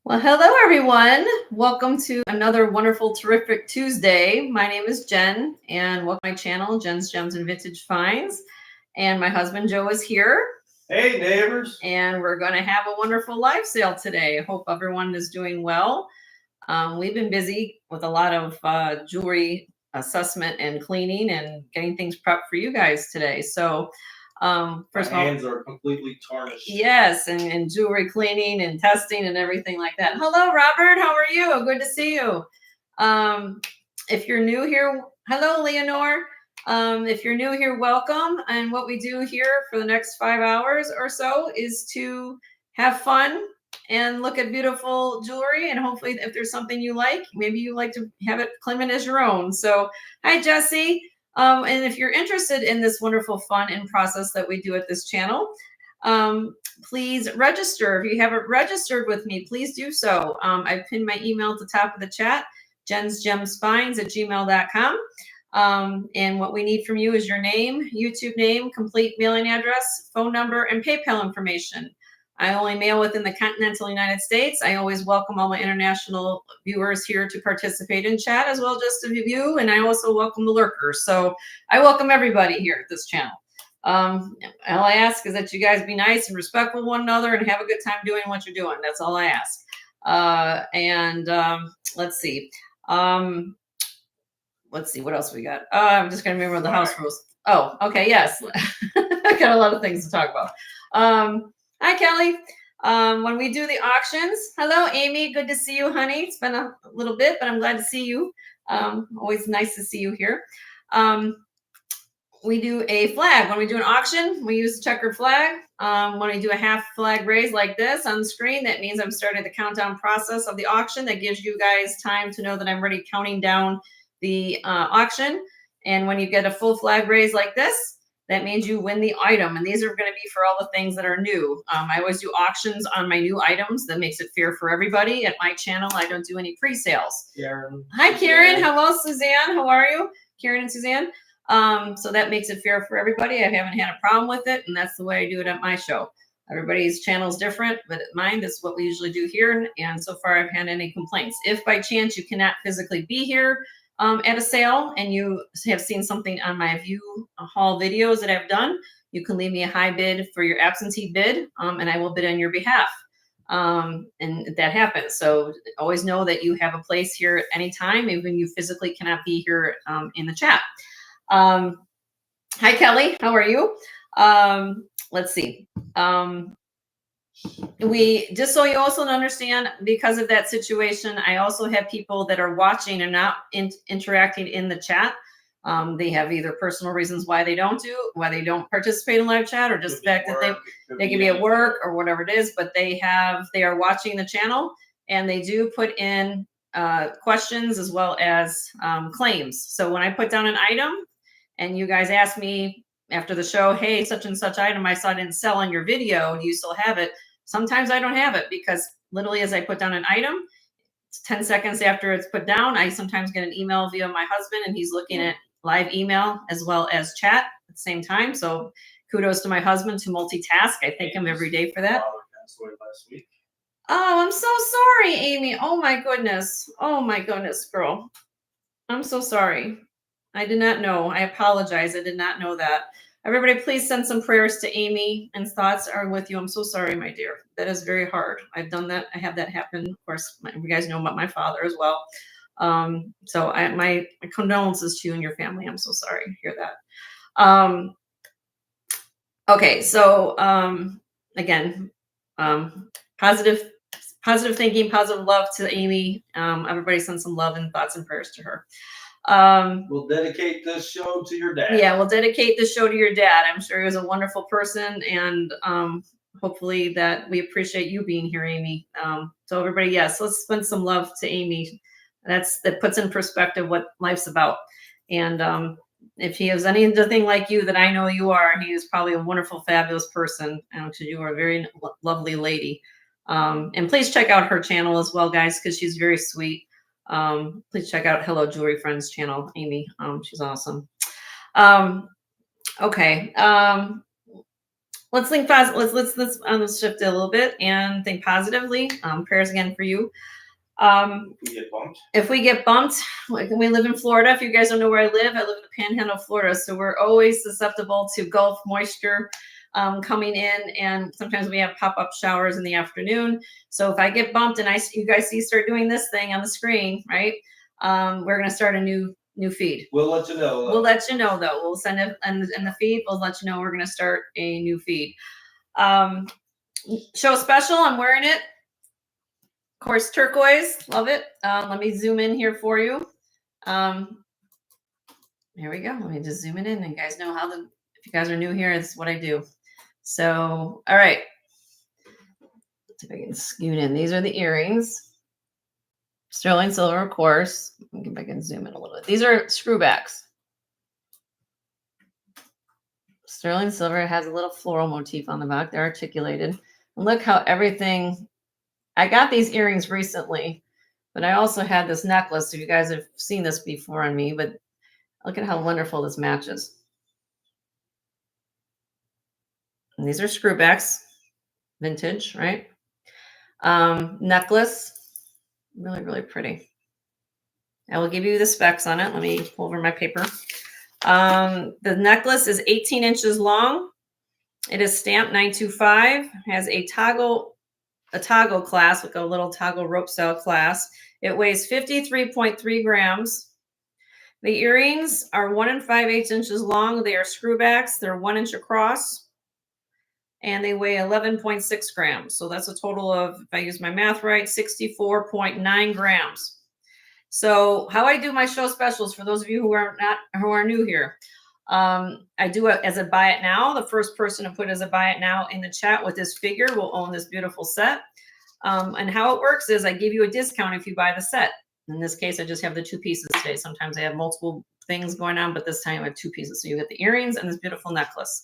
Well, hello everyone. Welcome to another wonderful, terrific Tuesday. My name is Jen, and welcome to my channel, Jen's Gems and Vintage Finds. And my husband Joe is here. Hey neighbors. And we're going to have a wonderful live sale today. Hope everyone is doing well. We've been busy with a lot of jewelry assessment and cleaning and getting things prepped for you guys today. So first my hands are completely tarnished. Yes, and jewelry cleaning and testing and everything like that. Hello, Robert. How are you? Good to see you. If you're new here, hello, Leonore. If you're new here, welcome. And what we do here for the next 5 hours or so is to have fun and look at beautiful jewelry. And hopefully, if there's something you like, maybe you like to have it claim it as your own. So, hi, Jesse. And if you're interested in this wonderful fun and process that we do at this channel, please register. If you haven't registered with me, please do so. I pinned my email at the top of the chat, jensgemsfinds@gmail.com. And what we need from you is your name, YouTube name, complete mailing address, phone number, and PayPal information. I only mail within the continental United States. I always welcome all my international viewers here to participate in chat as well, just to view. And I also welcome the lurkers. So I welcome everybody here at this channel. All I ask is that you guys be nice and respectful of one another and have a good time doing what you're doing. That's all I ask. Let's see. Let's see what else we got. I'm just gonna remember the house rules. Oh, okay, yes. I got a lot of things to talk about. Hi, Kelly. When we do the auctions, hello, Amy. Good to see you, honey. It's been a little bit, but I'm glad to see you. Always nice to see you here. We do a flag. When we do an auction, we use a checkered flag. When we do a half flag raise like this on the screen, that means I'm starting the countdown process of the auction. That gives you guys time to know that I'm already counting down the auction. And when you get a full flag raise like this, that means you win the item. And these are going to be for all the things that are new. I always do auctions on my new items. That makes it fair for everybody. At my channel, I don't do any pre-sales. Karen. Hi, Karen. Hello, Suzanne. How are you? Karen and Suzanne. So that makes it fair for everybody. I haven't had a problem with it, and that's the way I do it at my show. Everybody's channel is different, but at mine, this is what we usually do here. And so far, I've had any complaints. If by chance you cannot physically be here at a sale and you have seen something on my view haul videos that I've done, you can leave me a high bid for your absentee bid, and I will bid on your behalf. And that happens. So always know that you have a place here at any time, even you physically cannot be here in the chat. Hi, Kelly. How are you? Let's see. We just so you also understand, because of that situation, I also have people that are watching and not interacting in the chat. They have either personal reasons why they don't participate in live chat, or just the fact that they can be at work or whatever it is, but they are watching the channel, and they do put in questions as well as claims. So when I put down an item and you guys ask me after the show, hey, such and such item I saw didn't sell on your video, do you still have it? Sometimes I don't have it, because literally as I put down an item, 10 seconds after it's put down, I sometimes get an email via my husband, and he's looking at live email as well as chat at the same time. So kudos to my husband to multitask. I thank him every day for that. Last week. Oh, I'm so sorry, Amy. Oh my goodness, girl. I'm so sorry. I did not know. I apologize. I did not know that. Everybody, please send some prayers to Amy, and thoughts are with you. I'm so sorry, my dear. That is very hard. I've done that. I have that happen. Of course, you guys know about my father as well. So my condolences to you and your family. I'm so sorry to hear that. Okay, so again, positive thinking, positive love to Amy. Everybody send some love and thoughts and prayers to her. We'll dedicate this show to your dad. Yeah, we'll dedicate this show to your dad. I'm sure he was a wonderful person, and hopefully that we appreciate you being here, Amy. So everybody, yes, let's send some love to Amy. That puts in perspective what life's about. And if he is anything like you that I know you are, he is probably a wonderful, fabulous person. Because you are a very lovely lady. And please check out her channel as well, guys, because she's very sweet. Please check out Hello Jewelry Friends channel, Amy. She's awesome. Okay. let's think positive. Let's shift it a little bit and think positively. Prayers again for you. We get bumped. If we get bumped, like we live in Florida. If you guys don't know where I live in the Panhandle of Florida, so we're always susceptible to Gulf moisture coming in, and sometimes we have pop-up showers in the afternoon. So if I get bumped and you guys start doing this thing on the screen, right? We're gonna start a new feed. We'll let you know. We'll let you know though. We'll send it in the feed. We'll let you know we're gonna start a new feed. Show special. I'm wearing it. Of course, turquoise, love it. Let me zoom in here for you. Here we go. Let me just zoom it in, and you guys know if you guys are new here, this is what I do. So, all right. Let's see if I can scoot in. These are the earrings. Sterling silver, of course. Let me see if I can zoom in a little bit. These are screwbacks. Sterling silver has a little floral motif on the back. They're articulated. And look how everything. I got these earrings recently, but I also had this necklace. So you guys have seen this before on me, but look at how wonderful this matches. And these are screwbacks, vintage, right? Necklace, really, really pretty. I will give you the specs on it. Let me pull over my paper. The necklace is 18 inches long. It is stamped 925, has a toggle clasp, like a little toggle rope style clasp. It weighs 53.3 grams. The earrings are 1 5/8 inches long. They are screwbacks. They're 1 inch across, and they weigh 11.6 grams. So that's a total of, if I use my math right, 64.9 grams. So how I do my show specials, for those of you who are new here, I do it as a buy it now. The first person to put as a buy it now in the chat with this figure will own this beautiful set. And how it works is I give you a discount if you buy the set. In this case, I just have the 2 pieces today. Sometimes I have multiple things going on, but this time I have 2 pieces. So you get the earrings and this beautiful necklace.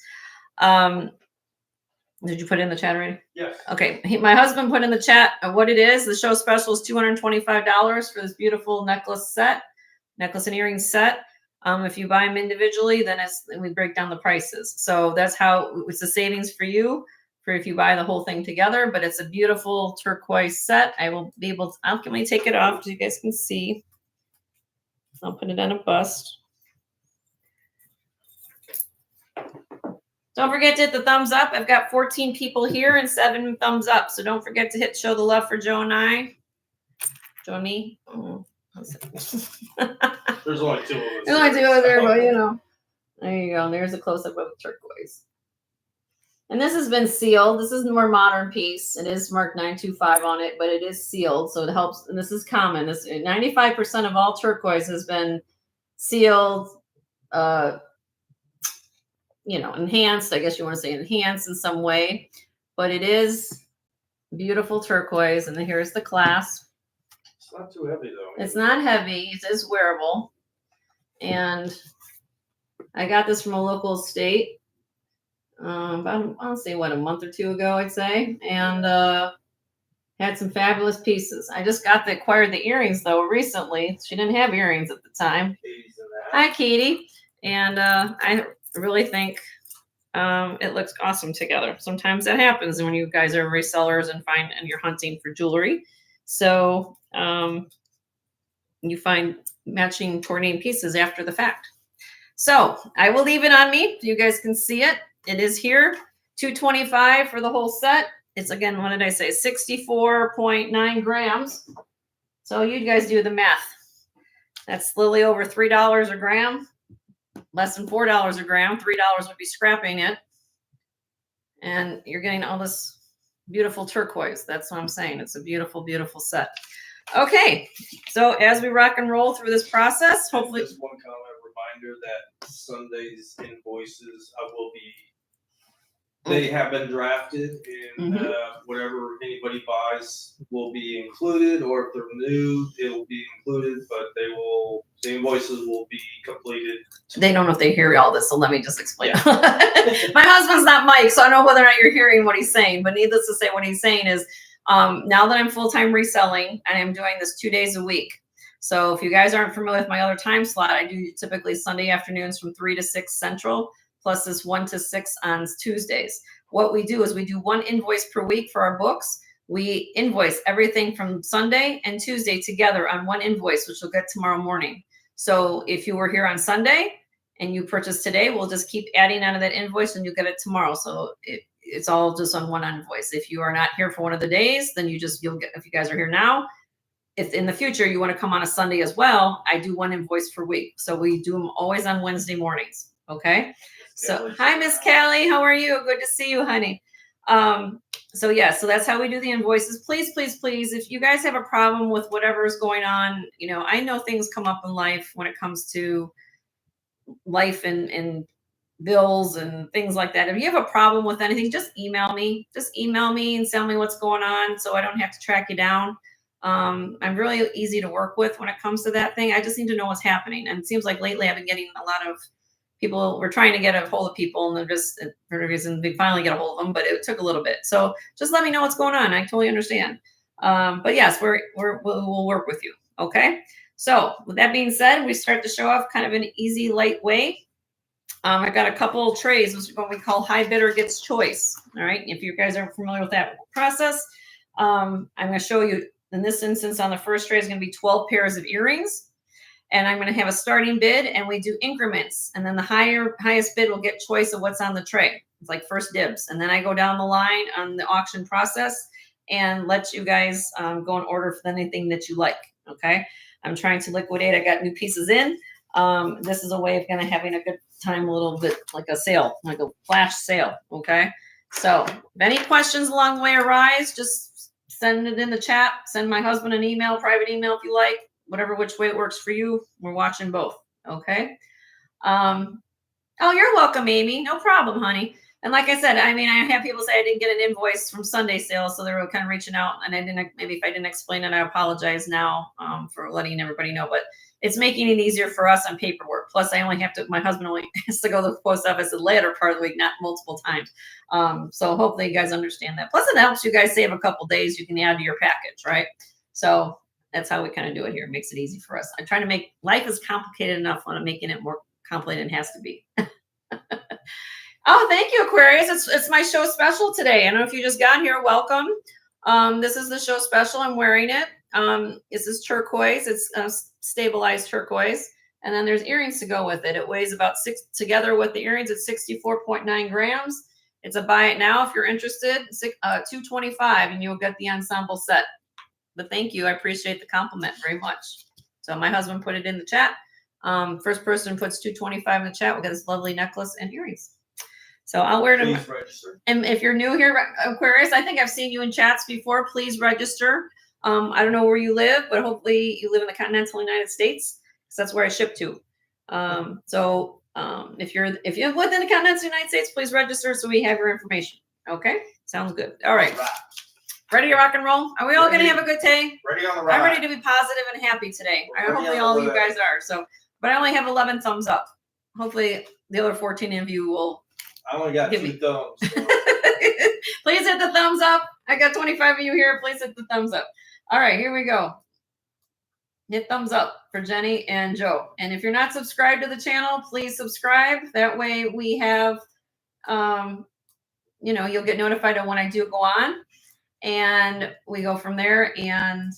Did you put it in the chat already? Yes. Okay. My husband put in the chat what it is. The show special is $225 for this beautiful necklace and earring set. If you buy them individually, then we break down the prices. So that's how it's a savings for you for if you buy the whole thing together. But it's a beautiful turquoise set. I will be able to. Let me take it off so you guys can see. I'll put it on a bust. Don't forget to hit the thumbs up. I've got 14 people here and 7 thumbs up. So don't forget to show the love for Joe and I. Joe and me. Oh, There's only 2 of us. There's only 2 of us there, but you know. There you go. There's a close-up of the turquoise. And this has been sealed. This is a more modern piece. It is marked 925 on it, but it is sealed. So it helps. And this is common. 95% of all turquoise has been sealed, enhanced. I guess you want to say enhanced in some way, but it is beautiful turquoise. And then here's the clasp. It's not too heavy though. It's not heavy. It is wearable. And I got this from a local estate about, I'll say a month or 2 ago, I'd say. And had some fabulous pieces. I just acquired the earrings though recently. She didn't have earrings at the time. Hi, Katie. And I really think it looks awesome together. Sometimes that happens when you guys are resellers and you're hunting for jewelry. So you find matching coordinating pieces after the fact. So I will leave it on me so you guys can see it. It is here, $225 for the whole set. It's, again, what did I say, 64.9 grams. So you guys do the math. That's literally over $3 a gram, less than $4 a gram. $3 would be scrapping it. And you're getting all this beautiful turquoise. That's what I'm saying. It's a beautiful, beautiful set. Okay, so as we rock and roll through this process, hopefully. Just one comment reminder that Sunday's invoices will be. They have been drafted, and whatever anybody buys will be included, or if they're new, it'll be included. But the invoices will be completed. They don't know if they hear all this, so let me just explain. Yeah. My husband's not Mike, so I don't know whether or not you're hearing what he's saying. But needless to say, what he's saying is, now that I'm full-time reselling, and I'm doing this 2 days a week. So if you guys aren't familiar with my other time slot, I do typically Sunday afternoons from 3 to 6 Central, plus this 1 to 6 on Tuesdays. What we do is we do 1 invoice per week for our books. We invoice everything from Sunday and Tuesday together on 1 invoice, which you'll get tomorrow morning. So if you were here on Sunday and you purchased today, we'll just keep adding onto that invoice and you get it tomorrow. So it's all just on 1 invoice. If you are not here for one of the days, then you'll get, if you guys are here now, if in the future you want to come on a Sunday as well, I do 1 invoice per week. So we do them always on Wednesday mornings. Okay. So hi, Miss Callie. How are you? Good to see you, honey. So yeah, so that's how we do the invoices. Please, please, please, if you guys have a problem with whatever is going on, you know, I know things come up in life when it comes to life and bills and things like that. If you have a problem with anything, just email me. Just email me and tell me what's going on so I don't have to track you down. I'm really easy to work with when it comes to that thing. I just need to know what's happening. And it seems like lately I've been getting a lot of people, we're trying to get a hold of people and they're just, for a reason, we finally get a hold of them, but it took a little bit. So just let me know what's going on. I totally understand. But yes, we'll work with you. Okay. So with that being said, we start the show off kind of an easy, light way. I got a couple of trays, which is what we call high bidder gets choice. All right. If you guys aren't familiar with that process, I'm going to show you in this instance on the first tray is going to be 12 pairs of earrings. And I'm going to have a starting bid and we do increments. And then the highest bid will get choice of what's on the tray. It's like first dibs. And then I go down the line on the auction process and let you guys go in order for anything that you like. Okay. I'm trying to liquidate. I got new pieces in. This is a way of kind of having a good time, a little bit like a sale, like a flash sale. Okay. So if any questions along the way arise, just send it in the chat. Send my husband an email, private email if you like. Whatever, which way it works for you. We're watching both. Okay. Oh, you're welcome, Amy. No problem, honey. And like I said, I mean, I have people say I didn't get an invoice from Sunday sales, so they were kind of reaching out, and I didn't. Maybe if I didn't explain it, I apologize now for letting everybody know. But it's making it easier for us on paperwork. Plus, I only have to. My husband only has to go to the post office the later part of the week, not multiple times. So hopefully you guys understand that. Plus, it helps you guys save a couple days. You can add to your package, right? So that's how we kind of do it here. It makes it easy for us. I'm trying to make life is complicated enough when I'm making it more complicated than it has to be. Oh, thank you, Aquarius. It's my show special today. I don't know if you just got here. Welcome. This is the show special. I'm wearing it. This is turquoise. It's stabilized turquoise. And then there's earrings to go with it. It weighs about together with the earrings, it's 64.9 grams. It's a buy it now if you're interested. $225 and you'll get the ensemble set. But thank you. I appreciate the compliment very much. So my husband put it in the chat. First person puts $225 in the chat. We'll get this lovely necklace and earrings. So I'll wear them. Please register. And if you're new here, Aquarius, I think I've seen you in chats before. Please register. I don't know where you live, but hopefully you live in the continental United States, because that's where I ship to. If you're within the continental United States, please register so we have your information. Okay, sounds good. All right. Ready to rock and roll? Are we all going to have a good day? Ready on the ride. I'm ready to be positive and happy today. Hopefully all of you guys are. So, but I only have 11 thumbs up. Hopefully the other 14 of you will. I only got 2 thumbs. So. Please hit the thumbs up. I got 25 of you here. Please hit the thumbs up. All right, here we go. Hit thumbs up for Jenny and Joe. And if you're not subscribed to the channel, please subscribe. That way we have, you'll get notified of when I do go on. And we go from there. And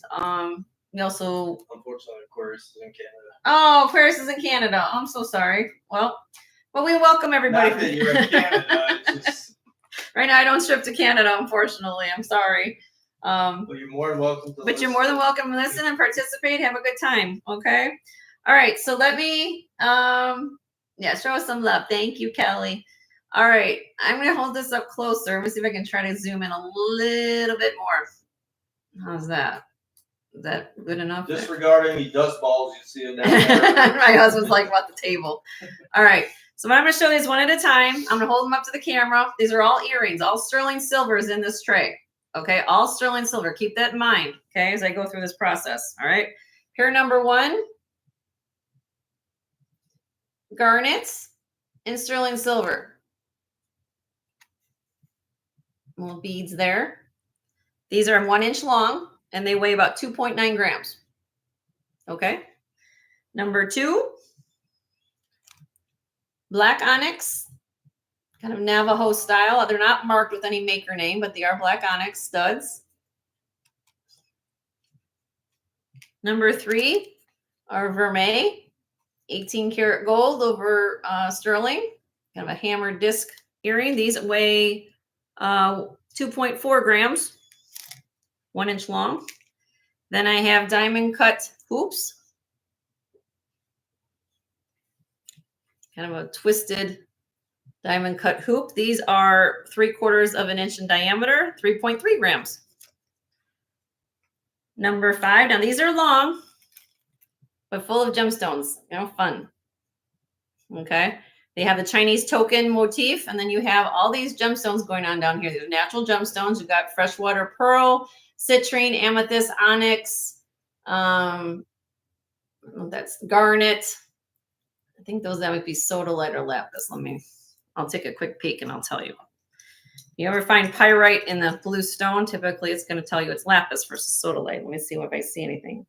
we also. Unfortunately, Aquarius is in Canada. Oh, Aquarius is in Canada. I'm so sorry. Well, we welcome everybody. Not that you're in Canada. It's just... Right now, I don't ship to Canada, unfortunately. I'm sorry. Well, you're more than welcome to But you're more than welcome to listen and participate. Have a good time. Okay. All right. So let me, show us some love. Thank you, Kelly. All right. I'm going to hold this up closer. Let me see if I can try to zoom in a little bit more. How's that? Is that good enough? Disregard any dust balls you see in there. My husband's like about the table. All right. So I'm going to show these one at a time. I'm going to hold them up to the camera. These are all earrings, all sterling silvers in this tray. Okay. All sterling silver. Keep that in mind. Okay. As I go through this process. All right. Pair number 1. Garnets and sterling silver. Little beads there. These are 1 inch long and they weigh about 2.9 grams. Okay. Number 2. Black onyx kind of Navajo style. They're not marked with any maker name, but they are black onyx studs. Number 3 are vermeil, 18 karat gold over sterling, kind of a hammered disc earring. These weigh 2.4 grams, 1 inch long. Then I have diamond cut hoops, kind of a twisted diamond cut hoop. These are 3/4 of an inch in diameter, 3.3 grams. Number 5, now these are long, but full of gemstones, fun. Okay. They have the Chinese token motif, and then you have all these gemstones going on down here. These are natural gemstones. You've got freshwater pearl, citrine, amethyst, onyx, that's garnet. I think that would be sodalite or lapis. I'll take a quick peek and I'll tell you. You ever find pyrite in the blue stone? Typically, it's going to tell you it's lapis versus sodalite. Let me see if I see anything.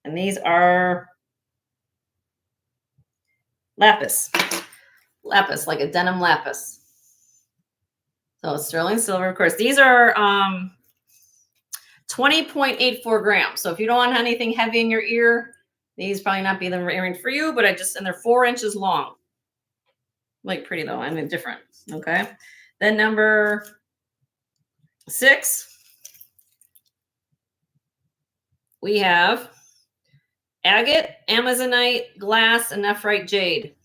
And these are lapis. Lapis, like a denim lapis. So sterling silver, of course. These are 20.84 grams. So if you don't want anything heavy in your ear, these probably not be the earring for you, but and they're 4 inches long. Like pretty though, I mean different. Okay. Then number 6, we have agate, amazonite, glass, and nephrite jade.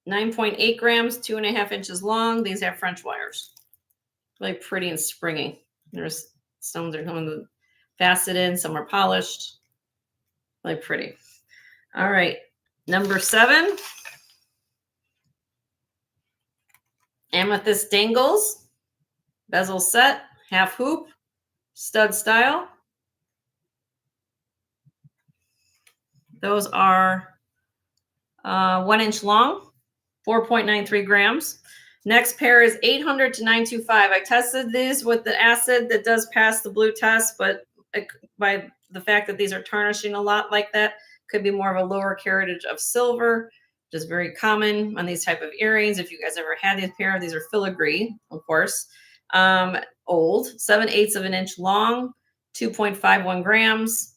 9.8 grams, 2.5 inches long. These have French wires. Really pretty and springy. There's stones are coming faceted, some are polished. Really pretty. All right. Number 7. Amethyst dangles. Bezel set, half hoop, stud style. Those are 1 inch long, 4.93 grams. Next pair is 800 to 925. I tested these with the acid that does pass the blue test, but by the fact that these are tarnishing a lot like that, could be more of a lower caratage of silver, which is very common on these type of earrings. If you guys ever had these pair, these are filigree, of course. Old, 7/8 of an inch long, 2.51 grams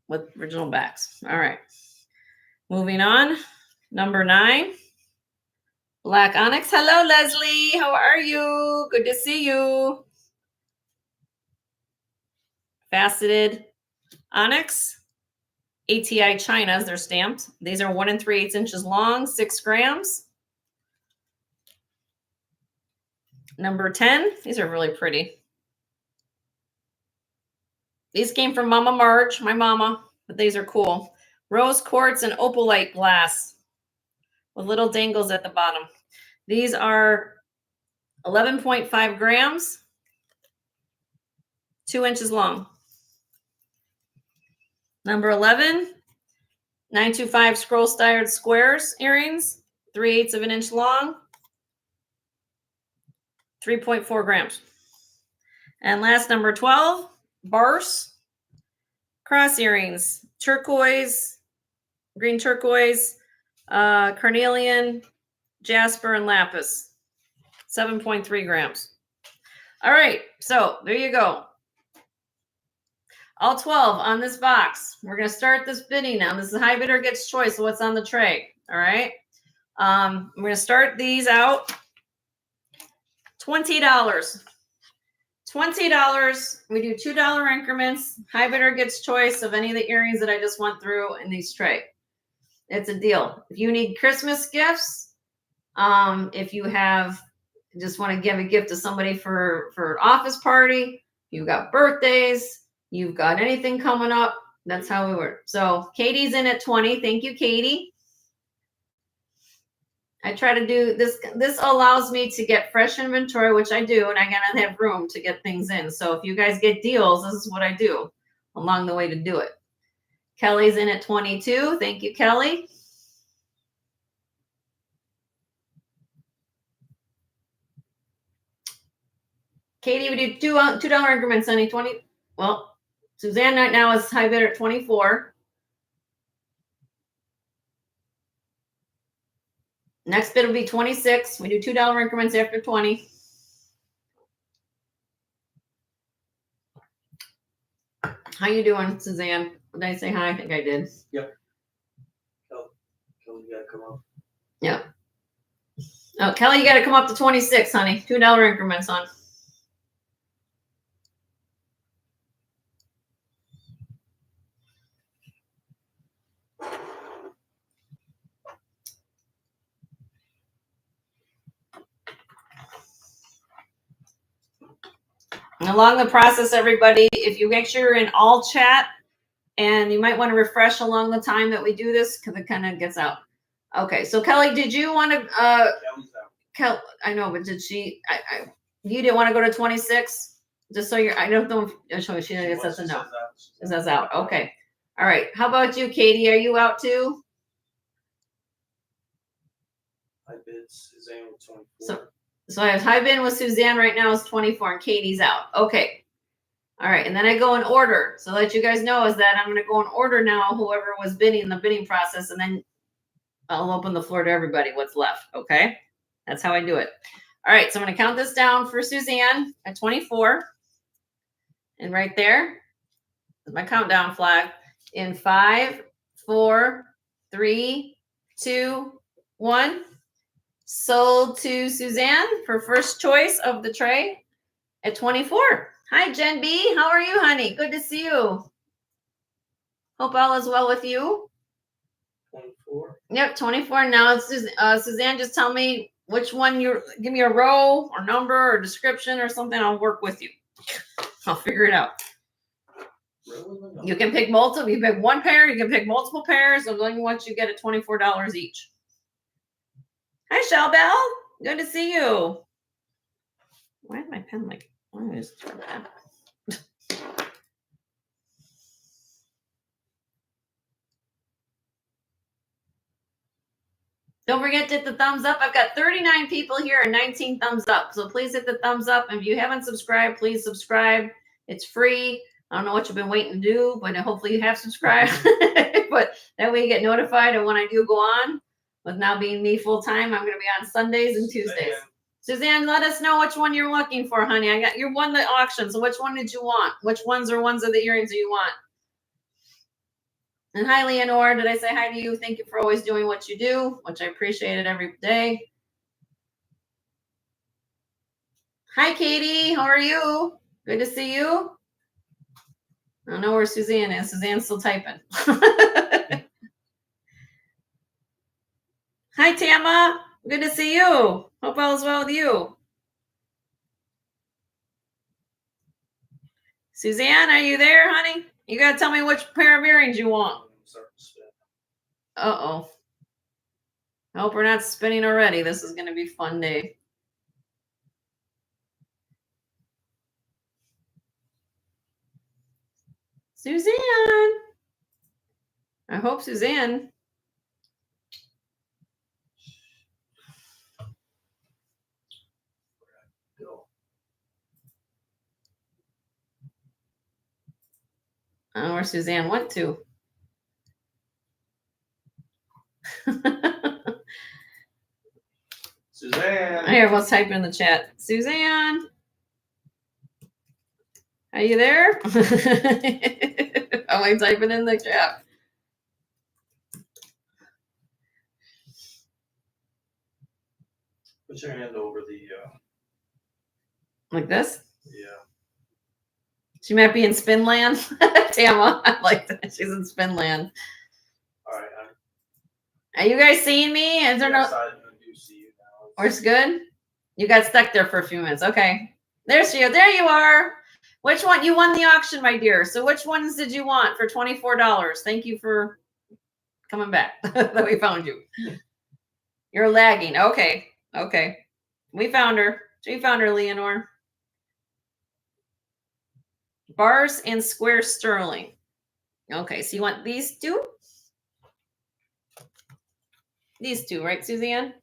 with original backs. All right. Moving on. Number 9. Black onyx. Hello, Leslie. How are you? Good to see you. Faceted onyx. ATI Chinas, they're stamped. These are 1 3/8 inches long, 6 grams. Number 10. These are really pretty. These came from Mama Marge, my mama, but these are cool. Rose quartz and opalite glass with little dangles at the bottom. These are 11.5 grams, 2 inches long. Number 11, 925 scroll styled squares earrings, 3/8 of an inch long, 3.4 grams. And last, number 12, Barse cross earrings, turquoise, green turquoise, carnelian, jasper, and lapis, 7.3 grams. All right, so there you go. All 12 on this box. We're going to start this bidding now. This is high bidder gets choice of what's on the tray. All right. I'm going to start these out. $20. $20. We do $2 increments. High bidder gets choice of any of the earrings that I just went through in these tray. It's a deal. If you need Christmas gifts, if you just want to give a gift to somebody for an office party, you've got birthdays, you've got anything coming up, that's how we work. So Katie's in at 20. Thank you, Katie. I try to do this. This allows me to get fresh inventory, which I do, and I gotta have room to get things in. So if you guys get deals, this is what I do along the way to do it. Kelly's in at 22. Thank you, Kelly. Katie, we do $2 increments, honey. 20. Well, Suzanne right now is high bidder at 24. Next bid will be 26. We do $2 increments after 20. How you doing, Suzanne? Did I say hi? I think I did. Yep. Kelly, you gotta come up. Yep. Oh, Kelly, you got to come up to 26, honey. $2 increments on. And along the process, everybody, if you make sure you're in all chat, and you might want to refresh along the time that we do this because it kind of gets out. Okay, so Kelly, did you want to? Kelly's out. I know, but did she? You didn't want to go to 26, just so you're. I don't know. If, she says no. It says out. Okay. All right. How about you, Katie? Are you out too? I bid Suzanne with 24. So I have high bid with Suzanne right now is 24, and Katie's out. Okay. All right, and then I go in order. So let you guys know is that I'm going to go in order now, whoever was bidding in the bidding process, and then I'll open the floor to everybody what's left, okay? That's how I do it. All right, so I'm going to count this down for Suzanne at 24. And right there is my countdown flag in 5, 4, 3, 2, 1. Sold to Suzanne for first choice of the tray at 24. Hi, Jen B. How are you, honey? Good to see you. Hope all is well with you. 24. Yep, 24. Now, it's Suzanne, just tell me which one give me a row or number or description or something. I'll work with you. I'll figure it out. Really? You can pick multiple. You pick one pair. You can pick multiple pairs. As long as you get at $24 each. Hi, Shelbell. Good to see you. Why is my pen like? Why don't I just turn that? Don't forget to hit the thumbs up. I've got 39 people here and 19 thumbs up. So please hit the thumbs up. If you haven't subscribed, please subscribe. It's free. I don't know what you've been waiting to do, but hopefully you have subscribed. But that way you get notified of when I do go on. With now being me full time, I'm going to be on Sundays and Tuesdays. Suzanne, let us know which one you're looking for, honey. You won the auction, so which one did you want? Which ones of the earrings do you want? And hi, Leonore. Did I say hi to you? Thank you for always doing what you do, which I appreciate it every day. Hi, Katie. How are you? Good to see you. I don't know where Suzanne is. Suzanne's still typing. Hi, Tama. Good to see you. Hope all is well with you. Suzanne, are you there, honey? You got to tell me which pair of earrings you want. Uh-oh. I hope we're not spinning already. This is going to be a fun day. Suzanne. I hope Suzanne. I don't know where Suzanne went to. Suzanne. I hear what's typing in the chat. Suzanne. Are you there? Am I typing in the chat? Put your hand over the. Like this? Yeah. She might be in spin land. Tama, I like that. She's in spin land. All right. Are you guys seeing me? Is there yes, no? I do see you now. Where's good? You got stuck there for a few minutes. Okay. There you are. Which one? You won the auction, my dear. So which ones did you want for $24? Thank you for coming back. That we found you. You're lagging. Okay. Okay. We found her. We found her, Leonore. Bars and square sterling. Okay, so you want these two? These two, right, Suzanne?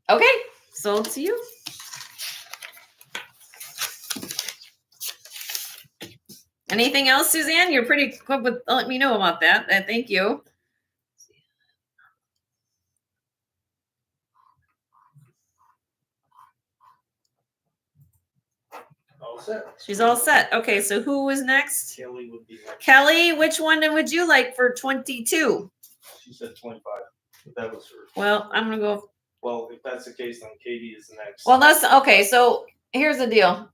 Okay, sold to you. Anything else, Suzanne? You're pretty quick with letting me know about that. Thank you. set. She's all set. Okay, so who was next? Kelly would be next. Kelly, which one would you like for 22? She said 25. But that was her. Well, I'm gonna go. Well, if that's the case, then Katie is next. Well, that's okay. So here's the deal.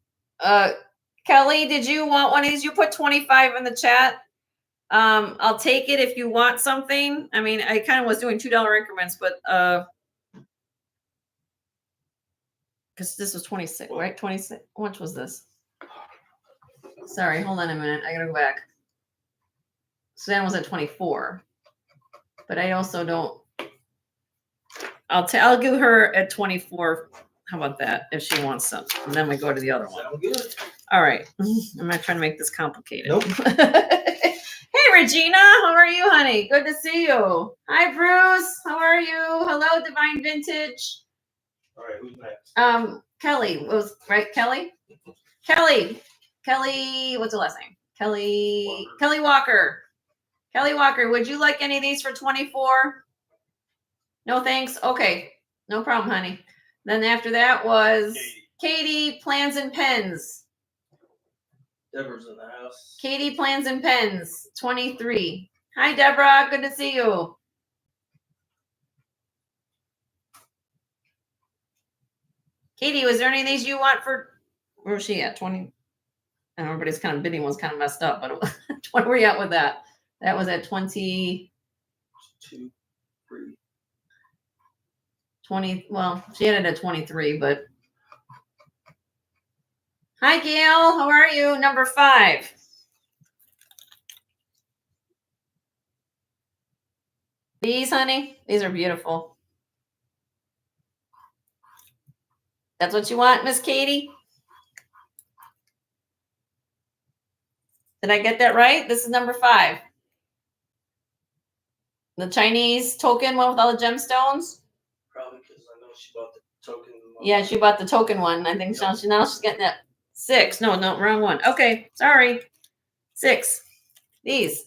Kelly, did you want one of these? You put 25 in the chat. I'll take it if you want something. I mean, I kind of was doing $2 increments, but because this was 26, right? 26. How much was this? Sorry, hold on a minute. I gotta go back. Suzanne was at 24, but I also don't. I'll give her at 24. How about that? If she wants some, and then we go to the other one. Sound good. All right. I'm not trying to make this complicated. Nope. Hey, Regina. How are you, honey? Good to see you. Hi, Bruce. How are you? Hello, Divine Vintage. All right, who's next? Kelly was right. Kelly. What's the last name? Kelly Walker. Kelly Walker. Would you like any of these for 24? No, thanks. Okay. No problem, honey. Then after that was Katie Plans and Pens. Deborah's in the house. Katie Plans and Pens, 23. Hi, Deborah. Good to see you. Katie, was there any of these you want for, where was she at? 20? I know everybody's kind of bidding was kind of messed up, but where are you at with that? That was at 20. 2, 3. 20. Well, she had it at 23, but. Hi, Gail. How are you? Number 5. These, honey, these are beautiful. That's what you want, Miss Katie? Did I get that right? This is number 5. The Chinese token one with all the gemstones? Probably because I know she bought the token. Yeah, she bought the token one. I think now she's getting that 6. No, wrong one. Okay, sorry. 6. These.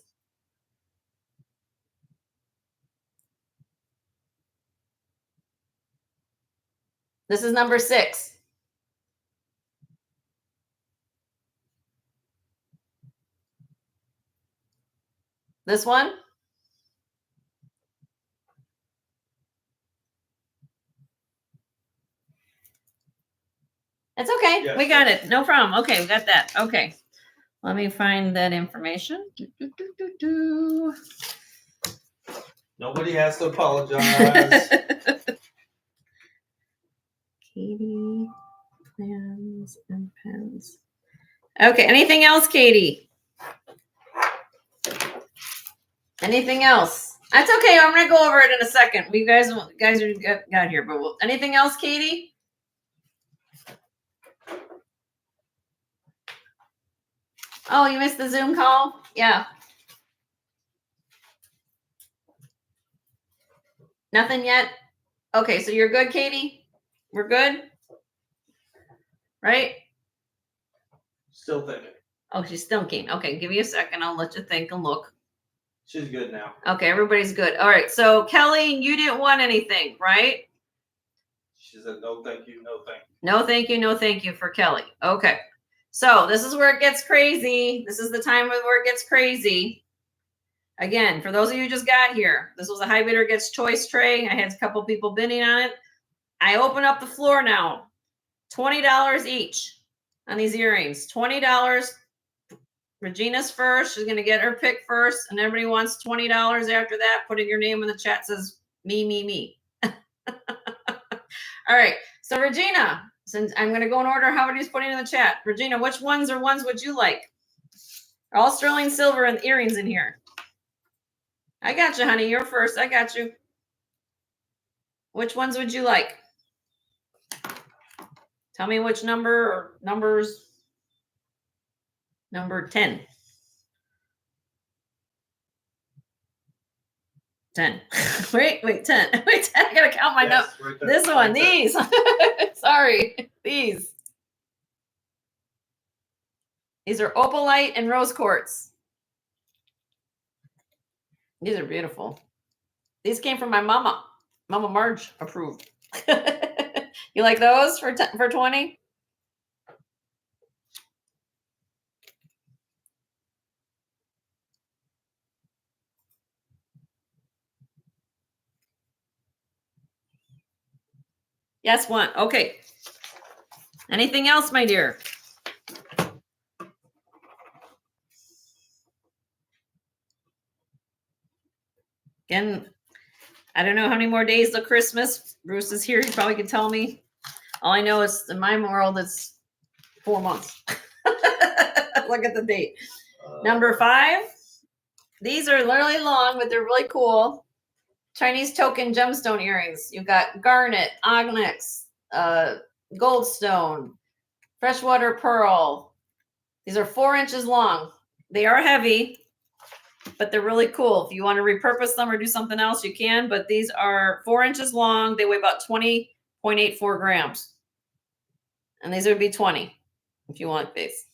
This is number 6. This one? It's okay. Yes. We got it. No problem. Okay, we got that. Okay. Let me find that information. Nobody has to apologize. Katie, plans and pens. Okay, anything else, Katie? Anything else? That's okay. I'm gonna go over it in a second. You guys are got here, but anything else, Katie? Oh, you missed the Zoom call? Yeah. Nothing yet? Okay, so you're good, Katie? We're good? Right? Still thinking. Oh, she's thinking. Okay, give me a second. I'll let you think and look. She's good now. Okay, everybody's good. All right, so Kelly, you didn't want anything, right? She said no thank you, no thank you. No thank you, no thank you for Kelly. Okay. So this is where it gets crazy. This is the time where it gets crazy. Again, for those of you who just got here, this was a high bidder gets choice tray. I had a couple people bidding on it. I open up the floor now. $20 each on these earrings. $20. Regina's first. She's going to get her pick first. And everybody wants $20 after that. Put in your name in the chat. Says me. All right. So Regina, since I'm going to go in order how everybody's putting in the chat. Regina, which ones would you like? All sterling silver and earrings in here. I got you, honey. You're first. I got you. Which ones would you like? Tell me which number or numbers. Number 10. 10. wait, 10. Wait, 10. I gotta count my notes. Right there. This one, these. Sorry, these. These are opalite and rose quartz. These are beautiful. These came from my mama. Mama Marge approved. You like those for 20? Yes, one. Okay. Anything else, my dear? Again, I don't know how many more days till Christmas. Bruce is here. He probably could tell me. All I know is in my world, it's 4 months. Look at the date. Number 5. These are literally long, but they're really cool. Chinese token gemstone earrings. You've got garnet, onyx, goldstone, freshwater pearl. These are 4 inches long. They are heavy, but they're really cool. If you want to repurpose them or do something else, you can. But these are 4 inches long. They weigh about 20.84 grams. And these would be 20 if you want these.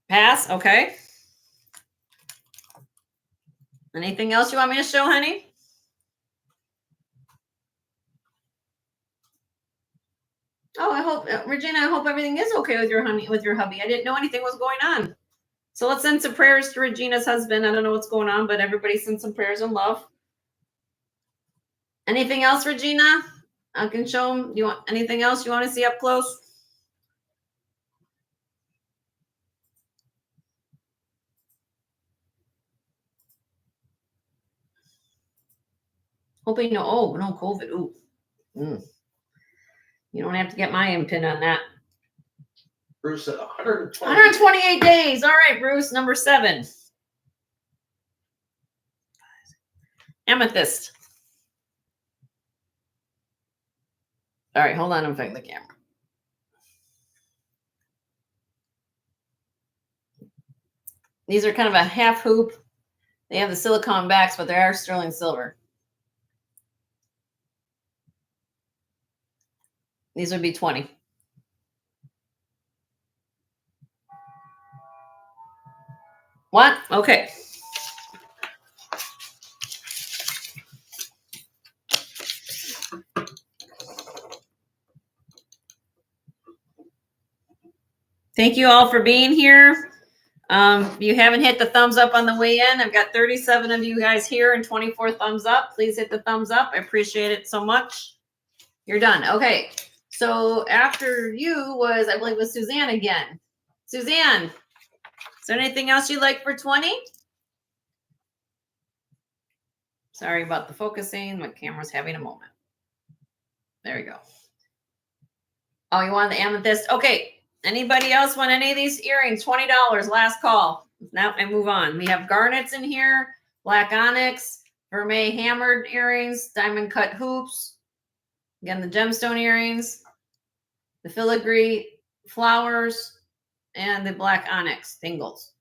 Pass. Okay. Anything else you want me to show, honey? Oh, I hope, Regina, I hope everything is okay with your hubby. I didn't know anything was going on. So let's send some prayers to Regina's husband. I don't know what's going on, but everybody send some prayers and love. Anything else, Regina? I can show them. You want anything else you want to see up close? Hoping no, oh, no COVID. Ooh. You don't have to get my pin on that. Bruce said 120. 128 days. All right, Bruce, number 7. Amethyst. All right, hold on. I'm fixing the camera. These are kind of a half hoop. They have the silicone backs, but they are sterling silver. These would be 20. What? Okay. Thank you all for being here. If you haven't hit the thumbs up on the way in, I've got 37 of you guys here and 24 thumbs up. Please hit the thumbs up. I appreciate it so much. You're done. Okay. So after you was, I believe, was Suzanne again. Suzanne, is there anything else you'd like for 20? Sorry about the focusing. My camera's having a moment. There we go. Oh, you want the amethyst? Okay. Anybody else want any of these earrings? $20. Last call. Now I move on. We have garnets in here, black onyx, vermeil hammered earrings, diamond cut hoops. Again, the gemstone earrings, the filigree flowers, and the black onyx dingles.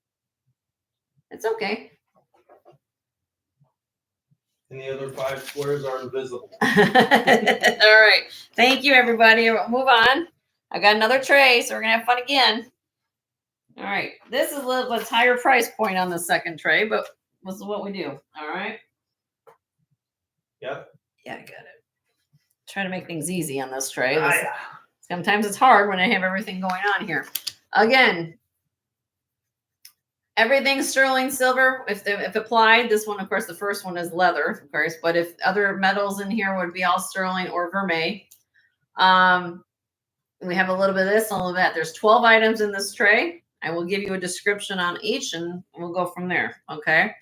It's okay. And the other 5 squares are invisible. All right. Thank you, everybody. We'll move on. I got another tray, so we're going to have fun again. All right. This is a little bit higher price point on the second tray, but this is what we do. All right. Yep. Yeah, I got it. Try to make things easy on this tray. Sometimes it's hard when I have everything going on here. Again, everything's sterling silver. If applied, this one, of course, the first one is leather, of course. But if other metals in here would be all sterling or vermeil. We have a little bit of this, a little bit of that. There's 12 items in this tray. I will give you a description on each, and we'll go from there. Okay.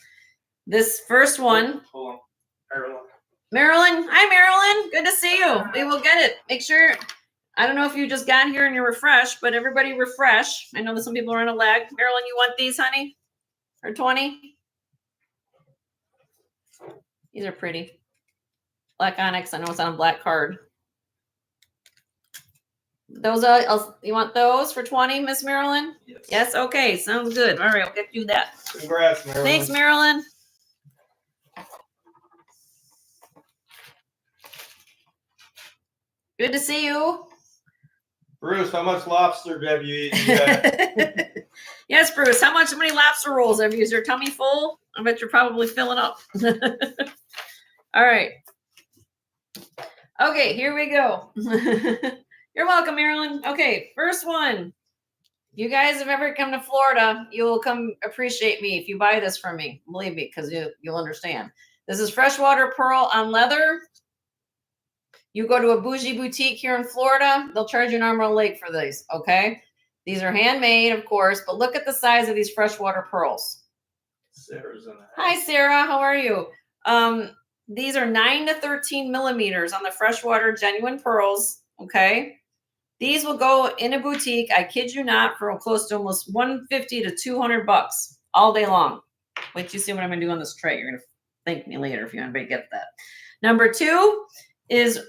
This first one. Hold on. Marilyn. Marilyn. Hi, Marilyn. Good to see you. We will get it. Make sure. I don't know if you just got here and you're refreshed, but everybody refresh. I know that some people are in a lag. Marilyn, you want these, honey? For 20? These are pretty. Black onyx. I know it's on a black card. Those are, you want those for 20, Miss Marilyn? Yes. Yes. Okay. Sounds good. All right. I'll get you that. Congrats, Marilyn. Thanks, Marilyn. Good to see you. Bruce, how much lobster have you eaten yet? Yes, Bruce. How many lobster rolls have you? Is your tummy full? I bet you're probably filling up. All right. Okay, here we go. You're welcome, Marilyn. Okay, first one. you guys have ever come to Florida, you will come appreciate me if you buy this from me. Believe me, because you'll understand. This is freshwater pearl on leather. You go to a bougie boutique here in Florida, they'll charge you an arm and a leg for these, okay? These are handmade, of course, but look at the size of these freshwater pearls. Sarah's in the house. Hi, Sarah. How are you? These are 9 to 13 millimeters on the freshwater genuine pearls, okay? These will go in a boutique, I kid you not, for close to almost $150 to $200 all day long. Wait till you see what I'm going to do on this tray. You're going to thank me later if you want to get that. Number 2 is...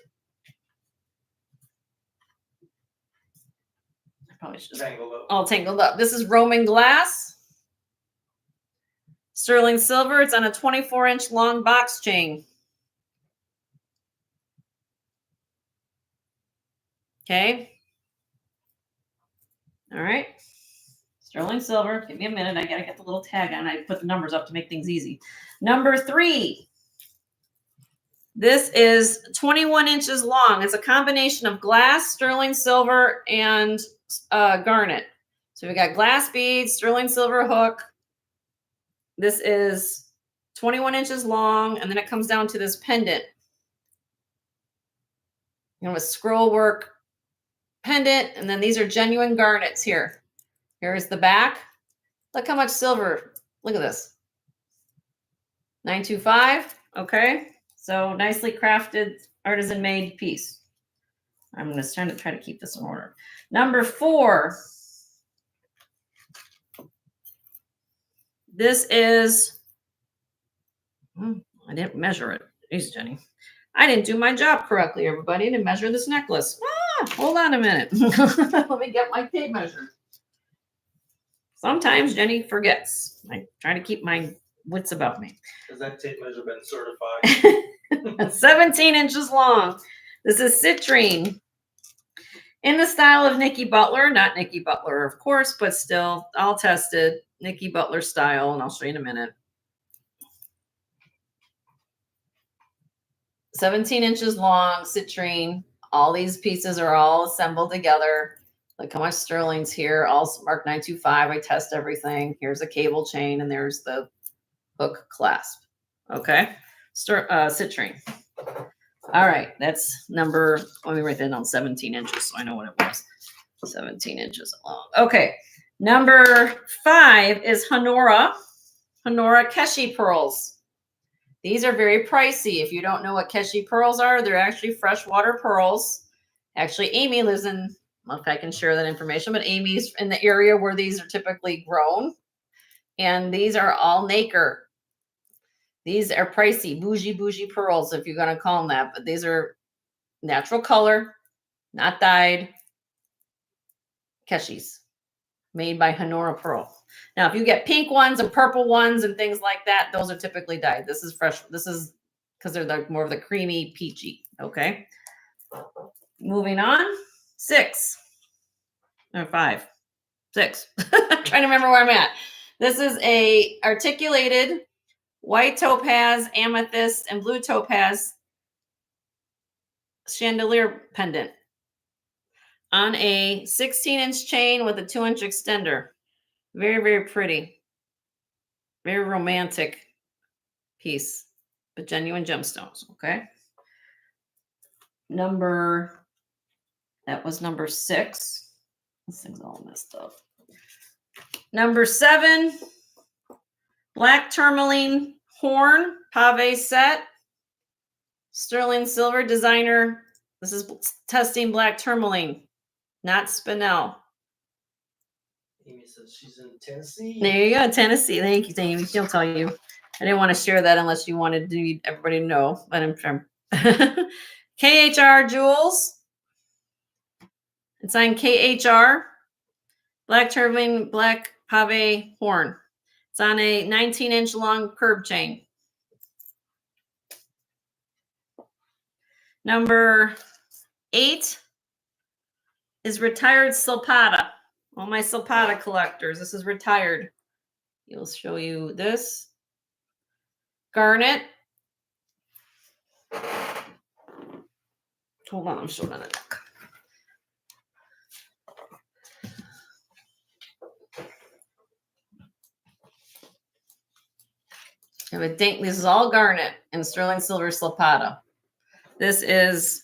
Probably should Tangled up. all tangled up. This is Roman glass. Sterling silver. It's on a 24-inch long box chain. Okay. All right. Sterling silver. Give me a minute. I got to get the little tag on. I put the numbers up to make things easy. Number 3. This is 21 inches long. It's a combination of glass, sterling silver, and garnet. So we got glass beads, sterling silver hook. This is 21 inches long, and then it comes down to this pendant. You know, with scroll work pendant, and then these are genuine garnets here. Here's the back. Look how much silver. Look at this. 925. Okay. So nicely crafted, artisan made piece. I'm going to try to keep this in order. Number 4. This is, I didn't measure it. Jeez, Jenny. I didn't do my job correctly, everybody. I didn't measure this necklace. Hold on a minute. Let me get my tape measure. Sometimes Jenny forgets. I try to keep my wits about me. Has that tape measure been certified? 17 inches long. This is citrine. In the style of Nikki Butler, not Nikki Butler, of course, but still all tested. Nikki Butler style, and I'll show you in a minute. 17 inches long, citrine. All these pieces are all assembled together. Look how much sterling's here, all marked 925. I test everything. Here's a cable chain, and there's the hook clasp. Okay, citrine. All right, that's number, let me write that down, 17 inches, so I know what it was. 17 inches long. Okay, number 5 is Honora Keshi pearls. These are very pricey. If you don't know what Keshi pearls are, they're actually freshwater pearls. Actually, Amy lives in, I don't know if I can share that information, but Amy's in the area where these are typically grown. And these are all nacre. These are pricey, bougie pearls, if you're going to call them that. But these are natural color, not dyed. Keshis, made by Honora Pearl. Now, if you get pink ones and purple ones and things like that, those are typically dyed. This is fresh. This is because they're more of the creamy, peachy. Okay. Moving on. 6 or 5. 6. I'm trying to remember where I'm at. This is a articulated white topaz, amethyst, and blue topaz chandelier pendant on a 16-inch chain with a 2-inch extender. Very, very pretty. Very romantic piece, but genuine gemstones, okay? That was number 6. This thing's all messed up. Number 7, black tourmaline horn pave set. Sterling silver designer. This is testing black tourmaline, not spinel. Amy says she's in Tennessee. There you go, Tennessee. Thank you, Amy. She'll tell you. I didn't want to share that unless you wanted everybody to know, but I'm sure. KHR Jewels. It's on KHR. Black tourmaline, black pave horn. It's on a 19-inch long curb chain. Number 8 is retired Silpata. All my Silpata collectors. This is retired. He'll show you this. Garnet. Hold on, I'm showing on the neck. I have a dink. This is all garnet and sterling silver slappata. This is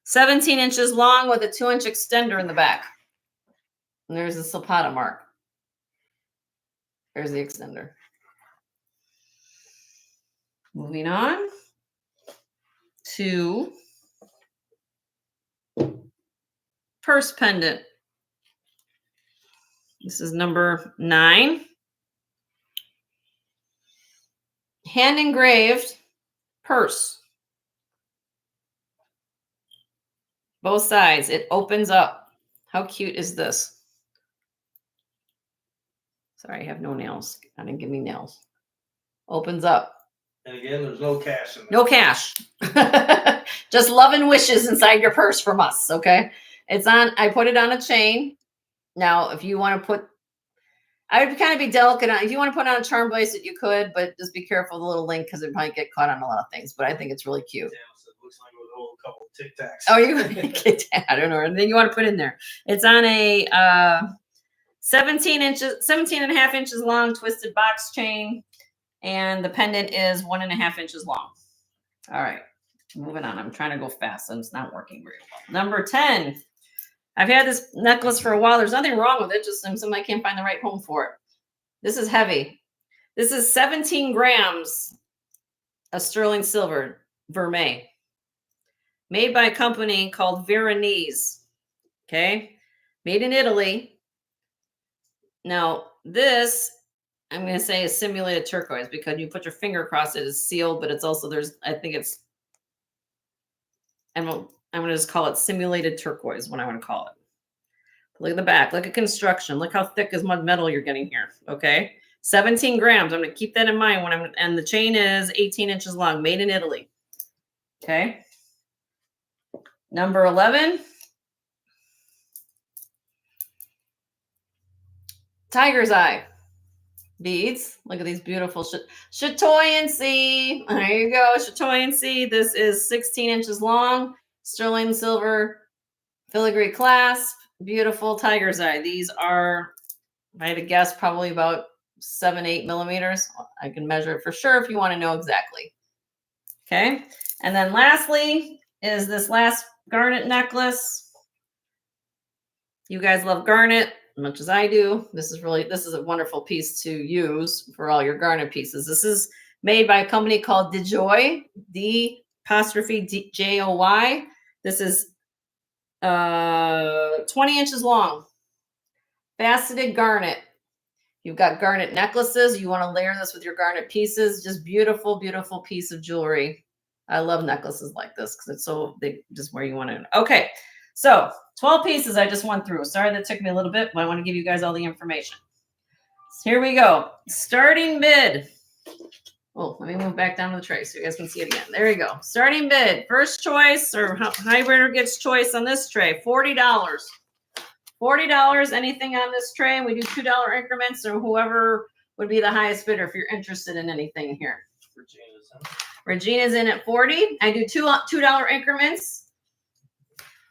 17 inches long with a 2-inch extender in the back. And there's the slappata mark. There's the extender. Moving on to purse pendant. This is number 9. Hand engraved purse. Both sides. It opens up. How cute is this? Sorry, I have no nails. I didn't give me nails. Opens up. And again, there's no cash in there. No cash. Just love and wishes inside your purse from us, okay? It's on, I put it on a chain. Now, if you want to put, I would kind of be delicate on, if you want to put on a charm bracelet, you could, but just be careful of the little link because it might get caught on a lot of things, but I think it's really cute. Damn, so it looks like it would hold a couple of Tic Tacs. Oh, you I don't know. And then you want to put in there. It's on a 17 and a half inches long twisted box chain. And the pendant is 1.5 inches long. All right, moving on. I'm trying to go fast and it's not working very well. Number 10. I've had this necklace for a while. There's nothing wrong with it. Just somebody can't find the right home for it. This is heavy. This is 17 grams of sterling silver vermeil, made by a company called Veronese. Okay, made in Italy. Now this, I'm going to say, is simulated turquoise because you put your finger across it, it's sealed, but it's also I'm going to just call it simulated turquoise, what I want to call it. Look at the back. Look at construction. Look how thick is mud metal you're getting here. Okay. 17 grams. I'm going to keep that in mind and the chain is 18 inches long, made in Italy. Okay. Number 11. Tiger's eye beads. Look at these beautiful chatoyancy. There you go. Chatoyancy. This is 16 inches long. Sterling silver filigree clasp. Beautiful tiger's eye. These are, if I had to guess, probably about 7-8 millimeters. I can measure it for sure if you want to know exactly. Okay. And then lastly is this last garnet necklace. You guys love garnet as much as I do. This is a wonderful piece to use for all your garnet pieces. This is made by a company called DeJoy, D''Joy. This is 20 inches long, faceted garnet. You've got garnet necklaces. You want to layer this with your garnet pieces. Just beautiful, beautiful piece of jewelry. I love necklaces like this because it's so they just where you want to. Okay, so 12 pieces I just went through. Sorry that took me a little bit, but I want to give you guys all the information. So here we go. Starting bid. Oh, let me move back down to the tray so you guys can see it again. There you go. Starting bid. First choice or high bidder gets choice on this tray. $40. $40. Anything on this tray. We do $2 increments or whoever would be the highest bidder if you're interested in anything here. Regina's in at 40. I do $2 increments.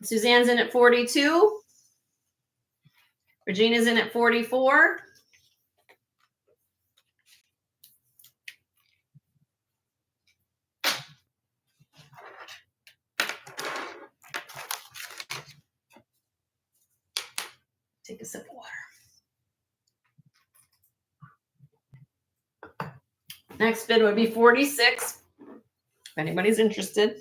Suzanne's in at 42. Regina's in at 44. Take a sip of water. Next bid would be 46. If anybody's interested.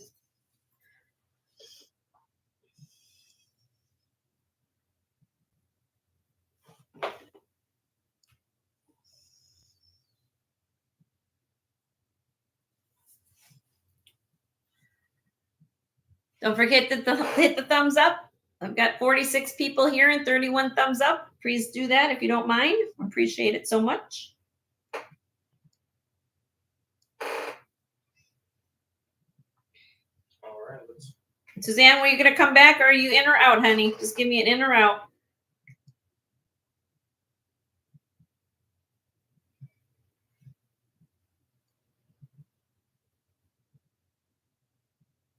Don't forget to hit the thumbs up. I've got 46 people here and 31 thumbs up. Please do that if you don't mind. Appreciate it so much. All right. Suzanne, were you going to come back or are you in or out, honey? Just give me an in or out.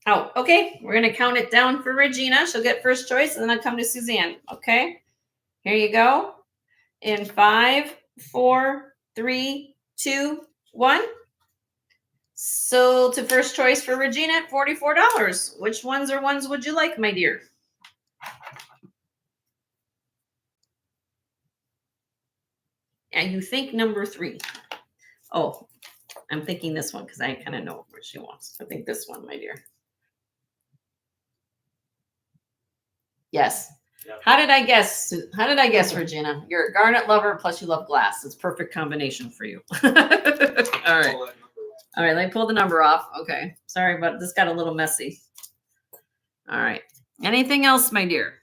Oh, okay. We're going to count it down for Regina. She'll get first choice, and then I'll come to Suzanne. Okay. Here you go. In 5, 4, 3, 2, one. So to first choice for Regina at $44. Which ones would you like, my dear? And you think number 3. Oh, I'm thinking this one because I kind of know what she wants. I think this one, my dear. Yes. Yeah. How did I guess? Regina? You're a garnet lover, plus you love glass. It's a perfect combination for you. All right. All right, let me pull the number off. Okay. Sorry, but this got a little messy. All right. Anything else, my dear?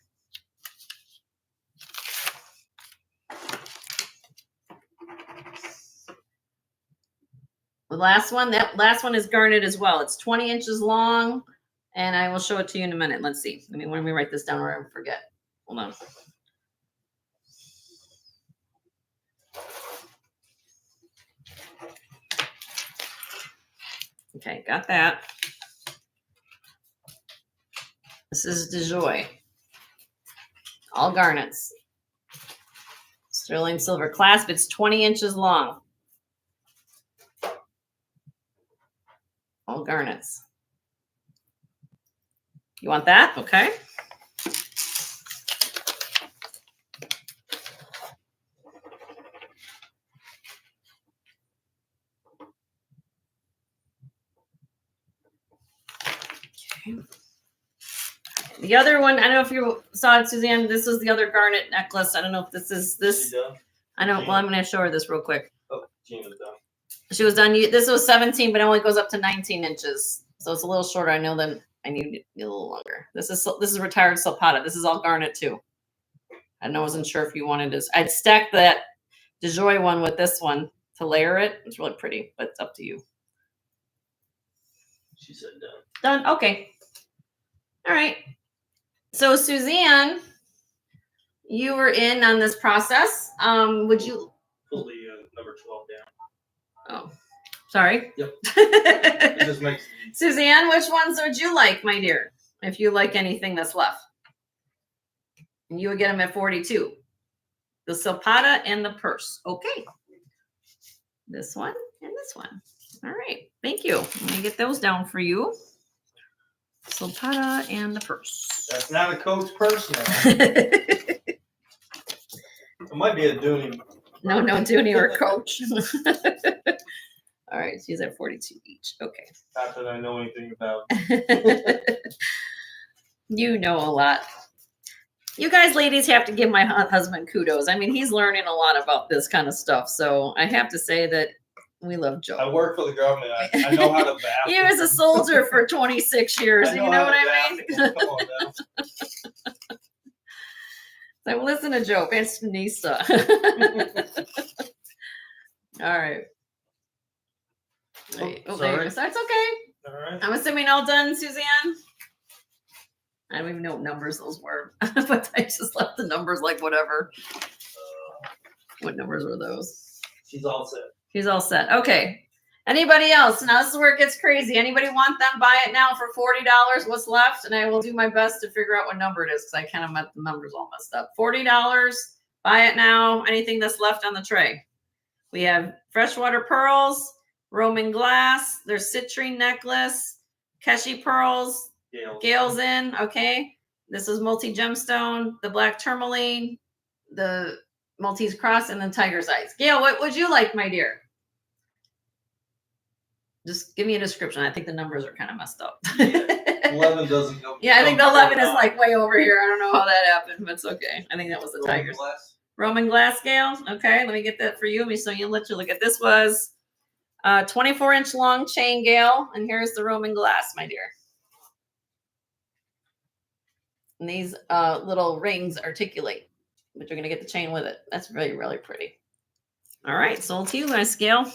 The last one, that last one is garnet as well. It's 20 inches long, and I will show it to you in a minute. Let's see. Let me write this down or I forget. Hold on. Okay, got that. This is DeJoy. All garnets. Sterling silver clasp. It's 20 inches long. All garnets. You want that? Okay. Okay. The other one, I don't know if you saw it, Suzanne. This is the other garnet necklace. I don't know if this is this. I don't. Well, I'm going to show her this real quick. Oh, Gina's done. She was done. This was 17, but it only goes up to 19 inches, so it's a little shorter. I know that I need a little longer. This is retired Silpata. This is all garnet too. I wasn't sure if you wanted this. I'd stack that DeJoy one with this one to layer it. It's really pretty, but it's up to you. She said done. Done. Okay. All right. So Suzanne, you were in on this process. Would you pull the number 12 down? Oh, sorry. Yep. It just makes Suzanne, which ones would you like, my dear? If you like anything that's left. And you would get them at 42. The Silpata and the purse. Okay. This one and this one. All right. Thank you. Let me get those down for you. Silpata and the purse. That's not a Coach purse now. It might be a Dooney. No, Dooney or Coach. All right. She's at 42 each. Okay. Not that I know anything about. You know a lot. You guys ladies have to give my husband kudos. I mean, he's learning a lot about this kind of stuff. So I have to say that we love Joe. I work for the government. I know how to bath. He was a soldier for 26 years. You know what I mean? Come on now. So listen to Joe. Fashionista. All right. Oh, sorry. So it's okay. All right. I'm assuming all done, Suzanne. I don't even know what numbers those were, but I just left the numbers like whatever. What numbers were those? She's all set. She's all set. Okay. Anybody else? Now this is where it gets crazy. Anybody want them? Buy it now for $40. What's left? And I will do my best to figure out what number it is because I kind of met the numbers all messed up. $40. Buy it now. Anything that's left on the tray. We have freshwater pearls, Roman glass. There's citrine necklace, Keshi pearls. Gale's in, okay. This is multi-gemstone, the black tourmaline, the Maltese cross, and then tiger's eyes. Gail, what would you like, my dear? Just give me a description. I think the numbers are kind of messed up. 11 doesn't go. Yeah, I think the 11 is like way over here. I don't know how that happened, but it's okay. I think that was the tigers. Roman glass, Gail. Okay, let me get that for you. Let you look at this. Was 24-inch long chain, Gail, and here's the Roman glass, my dear. And these little rings articulate, but you're going to get the chain with it. That's really, really pretty. All right, sold to you, my Gail.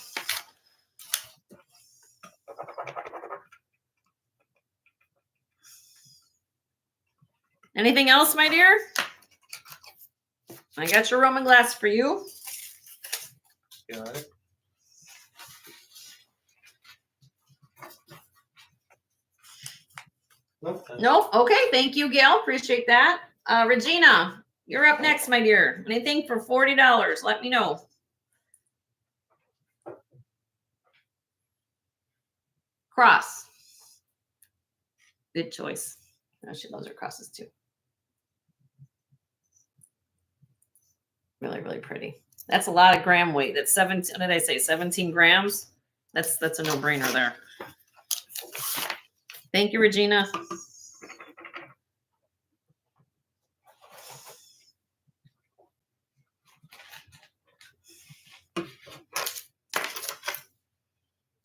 Anything else, my dear? I got your Roman glass for you. Got it. Nope. Okay. Thank you, Gail. Appreciate that. Regina, you're up next, my dear. Anything for $40? Let me know. Cross. Good choice. Oh, she loves her crosses too. Really, really pretty. That's a lot of gram weight. That's 17. What did I say? 17 grams. That's a no-brainer there. Thank you, Regina.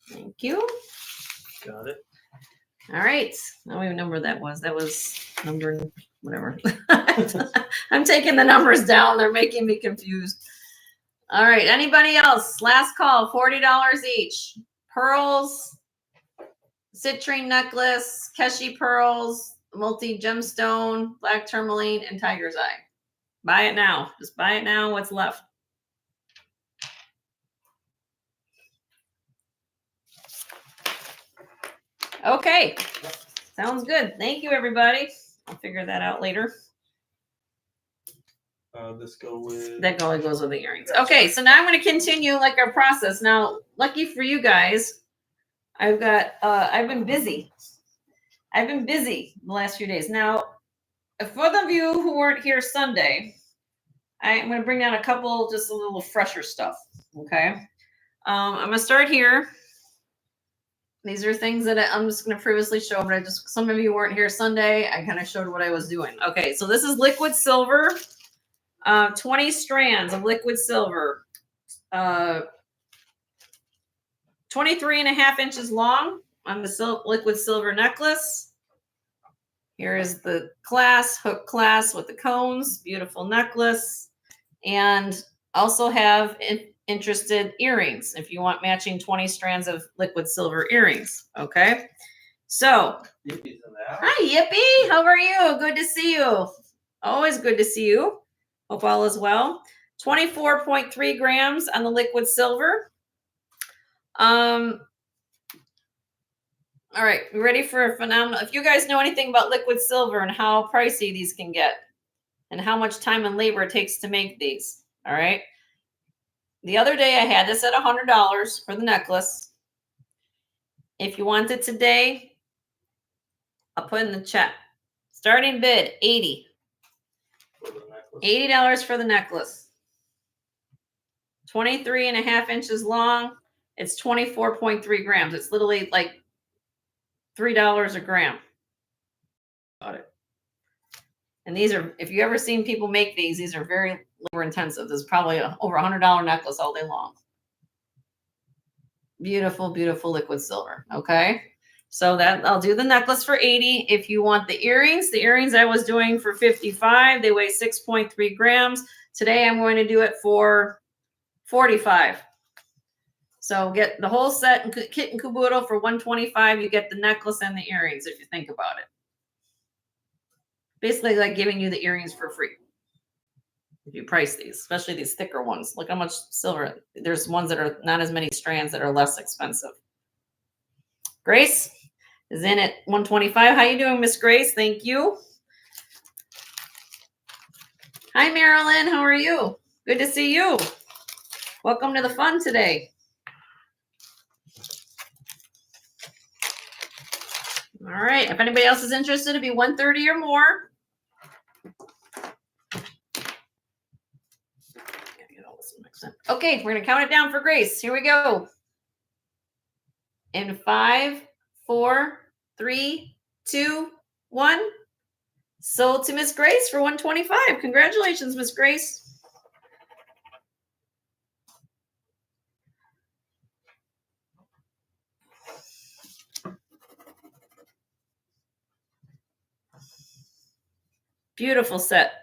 Thank you. Got it. All right. I don't even know where that was. That was number whatever. I'm taking the numbers down. They're making me confused. All right. Anybody else? Last call. $40 each. Pearls, citrine necklace, Keshi pearls, multi gemstone, black tourmaline, and tiger's eye. Buy it now. Just buy it now. What's left? Okay. Sounds good. Thank you, everybody. I'll figure that out later. This go with That goes with the earrings. Okay, so now I'm going to continue like our process. Now, lucky for you guys, I've been busy. I've been busy the last few days. Now, for those of you who weren't here Sunday, I'm going to bring down a couple, just a little fresher stuff. Okay. I'm going to start here. These are things that I'm just going to previously show, but some of you weren't here Sunday. I kind of showed what I was doing. Okay, so this is liquid silver, 20 strands of liquid silver, 23.5 inches long on the liquid silver necklace. Here is the hook clasp with the cones, beautiful necklace, and also have interested earrings if you want matching 20 strands of liquid silver earrings. Okay, so hi Yippee, how are you? Good to see you. Always good to see you. Hope all is well. 24.3 grams on the liquid silver. All right, we ready for a phenomenal? If you guys know anything about liquid silver and how pricey these can get and how much time and labor it takes to make these, all right. The other day I had this at $100 for the necklace. If you want it today, I'll put in the chat. Starting bid, $80. $80 for the necklace. 23.5 inches long. It's 24.3 grams. It's literally like $3 a gram. Got it. And these are, if you ever seen people make these are very labor intensive. This is probably over $100 necklace all day long. Beautiful, beautiful liquid silver. Okay. So that I'll do the necklace for $80. If you want the earrings I was doing for $55. They weigh 6.3 grams. Today I'm going to do it for $45. So get the whole set and kit and caboodle for $125. You get the necklace and the earrings if you think about it. Basically like giving you the earrings for free. If you price these, especially these thicker ones. Look how much silver. There's ones that are not as many strands that are less expensive. Grace is in at $125. How you doing, Miss Grace? Thank you. Hi, Marilyn. How are you? Good to see you. Welcome to the fun today. All right. If anybody else is interested, it'd be $130 or more. Okay, we're gonna count it down for Grace. Here we go. In 5, 4, 3, 2, 1. Sold to Miss Grace for $125. Congratulations, Miss Grace. Beautiful set.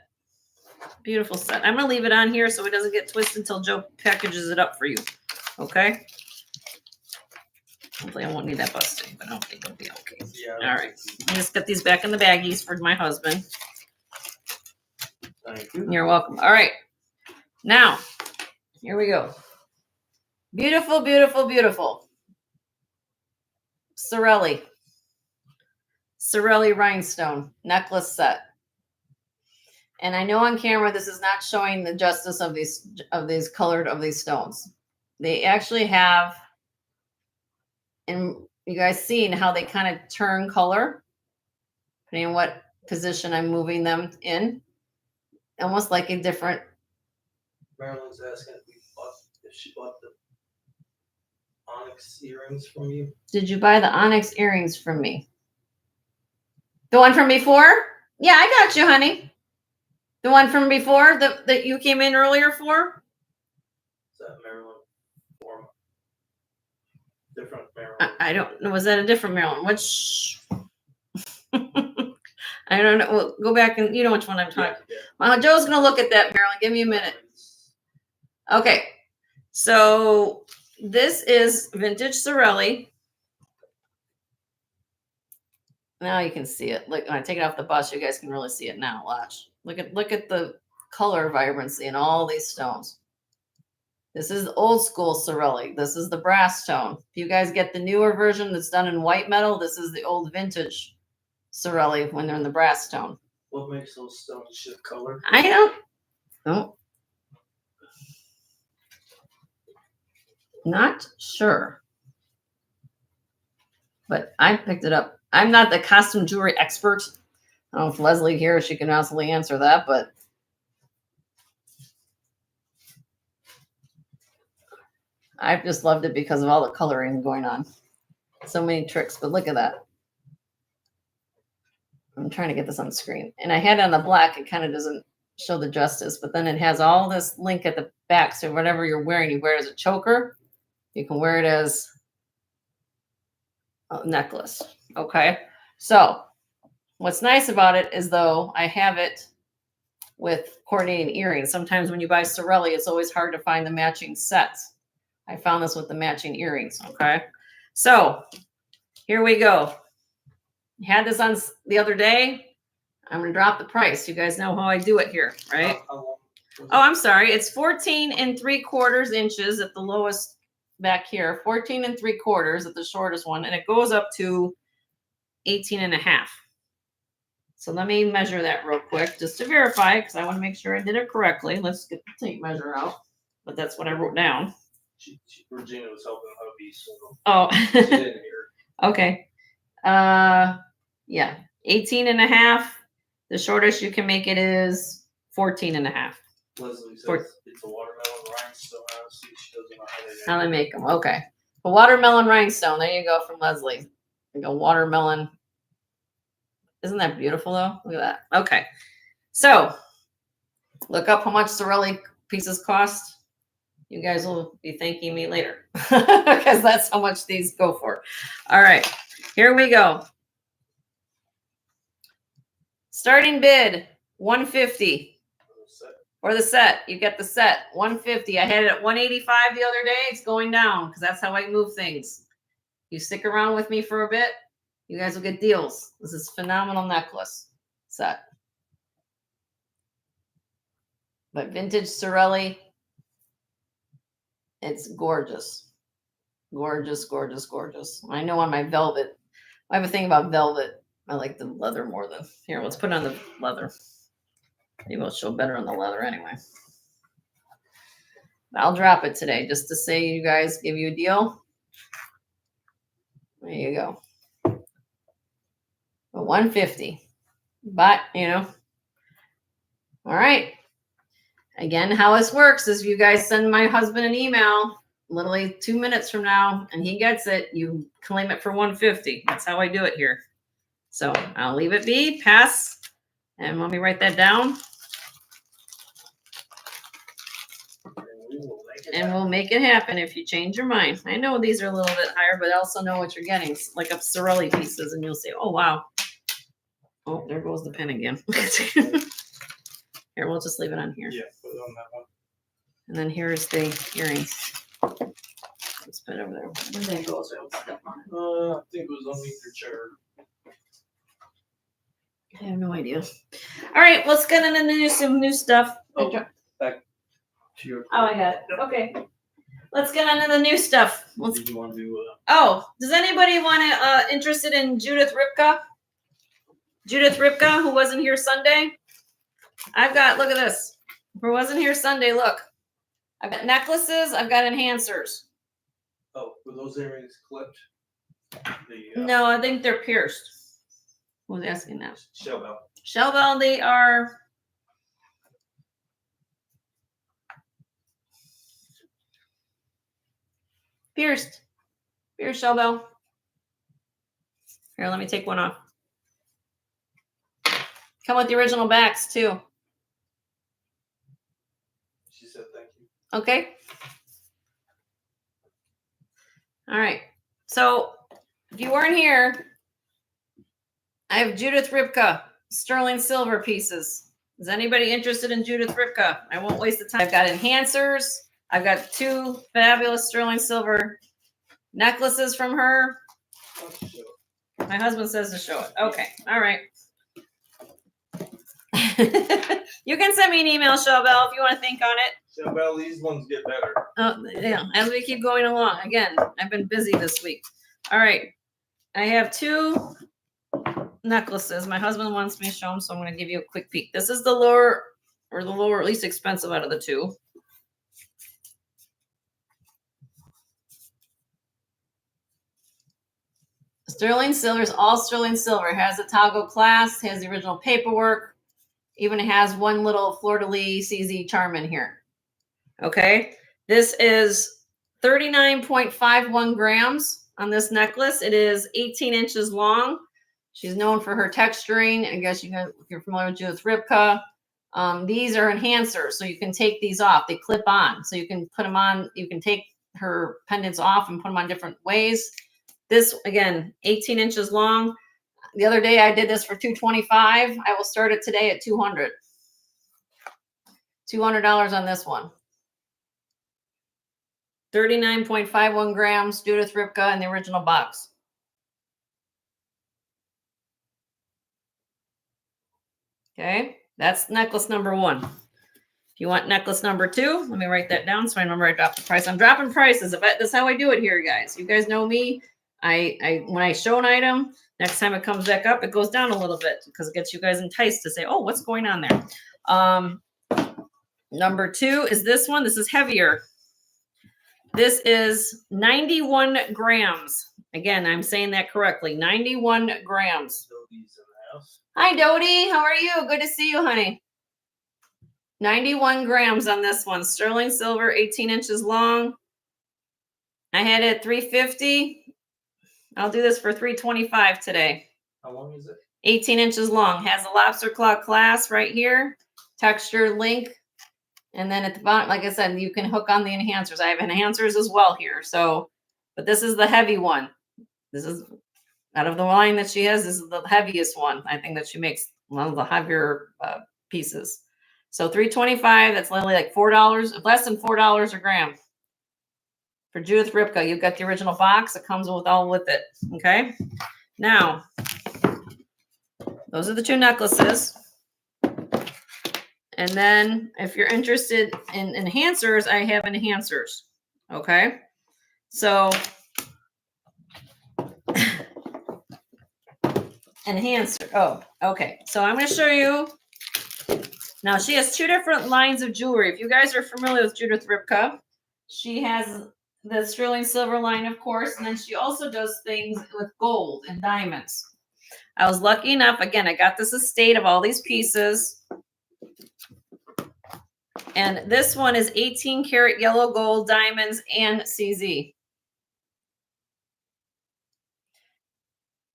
Beautiful set. I'm going to leave it on here so it doesn't get twisted until Joe packages it up for you. Okay? Hopefully I won't need that busting, but I don't think it'll be okay. Yeah. All right. I'll just get these back in the baggies for my husband. Thank you. You're welcome. All right. Now, here we go. Beautiful, beautiful, beautiful. Cerelli. Cerelli rhinestone necklace set. And I know on camera this is not showing the justice of these stones. They actually have, and you guys seen how they kind of turn color, depending on what position I'm moving them in, almost like a different. Marilyn's asking if she bought the onyx earrings from you. Did you buy the onyx earrings from me? The one from before? Yeah, I got you, honey. The one from before that you came in earlier for? Is that Marilyn form? Different Marilyn. I don't know. Was that a different Marilyn? Which? I don't know. Well, go back and you know which one I'm talking. Yeah. Well, Joe's gonna look at that, Marilyn. Give me a minute. Okay, so this is vintage cerelli. Now you can see it. Look, when I take it off the bus, you guys can really see it now. Watch. Look at the color vibrancy in all these stones. This is old school cerelli. This is the brass stone. If you guys get the newer version that's done in white metal, this is the old vintage cerelli when they're in the brass stone. What makes those stones shift color? I don't. Oh. Not sure. But I picked it up. I'm not the costume jewelry expert. I don't know if Leslie here, she can also answer that, but I've just loved it because of all the coloring going on. So many tricks, but look at that. I'm trying to get this on screen. And I had it on the black, it kind of doesn't show the justice, but then it has all this link at the back. So whatever you're wearing, you wear it as a choker. You can wear it as a necklace. Okay. So what's nice about it is though, I have it with coordinating earrings. Sometimes when you buy cerelli, it's always hard to find the matching sets. I found this with the matching earrings. Okay. So here we go. Had this on the other day. I'm going to drop the price. You guys know how I do it here, right? Oh, I'm sorry. It's 14 3/4 inches at the lowest back here, 14 3/4 at the shortest one. And it goes up to 18.5. So let me measure that real quick just to verify, because I want to make sure I did it correctly. Let's get the tape measure out. But that's what I wrote down. Regina was helping hubby, so oh, she didn't hear. Okay. Yeah, 18.5. The shortest you can make it is 14.5. Leslie says it's a watermelon rhinestone. Honestly, she doesn't know how they make them. Okay. A watermelon rhinestone. There you go from Leslie. Like a watermelon. Isn't that beautiful though? Look at that. Okay. So look up how much cerelli pieces cost. You guys will be thanking me later because that's how much these go for. All right, here we go. Starting bid, $150 for the set. You get the set, $150. I had it at $185 the other day. It's going down because that's how I move things. You stick around with me for a bit, you guys will get deals. This is phenomenal necklace set. But vintage cerelli, it's gorgeous. Gorgeous, gorgeous, gorgeous. I know on my velvet, I have a thing about velvet. I like the leather more than, here, let's put on the leather. Maybe it'll show better on the leather anyway. I'll drop it today just to say you guys give you a deal. There you go. But $150. But, you know. All right. Again, how this works is you guys send my husband an email literally 2 minutes from now and he gets it. You claim it for $150. That's how I do it here. So I'll leave it be, pass, and let me write that down. And we'll make it happen if you change your mind. I know these are a little bit higher, but I also know what you're getting, like up cerelli pieces, and you'll say, oh, wow. Oh, there goes the pen again. Here, we'll just leave it on here. Yeah, put it on that one. And then here's the earrings. Let's put it over there. Where did it go? I think it was underneath your chair. I have no idea. All right, let's get into some new stuff. Oh, back to your. Oh, I got it. Okay. Let's get on to the new stuff. Did you want to do? Does anybody want to interested in Judith Ripka? Judith Ripka, who wasn't here Sunday. I've got, look at this. Who wasn't here Sunday, look. I've got necklaces, I've got enhancers. Oh, were those earrings clipped? The No, I think they're pierced. Who's asking that? shell bell. Shell bell, they are. Pierced. Pierced shell bell. Here, let me take one off. Come with the original backs too. She said thank you. Okay. All right. So if you weren't here, I have Judith Ripka sterling silver pieces. Is anybody interested in Judith Ripka? I won't waste the time. I've got enhancers. I've got 2 fabulous sterling silver necklaces from her. My husband says to show it. Okay. All right. You can send me an email, Showbell, if you want to think on it. Shell bell, these ones get better. Yeah, as we keep going along. Again, I've been busy this week. All right. I have 2 necklaces. My husband wants me to show them, so I'm going to give you a quick peek. This is the lower, at least expensive out of the 2. Sterling silver is all sterling silver. It has a toggle clasp, has the original paperwork, even has one little fleur-de-lis CZ charm in here. Okay, this is 39.51 grams on this necklace. It is 18 inches long. She's known for her texturing. I guess you guys, if you're familiar with Judith Ripka, these are enhancers, so you can take these off. They clip on, so you can put them on. You can take her pendants off and put them on different ways. This, again, 18 inches long. The other day I did this for $225. I will start it today at $200. $200 on this one. 39.51 grams, Judith Ripka in the original box. Okay, that's necklace number 1. If you want necklace number 2, let me write that down so I remember I dropped the price. I'm dropping prices. That's how I do it here, guys. You guys know me. When I show an item, next time it comes back up, it goes down a little bit because it gets you guys enticed to say, oh, what's going on there? Number 2 is this one. This is heavier. This is 91 grams. Again, I'm saying that correctly. 91 grams. Hi, Dodie. How are you? Good to see you, honey. 91 grams on this one. Sterling silver, 18 inches long. I had it at $350. I'll do this for $325 today. How long is it? 18 inches long. Has a lobster claw clasp right here. Texture link. And then at the bottom, like I said, you can hook on the enhancers. I have enhancers as well here. So, but this is the heavy one. This is out of the line that she has. This is the heaviest one. I think that she makes one of the heavier pieces. So $325. That's literally like $4, less than $4 a gram. For Judith Ripka, you've got the original box. It comes with it. Okay. Now, those are the 2 necklaces. And then if you're interested in enhancers, I have enhancers. Okay. So enhancer. Oh, okay. So I'm going to show you. Now she has 2 different lines of jewelry. If you guys are familiar with Judith Ripka, she has the sterling silver line, of course, and then she also does things with gold and diamonds. I was lucky enough, again, I got this estate of all these pieces. And this one is 18 karat yellow gold diamonds and CZ.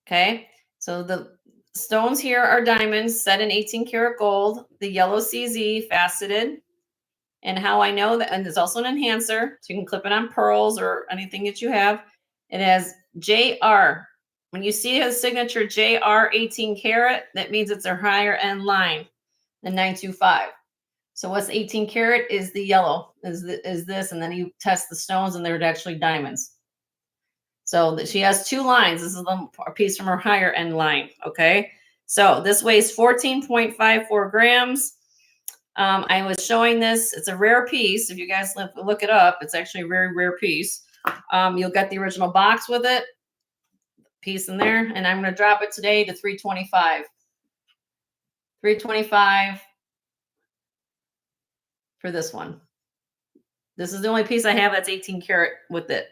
Okay, so the stones here are diamonds set in 18 karat gold, the yellow CZ faceted. And how I know that, and there's also an enhancer, so you can clip it on pearls or anything that you have. It has JR. When you see his signature JR 18 karat, that means it's a higher end line than 925. So what's 18 karat is the yellow, is this, and then you test the stones and they're actually diamonds. So she has 2 lines. This is a piece from her higher end line. Okay, so this weighs 14.54 grams. I was showing this. It's a rare piece. If you guys look it up, it's actually a very rare piece. You'll get the original box with it, piece in there, and I'm going to drop it today to $325. $325 for this one. This is the only piece I have that's 18 karat with it.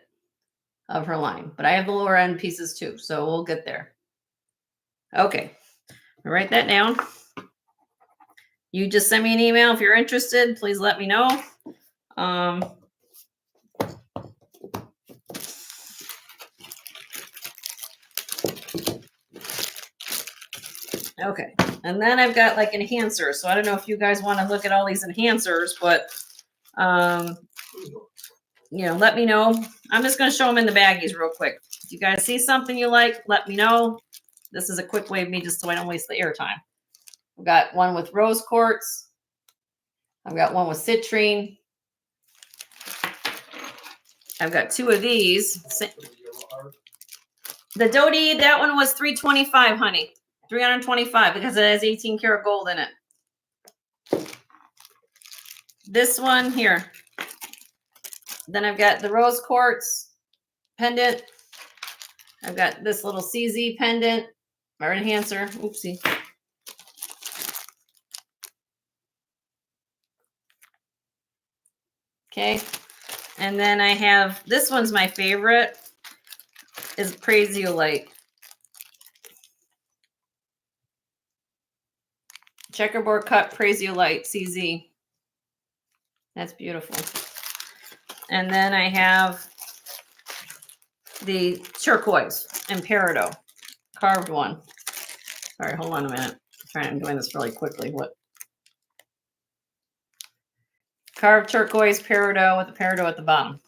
of her line, but I have the lower end pieces too, so we'll get there. Okay, I'll write that down. You just send me an email if you're interested. Please let me know. Okay, and then I've got like enhancers. So I don't know if you guys want to look at all these enhancers, but you know, let me know. I'm just going to show them in the baggies real quick. If you guys see something you like, let me know. This is a quick way of me just so I don't waste the airtime. I've got one with rose quartz. I've got one with citrine. I've got two of these. The Dodie, that one was $325, honey. $325 because it has 18 karat gold in it. This one here. Then I've got the rose quartz pendant. I've got this little CZ pendant or enhancer. Oopsie. Okay. And then I have, this one's my favorite, is Praisiolite. Checkerboard cut Praisiolite CZ. That's beautiful. And then I have the turquoise and peridot carved one. All right, hold on a minute. I'm doing this really quickly. What? Carved turquoise peridot with the peridot at the bottom.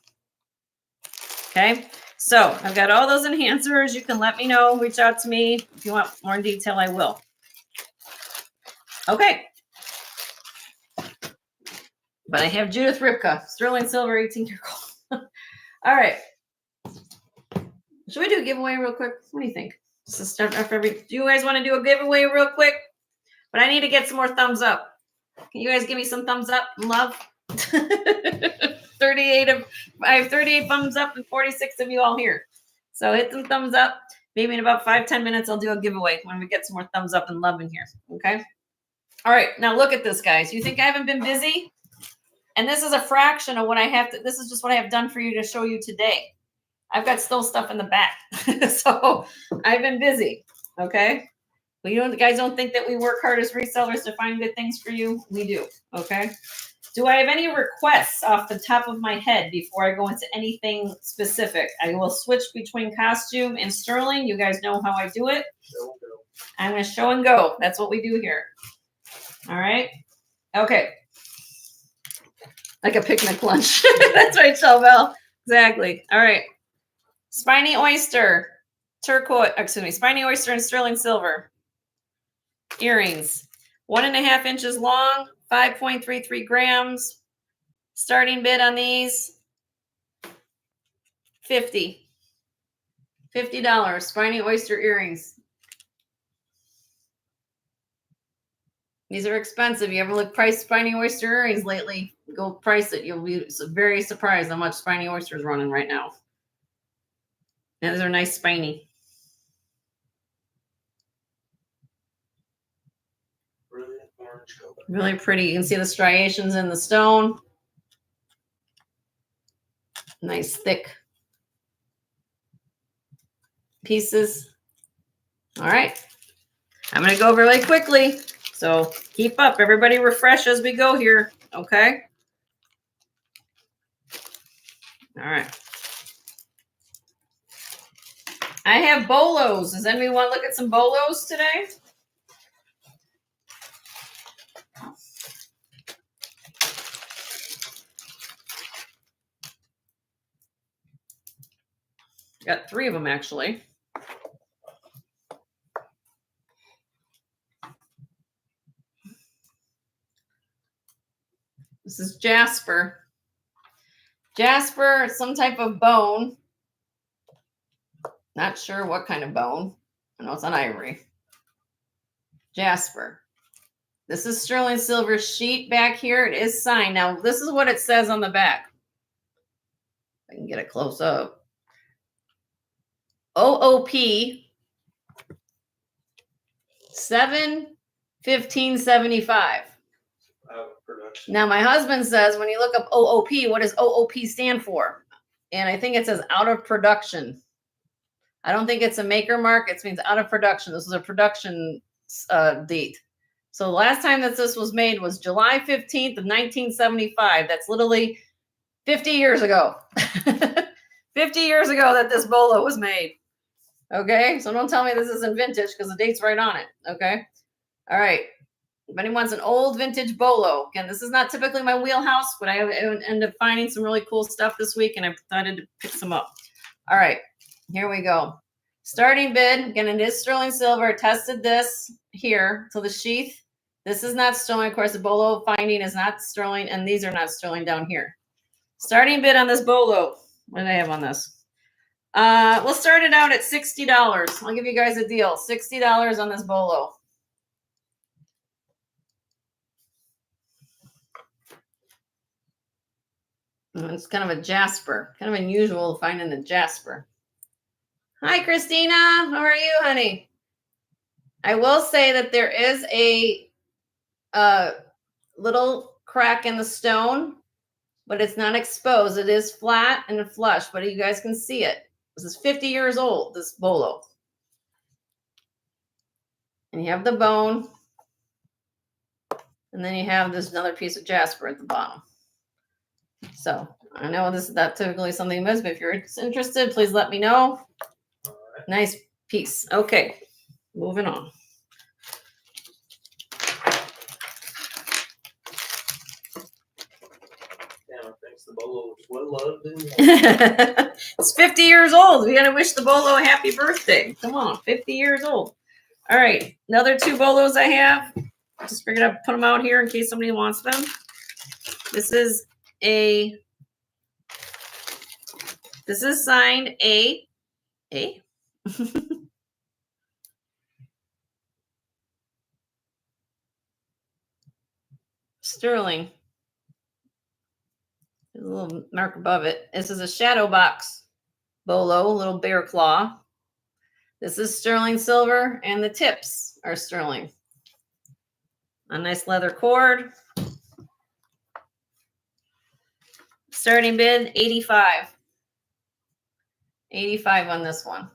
Okay, so I've got all those enhancers. You can let me know. Reach out to me if you want more detail. I will. Okay. But I have Judith Ripka, sterling silver, 18 karat gold. All right. Should we do a giveaway real quick? What do you think? Just after every, do you guys want to do a giveaway real quick? But I need to get some more thumbs up. Can you guys give me some thumbs up and love? 38 of, I have 38 thumbs up and 46 of you all here. So hit some thumbs up. Maybe in about 5-10 minutes, I'll do a giveaway when we get some more thumbs up and love in here. Okay. All right. Now look at this, guys. You think I haven't been busy? And this is a fraction of what I have to, this is just what I have done for you to show you today. I've got still stuff in the back. So I've been busy. Okay. But you guys don't think that we work hard as resellers to find good things for you? We do. Okay. Do I have any requests off the top of my head before I go into anything specific? I will switch between costume and sterling. You guys know how I do it. I'm going to show and go. That's what we do here. All right. Okay. Like a picnic lunch. That's right, Shelbell. Exactly. All right. Spiny oyster, turquoise, excuse me, spiny oyster and sterling silver. Earrings, 1.5 inches long, 5.33 grams. Starting bid on these, $50. $50, spiny oyster earrings. These are expensive. You ever look price spiny oyster earrings lately? Go price it. You'll be very surprised how much spiny oyster is running right now. And these are nice spiny. Brilliant orange color. Really pretty. You can see the striations in the stone. Nice thick pieces. All right. I'm going to go really quickly. So keep up. Everybody refresh as we go here. Okay. All right. I have bolos. Does anybody want to look at some bolos today? Got 3 of them actually. This is jasper. Jasper, some type of bone. Not sure what kind of bone. I know it's an ivory. Jasper. This is sterling silver sheet back here. It is signed. Now, this is what it says on the back. I can get it close up. OOP 7/15/75. Now, my husband says when you look up OOP, what does OOP stand for? And I think it says out of production. I don't think it's a maker mark. It means out of production. This is a production date. So the last time that this was made was July 15th of 1975. That's literally 50 years ago. 50 years ago that this bolo was made. Okay, so don't tell me this isn't vintage because the date's right on it. Okay, all right. If anyone wants an old vintage bolo, again, this is not typically my wheelhouse, but I ended up finding some really cool stuff this week, and I decided to pick some up. All right, here we go. Starting bid, again, it is sterling silver. I tested this here. So the sheath, this is not sterling. Of course, the bolo finding is not sterling, and these are not sterling down here. Starting bid on this bolo. What did I have on this? We'll start it out at $60. I'll give you guys a deal. $60 on this bolo. It's kind of a jasper. Kind of unusual finding a jasper. Hi, Christina. How are you, honey? I will say that there is a little crack in the stone, but it's not exposed. It is flat and flush, but you guys can see it. This is 50 years old, this bolo. And you have the bone. And then you have this another piece of jasper at the bottom. So I know this is not typically something you miss, but if you're interested, please let me know. Right. Nice piece. Okay, moving on. The bolo was well loved. It's 50 years old. We gotta wish the bolo a happy birthday. Come on, 50 years old. All right, another two bolos I have. Just figured I'd put them out here in case somebody wants them. This is signed A. Sterling. There's a little mark above it. This is a shadow box bolo, little bear claw. This is sterling silver, and the tips are sterling. A nice leather cord. Starting bid, 85. 85 on this one.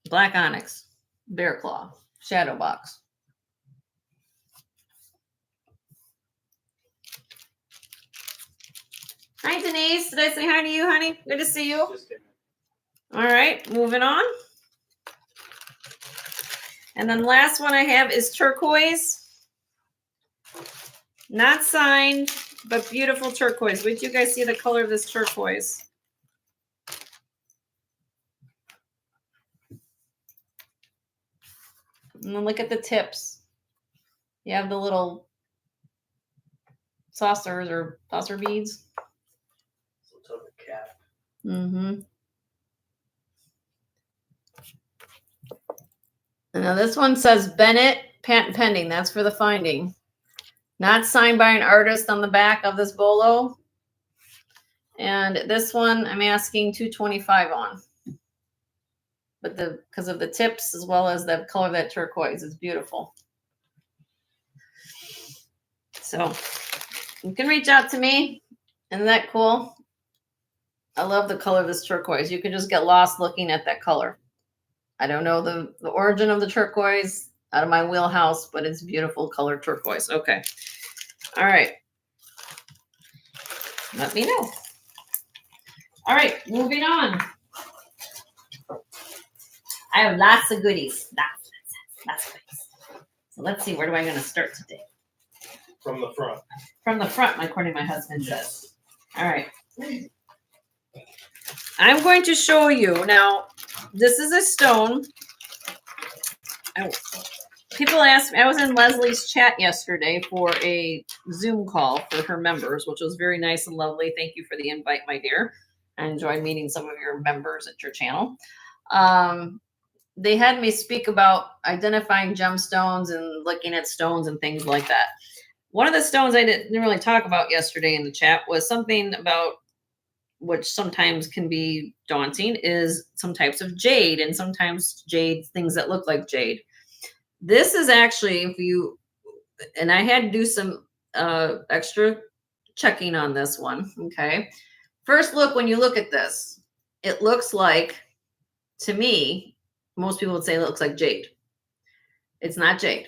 Black onyx, bear claw, shadow box. Hi, Denise. Did I say hi to you, honey? Good to see you. All right, moving on. And then last one I have is turquoise. Not signed, but beautiful turquoise. Wait till you guys see the color of this turquoise. And then look at the tips. You have the little saucers or saucer beads. Mm-hmm. And now this one says Bennett, patent pending. That's for the finding. Not signed by an artist on the back of this bolo. And this one I'm asking $225 on. But because of the tips as well as the color of that turquoise, it's beautiful. So you can reach out to me. Isn't that cool? I love the color of this turquoise. You can just get lost looking at that color. I don't know the origin of the turquoise, out of my wheelhouse, but it's beautiful color turquoise. Okay. All right. Let me know. All right, moving on. I have lots of goodies. Lots of goodies. So let's see, where do I going to start today? From the front. From the front, according to my husband says. All right. I'm going to show you now. This is a stone. People asked me. I was in Leslie's chat yesterday for a Zoom call for her members, which was very nice and lovely. Thank you for the invite, my dear. I enjoyed meeting some of your members at your channel. They had me speak about identifying gemstones and looking at stones and things like that. One of the stones I didn't really talk about yesterday in the chat was something about, which sometimes can be daunting, is some types of jade, and sometimes jade, things that look like jade. This is actually, and I had to do some extra checking on this one. Okay. First look, when you look at this, it looks like, to me, most people would say it looks like jade. It's not jade.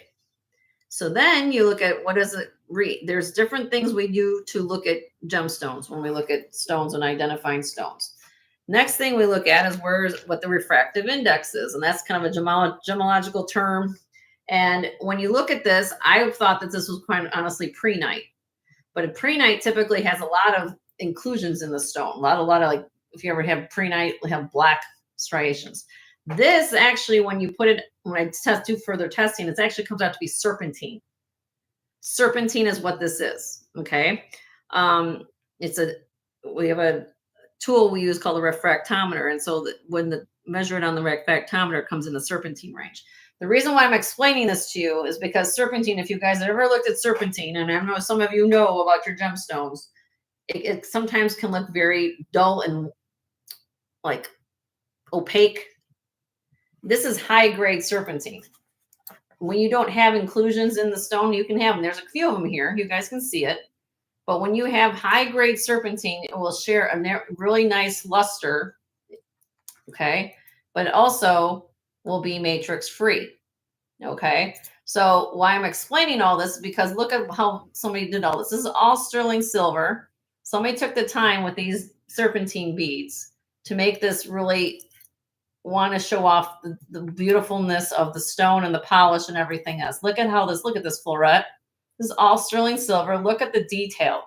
So then you look at what does it read? There's different things we do to look at gemstones when we look at stones and identifying stones. Next thing we look at is what the refractive index is. And that's kind of a gemological term. And when you look at this, I thought that this was quite honestly prehnite. But a prehnite typically has a lot of inclusions in the stone. A lot of like, if you ever have prehnite, have black striations. This actually, when I do further testing, it actually comes out to be serpentine. Serpentine is what this is. Okay. We have a tool we use called a refractometer. And so when the measure it on the refractometer, it comes in the serpentine range. The reason why I'm explaining this to you is because serpentine, if you guys have ever looked at serpentine, and I know some of you know about your gemstones, it sometimes can look very dull and like opaque. This is high grade serpentine. When you don't have inclusions in the stone, you can have them. There's a few of them here. You guys can see it. But when you have high grade serpentine, it will share a really nice luster. Okay. But it also will be matrix free. Okay. So why I'm explaining all this is because look at how somebody did all this. This is all sterling silver. Somebody took the time with these serpentine beads to make this really want to show off the beautifulness of the stone and the polish and everything else. Look at this floret. This is all sterling silver. Look at the detail.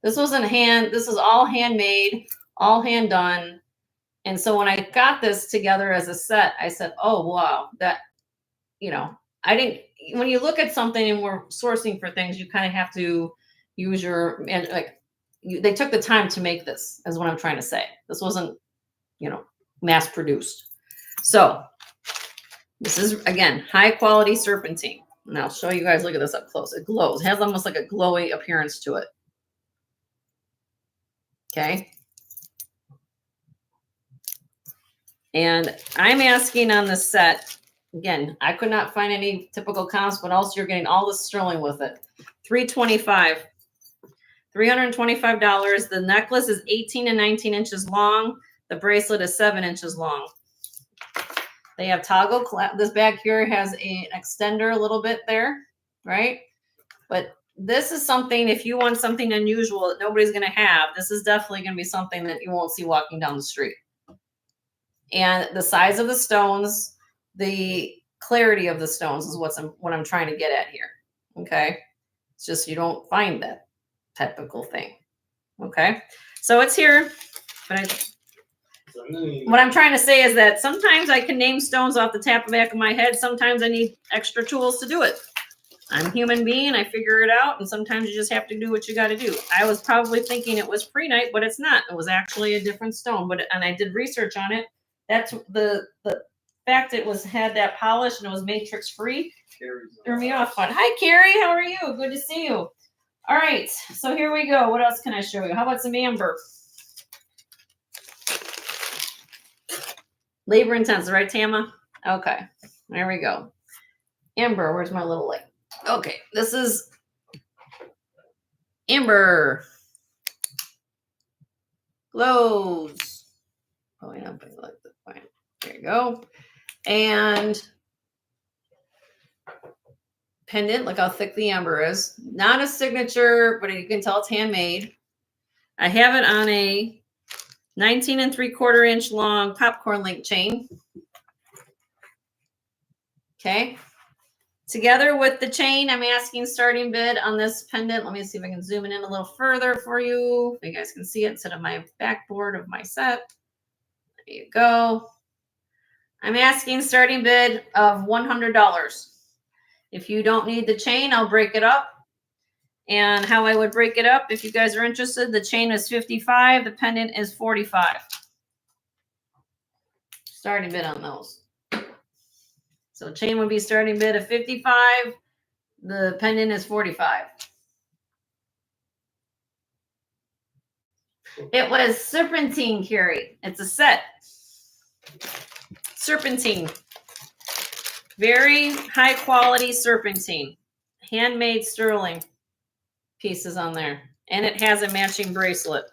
This wasn't this is all handmade, all hand done. And so when I got this together as a set, I said, oh, wow, that, when you look at something and we're sourcing for things, you kind of have to use they took the time to make this, is what I'm trying to say. This wasn't, mass produced. So this is, again, high quality serpentine. And I'll show you guys, look at this up close. It glows. It has almost like a glowy appearance to it. Okay. And I'm asking on the set, again, I could not find any typical comps, but also you're getting all the sterling with it. $325. $325. The necklace is 18 and 19 inches long. The bracelet is 7 inches long. They have toggle. This bag here has an extender a little bit there, right? But this is something, if you want something unusual that nobody's going to have, this is definitely going to be something that you won't see walking down the street. And the size of the stones, the clarity of the stones is what I'm trying to get at here. Okay. It's just, you don't find that typical thing. Okay. So it's here, but what I'm trying to say is that sometimes I can name stones off the top of the back of my head. Sometimes I need extra tools to do it. I'm a human being. I figure it out. And sometimes you just have to do what you got to do. I was probably thinking it was prehnite, but it's not. It was actually a different stone. And I did research on it. That's the fact it had that polish and it was matrix free. Threw me off fun. Hi, Carrie. How are you? Good to see you. All right. So here we go. What else can I show you? How about some amber? Labor intensive, right, Tama? Okay. There we go. Amber, where's my little light? Okay. This is amber. Glows. Oh, I don't like the point. There you go. And pendant, look how thick the amber is. Not a signature, but you can tell it's handmade. I have it on a 19 3/4 inch long popcorn link chain. Okay. Together with the chain, I'm asking starting bid on this pendant. Let me see if I can zoom in a little further for you. You guys can see it instead of my backboard of my set. There you go. I'm asking starting bid of $100. If you don't need the chain, I'll break it up. And how I would break it up, if you guys are interested, the chain is $55, the pendant is $45. Starting bid on those. So chain would be starting bid of $55, the pendant is $45. It was serpentine, Carrie. It's a set. Serpentine. Very high quality serpentine. handmade sterling pieces on there. And it has a matching bracelet.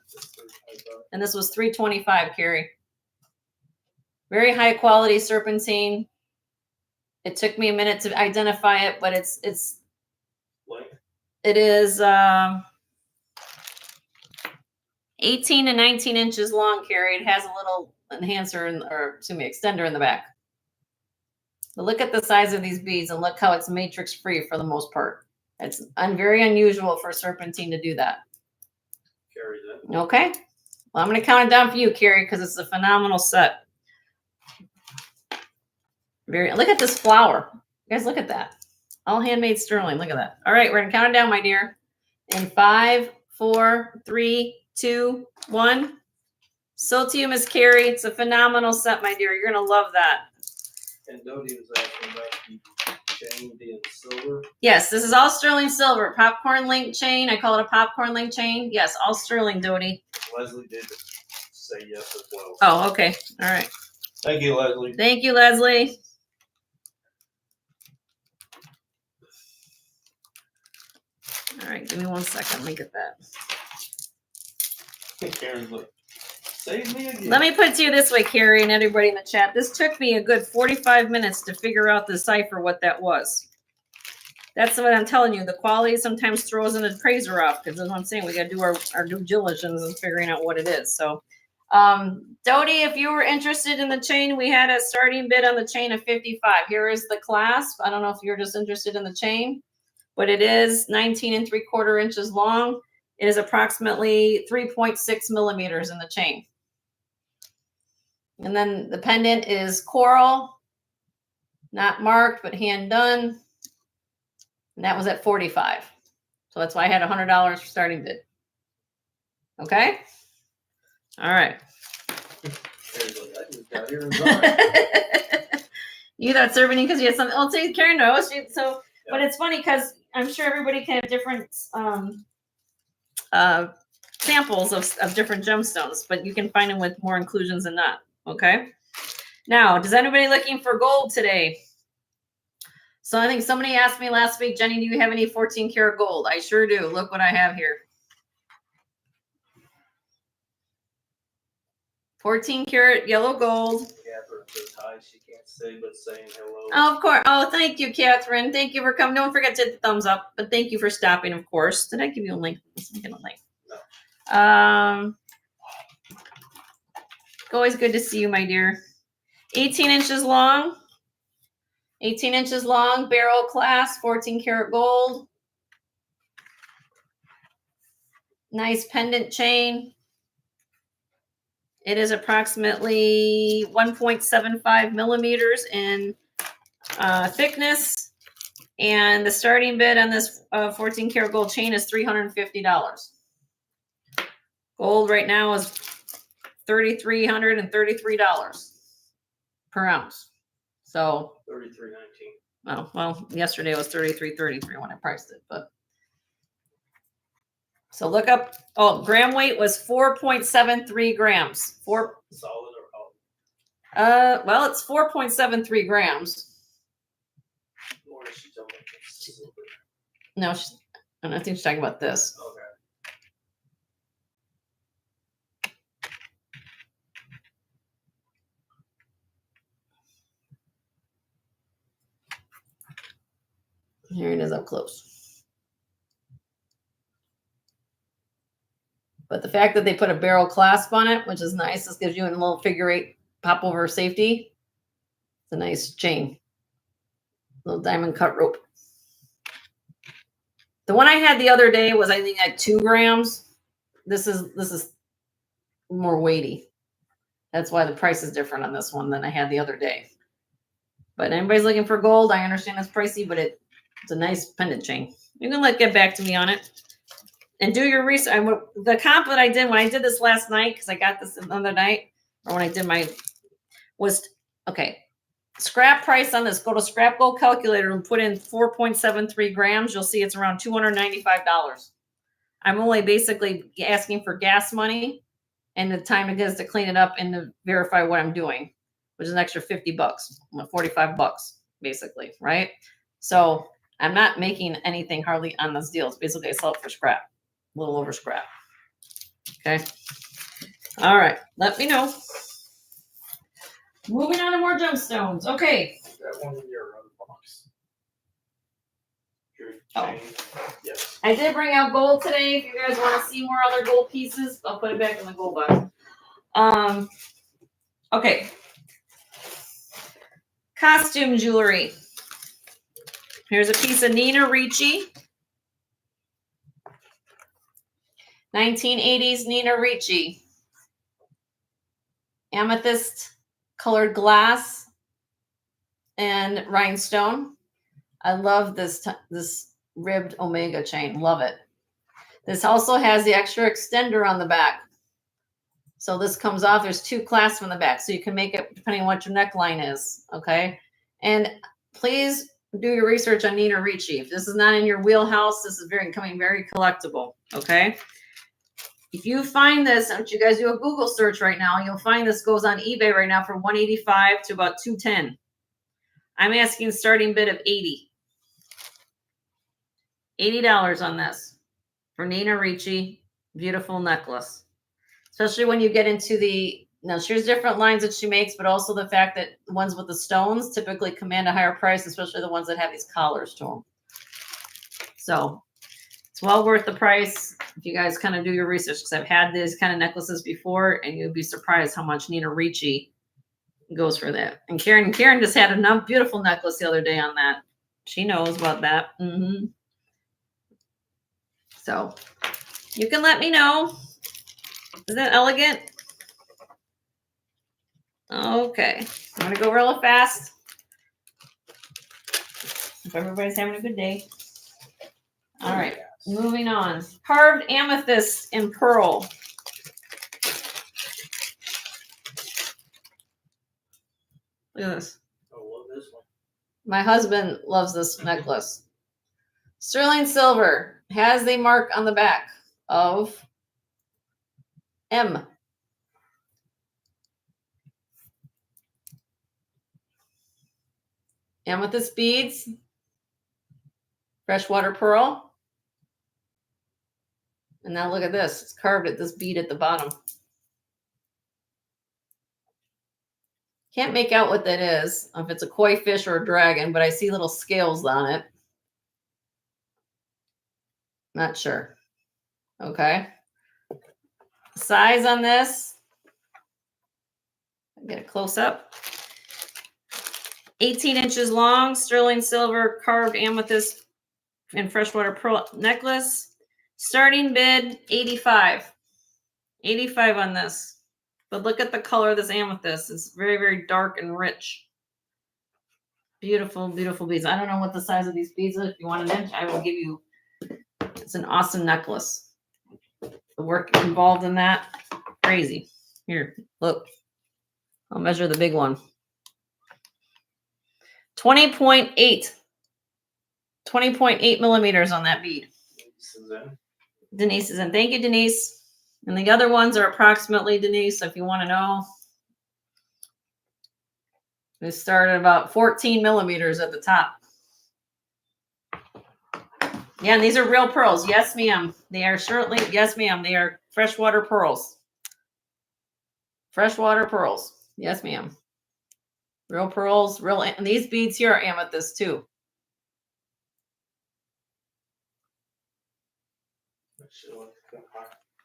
And this was $325, Carrie. Very high quality serpentine. It took me a minute to identify it, but it is 18 to 19 inches long, Carrie. It has a little enhancer extender in the back. But look at the size of these beads and look how it's matrix free for the most part. It's very unusual for serpentine to do that. Carry that. Okay. Well, I'm going to count it down for you, Carrie, because it's a phenomenal set. Look at this flower. You guys, look at that. All handmade sterling. Look at that. All right, we're going to count it down, my dear. In 5, 4, 3, 2, 1. So to you, Miss Carrie. It's a phenomenal set, my dear. You're going to love that. And Dodie was asking about the chain being silver. Yes, this is all sterling silver. Popcorn link chain. I call it a popcorn link chain. Yes, all sterling, Dodie. Leslie did say yes as well. Oh, okay. All right. Thank you, Leslie. Thank you, Leslie. All right, give me 1 second. Let me get that. Karen's like, save me again. Let me put it to you this way, Carrie, and everybody in the chat. This took me a good 45 minutes to figure out the cipher, what that was. That's what I'm telling you. The quality sometimes throws an appraiser off, because that's what I'm saying. We got to do our due diligence in figuring out what it is. So, Dodie, if you were interested in the chain, we had a starting bid on the chain of 55. Here is the clasp. I don't know if you're just interested in the chain, but it is 19 3/4 inches long. It is approximately 3.6 millimeters in the chain. And then the pendant is coral, not marked, but hand done. And that was at 45. So that's why I had $100 for starting bid. Okay. All right. You thought serpentine because you had something. I'll say Karen knows. So, yeah. But it's funny because I'm sure everybody can have different samples of different gemstones, but you can find them with more inclusions than not. Okay. Now, does anybody looking for gold today? So I think somebody asked me last week, Jenny, do you have any 14 karat gold? I sure do. Look what I have here. 14 karat yellow gold. Catherine says hi. She can't say but saying hello. Oh, of course. Oh, thank you, Catherine. Thank you for coming. Don't forget to hit the thumbs up. But thank you for stopping, of course. Did I give you a link? Let's get a link. No. Always good to see you, my dear. 18 inches long. 18 inches long, barrel class, 14 karat gold. Nice pendant chain. It is approximately 1.75 millimeters in thickness. And the starting bid on this 14 karat gold chain is $350. Gold right now is $3,333 per ounce. So $33.19. Oh, well, yesterday was $33.33 when I priced it, but so look up. Oh, gram weight was 4.73 grams. Solid or out? Well, it's 4.73 grams. Or is she talking about silver? No, I don't think she's talking about this. Okay. Here it is up close. But the fact that they put a barrel clasp on it, which is nice, this gives you a little figure 8 pop over safety. It's a nice chain. Little diamond cut rope. The one I had the other day was, I think, at 2 grams. This is more weighty. That's why the price is different on this one than I had the other day. But anybody's looking for gold, I understand it's pricey, but it's a nice pendant chain. You can get back to me on it and do your research. The comp that I did when I did this last night, because I got this the other night, or when I did was okay. Scrap price on this. Go to Scrap Gold Calculator and put in 4.73 grams. You'll see it's around $295. I'm only basically asking for gas money and the time it is to clean it up and to verify what I'm doing, which is an extra $50, $45 basically, right? So I'm not making anything hardly on this deal. It's basically I sell it for scrap, a little over scrap. Okay. All right. Let me know. Moving on to more gemstones. Okay. That one in your other box. Your Oh. chain. Yes. I did bring out gold today. If you guys want to see more other gold pieces, I'll put it back in the gold box. Okay. Costume jewelry. Here's a piece of Nina Ricci. 1980s Nina Ricci. Amethyst colored glass and rhinestone. I love this ribbed omega chain. Love it. This also has the extra extender on the back. So this comes off. There's two clasps on the back. So you can make it depending on what your neckline is. Okay. And please do your research on Nina Ricci. If this is not in your wheelhouse, this is becoming very collectible. Okay. If you find this, if you guys do a Google search right now, you'll find this goes on eBay right now for $185 to about $210. I'm asking starting bid of $80. $80 on this for Nina Ricci. Beautiful necklace. Especially when you get into now she's different lines that she makes, but also the fact that the ones with the stones typically command a higher price, especially the ones that have these collars to them. So it's well worth the price if you guys kind of do your research, because I've had these kind of necklaces before, and you'd be surprised how much Nina Ricci goes for that. And Karen just had a beautiful necklace the other day on that. She knows about that. So you can let me know. Is that elegant? Okay. I'm going to go real fast. Hope everybody's having a good day. All right. Moving on. Carved amethyst in pearl. Look at this. I love this one. My husband loves this necklace. Sterling silver has the mark on the back of M. Amethyst beads. Freshwater pearl. And now look at this. It's carved at this bead at the bottom. Can't make out what that is, if it's a koi fish or a dragon, but I see little scales on it. Not sure. Okay. Size on this. Get a close up. 18 inches long, sterling silver, carved amethyst and freshwater pearl necklace. Starting bid, $85. $85 on this. But look at the color of this amethyst. It's very, very dark and rich. Beautiful, beautiful beads. I don't know what the size of these beads are. If you want an inch, I will give you. It's an awesome necklace. The work involved in that, crazy. Here, look. I'll measure the big one. 20.8. 20.8 millimeters on that bead. Denise is in. Thank you, Denise. And the other ones are approximately, Denise, so if you want to know. They start at about 14 millimeters at the top. Yeah, and these are real pearls. Yes, ma'am. They are certainly, yes, ma'am. They are freshwater pearls. Freshwater pearls. Yes, ma'am. Real pearls, real, and these beads here are amethyst too.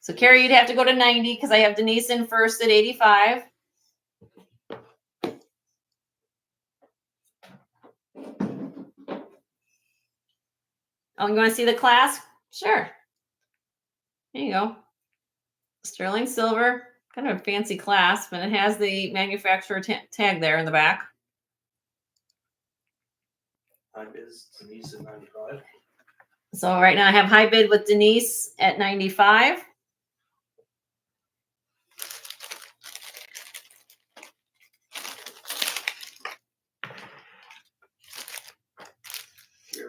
So Carrie, you'd have to go to 90 because I have Denise in first at 85. Oh, you want to see the clasp? Sure. There you go. Sterling silver, kind of a fancy clasp, and it has the manufacturer tag there in the back. High bid is Denise at 95. So right now I have high bid with Denise at 95.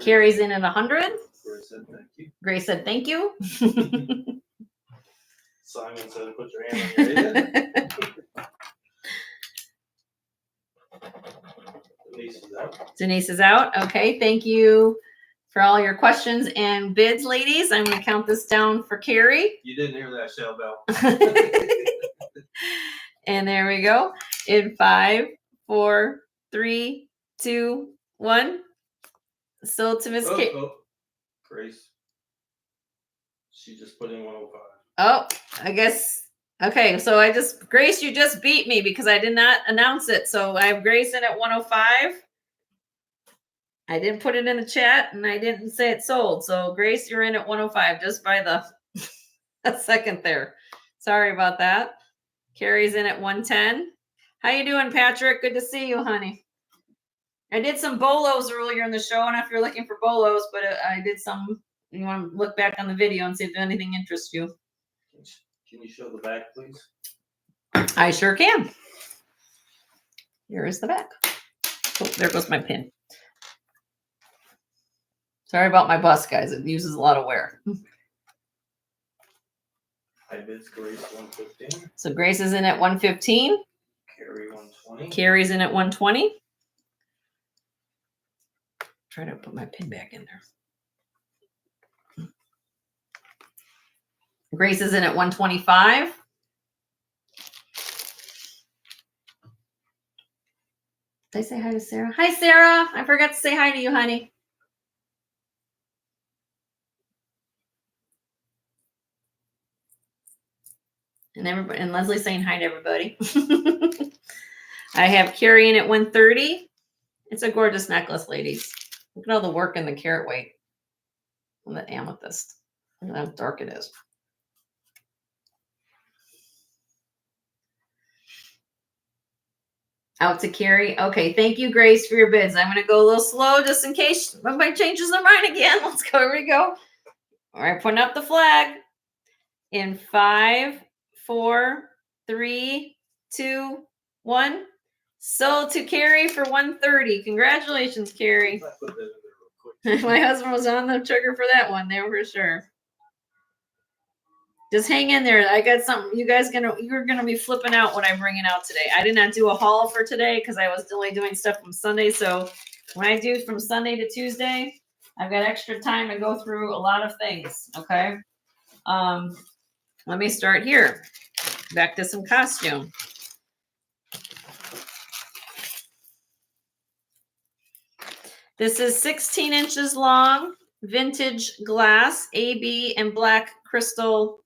Carrie's in at 100. Grace said thank you. Grace said thank you. Simon said put your hand on your head. Denise is out. Denise is out. Okay, thank you. for all your questions and bids, ladies. I'm going to count this down for Carrie. You didn't hear that, Shell Bell. And there we go. In 5, 4, 3, 2, 1. So to Miss Kate. Grace. She just put in 105. Oh, I guess. Okay, so Grace, you just beat me because I did not announce it. So I have Grace in at 105. I didn't put it in the chat and I didn't say it sold. So Grace, you're in at 105 just by the a second there. Sorry about that. Carrie's in at 110. How you doing, Patrick? Good to see you, honey. I did some bolos earlier in the show. I don't know if you're looking for bolos, but I did some. You want to look back on the video and see if anything interests you. Can you show the back, please? I sure can. Here is the back. Oh, there goes my pin. Sorry about my bus, guys. It uses a lot of wear. High bids, Grace 115. So Grace is in at 115. Carrie 120. Carrie's in at 120. Try to put my pin back in there. Grace is in at 125. Did I say hi to Sarah? Hi, Sarah. I forgot to say hi to you, honey. And Leslie's saying hi to everybody. I have Carrie in at 130. It's a gorgeous necklace, ladies. Look at all the work in the carat weight on the amethyst. Look at how dark it is. Out to Carrie. Okay, thank you, Grace, for your bids. I'm going to go a little slow just in case somebody changes their mind again. Let's go. Here we go. All right, putting up the flag. In 5, 4, 3, 2, 1. Sold to Carrie for 130. Congratulations, Carrie. My husband was on the trigger for that one there for sure. Just hang in there. I got something. You're gonna be flipping out what I'm bringing out today. I did not do a haul for today because I was only doing stuff from Sunday. So when I do from Sunday to Tuesday, I've got extra time to go through a lot of things. Okay. Let me start here. Back to some costume. This is 16 inches long, vintage glass, AB, and black crystal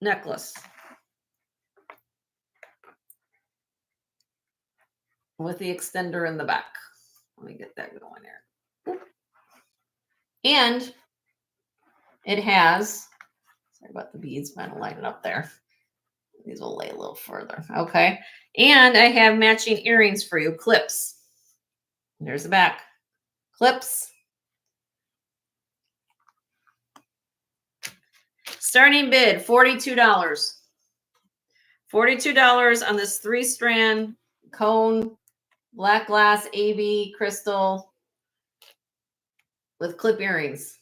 necklace. With the extender in the back. Let me get that going there. And it has, sorry about the beads, I'm gonna line it up there. These will lay a little further. Okay. And I have matching earrings for you, clips. There's the back. Clips. Starting bid, $42. $42 on this 3-strand cone, black glass, AB, crystal with clip earrings.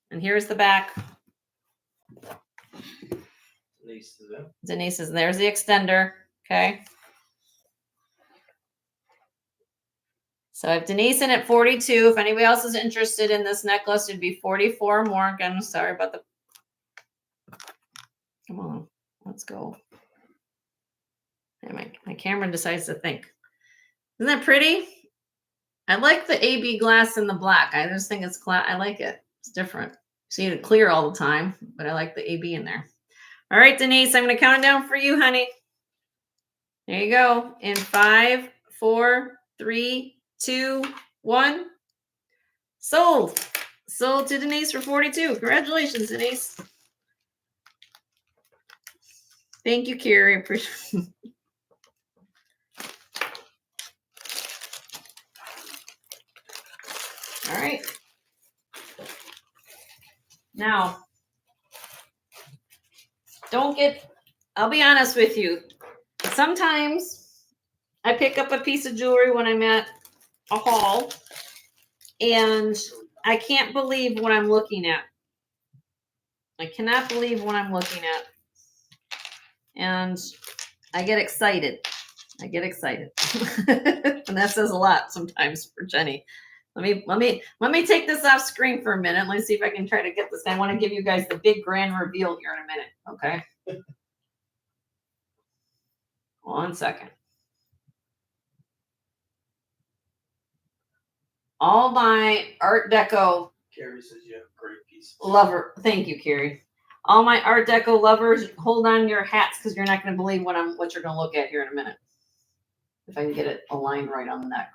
And here's the back. Denise is there's the extender. Okay. So I have Denise in at 42. If anybody else is interested in this necklace, it'd be 44 more. Again, I'm sorry about the. Come on, let's go. And my camera decides to think. Isn't that pretty? I like the AB glass in the black. I just think it's I like it. It's different. See it clear all the time, but I like the AB in there. All right, Denise, I'm going to count it down for you, honey. There you go. In 5, 4, 3, 2, 1. Sold. Sold to Denise for 42. Congratulations, Denise. Thank you, Carrie. Appreciate it. All right. Now, I'll be honest with you. Sometimes I pick up a piece of jewelry when I'm at a haul and I can't believe what I'm looking at. I cannot believe what I'm looking at. And I get excited. And that says a lot sometimes for Jenny. Let me take this off screen for a minute. Let me see if I can try to get this. I want to give you guys the big grand reveal here in a minute. Okay. 1 second. All my Art Deco Carrie says you have a great piece. lover. Thank you, Carrie. All my Art Deco lovers, hold on your hats because you're not going to believe what you're going to look at here in a minute. If I can get it aligned right on the neck.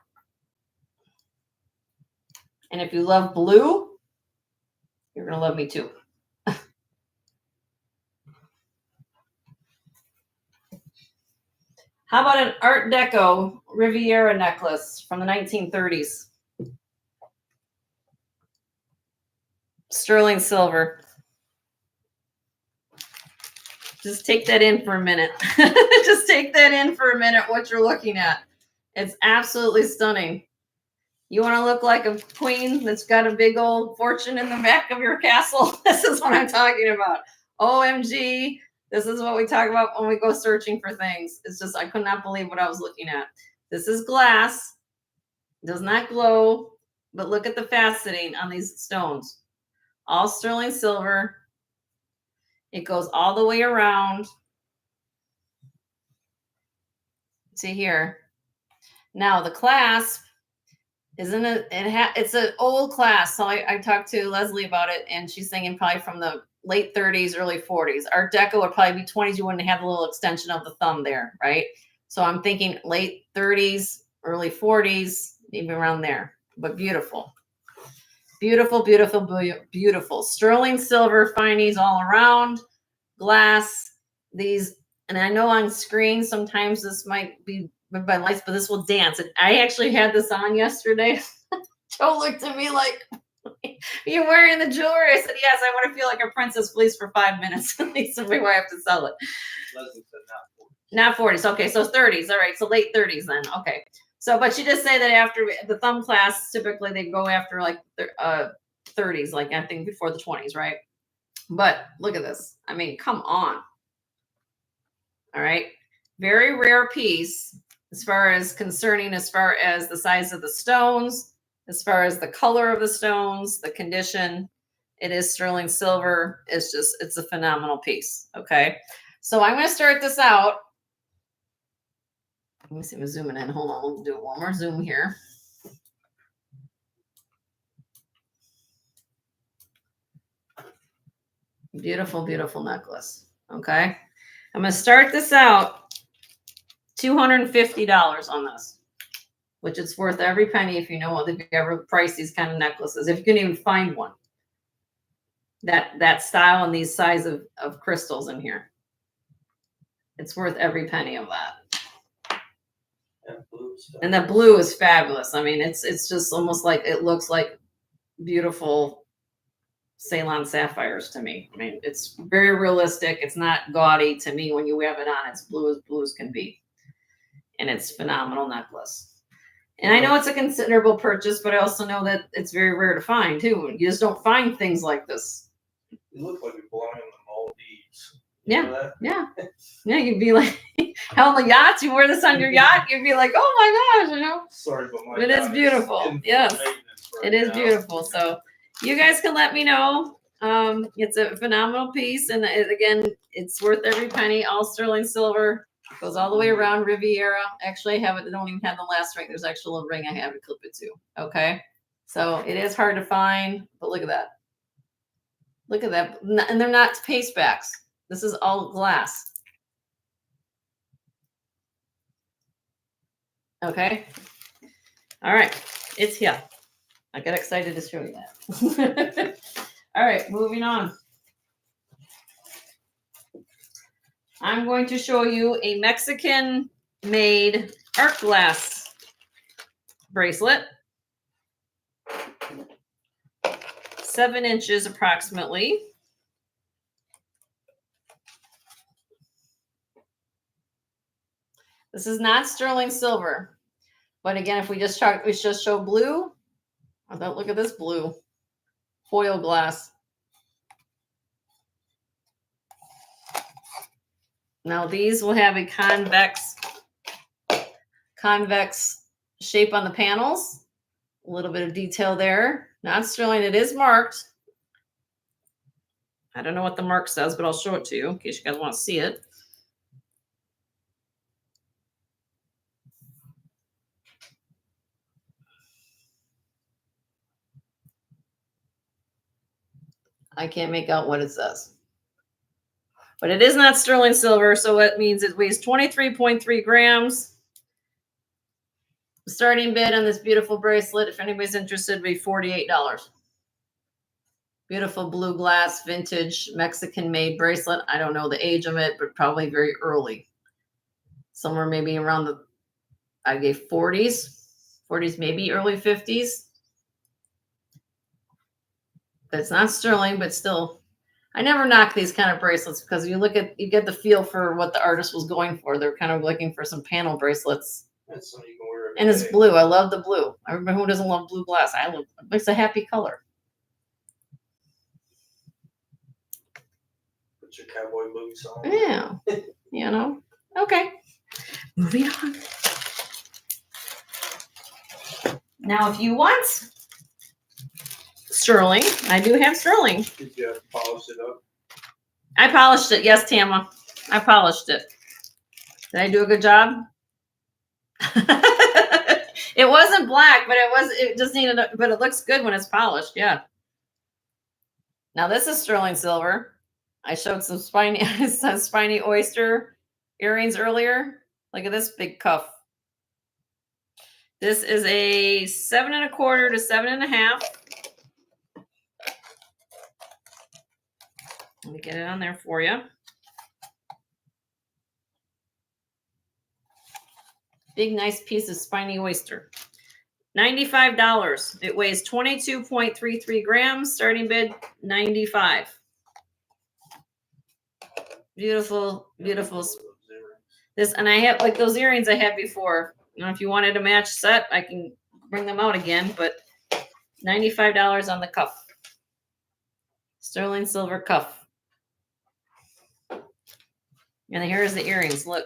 And if you love blue, you're going to love me too. How about an Art Deco Riviera necklace from the 1930s? Sterling silver. Just take that in for a minute. Just take that in for a minute, what you're looking at. It's absolutely stunning. You want to look like a queen that's got a big old fortune in the back of your castle? This is what I'm talking about. OMG. This is what we talk about when we go searching for things. It's just, I could not believe what I was looking at. This is glass. It does not glow, but look at the faceting on these stones. All sterling silver. It goes all the way around. See here. Now the clasp isn't it's an old clasp. So I talked to Leslie about it, and she's thinking probably from the late 30s, early 40s. Art Deco would probably be 20s. You wouldn't have the little extension of the thumb there, right? So I'm thinking late 30s, early 40s, maybe around there. But beautiful. Beautiful, beautiful, beautiful. Sterling silver finies all around. Glass. These, and I know on screen sometimes this might be by lights, but this will dance. And I actually had this on yesterday. Joe looked at me like, "You're wearing the jewelry?" I said, "Yes, I want to feel like a princess, please, for 5 minutes at least before I have to sell it." Leslie said not 40s. Okay, so 30s. All right, so late 30s then. Okay. So, but she did say that after the thumb class, typically they go after like 30s, like I think before the 20s, right? But look at this. I mean, come on. All right. Very rare piece as far as the size of the stones, as far as the color of the stones, the condition. It is sterling silver. It's a phenomenal piece. Okay. So I'm going to start this out. Let me see if I'm zooming in. Hold on. We'll do one more zoom here. Beautiful, beautiful necklace. Okay. I'm going to start this out $250 on this, which it's worth every penny if you know what, if you ever price these kind of necklaces, if you can even find one. That style and these size of crystals in here. It's worth every penny of that. And the blue is fabulous. I mean, it's just almost like, it looks like beautiful Ceylon sapphires to me. I mean, it's very realistic. It's not gaudy to me. When you have it on, it's blue as can be. And it's a phenomenal necklace. And I know it's a considerable purchase, but I also know that it's very rare to find too. You just don't find things like this. You look like you belong in the Maldives. Yeah. Yeah. Yeah. You'd be like, hell, the yachts, you wear this on your yacht, you'd be like, oh my gosh, you know. Sorry, but it is beautiful. Yes. It is beautiful. So you guys can let me know. It's a phenomenal piece. And again, it's worth every penny, all sterling silver. Goes all the way around Riviera. Actually, I have it. I don't even have the last ring. There's actually a little ring I have to clip it to. Okay. So it is hard to find, but look at that. Look at that. And they're not paste backs. This is all glass. Okay. All right. It's here. I got excited to show you that. All right. Moving on. I'm going to show you a Mexican-made art glass bracelet. 7 inches approximately. This is not sterling silver. But again, if we just show blue, look at this blue foil glass. Now these will have a convex shape on the panels, A little bit of detail there. Not sterling. It is marked. I don't know what the mark says, but I'll show it to you in case you guys want to see it. I can't make out what it says. But it is not sterling silver, so it means it weighs 23.3 grams. The starting bid on this beautiful bracelet, if anybody's interested, would be $48. Beautiful blue glass, vintage, Mexican-made bracelet. I don't know the age of it, but probably very early. Somewhere maybe around the, I gave 40s, maybe early 50s. It's not sterling, but still, I never knock these kind of bracelets because you get the feel for what the artist was going for. They're kind of looking for some panel bracelets. That's something you can wear every And it's day. blue. I love the blue. Everybody who doesn't love blue glass, I love it. It's a happy color. Put your cowboy boots on. Yeah. You know? Okay. Moving on. Now, if you want sterling, I do have sterling. Did you polish it up? I polished it. Yes, Tama. I polished it. Did I do a good job? It wasn't black, but it just needed but it looks good when it's polished. Yeah. Now this is sterling silver. I showed some spiny oyster earrings earlier. Look at this big cuff. This is a 7 1/4 to 7 1/2. Let me get it on there for you. Big, nice piece of spiny oyster. $95. It weighs 22.33 grams. Starting bid, $95. Beautiful, beautiful. This, and I have like those earrings I had before. You know, if you wanted a match set, I can bring them out again, but $95 on the cuff. Sterling silver cuff. And here's the earrings. Look.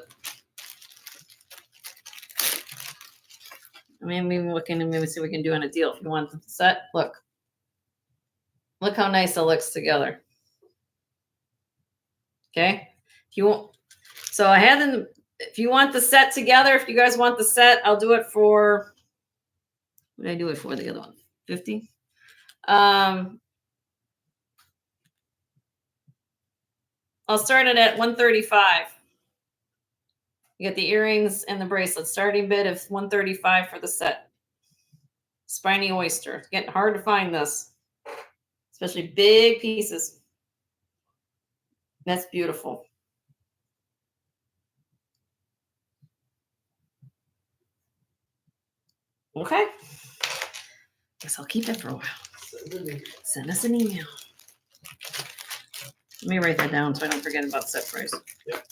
I mean, maybe looking and maybe see what we can do on a deal. If you want the set, look. Look how nice it looks together. Okay. If you want, so I had them. If you want the set together, if you guys want the set, I'll do it for. What did I do it for? The other one, 50. I'll start it at 135. You get the earrings and the bracelet. Starting bid of 135 for the set. Spiny oyster. It's getting hard to find this, especially big pieces. That's beautiful. Okay. Guess I'll keep it for a while. Send us an email. Let me write that down so I don't forget about set price. Yep.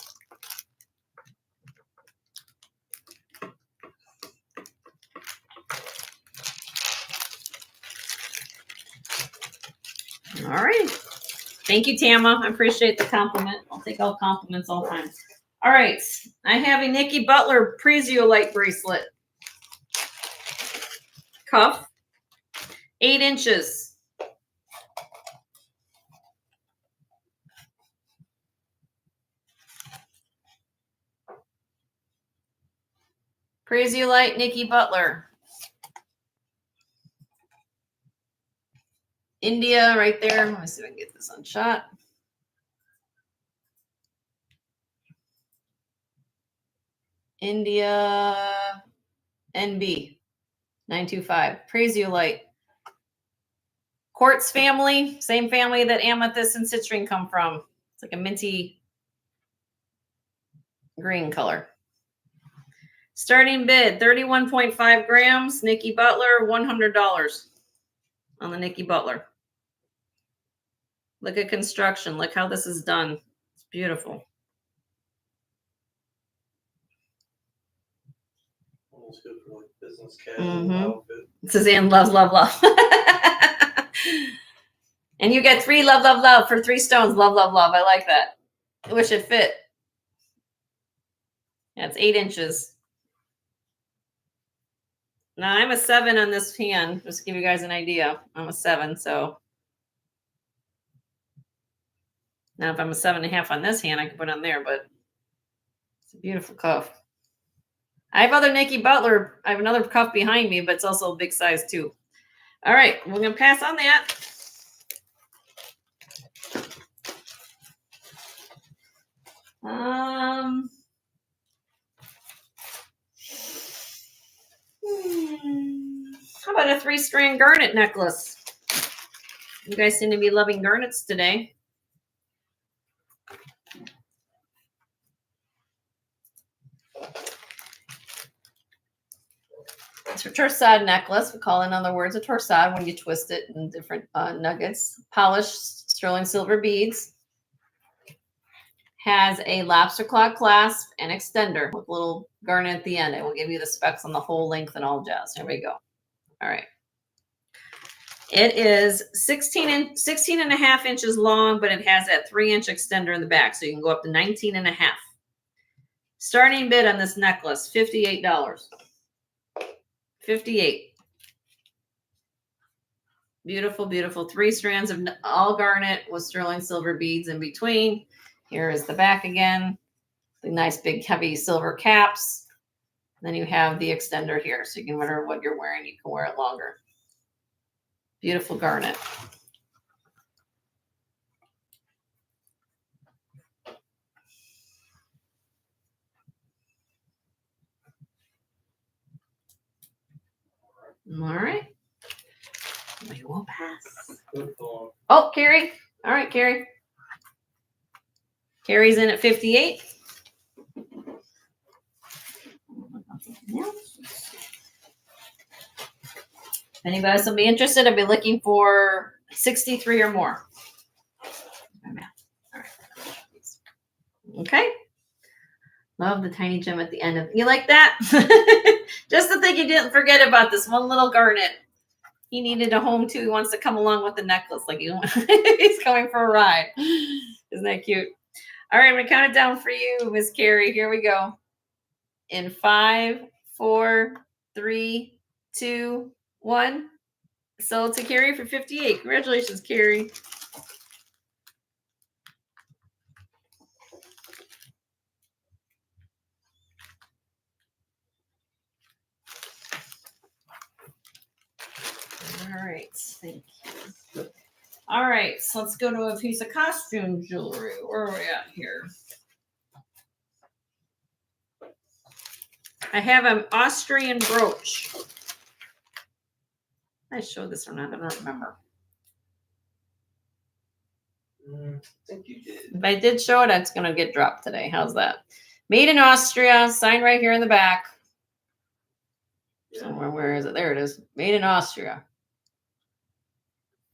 All right. Thank you, Tama. I appreciate the compliment. I'll take all compliments all the time. All right. I have a Nikki Butler Preziolite bracelet. Cuff. 8 inches. Preziolite Nikki Butler. India right there. Let me see if I can get this on shot. India NB 925. Preziolite. Quartz family, same family that amethyst and citrine come from. It's like a minty green color. Starting bid, 31.5 grams. Nikki Butler, $100 on the Nikki Butler. Look at construction. Look how this is done. It's beautiful. Almost good for like business casual outfit. Suzanne loves love, love. And you get 3 love, love, love for 3 stones. Love, love, love. I like that. I wish it fit. Yeah, it's 8 inches. Now I'm a 7 on this hand, just to give you guys an idea. I'm a 7, so now if I'm a 7.5 on this hand, I can put on there, but it's a beautiful cuff. I have other Nikki Butler. I have another cuff behind me, but it's also a big size too. All right, we're gonna pass on that. How about a 3-strand garnet necklace? You guys seem to be loving garnets today. It's a torsade necklace. We call it, in other words, a torsade when you twist it in different nuggets. Polished sterling silver beads. Has a lobster claw clasp and extender with a little garnet at the end. It will give you the specs on the whole length and all jazz. Here we go. All right. It is 16 and a half inches long, but it has that 3-inch extender in the back. So you can go up to 19 and a half. Starting bid on this necklace, $58. $58. Beautiful, beautiful. 3 strands of all garnet with sterling silver beads in between. Here is the back again. The nice big heavy silver caps. Then you have the extender here. So you can wear what you're wearing. You can wear it longer. Beautiful garnet. All right. We will pass. Oh, Carrie. All right, Carrie. Carrie's in at 58. If anybody else will be interested, I'll be looking for 63 or more. All right. Okay. Love the tiny gem at the end of. You like that? Just to think you didn't forget about this one little garnet. He needed a home too. He wants to come along with the necklace, like he's coming for a ride. Isn't that cute? All right, I'm gonna count it down for you, Miss Carrie. Here we go. In 5, 4, 3, 2, 1. Sold to Carrie for 58. Congratulations, Carrie. All right, thank you. All right, so let's go to a piece of costume jewelry. Where are we at here? I have an Austrian brooch. I showed this or not? I don't remember. I think you did. If I did show it, it's going to get dropped today. How's that? Made in Austria, signed right here in the back. Somewhere, where is it? There it is. Made in Austria.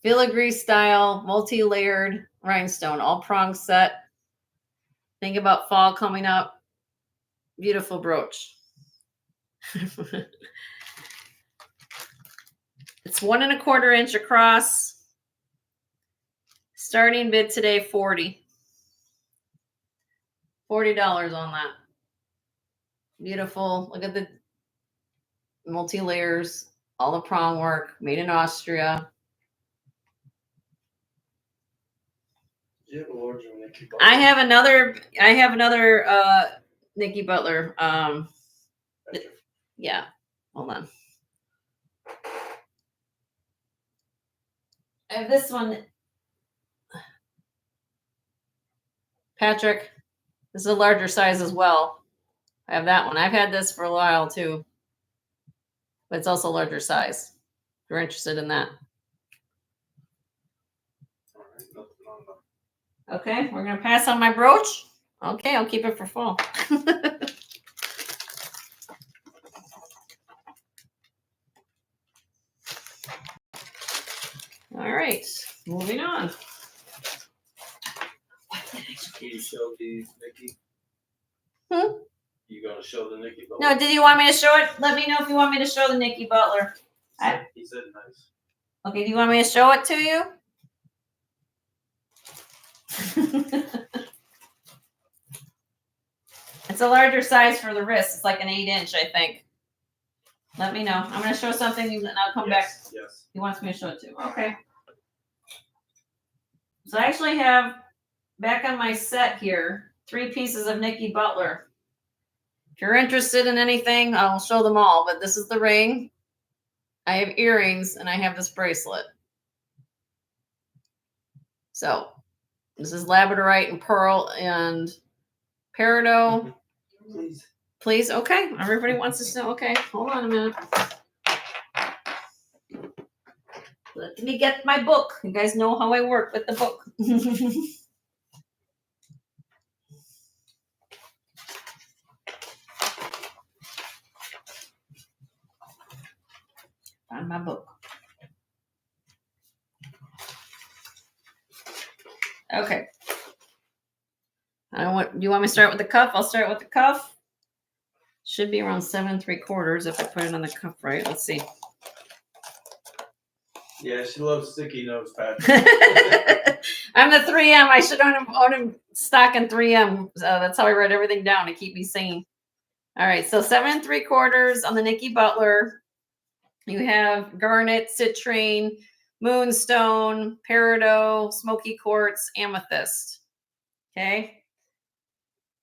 Filigree style, multi-layered rhinestone, all prong set. Think about fall coming up. Beautiful brooch. It's 1 1/4 inch across. Starting bid today, $40. $40 on that. Beautiful. Look at the multi-layers, all the prong work, made in Austria. You have a larger Nikki Butler. I have another Nikki Butler. Yeah. Hold on. I have this one. Patrick. This is a larger size as well. I have that one. I've had this for a while too. But it's also a larger size. If you're interested in that. All right, nothing on that. Okay, we're gonna pass on my brooch. Okay, I'll keep it for fall. All right, moving on. Can you show these, Nikki? You gonna show the Nikki Butler? No, did you want me to show it? Let me know if you want me to show the Nikki Butler. He said nice. Okay, do you want me to show it to you? It's a larger size for the wrist. It's like an 8-inch, I think. Let me know. I'm going to show something and I'll come back. Yes. He wants me to show it too. Okay. So I actually have back on my set here 3 pieces of Nikki Butler. If you're interested in anything, I'll show them all. But this is the ring. I have earrings and I have this bracelet. So this is labradorite and pearl and peridot. Please. Please. Okay. Everybody wants to know. Okay. Hold on a minute. Let me get my book. You guys know how I work with the book. Find my book. Okay. Do you want me to start with the cuff? I'll start with the cuff. Should be around 7 3/4 if I put it on the cuff right. Let's see. Yeah, she loves sticky notes, Patrick. I'm the 3M. I should own him stock in 3M. So that's how I write everything down to keep me sane. All right. So 7 3/4 on the Nikki Butler. You have garnet, citrine, moonstone, peridot, smoky quartz, amethyst. Okay.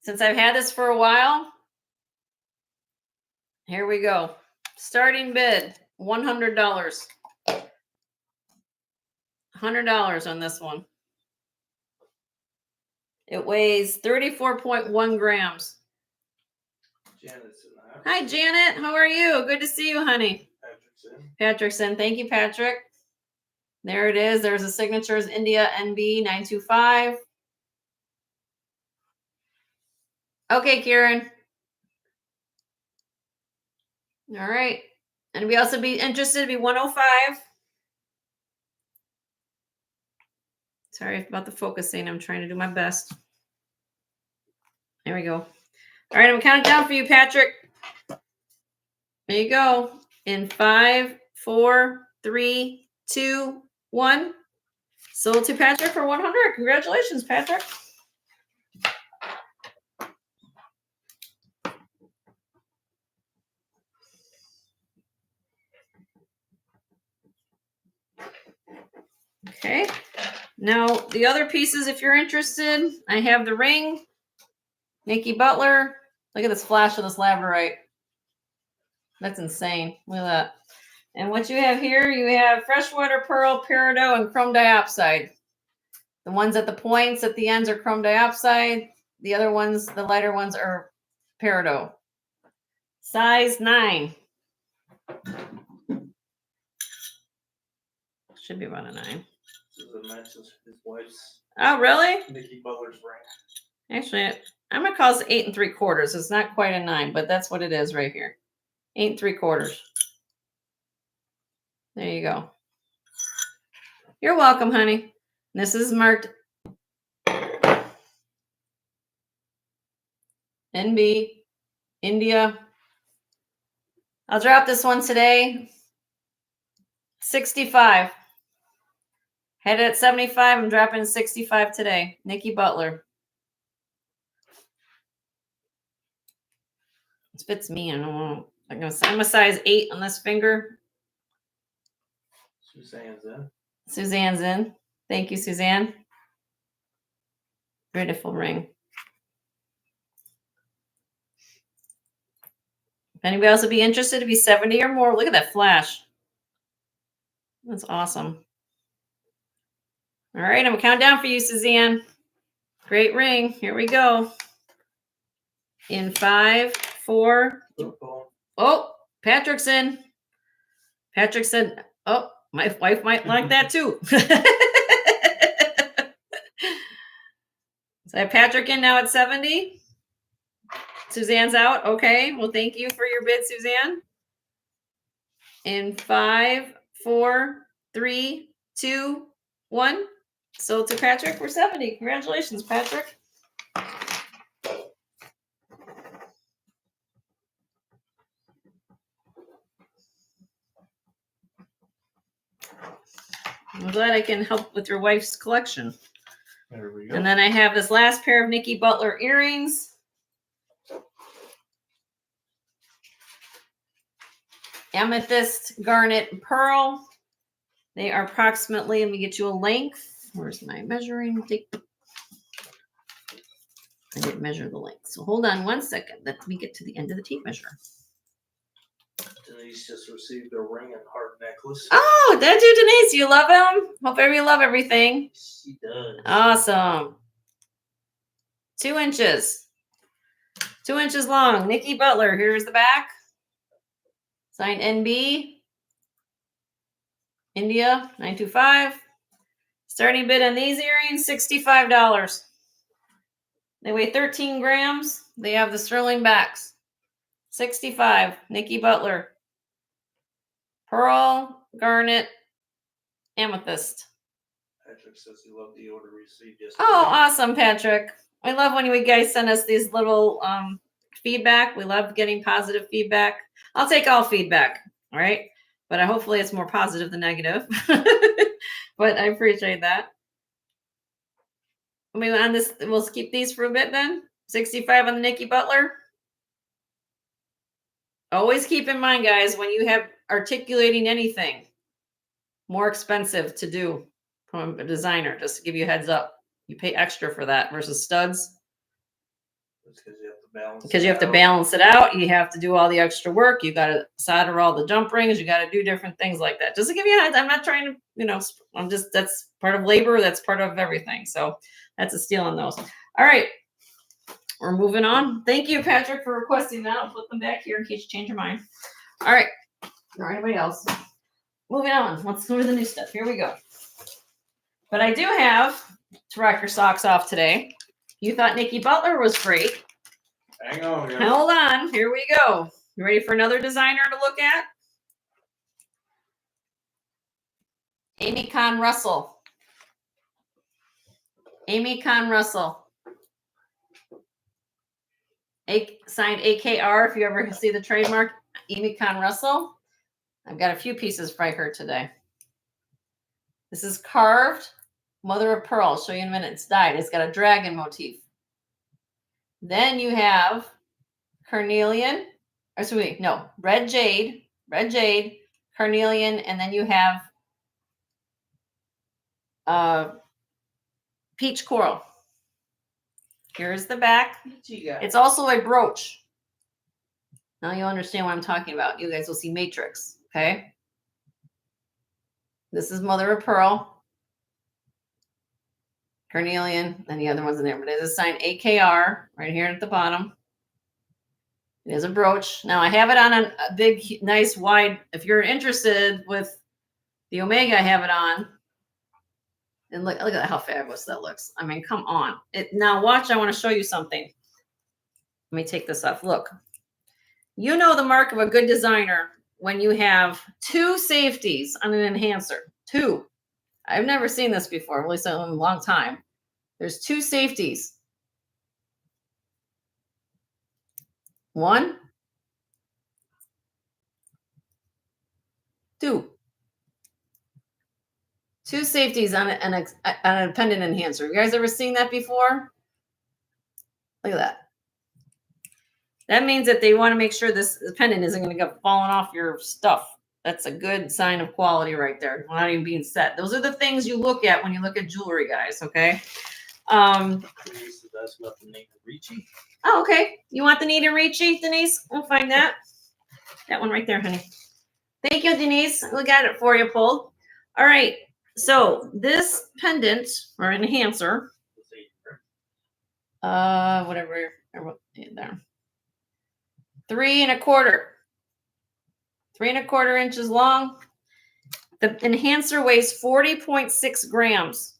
Since I've had this for a while, here we go. Starting bid, $100. $100 on this one. It weighs 34.1 grams. Janet's in the house. Hi, Janet. How are you? Good to see you, honey. Patrickson. Thank you, Patrick. There it is. There's the signatures, India NB 925. Okay, Kieran. All right. And we also be interested to be 105. Sorry about the focusing. I'm trying to do my best. There we go. All right, I'm counting down for you, Patrick. There you go. In 5, 4, 3, 2, 1. Sold to Patrick for 100. Congratulations, Patrick. Okay. Now, the other pieces, if you're interested, I have the ring, Nikki Butler. Look at this flash of this labradorite. That's insane. Look at that. And what you have here, you have freshwater pearl, peridot, and chrome diopside. The ones at the points at the ends are chrome diopside. The other ones, the lighter ones, are peridot. Size 9. Should be about a 9. This is a match with his wife's. Oh, really? Nikki Butler's ring. Actually, I'm gonna call this 8 3/4. It's not quite a 9, but that's what it is right here. 8 3/4. There you go. You're welcome, honey. This is marked NB, India. I'll drop this one today. 65. Had it at 75. I'm dropping 65 today. Nikki Butler. This fits me. I don't know. I'm a size 8 on this finger. Suzanne's in. Suzanne's in. Thank you, Suzanne. Beautiful ring. If anybody else would be interested to be 70 or more, look at that flash. That's awesome. All right, I'm going to count down for you, Suzanne. Great ring. Here we go. In 5, 4. Oh, Patrick's in. Patrick said, oh, my wife might like that too. So I have Patrick in now at 70. Suzanne's out. Okay. Well, thank you for your bid, Suzanne. In 5, 4, 3, 2, 1. Sold to Patrick for 70. Congratulations, Patrick. I'm glad I can help with your wife's collection. There we go. And then I have this last pair of Nikki Butler earrings. amethyst, garnet, and pearl. They are approximately, let me get you a length. Where's my measuring tape? I didn't measure the length. So hold on one second. Let me get to the end of the tape measure. Denise just received a ring and heart necklace. Oh, did you, Denise? You love him? Hope you love everything. She does. Awesome. 2 inches. 2 inches long. Nikki Butler. Here's the back. Signed NB. India 925. Starting bid on these earrings, $65. They weigh 13 grams. They have the sterling backs. 65. Nikki Butler. Pearl, garnet, amethyst. Patrick says he loved the order received yesterday. Oh, awesome, Patrick. I love when you guys send us these little feedback. We love getting positive feedback. I'll take all feedback, all right? But hopefully it's more positive than negative. But I appreciate that. I mean, on this, we'll keep these for a bit then. 65 on the Nikki Butler. Always keep in mind, guys, when you have articulating anything, more expensive to do from a designer, just to give you a heads up. You pay extra for that versus studs. Because you have to balance Because you have to balance it out. You have to do all the extra work. You got to solder all the jump rings. You got to do different things like that. Just to give you a heads, I'm not trying to, you know, I'm just, that's part of labor. That's part of everything. So that's a steal on those. All right. We're moving on. Thank you, Patrick, for requesting that. I'll put them back here in case you change your mind. All right. Or anybody else. Moving on. Let's go to the new stuff. Here we go. But I do have to rock your socks off today. You thought Nikki Butler was great. Hang on, guys. Hold on. Here we go. You ready for another designer to look at? Amy Conn Russell. Amy Conn Russell. Signed AKR, if you ever see the trademark, Amy Conn Russell. I've got a few pieces for her today. This is carved mother of pearl. I'll show you in a minute. It's dyed. It's got a dragon motif. Then you have carnelian. Red jade, carnelian, and then you have peach coral. Here's the back. It's also a brooch. Now you'll understand what I'm talking about. You guys will see matrix, okay? This is mother of pearl, carnelian, and the other ones in there. But it is signed AKR right here at the bottom. It is a brooch. Now I have it on a big, nice, wide. If you're interested with the Omega, I have it on. And look at how fabulous that looks. I mean, come on. Now watch, I want to show you something. Let me take this off. Look. You know the mark of a good designer when you have 2 safeties on an enhancer. 2. I've never seen this before, at least in a long time. There's 2 safeties. 1, 2. 2 safeties on a pendant enhancer. You guys ever seen that before? Look at that. That means that they want to make sure this pendant isn't going to go falling off your stuff. That's a good sign of quality right there. Not even being set. Those are the things you look at when you look at jewelry, guys. Okay. Denise asked about the name of Ricci. Oh, okay. You want the Need and Ricci, Denise? We'll find that. That one right there, honey. Thank you, Denise. We got it for you, pulled. All right. So this pendant or enhancer, whatever I wrote there, 3 1/4. 3 1/4 inches long. The enhancer weighs 40.6 grams.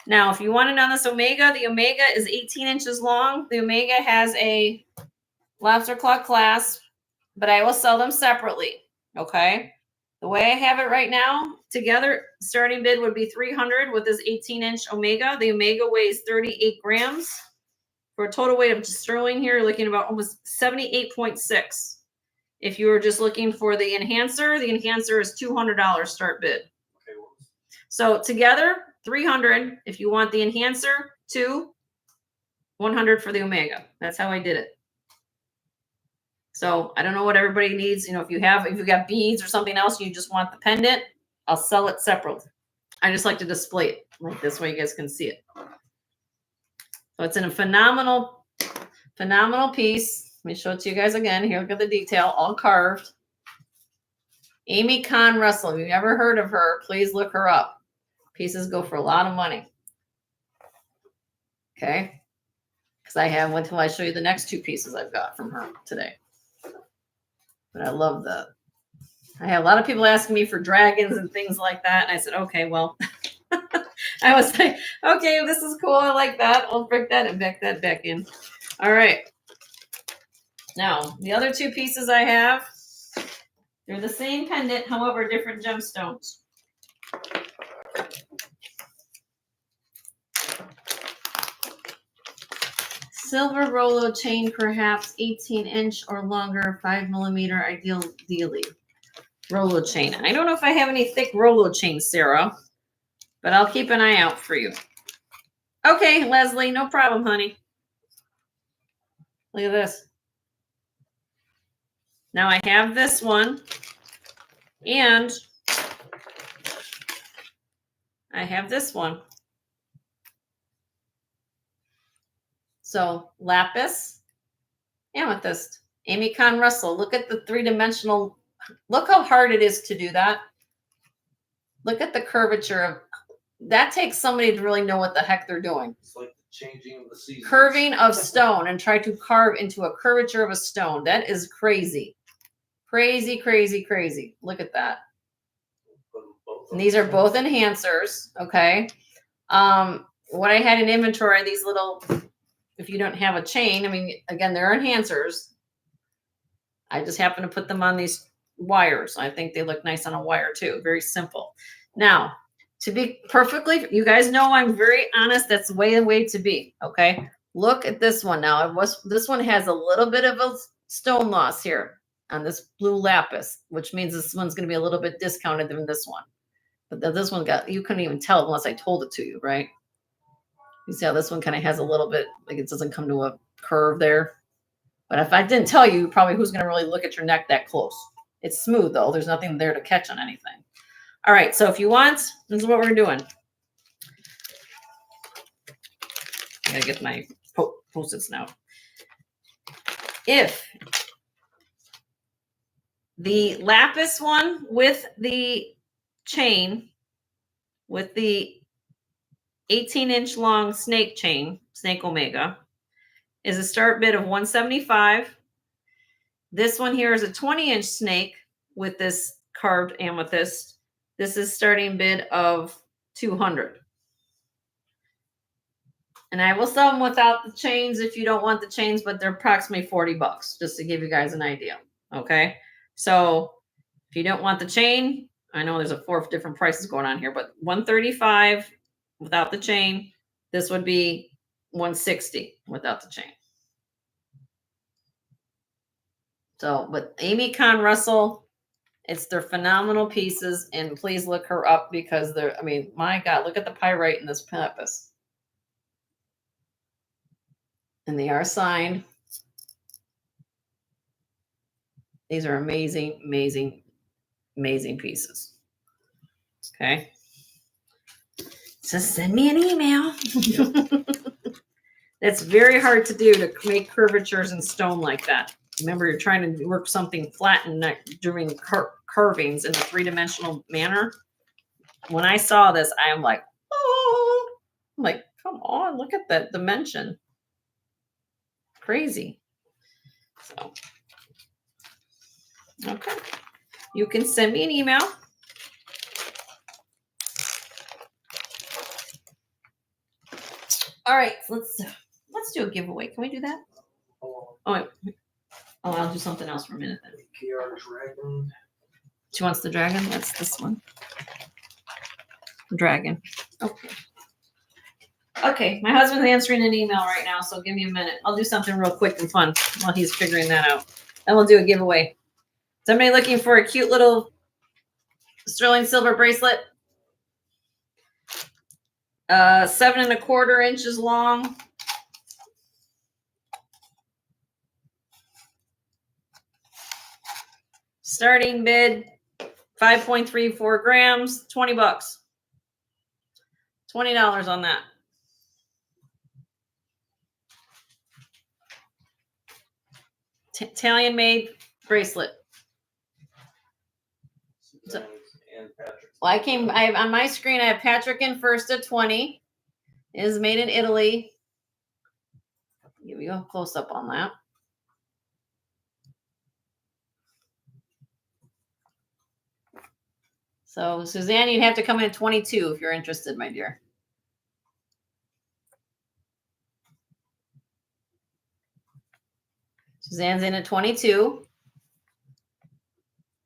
Now, if you want to know this Omega, the Omega is 18 inches long. The Omega has a lobster claw clasp, but I will sell them separately. Okay. The way I have it right now, together, starting bid would be $300 with this 18-inch Omega. The Omega weighs 38 grams. For a total weight of sterling here, you're looking at about almost 78.6. If you were just looking for the enhancer is $200 start bid. Okay, so together, $300. If you want the enhancer, $100 for the Omega. That's how I did it. So I don't know what everybody needs. You know, if you got beads or something else, you just want the pendant, I'll sell it separately. I just like to display it like this way you guys can see it. So it's in a phenomenal piece. Let me show it to you guys again. Here, look at the detail, all carved. Amy Conn Russell. If you've ever heard of her, please look her up. Pieces go for a lot of money. Okay. Because I have one till I show you the next two pieces I've got from her today. But I love that. I had a lot of people asking me for dragons and things like that. And I said, okay, well, I was like, okay, this is cool. I like that. I'll break that and back that back in. All right. Now, the other two pieces I have, they're the same pendant, however, different gemstones. Silver Rolo chain, perhaps 18-inch or longer, 5mm, ideally. Rolo chain. I don't know if I have any thick Rolo chain, Sarah, but I'll keep an eye out for you. Okay, Leslie, no problem, honey. Look at this. Now I have this one, and I have this one. So lapis, amethyst, Amy Conn Russell. Look at the three-dimensional. Look how hard it is to do that. Look at the curvature of that. Takes somebody to really know what the heck they're doing. It's like the changing of the seasons. Curving of stone and try to carve into a curvature of a stone. That is crazy. Crazy, crazy, crazy. Look at that. And these are both enhancers. Okay. What I had in inventory, these little, if you don't have a chain, I mean, again, they're enhancers. I just happen to put them on these wires. I think they look nice on a wire too. Very simple. Now, to be perfectly, you guys know I'm very honest. That's the way to be. Okay. Look at this one now. This one has a little bit of a stone loss here on this blue lapis, which means this one's going to be a little bit discounted than this one. But this one you couldn't even tell unless I told it to you, right? You see how this one kind of has a little bit, like it doesn't come to a curve there. But if I didn't tell you, probably who's going to really look at your neck that close? It's smooth though. There's nothing there to catch on anything. All right. So if you want, this is what we're doing. I gotta get my Post-its now. If the lapis one with the chain, with the 18-inch long snake chain, Snake Omega, is a start bid of $175. This one here is a 20-inch snake with this carved amethyst. This is starting bid of $200. And I will sell them without the chains if you don't want the chains, but they're approximately $40, just to give you guys an idea. Okay. So if you don't want the chain, I know there's 4 different prices going on here, but $135 without the chain. This would be $160 without the chain. So, but Amy Conn Russell, they're phenomenal pieces, and please look her up because they're, I mean, my God, look at the pyrite in this lapis. And they are signed. These are amazing, amazing, amazing pieces. Okay. So send me an email. That's very hard to do, to make curvatures in stone like that. Remember, you're trying to work something flat and not doing carvings in a 3-dimensional manner. When I saw this, I am like, oh, I'm like, come on, look at that dimension. Crazy. So, okay. You can send me an email. All right, let's do a giveaway. Can we do that? Oh, I'll do something else for a minute then. Dragon. She wants the dragon. That's this one. Dragon. Okay. Okay, my husband's answering an email right now, so give me a minute. I'll do something real quick and fun while he's figuring that out. Then we'll do a giveaway. Somebody looking for a cute little sterling silver bracelet? 7 1/4 inches long. Starting bid, 5.34 grams, 20 bucks. $20 on that. Italian made bracelet. Suzanne's and Patrick's. Well, I have on my screen, I have Patrick in first at 20. It is made in Italy. Give you a close up on that. So Suzanne, you'd have to come in at 22 if you're interested, my dear. Suzanne's in at 22.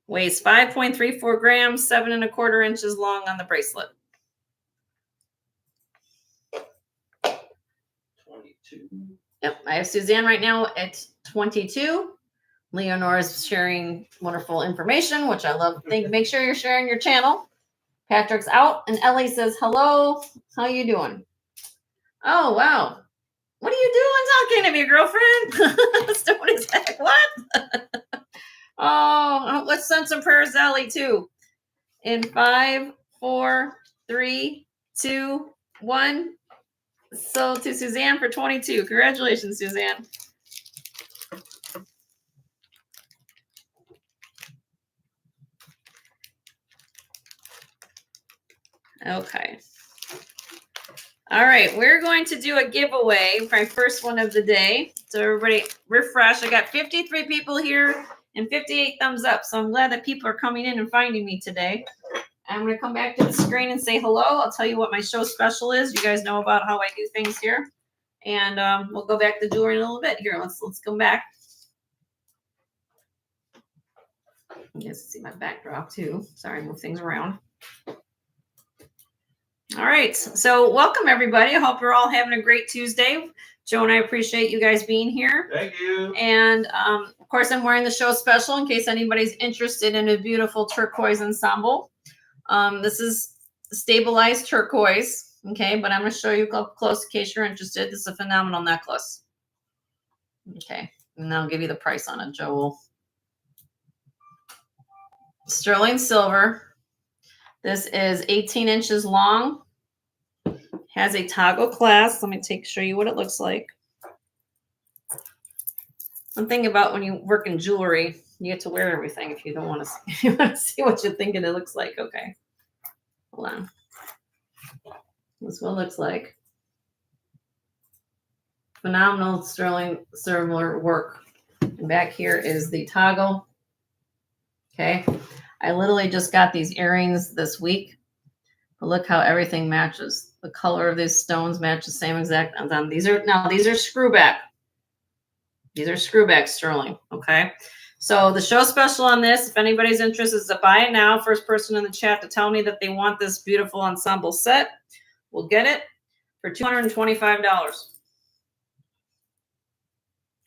Weighs 5.34 grams, 7¼ inches long on the bracelet. 22. Yep, I have Suzanne right now at 22. Leonore is sharing wonderful information, which I love. Make sure you're sharing your channel. Patrick's out, and Ellie says, hello, how you doing? Oh, wow. What are you doing talking to me, girlfriend? Stone is back. What? Oh, let's send some prayers to Ellie, too. In 5, 4, 3, 2, 1. So to Suzanne for 22. Congratulations, Suzanne. Okay. All right, we're going to do a giveaway, my first one of the day. So everybody refresh. I got 53 people here and 58 thumbs up. So I'm glad that people are coming in and finding me today. I'm going to come back to the screen and say hello. I'll tell you what my show special is. You guys know about how I do things here. And we'll go back to jewelry in a little bit here. Let's come back. You guys see my backdrop too. Sorry, move things around. All right, so welcome everybody. I hope you're all having a great Tuesday. Joe and I appreciate you guys being here. Thank you. And of course, I'm wearing the show special in case anybody's interested in a beautiful turquoise ensemble. This is stabilized turquoise, okay, but I'm going to show you up close in case you're interested. This is a phenomenal necklace. Okay, and I'll give you the price on it, Joel. Sterling silver. This is 18 inches long. Has a toggle clasp. Let me show you what it looks like. One thing about when you work in jewelry, you get to wear everything if you don't want to see, if you want to see what you're thinking it looks like. Okay. Hold on. This is what it looks like. Phenomenal sterling silver work. And back here is the toggle. Okay. I literally just got these earrings this week. But look how everything matches. The color of these stones match the same exact. These are screwback. These are screwback sterling. Okay. So the show special on this, if anybody's interested, is to buy it now. First person in the chat to tell me that they want this beautiful ensemble set, we'll get it for $225.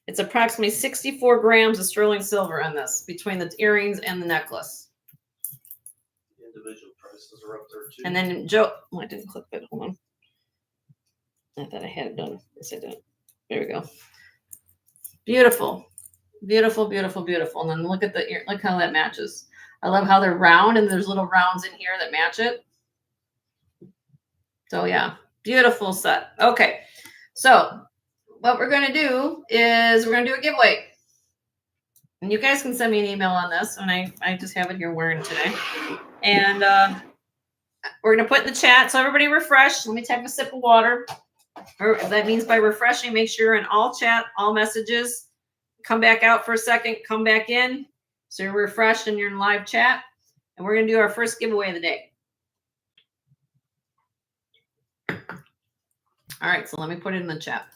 It's approximately 64 grams of sterling silver in this, between the earrings and the necklace. The individual prices are up there too. And then Joe, oh, I didn't click it. Hold on. I thought I had it done. Yes, I did. There we go. Beautiful, beautiful, beautiful, beautiful. And then look at the ear. Look how that matches. I love how they're round and there's little rounds in here that match it. So yeah, beautiful set. Okay, so what we're going to do is we're going to do a giveaway. And you guys can send me an email on this. And I just have it here wearing it today. And we're going to put in the chat. So everybody refresh. Let me take a sip of water. Or that means by refreshing, make sure you're in all chat, all messages. Come back out for a second. Come back in. So you're refreshed and you're in live chat. And we're going to do our first giveaway of the day. All right. So let me put it in the chat.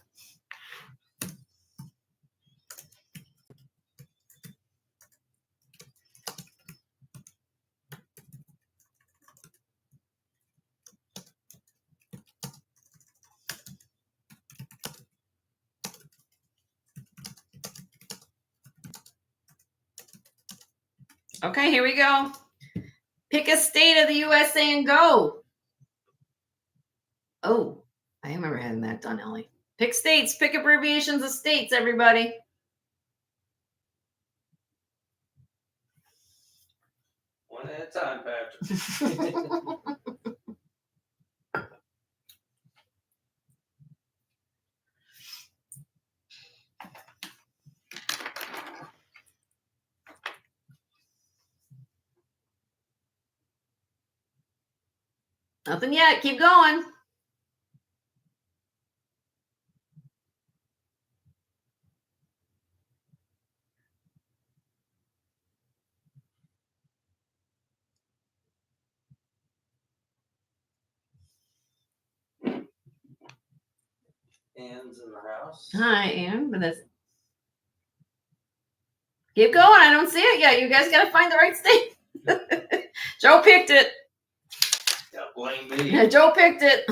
Okay, here we go. Pick a state of the USA and go. Oh, I remember having that done, Ellie. Pick states. Pick abbreviations of states, everybody. that time, Patrick. Nothing yet. Keep going. Anne's in the house. Hi, Anne. But that's... Keep going. I don't see it yet. You guys got to find the right state. Joe picked it. Yeah, blame me. Yeah, Joe picked it.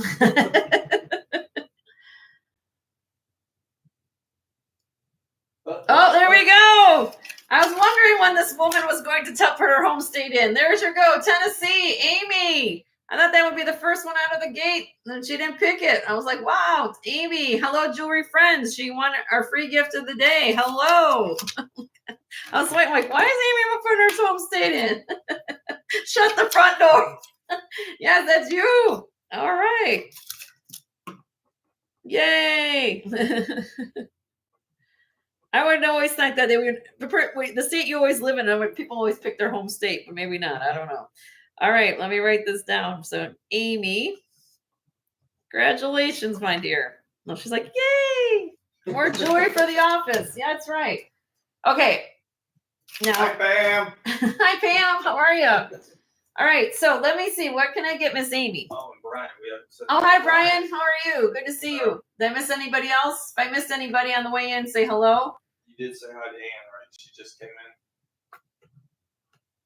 Oh, there we go. I was wondering when this woman was going to put her home state in. There's your go. Tennessee, Amy. I thought that would be the first one out of the gate, and she didn't pick it. I was like, wow, Amy. Hello, Jewelry Friends. She won our free gift of the day. Hello. I was like, why is Amy putting her home state in? Shut the front door. Yes, that's you. All right. Yay. I would always think that they would, the state you always live in, people always pick their home state, but maybe not. I don't know. All right, let me write this down. So, Amy, congratulations, my dear. No, she's like, yay, more jewelry for the office. Yeah, that's right. Okay. Now, Hi, Pam. hi, Pam. How are you? All right, so let me see. What can I get Miss Amy? Oh, and Brian. We haven't said Oh, hi, Brian. How are you? Good to see you. Did I miss anybody else? If I missed anybody on the way in, say hello. You did say hi to Anne, right? She just came in.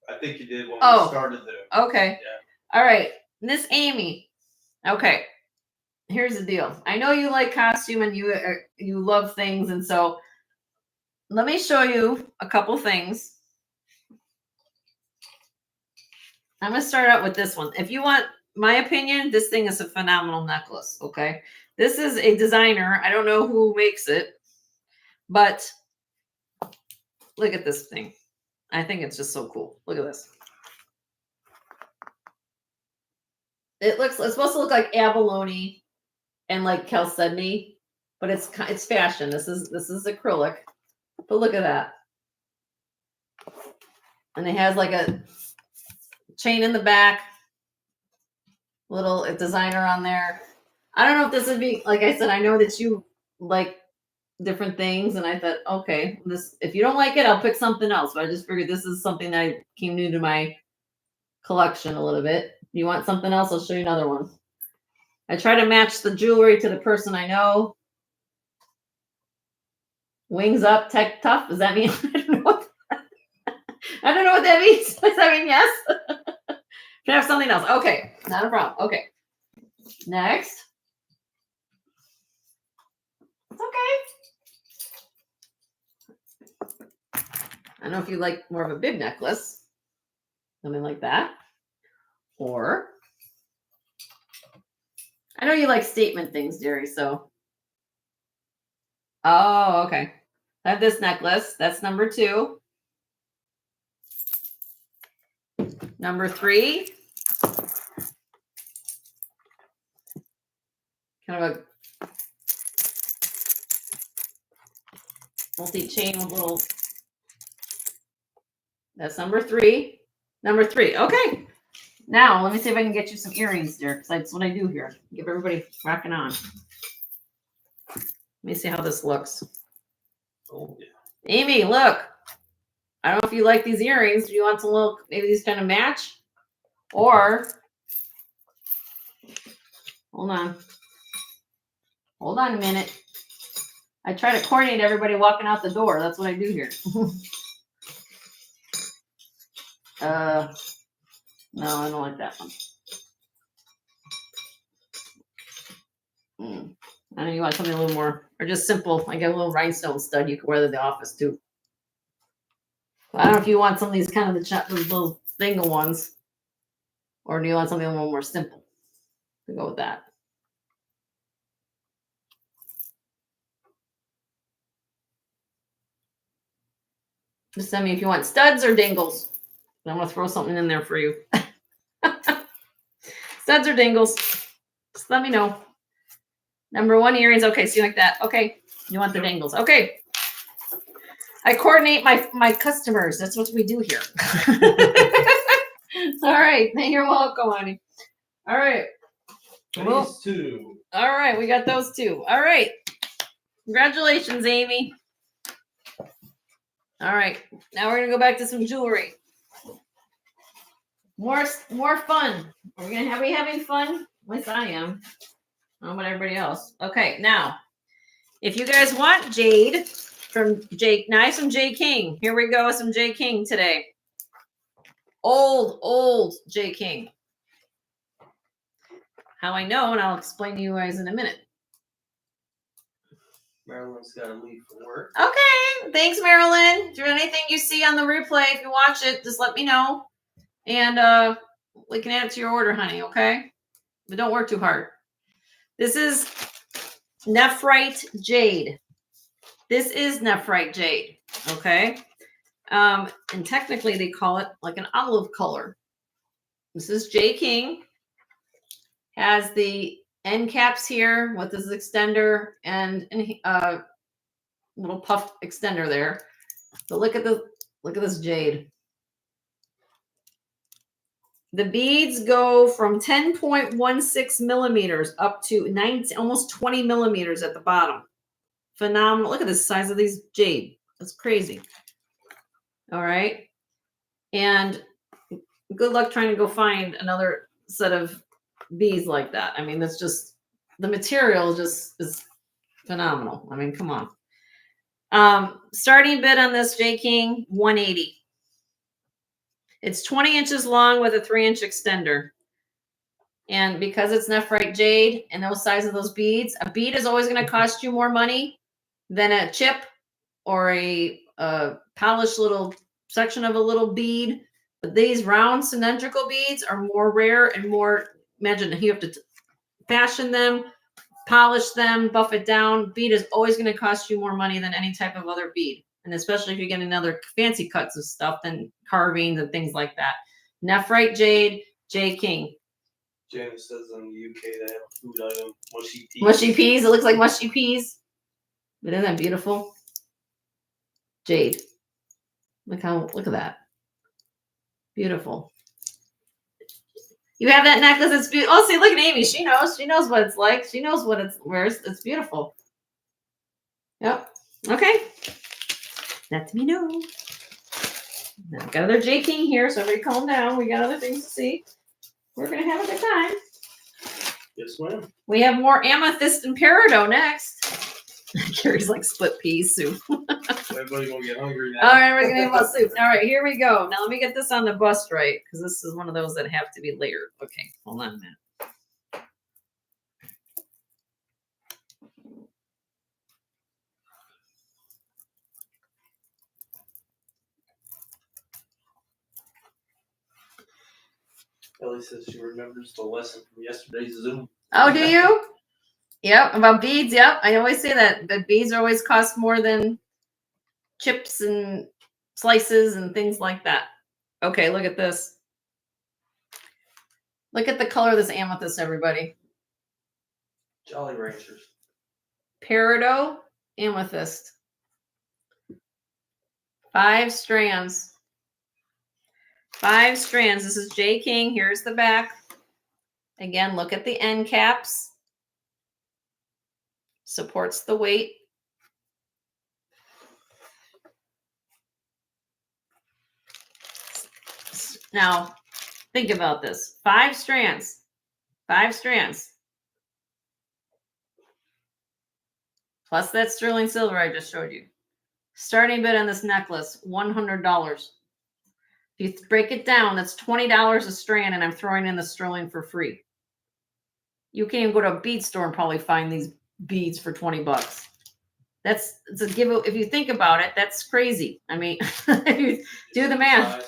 I think you did when Oh. we started there. Okay. Yeah. All right. Miss Amy. Okay. Here's the deal. I know you like costume and you love things. And so let me show you a couple things. I'm going to start out with this one. If you want my opinion, this thing is a phenomenal necklace. Okay. This is a designer. I don't know who makes it, but look at this thing. I think it's just so cool. Look at this. It's supposed to look like abalone and like chalcedony, but it's fashion. This is acrylic. But look at that. And it has like a chain in the back, little designer on there. I don't know if this would be, like I said, I know that you like different things, and I thought, okay, this, if you don't like it, I'll pick something else. But I just figured this is something that came new to my collection a little bit. You want something else? I'll show you another one. I try to match the jewelry to the person I know. Wings up, tech tough. Does that mean? I don't know what that means. Does that mean yes? Can I have something else? Okay, not a problem. Okay. Next. It's okay. I don't know if you like more of a big necklace. Something like that. Or I know you like statement things, dearie, so. Oh, okay. I have this necklace. That's number 2. Number 3. Kind of a multi-chain with little. That's number 3. Number 3. Okay. Now, let me see if I can get you some earrings, dear, because that's what I do here. Give everybody rocking on. Let me see how this looks. Oh, yeah. Amy, look. I don't know if you like these earrings. Do you want some little, maybe these kind of match? Or, hold on. Hold on a minute. I try to coordinate everybody walking out the door. That's what I do here. No, I don't like that one. I know you want something a little more, or just simple. I got a little rhinestone stud you can wear to the office too. I don't know if you want some of these kind of the little thing ones, or do you want something a little more simple? To go with that. Just tell me if you want studs or dingles. I'm going to throw something in there for you. Studs or dingles? Just let me know. Number 1 earrings. Okay, so you like that. Okay, you want the dingles. Okay. I coordinate my customers. That's what we do here. All right. You're welcome, honey. All right. Phase 2. All right. We got those 2. All right. Congratulations, Amy. All right. Now we're going to go back to some jewelry. More fun. Are we having fun? At least I am. I don't know about everybody else. Okay. Now, if you guys want jade from Jake, nice from J King. Here we go with some J King today. Old J King. How I know, and I'll explain to you guys in a minute. Marilyn's got to leave for work. Okay. Thanks, Marilyn. If there's anything you see on the replay, if you watch it, just let me know. And we can add it to your order, honey, okay? But don't work too hard. This is nephrite jade. This is nephrite jade, okay? And technically they call it like an olive color. This is J King. Has the end caps here with this extender and little puff extender there. So look at this jade. The beads go from 10.16 millimeters up to 19, almost 20 millimeters at the bottom. Phenomenal. Look at the size of these jade. That's crazy. All right. And good luck trying to go find another set of beads like that. I mean, that's just, the material just is phenomenal. I mean, come on. Starting bid on this J King, $180. It's 20 inches long with a 3-inch extender. And because it's nephrite jade and those size of those beads, a bead is always going to cost you more money than a chip or a polished little section of a little bead. But these round cylindrical beads are more rare and more, imagine you have to fashion them, polish them, buff it down. Bead is always going to cost you more money than any type of other bead. And especially if you get another fancy cuts of stuff, then carvings and things like that. Nephrite jade, J King. Janet says in the UK they have a food item, mushy peas. Mushy peas. It looks like mushy peas. But isn't that beautiful? Jade. Look at that. Beautiful. You have that necklace. It's beautiful. Oh, see, look at Amy. She knows. She knows what it's like. She knows what it's wears. It's beautiful. Yep. Okay. Let me know. Now, got another J King here, so everybody calm down. We got other things to see. We're gonna have a good time. Yes, ma'am. We have more amethyst and peridot next. Carrie's like split pea soup. Everybody gonna get hungry now. All right, we're gonna have soup. All right, here we go. Now let me get this on the bust right, because this is one of those that have to be layered. Okay, hold on a minute. Ellie says she remembers the lesson from yesterday's Zoom. Oh, do you? Yep, about beads. Yep, I always say that beads always cost more than chips and slices and things like that. Okay, look at this. Look at the color of this amethyst, everybody. Jolly Ranchers. Peridot amethyst. 5 strands. 5 strands. This is J King. Here's the back. Again, look at the end caps. Supports the weight. Now, think about this. 5 strands. 5 strands. Plus that sterling silver I just showed you. Starting bid on this necklace, $100. If you break it down, that's $20 a strand, and I'm throwing in the sterling for free. You can't even go to a bead store and probably find these beads for $20. It's a give. If you think about it, that's crazy. I mean, if you do the math,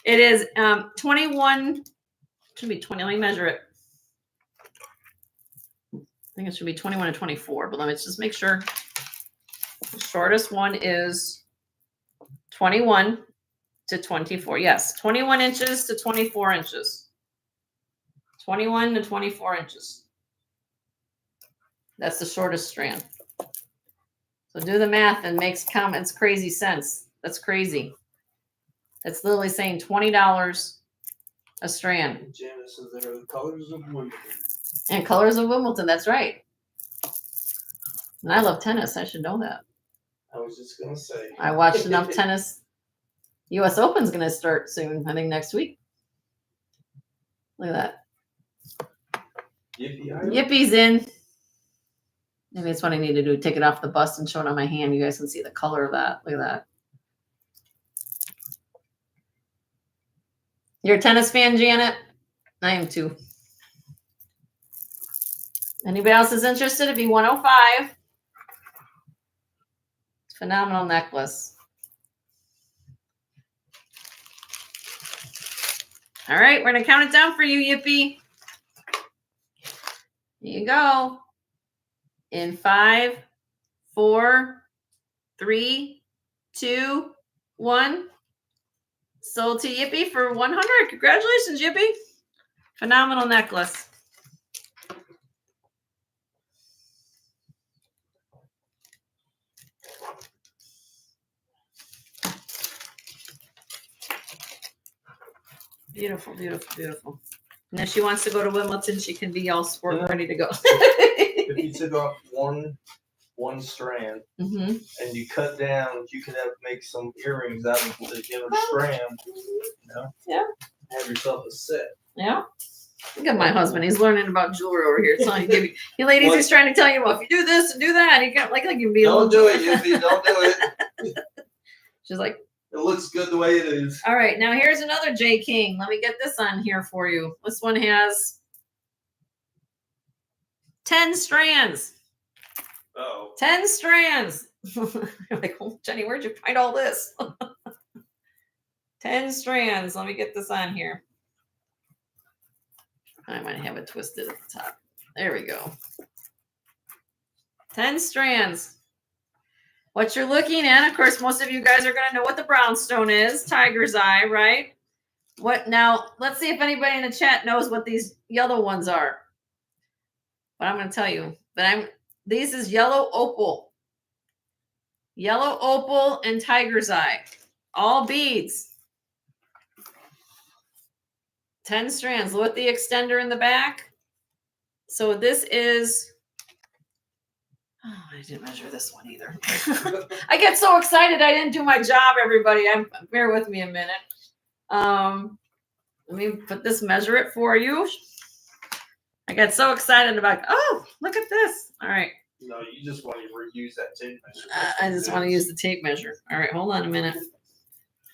it is 21. Should be 20. Let me measure it. I think it should be 21 and 24. But let me just make sure. The shortest one is 21. to 24. Yes, 21 inches to 24 inches. 21 to 24 inches. That's the shortest strand. So do the math and makes comments crazy sense. That's crazy. That's literally saying $20 a strand. Janice says there are the colors of Wimbledon. And colors of Wimbledon, that's right. And I love tennis. I should know that. I was just gonna say. I watched enough tennis. US Open's gonna start soon, I think next week. Look at that. Yippie's in. Maybe that's what I need to do. Take it off the bust and show it on my hand. You guys can see the color of that. Look at that. You're a tennis fan, Janet? I am too. Anybody else is interested? It'd be 105. Phenomenal necklace. All right, we're gonna count it down for you, Yippee. Here you go. In 5, 4, 3, 2, 1. Sold to Yippee for 100. Congratulations, Yippee. Phenomenal necklace. Beautiful, beautiful, beautiful. And if she wants to go to Wimbledon, she can be all sport and ready to go. If you took off one strand and you cut down, you could make some earrings out of the other strand. You know? Yeah. Have yourself a set. Yeah. Look at my husband. He's learning about jewelry over here. So you ladies, he's trying to tell you, well, if you do this and do that, you can't like you be. Don't do it, Yippee. Don't do it. She's like, it looks good the way it is. All right, now here's another J King. Let me get this on here for you. This one has 10 strands. Oh. 10 strands. You're like, oh, Jenny, where'd you find all this? 10 strands. Let me get this on here. I might have it twisted at the top. There we go. 10 strands. What you're looking at, of course, most of you guys are going to know what the brownstone is. Tiger's eye, right? What now? Let's see if anybody in the chat knows what these yellow ones are. But I'm going to tell you. This is yellow opal. Yellow opal and tiger's eye. All beads. 10 strands. Look at the extender in the back. So this is... Oh, I didn't measure this one either. I get so excited I didn't do my job, everybody. Bear with me a minute. Let me measure it for you. I got so excited about, oh, look at this. All right. No, you just want to reuse that tape measure. I just want to use the tape measure. All right, hold on a minute.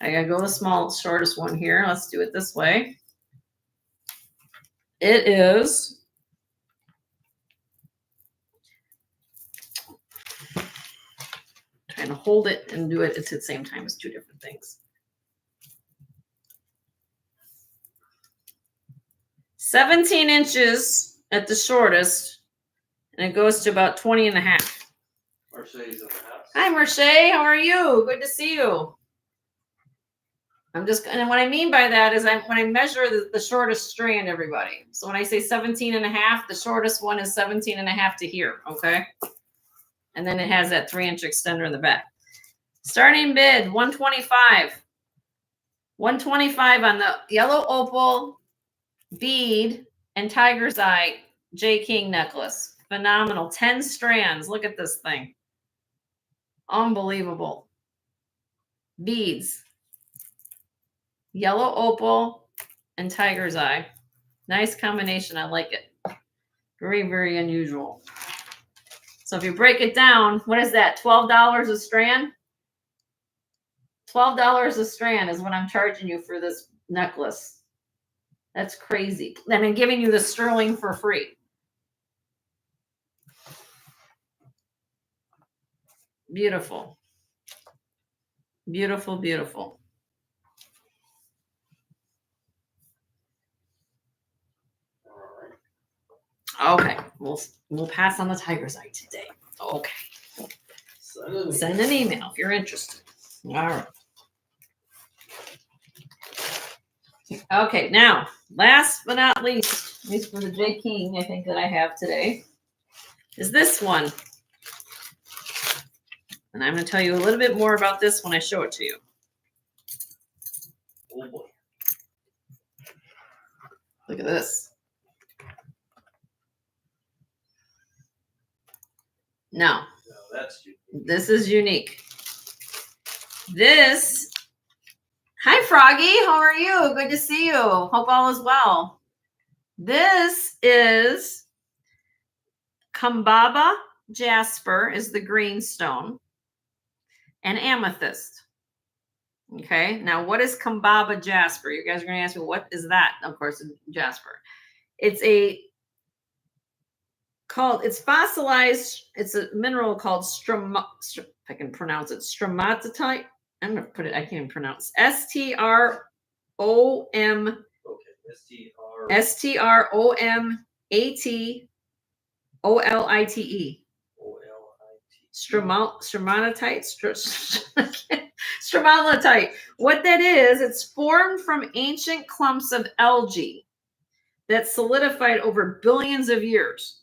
I got to go the shortest one here. Let's do it this way. It is... Trying to hold it and do it at the same time as two different things. 17 inches at the shortest, and it goes to about 20 and a half. Marche's in the house. Hi, Marche. How are you? Good to see you. And what I mean by that is when I measure the shortest strand, everybody. So when I say 17 and a half, the shortest one is 17 and a half to here, okay? And then it has that 3-inch extender in the back. Starting bid, 125. 125 on the yellow opal bead and tiger's eye J King necklace. Phenomenal. 10 strands. Look at this thing. Unbelievable. Beads. Yellow opal and tiger's eye. Nice combination. I like it. Very, very unusual. So if you break it down, what is that? $12 a strand? $12 a strand is what I'm charging you for this necklace. That's crazy. And I'm giving you the sterling for free. Beautiful. Beautiful, beautiful. Okay, we'll pass on the tiger's eye today. Okay. Send an email if you're interested. All right. Okay, now, last but not least, at least for the J King, I think that I have today, is this one. And I'm going to tell you a little bit more about this when I show it to you. Oh boy. Look at this. Now, No, that's unique. this is unique. This, hi Froggy, how are you? Good to see you. Hope all is well. This is Kambaba jasper is the green stone, and amethyst. Okay, now what is Kambaba jasper? You guys are going to ask me, what is that? Of course, jasper. It's fossilized. It's a mineral called if I can pronounce it, stromatite. I'm going to put it, I can't even pronounce. STROM. Okay, STROMATOLITE. Stromatite. Stromatolite. What that is, it's formed from ancient clumps of algae that solidified over billions of years.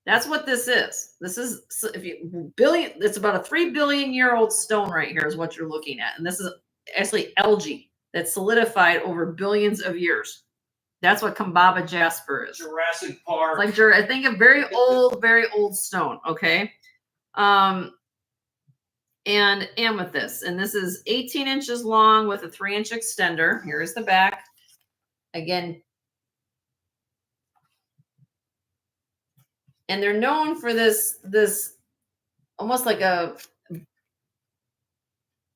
That's what this is. This is, if you billion, it's about a 3 billion year old stone right here is what you're looking at. And this is actually algae that solidified over billions of years. That's what Kambaba jasper is. Jurassic Park. Like, I think a very old stone. Okay. And amethyst. And this is 18 inches long with a 3-inch extender. Here's the back. Again. And they're known for this almost like a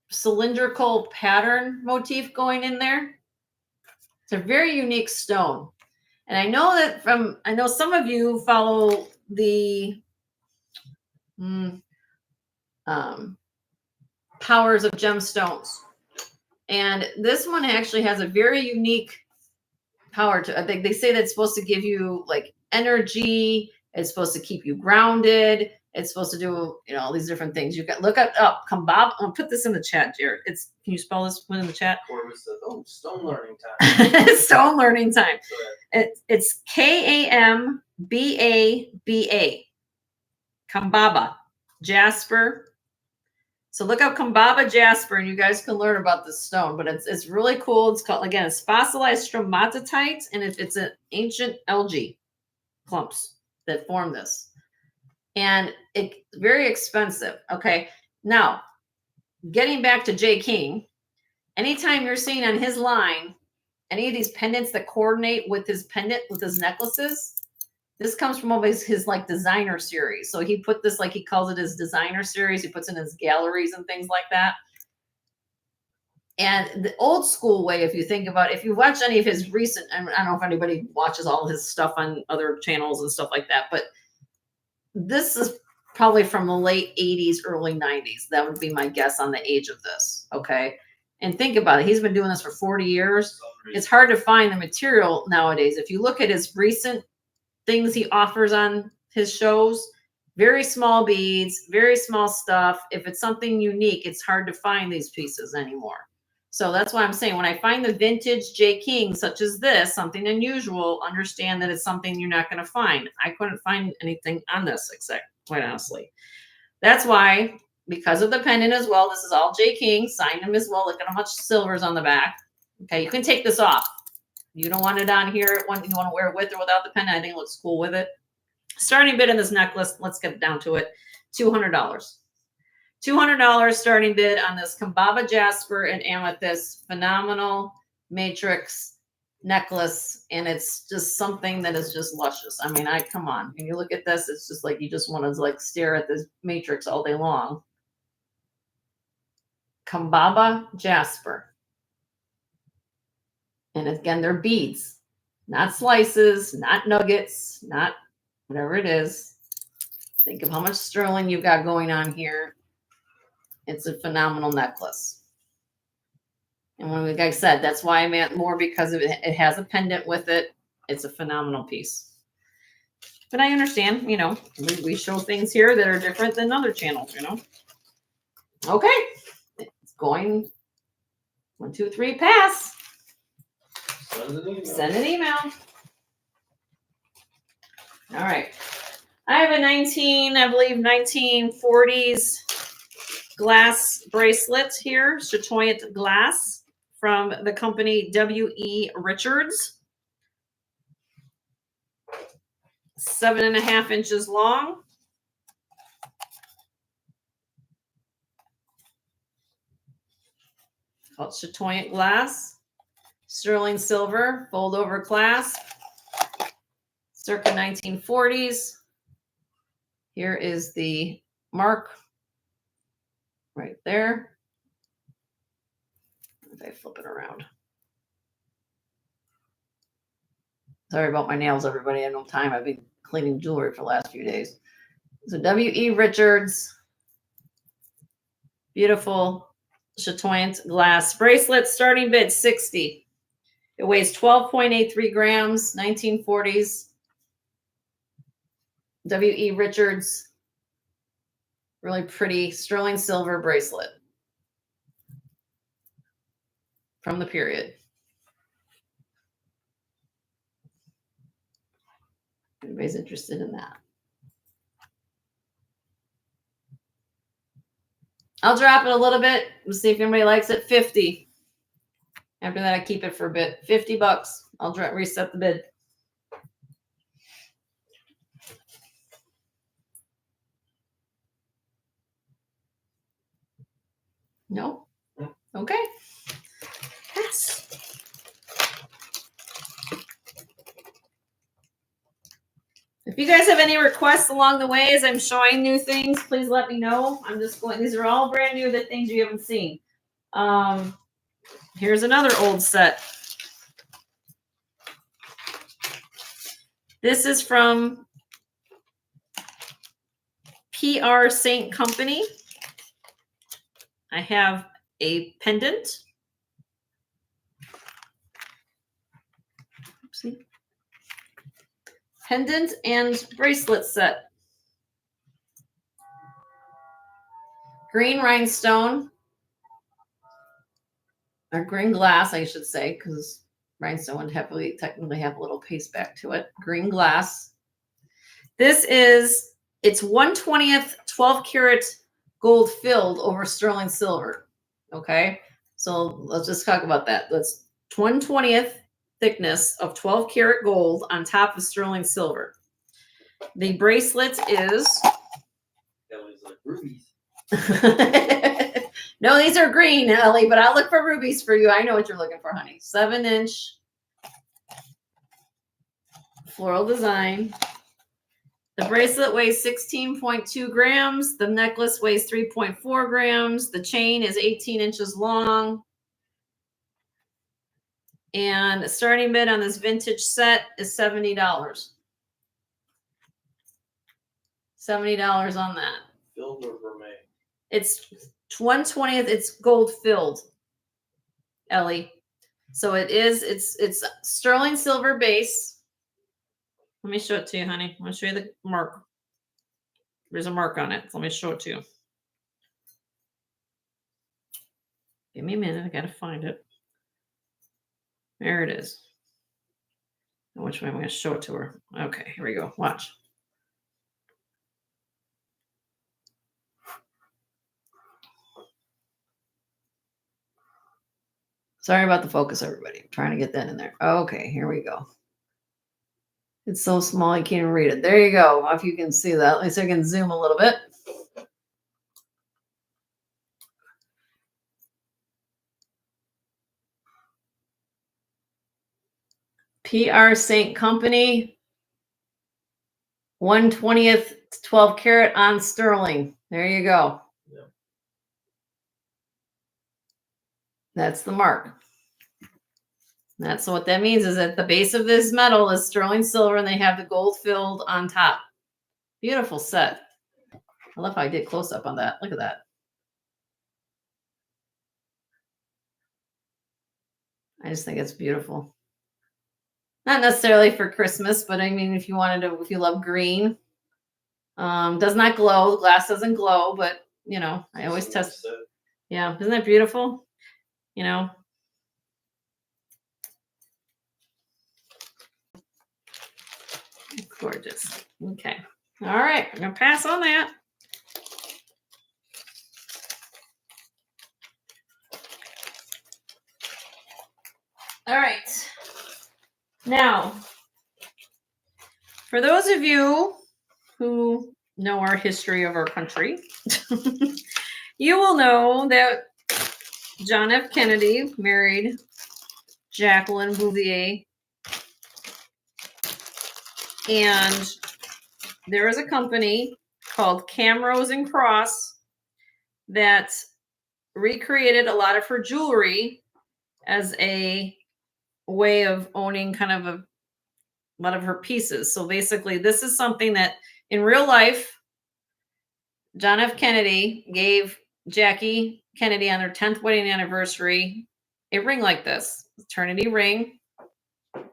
cylindrical pattern motif going in there. It's a very unique stone. And I know that I know some of you follow the powers of gemstones. And this one actually has a very unique power to it. They say that it's supposed to give you like energy. It's supposed to keep you grounded. It's supposed to do, all these different things. You can look up Kambaba. I'll put this in the chat, Jared. Can you spell this one in the chat? Corvus says, "Oh, stone learning time." Stone learning time. It's Kambaba. Kambaba jasper. So look up Kambaba jasper, and you guys can learn about this stone. But it's really cool. It's called, again, it's fossilized stromatolite, and it's an ancient algae clumps that form this. And it's very expensive. Okay. Now, getting back to J King, anytime you're seeing on his line any of these pendants that coordinate with his pendant, with his necklaces, this comes from always his like designer series. So he put this, like he calls it his designer series. He puts in his galleries and things like that. And the old school way, if you think about, if you watch any of his recent, I don't know if anybody watches all his stuff on other channels and stuff like that, but this is probably from the late 80s, early 90s. That would be my guess on the age of this. Okay. And think about it. He's been doing this for 40 years. It's hard to find the material nowadays. If you look at his recent things he offers on his shows, very small beads, very small stuff. If it's something unique, it's hard to find these pieces anymore. So that's why I'm saying when I find the vintage J King, such as this, something unusual, understand that it's something you're not going to find. I couldn't find anything on this, except, quite honestly. That's why, because of the pendant as well, this is all J King. Sign them as well. Look at how much silver's on the back. Okay, you can take this off. You don't want it on here. You want to wear it with or without the pendant. I think it looks cool with it. Starting bid in this necklace, let's get down to it, $200. $200 starting bid on this Kambaba jasper and amethyst phenomenal matrix necklace, and it's just something that is just luscious. I mean, come on. When you look at this, it's just like you just want to like stare at this matrix all day long. Kambaba jasper. And again, they're beads, not slices, not nuggets, not whatever it is. Think of how much sterling you've got going on here. It's a phenomenal necklace. And when, like I said, that's why I meant more, because of it has a pendant with it. It's a phenomenal piece. But I understand, we show things here that are different than other channels, Okay. It's going 1, 2, 3, pass. Send an email. Send an email. All right. I have a 1940s glass bracelet here, chatoyant glass from the company W.E. Richards. 7.5 inches long. Called chatoyant glass. Sterling silver, fold over clasp. Circa 1940s. Here is the mark right there. If I flip it around. Sorry about my nails, everybody. I have no time. I've been cleaning jewelry for the last few days. So W.E. Richards. Beautiful chatoyant glass bracelet. Starting bid 60. It weighs 12.83 grams, 1940s. W.E. Richards. Really pretty sterling silver bracelet from the period. Anybody's interested in that? I'll drop it a little bit. We'll see if anybody likes it. 50. After that, I keep it for a bit. $50. I'll reset the bid. No? Okay. Pass. If you guys have any requests along the way as I'm showing new things, please let me know. I'm just going, these are all brand new, the things you haven't seen. Here's another old set. This is from PR Saint Company. I have a pendant. Oopsie. Pendant and bracelet set. Green rhinestone. Or green glass, I should say, because rhinestone would technically have a little paste back to it. Green glass. This is, it's 1/20th 12 karat gold filled over sterling silver. Okay, so let's just talk about that. That's 1/20th thickness of 12 karat gold on top of sterling silver. The bracelet is. Kelly's like rubies. No, these are green, Ellie, but I'll look for rubies for you. I know what you're looking for, honey. 7-inch floral design. The bracelet weighs 16.2 grams. The necklace weighs 3.4 grams. The chain is 18 inches long. And the starting bid on this vintage set is $70. $70 on that. Filled or vermeil? It's 1/20th. It's gold filled, Ellie. So it's sterling silver base. Let me show it to you, honey. I'm going to show you the mark. There's a mark on it. So let me show it to you. Give me a minute. I got to find it. There it is. Now, which way am I going to show it to her? Okay, here we go. Watch. Sorry about the focus, everybody. I'm trying to get that in there. Okay, here we go. It's so small you can't even read it. There you go. If you can see that. At least I can zoom a little bit. PR Saint Company. 1/20th 12 karat on sterling. There you go. Yeah. That's the mark. That's what that means is that the base of this metal is sterling silver and they have the gold filled on top. Beautiful set. I love how I did close up on that. Look at that. I just think it's beautiful. Not necessarily for Christmas, but I mean, if you wanted to, if you love green, does not glow. The glass doesn't glow, but you know, I always test. Yeah, isn't that beautiful? You know. Gorgeous. Okay. All right. I'm going to pass on that. All right. Now, for those of you who know our history of our country, you will know that John F. Kennedy married Jacqueline Bouvier. And there is a company called Camrose and Cross that recreated a lot of her jewelry as a way of owning kind of a lot of her pieces. So basically, this is something that in real life, John F. Kennedy gave Jackie Kennedy on their 10th wedding anniversary a ring like this, eternity ring. Of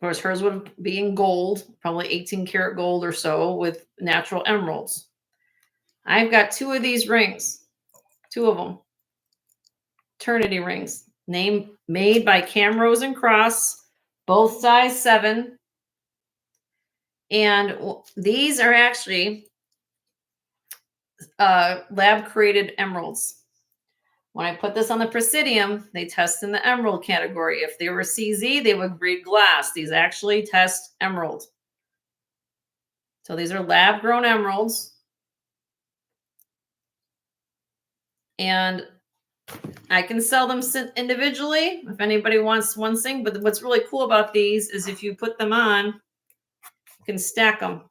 course, hers would be in gold, probably 18 karat gold or so with natural emeralds. I've got 2 of these rings, 2 of them, eternity rings, made by Camrose and Cross, both size 7. And these are actually lab created emeralds. When I put this on the Presidium, they test in the emerald category. If they were CZ, they would breed glass. These actually test emerald. So these are lab grown emeralds. And I can sell them individually if anybody wants one thing. But what's really cool about these is if you put them on, you can stack them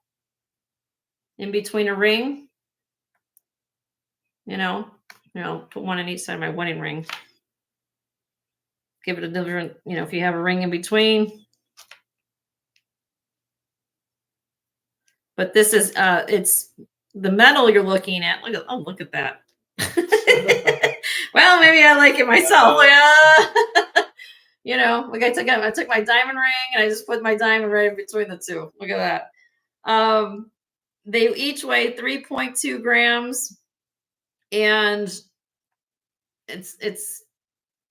in between a ring. You know, put one on each side of my wedding ring. Give it a different, if you have a ring in between. But this is, it's the metal you're looking at. Look at that. Well, maybe I like it myself. Like I took my diamond ring and I just put my diamond right in between the 2. Look at that. They each weigh 3.2 grams. And it's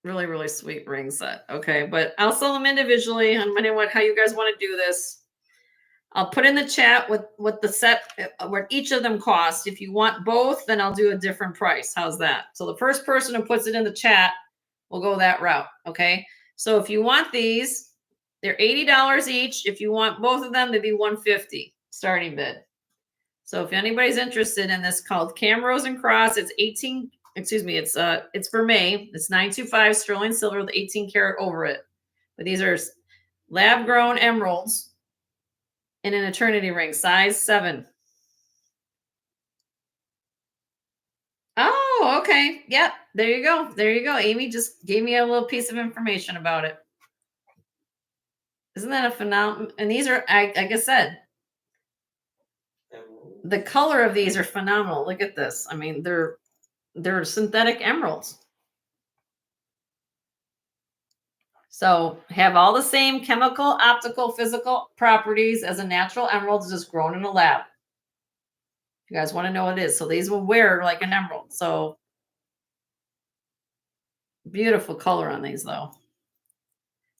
really, really sweet ring set. Okay, but I'll sell them individually on how you guys want to do this. I'll put in the chat what the set, what each of them cost. If you want both, then I'll do a different price. How's that? So the first person who puts it in the chat will go that route. Okay, so if you want these, they're $80 each. If you want both of them, they'd be $150 starting bid. So if anybody's interested in this, called Camrose and Cross, it's it's for May. It's 925 sterling silver with 18 karat over it. But these are lab grown emeralds in an eternity ring, size 7. Oh, okay. Yep. There you go. There you go. Amy just gave me a little piece of information about it. Isn't that a phenomenon? And these are, like I said, the color of these are phenomenal. Look at this. I mean, they're synthetic emeralds. So have all the same chemical, optical, physical properties as a natural emerald, just grown in a lab. You guys want to know what it is. So these will wear like an emerald. So beautiful color on these though.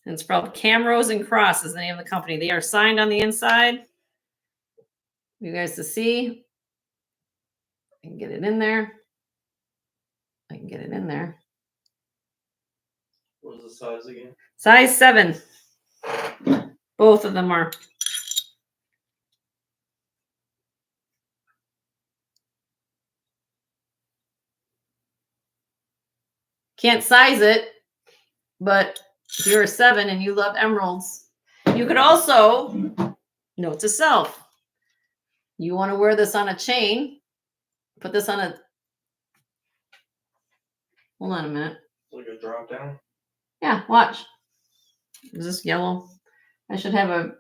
And it's called Camrose and Cross is the name of the company. They are signed on the inside. You guys to see. I can get it in there. I can get it in there. What was the size again? Size 7. Both of them are. Can't size it, but if you're a 7 and you love emeralds, you could also, note to self, you want to wear this on a chain, put this on a, hold on a minute. Like a drop down? Yeah, watch. Is this yellow? I should have a,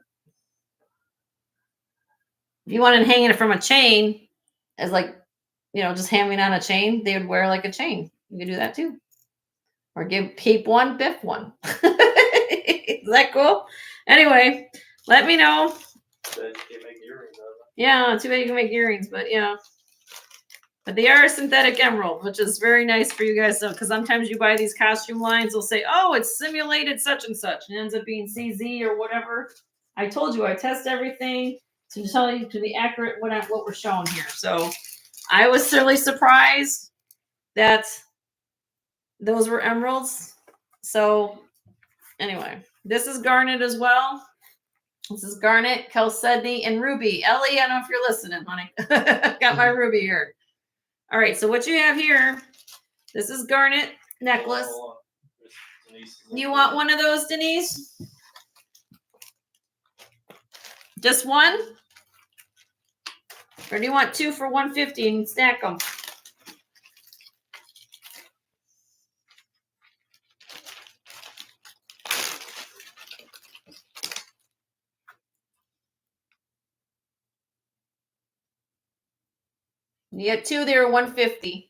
if you wanted to hang it from a chain as like, just hanging on a chain, they would wear like a chain. You could do that too. Or keep one, biff one. Is that cool? Anyway, let me know. You can't make earrings out of it. Yeah, too bad you can make earrings, but yeah. But they are a synthetic emerald, which is very nice for you guys to know, because sometimes you buy these costume lines, they'll say, oh, it's simulated such and such, and it ends up being CZ or whatever. I told you I test everything to tell you to be accurate what we're showing here. So I was really surprised that those were emeralds. So anyway, this is garnet as well. This is garnet, chalcedony, and ruby. Ellie, I don't know if you're listening, honey. Got my ruby here. All right, so what you have here, this is garnet necklace. You want one of those, Denise? Just one? Or do you want two for $150 and stack them? You get two there, $150.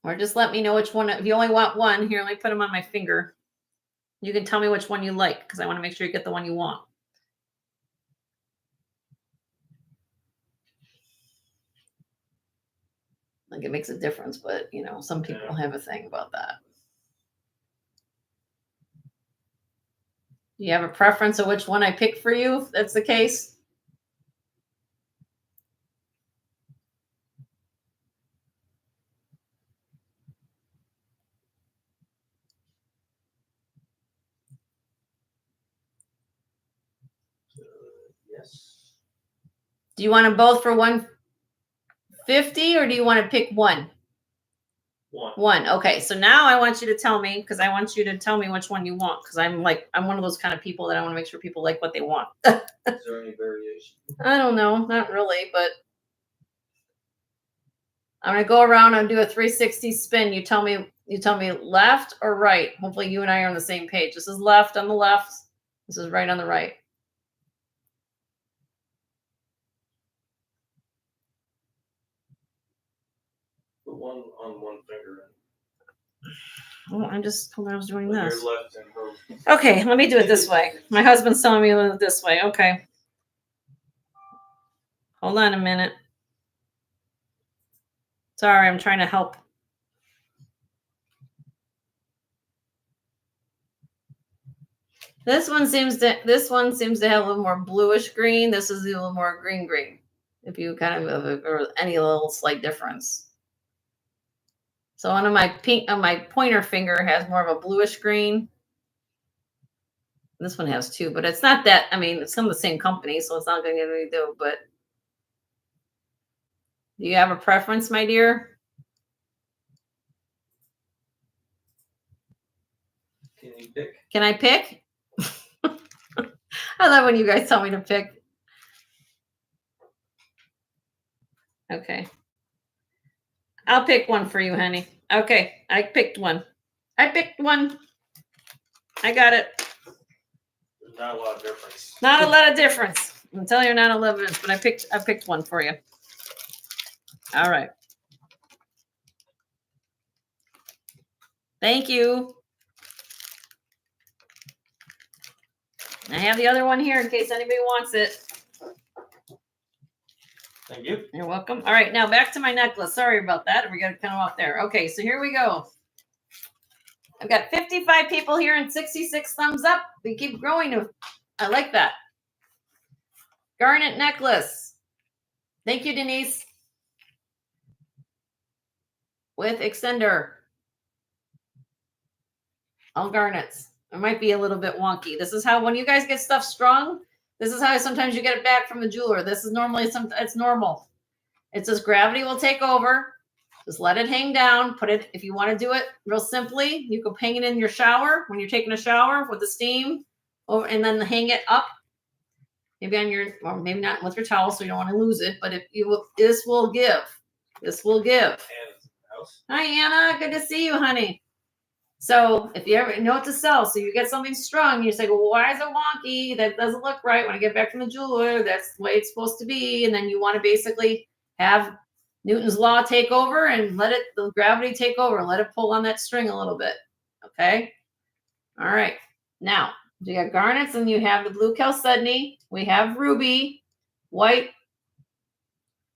Or just let me know which one. If you only want one, here, let me put them on my finger. You can tell me which one you like because I want to make sure you get the one you want. Like it makes a difference, but you know, some people have a thing about that. Do you have a preference of which one I pick for you if that's the case? Yes. Do you want them both for $150 or do you want to pick one? One. Okay. So now I want you to tell me, because I want you to tell me which one you want. Because I'm one of those kind of people that I want to make sure people like what they want. Is there any variation? I don't know. Not really, but I'm going to go around and do a 360 spin. You tell me left or right. Hopefully you and I are on the same page. This is left on the left. This is right on the right. Put one on one finger. Oh, I was doing With this. your left and Okay, let me do it this way. My husband's telling me to do it this way. Okay. Hold on a minute. Sorry, I'm trying to help. This one seems to have a little more bluish green. This is a little more green. If you kind of or any little slight difference. So one of my pointer finger has more of a bluish green. This one has two, but it's not that. I mean, it's from the same company, so it's not going to get any do. But do you have a preference, my dear? Can you pick? Can I pick? I love when you guys tell me to pick. Okay. I'll pick one for you, honey. Okay, I picked one. I got it. There's not a lot of difference. Not a lot of difference. I'm telling you, not a lot of difference, but I picked one for you. All right. Thank you. I have the other one here in case anybody wants it. Thank you. You're welcome. All right, now back to my necklace. Sorry about that. We got to come out there. Okay, so here we go. I've got 55 people here and 66 thumbs up. We keep growing. I like that. Garnet necklace. Thank you, Denise. With extender. All garnets. It might be a little bit wonky. This is how when you guys get stuff strung, this is how sometimes you get it back from the jeweler. This is normally it's normal. It's just gravity will take over. Just let it hang down. Put it, if you want to do it real simply, you can hang it in your shower when you're taking a shower with the steam, and then hang it up. Maybe on your, or maybe not with your towel, so you don't want to lose it. But if you will, this will give. This will give. Hi, Anna. Good to see you, honey. So if you ever know what to sell, so you get something strung, you say, well, why is it wonky? That doesn't look right. When I get back from the jeweler, that's the way it's supposed to be. And then you want to basically have Newton's law take over and let it, the gravity take over and let it pull on that string a little bit. Okay. All right. Now you got garnets and you have the blue chalcedony. We have ruby, white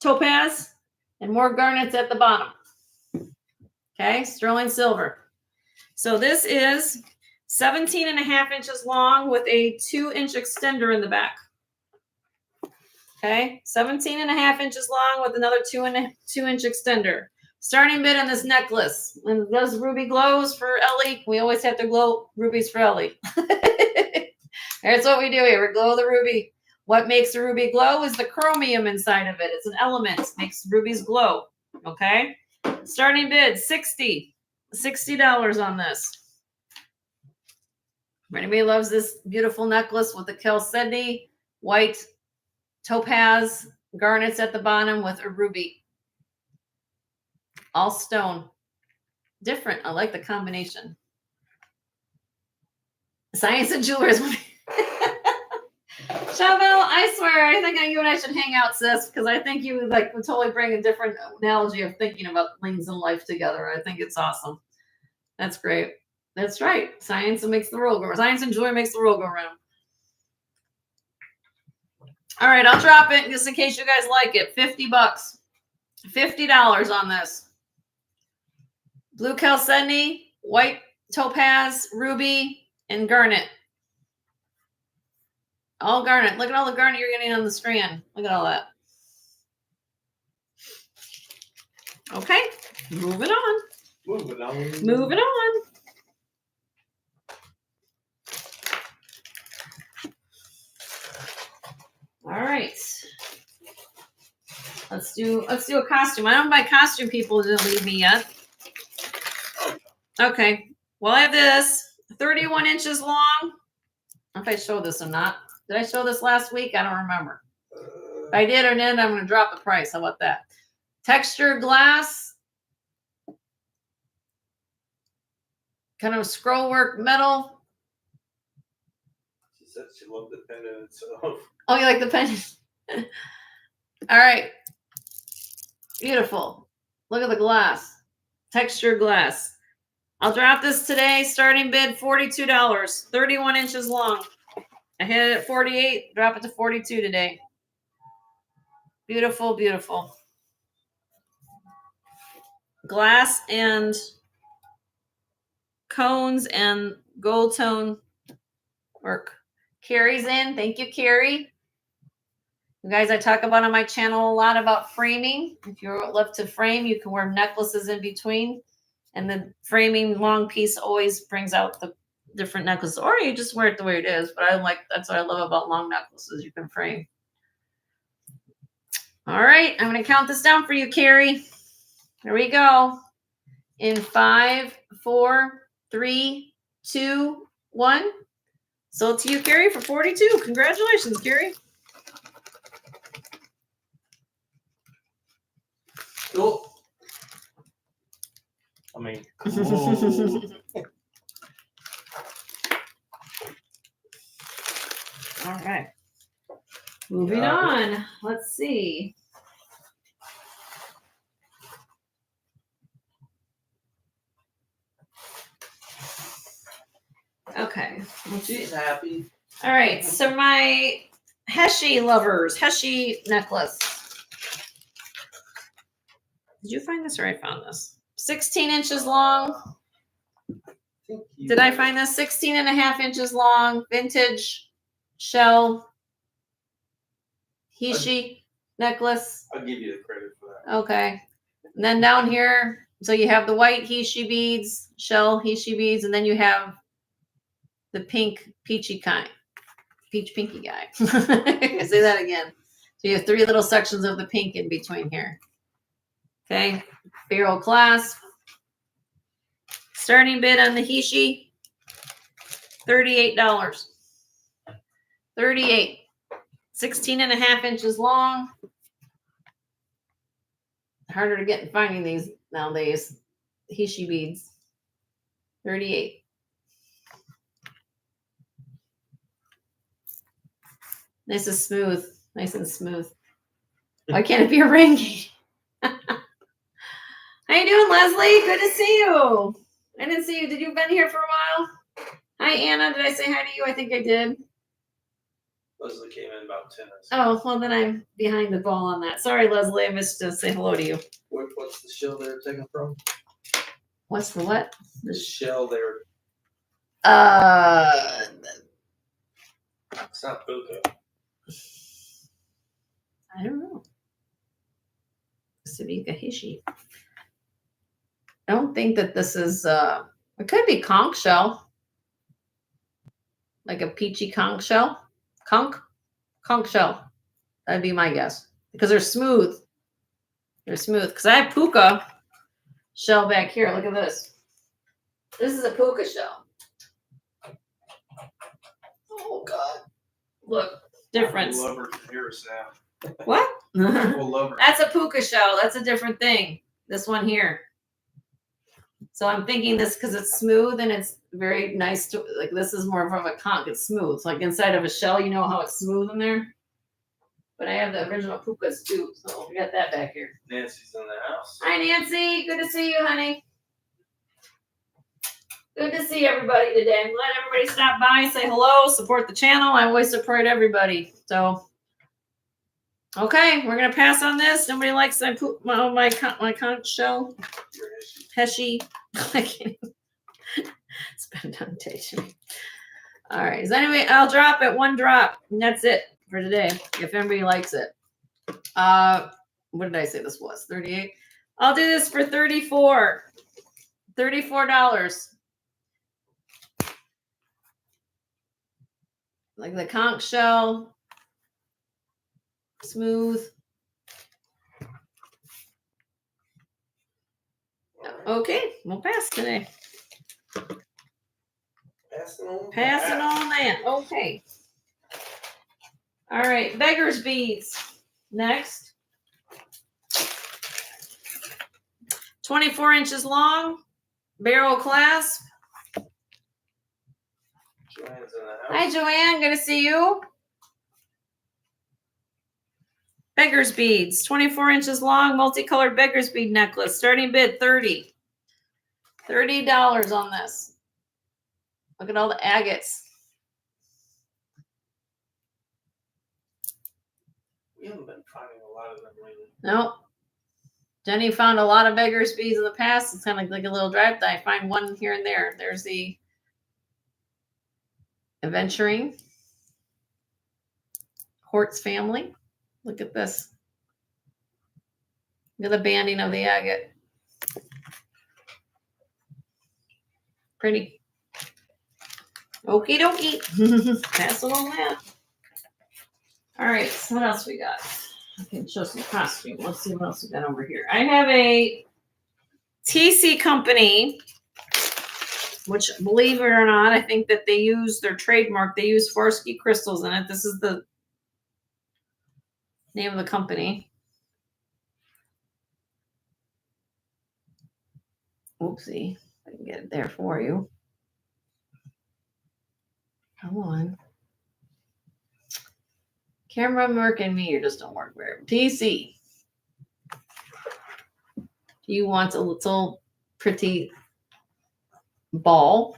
topaz, and more garnets at the bottom. Okay. Sterling silver. So this is 17.5 inches long with a 2-inch extender in the back. Okay, 17.5 inches long with another 2-inch extender. Starting bid on this necklace. And those ruby glows for Ellie. We always have to glow rubies for Ellie. That's what we do here. We glow the ruby. What makes the ruby glow is the chromium inside of it. It's an element. Makes rubies glow. Okay. Starting bid $60 on this. Anybody loves this beautiful necklace with the chalcedony, white topaz, garnets at the bottom with a ruby. All stone. Different. I like the combination. Science and Jewelers. Chevelle, I swear, I think you and I should hang out, sis, because I think you would totally bring a different analogy of thinking about things in life together. I think it's awesome. That's great. That's right. Science makes the world go round. Science and joy makes the world go round. All right, I'll drop it just in case you guys like it. $50. $50 on this. Blue chalcedony, white topaz, ruby, and garnet. All garnet. Look at all the garnet you're getting on the strand. Look at all that. Okay, moving on. Moving on. Moving on. All right. Let's do a costume. I don't buy costume people to leave me yet. Okay. Well, I have this 31 inches long. I don't know if I showed this or not. Did I show this last week? I don't remember. If I did or didn't, I'm going to drop the price. How about that? Textured glass. Kind of scroll work metal. She said she loved the pendant itself. Oh, you like the pendant? All right. Beautiful. Look at the glass. Textured glass. I'll drop this today. Starting bid $42. 31 inches long. I hit it at 48. Drop it to 42 today. Beautiful, beautiful. Glass and cones and gold tone work. Carrie's in. Thank you, Carrie. You guys, I talk about on my channel a lot about framing. If you love to frame, you can wear necklaces in between. And the framing long piece always brings out the different necklaces. Or you just wear it the way it is. But that's what I love about long necklaces. You can frame. All right. I'm going to count this down for you, Carrie. Here we go. In 5, 4, 3, 2, 1. Sold to you, Carrie, for 42. Congratulations, Carrie. Cool. I mean, cool. All right. Moving on. Let's see. Okay. She's happy. All right. So my Heshi lovers, Heshi necklace. Did you find this or I found this? 16 inches long. Did I find this? 16.5 inches long. Vintage shell Heshi necklace. I'll give you the credit for that. Okay. And then down here, so you have the white Heshi beads, shell Heshi beads, and then you have the pink peachy kind. Peach pinky guy. Say that again. So you have 3 little sections of the pink in between here. Okay. Barrel clasp. Starting bid on the Heshi, $38. 38. 16.5 inches long. Harder to get in finding these nowadays. Heshi beads. 38. Nice and smooth. Nice and smooth. Why can't it be a ring? How you doing, Leslie? Good to see you. I didn't see you. Did you been here for a while? Hi, Anna. Did I say hi to you? I think I did. Leslie came in about 10 minutes. Oh, well, then I'm behind the ball on that. Sorry, Leslie. I missed to say hello to you. What's the shell they're taking from? What's the what? The shell they're It's not puka. I don't know. Sabika Hishi. I don't think that this is, it could be conch shell. Like a peachy conch shell. Conch shell. That'd be my guess. Because they're smooth. They're smooth. Because I have puka shell back here. Look at this. This is a puka shell. Oh, God. Look. Difference. We'll love her here, Sam. What? We'll love her. That's a puka shell. That's a different thing. This one here. So I'm thinking this because it's smooth and it's very nice to, like, this is more of a conch. It's smooth. It's like inside of a shell, you know how it's smooth in there? But I have the original pukas too, so we got that back here. Nancy's in the house. Hi, Nancy. Good to see you, honey. Good to see everybody today. I'm glad everybody stopped by, say hello, support the channel. I always support everybody. So, okay, we're gonna pass on this. Nobody likes my conch shell. Pesci. I can't spend on teaching. All right. Is anybody? I'll drop it. One drop, and that's it for today. If anybody likes it. What did I say this was? 38. I'll do this for 34. $34. Like the conch shell. Smooth. Okay, we'll pass today. Passing on that. Okay. All right, beggar's beads. Next. 24 inches long. Barrel clasp. Joanne's in the house. Hi, Joanne. Good to see you. Beggar's beads. 24 inches long, multicolored beggar's bead necklace. Starting bid, $30. $30 on this. Look at all the agates. We haven't been finding a lot of them lately. Nope. Jenny found a lot of beggar's beads in the past. It's kind of like a little drive. I find one here and there. There's the Adventuring Hortz family. Look at this. Look at the banding of the agate. Pretty. Okie dokie. Pass it on that. All right. So what else we got? I can show some costume. Let's see what else we got over here. I have a TC company, which, believe it or not, I think that they use their trademark. They use Swarovski crystals in it. This is the name of the company. Oopsie. I can get it there for you. Come on. Camera work and me, you just don't work very well. TC. You want a little pretty ball.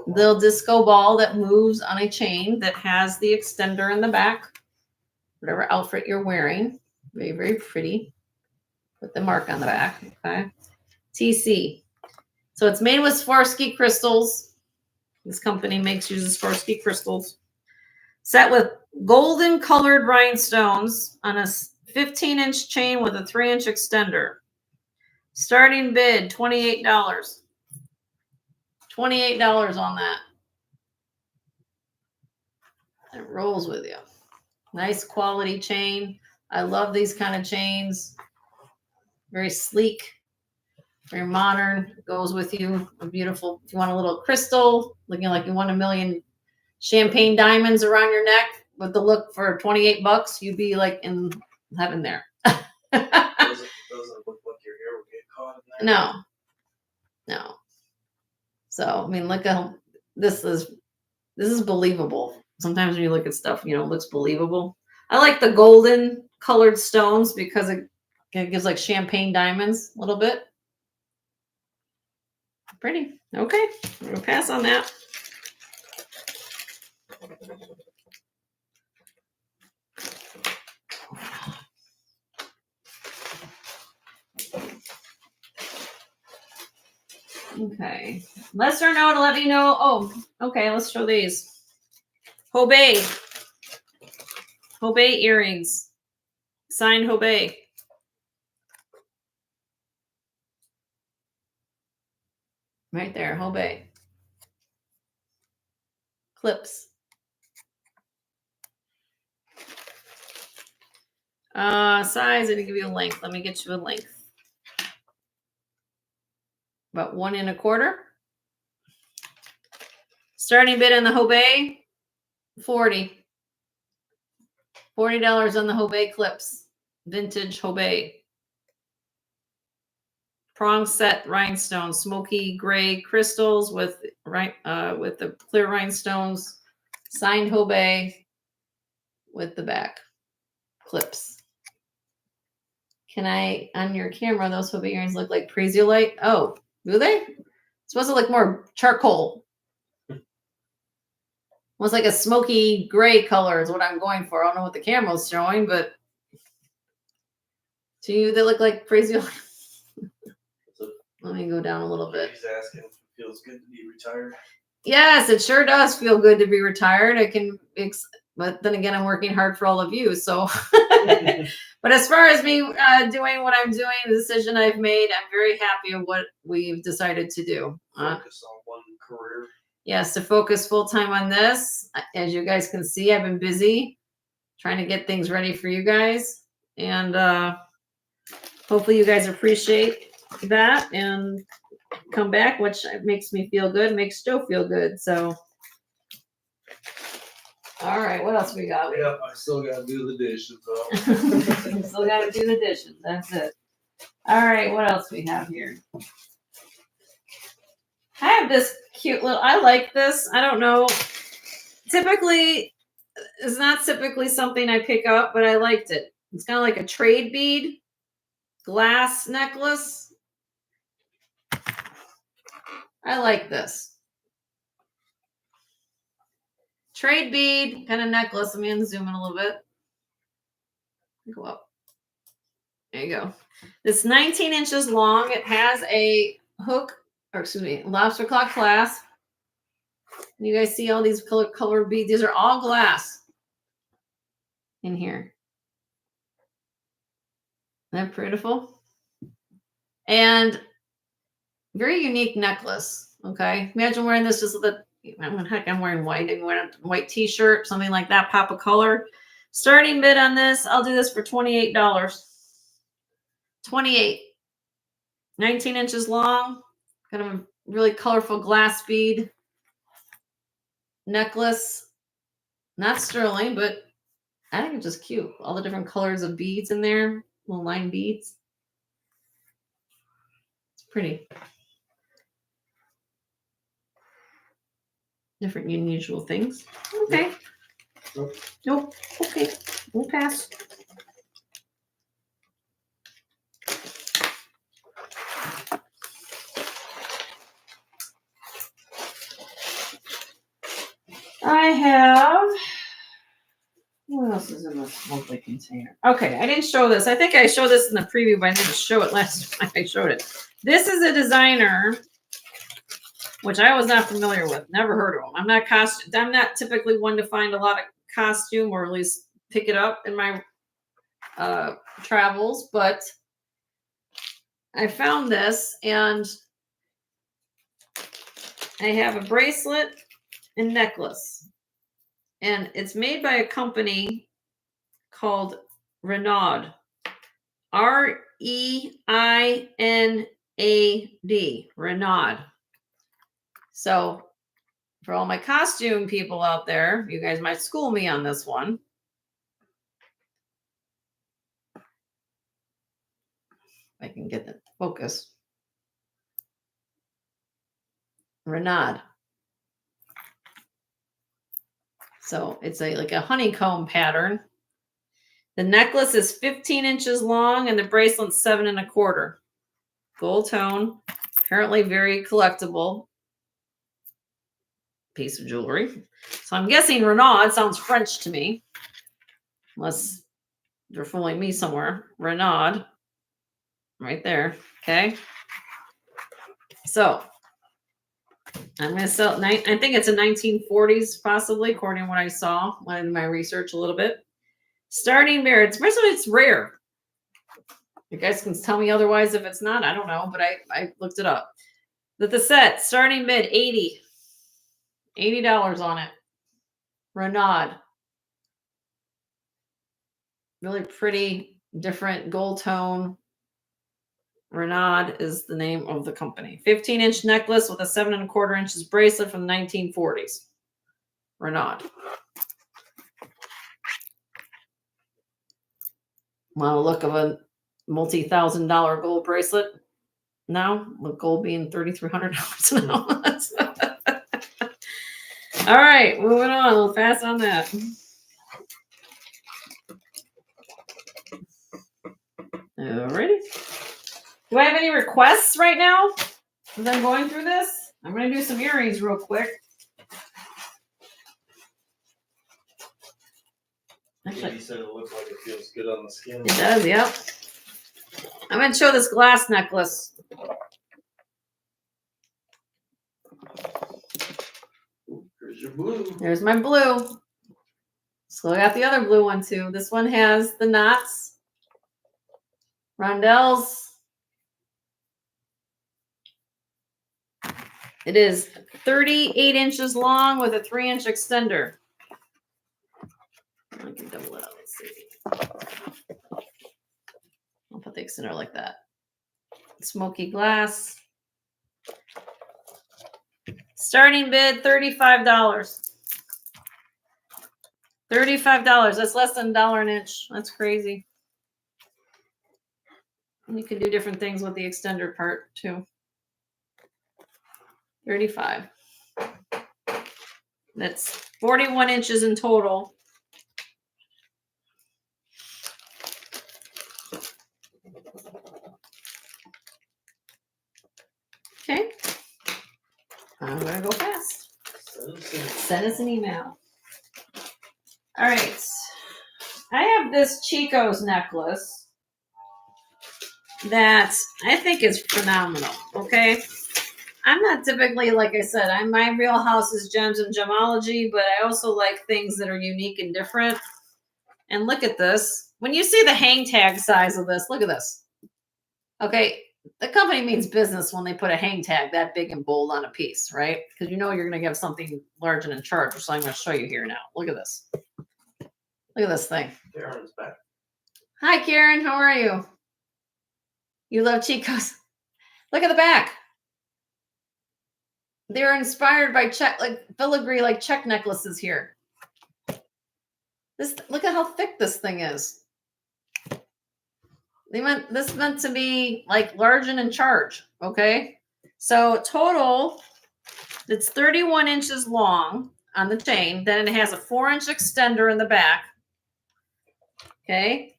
Little disco ball that moves on a chain that has the extender in the back. Whatever outfit you're wearing. Very, very pretty. Put the mark on the back. Okay. TC. So it's made with Swarovski crystals. This company uses Swarovski crystals. Set with golden colored rhinestones on a 15-inch chain with a 3-inch extender. Starting bid, $28. $28 on that. It rolls with you. Nice quality chain. I love these kind of chains. Very sleek, very modern. It goes with you. Beautiful. If you want a little crystal, looking like you want a million champagne diamonds around your neck with the look for $28, you'd be like in heaven there. Doesn't look like your hair would get caught in that. No. So I mean, look how this is believable. Sometimes when you look at stuff, it looks believable. I like the golden colored stones because it gives like champagne diamonds a little bit. Pretty. Okay, we'll pass on that. Okay. Let her know to let me know. Oh, okay. Let's show these. Hobei. Hobei earrings. Signed Hobei. Right there. Hobei. Clips. Size, I didn't give you a length. Let me get you a length. About 1 1/4. Starting bid on the Hobei, 40. $40 on the Hobei clips. Vintage Hobei. Prong set rhinestones, smoky gray crystals with the clear rhinestones. Signed Hobei with the back clips. Can I, on your camera, those Hobei earrings look like Light? Oh, do they? It's supposed to look more charcoal. Almost like a smoky gray color is what I'm going for. I don't know what the camera's showing, but to you, they look like Light. Let me go down a little bit. He's asking if it feels good to be retired. Yes, it sure does feel good to be retired. But then again, I'm working hard for all of you. So, but as far as me doing what I'm doing, the decision I've made, I'm very happy with what we've decided to do. Focus on one career. Yes, to focus full time on this. As you guys can see, I've been busy trying to get things ready for you guys, and hopefully you guys appreciate that and come back, which makes me feel good, makes Joe feel good. So, all right, what else we got? Yep, I still gotta do the dishes though. Still gotta do the dishes. That's it. All right, what else we have here? I have this cute little. I like this. I don't know. Typically, it's not typically something I pick up, but I liked it. It's kind of like a trade bead glass necklace. I like this. Trade bead kind of necklace. Let me zoom in a little bit. Go up. There you go. It's 19 inches long. It has a hook, or excuse me, lobster claw clasp. You guys see all these color beads? These are all glass in here. Isn't that beautiful? And very unique necklace. Okay. Imagine wearing this just with heck, I'm wearing white. I'm wearing a white t-shirt, something like that, pop of color. Starting bid on this, I'll do this for $28. $28. 19 inches long. Kind of a really colorful glass bead necklace. Not sterling, but I think it's just cute. All the different colors of beads in there, little line beads. It's pretty. Different unusual things. Okay. Nope. Okay. We'll pass. I have. What else is in this lovely container? Okay, I didn't show this. I think I showed this in the preview, but I didn't show it last time I showed it. This is a designer, which I was not familiar with. Never heard of them. I'm not typically one to find a lot of costume, or at least pick it up in my travels, but I found this, and I have a bracelet and necklace, and it's made by a company called Renaud. REINAD. Renaud. So for all my costume people out there, you guys might school me on this one. I can get the focus. Renaud. So it's like a honeycomb pattern. The necklace is 15 inches long and the bracelet's 7 1/4. Gold tone. Apparently very collectible piece of jewelry. So I'm guessing Renaud sounds French to me. Unless they're fooling me somewhere. Renaud. Right there. Okay. So I'm going to sell it. I think it's a 1940s, possibly, according to what I saw in my research a little bit. Starting bid. It's rare. You guys can tell me otherwise if it's not. I don't know, but I looked it up. But the set, starting bid, $80 on it. Renaud. Really pretty, different gold tone. Renaud is the name of the company. 15-inch necklace with a 7 1/4 inches bracelet from the 1940s. Renaud. Want a look of a multi-$1,000 gold bracelet? Now, with gold being $3,300 now. All right, moving on. A little fast on that. Alrighty. Do I have any requests right now as I'm going through this? I'm going to do some earrings real quick. Actually, you said it looks like it feels good on the skin. It does, yep. I'm going to show this glass necklace. Here's your blue. There's my blue. So I got the other blue one too. This one has the knots, rondelles. It is 38 inches long with a 3-inch extender. I can double it up. Let's see. I'll put the extender like that. Smoky glass. Starting bid, $35. $35. That's less than $1 an inch. That's crazy. And you can do different things with the extender part too. 35. That's 41 inches in total. Okay. I'm going to go fast. Send us an email. All right. I have this Chico's necklace that I think is phenomenal. Okay. I'm not typically, like I said, my real house is gems and gemology, but I also like things that are unique and different. And look at this. When you see the hang tag size of this, look at this. Okay. The company means business when they put a hang tag that big and bold on a piece, right? Because you know you're going to get something large and in charge, so I'm going to show you here now. Look at this. Look at this thing. Karen's back. Hi, Karen. How are you? You love Chico's. Look at the back. They're inspired by filigree, like check necklaces here. Look at how thick this thing is. This meant to be like large and in charge. Okay. So total, it's 31 inches long on the chain. Then it has a 4-inch extender in the back. Okay.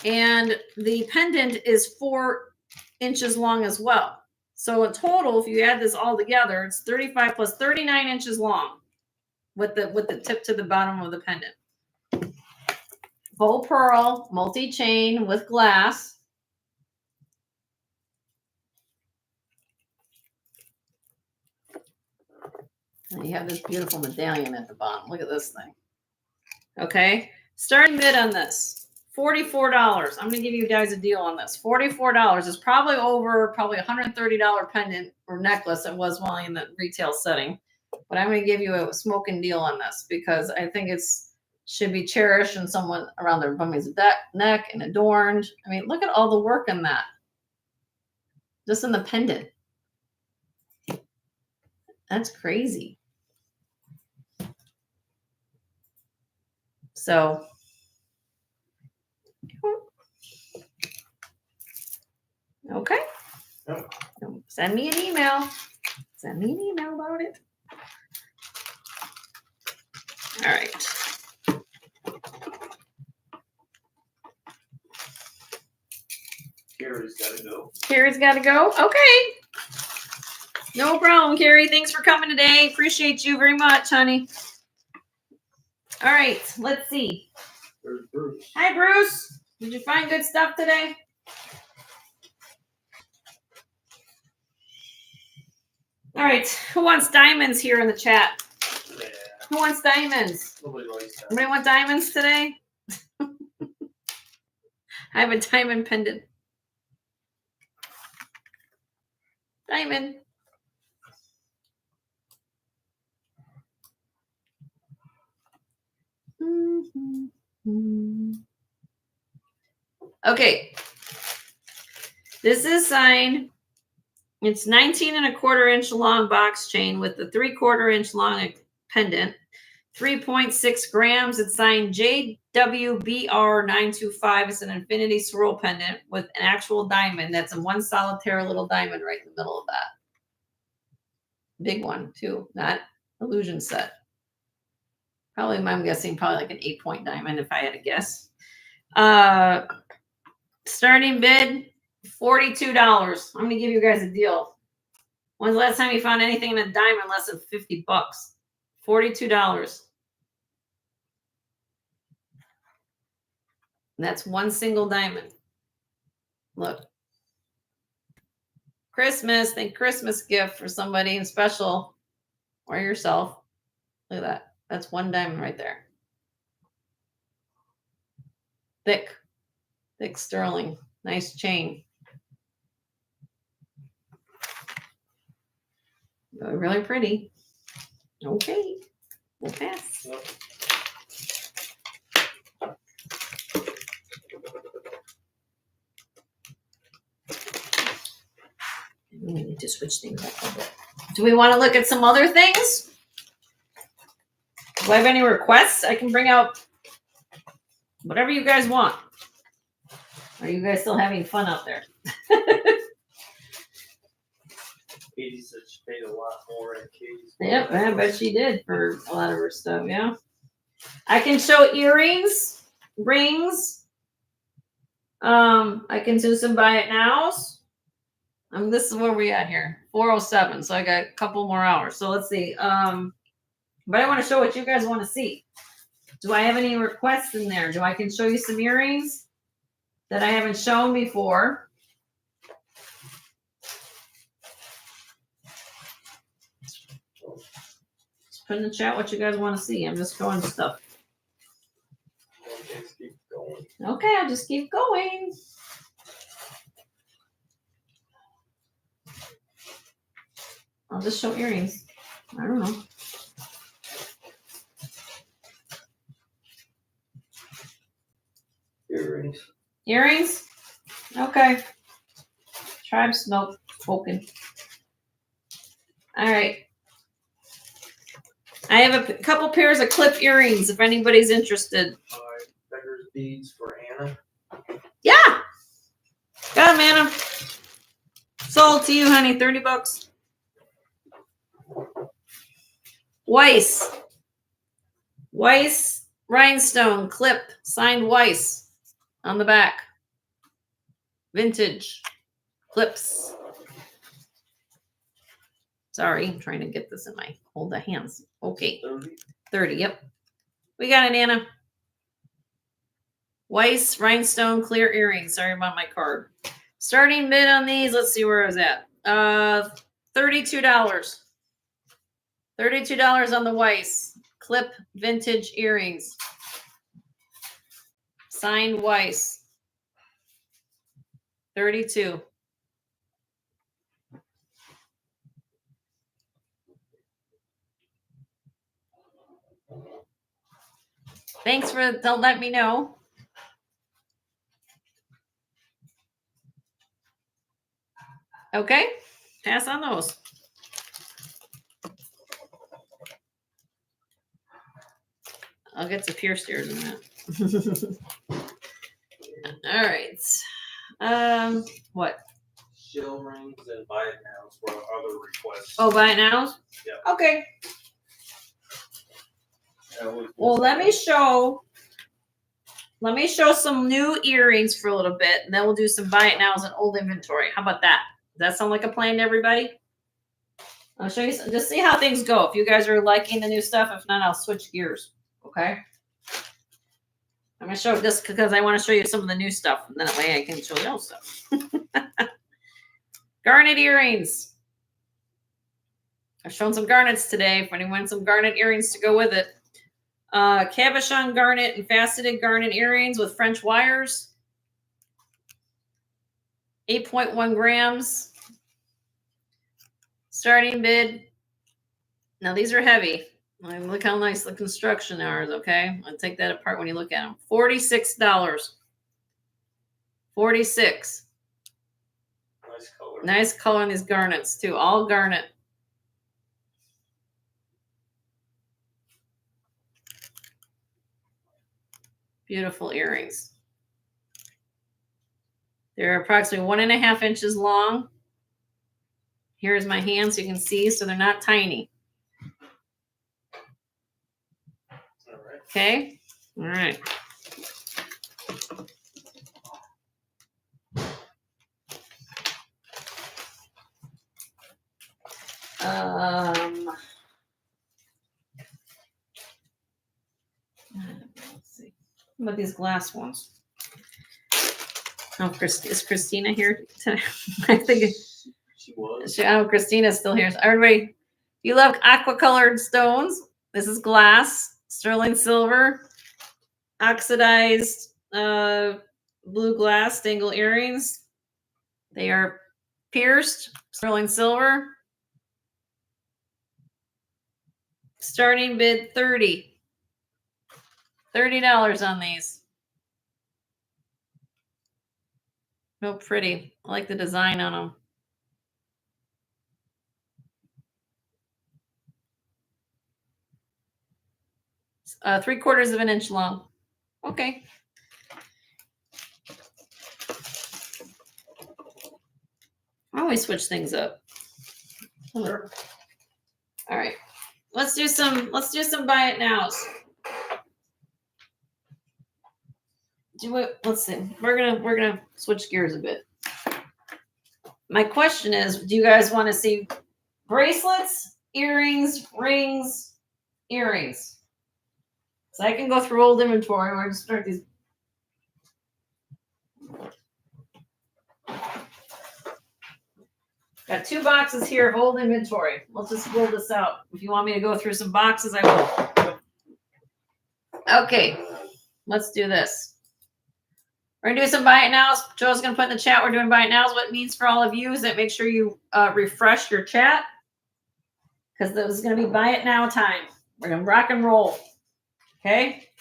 And the pendant is 4 inches long as well. So in total, if you add this all together, it's 35 plus 39 inches long with the tip to the bottom of the pendant. Full pearl, multi-chain with glass. And you have this beautiful medallion at the bottom. Look at this thing. Okay. Starting bid on this, $44. I'm going to give you guys a deal on this. $44 is probably $130 pendant or necklace. It was while in the retail setting. But I'm going to give you a smoking deal on this because I think should be cherished and someone around their woman's neck and adorned. I mean, look at all the work in that. Just in the pendant. That's crazy. So, okay. Yep. Send me an email. Send me an email about it. All right. Carrie's got to go. Carrie's got to go? Okay. No problem, Carrie. Thanks for coming today. Appreciate you very much, honey. All right. Let's see. There's Bruce. Hi, Bruce. Did you find good stuff today? All right. Who wants diamonds here in the chat? Yeah. Who wants diamonds? Nobody likes that. Anybody want diamonds today? I have a diamond pendant. Diamond. Okay. This is signed. It's 19 1/4 inch long box chain with the 3/4 inch long pendant. 3.6 grams. It's signed JWBR925. It's an infinity swirl pendant with an actual diamond. That's in one solitaire little diamond right in the middle of that. Big one, too. Not illusion set. Probably, I'm guessing, probably like an 8-point diamond if I had to guess. Starting bid, $42. I'm going to give you guys a deal. When's the last time you found anything in a diamond less than $50? $42. And that's one single diamond. Look. Christmas. Think Christmas gift for somebody special or yourself. Look at that. That's one diamond right there. Thick. Thick sterling. Nice chain. Really pretty. Okay. We'll pass. Nope. We need to switch things up a bit. Do we want to look at some other things? Do I have any requests? I can bring out whatever you guys want. Are you guys still having fun out there? Katie said she paid a lot more at Katie's. Yep, I bet she did for a lot of her stuff, yeah. I can show earrings, rings. I can do some buy it nows. This is where we at here. 4:07, so I got a couple more hours. So let's see. But I want to show what you guys want to see. Do I have any requests in there? I can show you some earrings that I haven't shown before. Just put in the chat what you guys want to see. I'm just showing stuff. Okay, just keep going. Okay, I'll just keep going. I'll just show earrings. I don't know. Earrings. Earrings? Okay. Tribe smoke spoken. All right. I have a couple pairs of clip earrings if anybody's interested. Beggar's beads for Anna. Yeah. Got 'em, Anna. Sold to you, honey. $30. Weiss. Weiss rhinestone clip. Signed Weiss on the back. Vintage clips. Sorry, I'm trying to get this in my hold the hands. Okay. 30, yep. We got it, Anna. Weiss rhinestone clear earrings. Sorry about my card. Starting bid on these, let's see where I was at. $32. $32 on the Weiss. Clip vintage earrings. Signed Weiss. 32. Thanks for letting me know. Okay, pass on those. I'll get to pierced ears in a minute. All right. What? Shell rings and buy it now for other requests. Oh, buy it now? Yeah. Okay. Well, let me show some new earrings for a little bit, and then we'll do some buy it nows and old inventory. How about that? Does that sound like a plan to everybody? I'll show you some, just see how things go. If you guys are liking the new stuff, if not, I'll switch gears. Okay. I'm gonna show this because I want to show you some of the new stuff, and then that way I can show the old stuff. Garnet earrings. I've shown some garnets today if anyone wants some garnet earrings to go with it. Cabochon garnet and faceted garnet earrings with French wires. 8.1 grams. Starting bid. Now these are heavy. Look how nice the construction are, okay? I'll take that apart when you look at them. $46. 46. Nice color. Nice color on these garnets too. All garnet. Beautiful earrings. They're approximately 1.5 inches long. Here's my hand so you can see, so they're not tiny. All right. Okay? All right. Let's see. What about these glass ones? Oh, is Christina here today? I think She was. Christina's still here. So everybody, if you love aqua colored stones, this is glass, sterling silver, oxidized blue glass dangle earrings. They are pierced, sterling silver. Starting bid $30 on these. Real pretty. I like the design on them. 3/4 of an inch long. Okay. I always switch things up. Sure. All right. Let's do some buy it nows. Let's see. We're gonna switch gears a bit. My question is, do you guys want to see bracelets, earrings, rings, earrings? So I can go through old inventory. We're gonna start these. Got 2 boxes here of old inventory. Let's just roll this out. If you want me to go through some boxes, I will. Okay, let's do this. We're gonna do some buy it nows. Joe's gonna put in the chat we're doing buy it nows. What it means for all of you is that make sure you refresh your chat, because this is gonna be buy it now time. We're gonna rock and roll. Okay.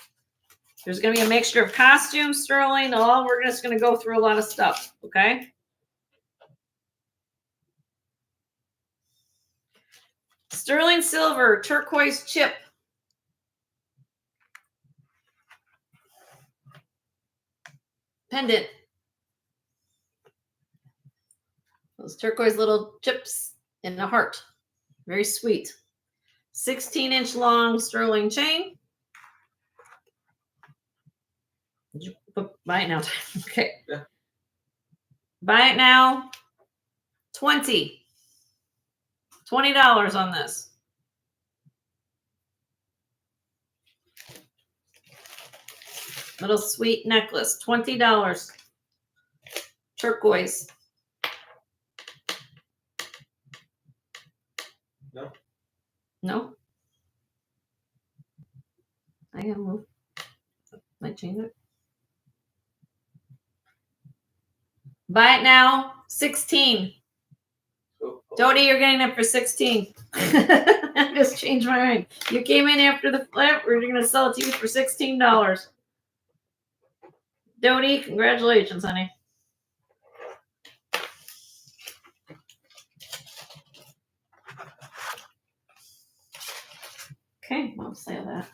There's gonna be a mixture of costumes, sterling, all. We're just gonna go through a lot of stuff. Okay. Sterling silver, turquoise chip. Pendant. Those turquoise little chips in a heart. Very sweet. 16-inch long sterling chain. Did you buy it now? Okay. Yeah. Buy it now. $20 on this. Little sweet necklace. $20. Turquoise. No. No. I gotta move. Might change it. Buy it now. 16. Oh, Dodie, you're getting it for 16. I just changed my mind. You came in after the flip. We're going to sell it to you for $16. Dodie, congratulations, honey. Okay, I'll say that.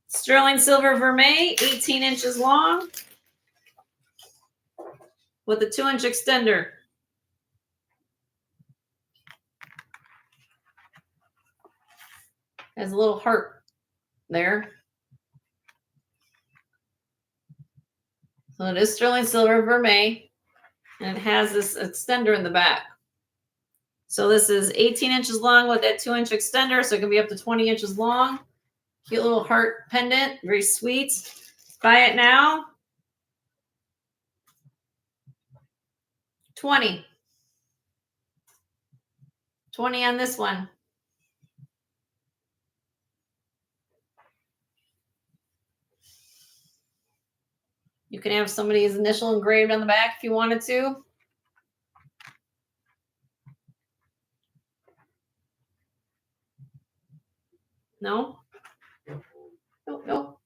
Sterling silver vermeil, 18 inches long, with a 2-inch extender. Has a little heart there. So it is sterling silver vermeil, and it has this extender in the back. So this is 18 inches long with that 2-inch extender, so it can be up to 20 inches long. Cute little heart pendant, very sweet. Buy it now. 20. 20 on this one. You can have somebody's initial engraved on the back if you wanted to. No? Nope, nope.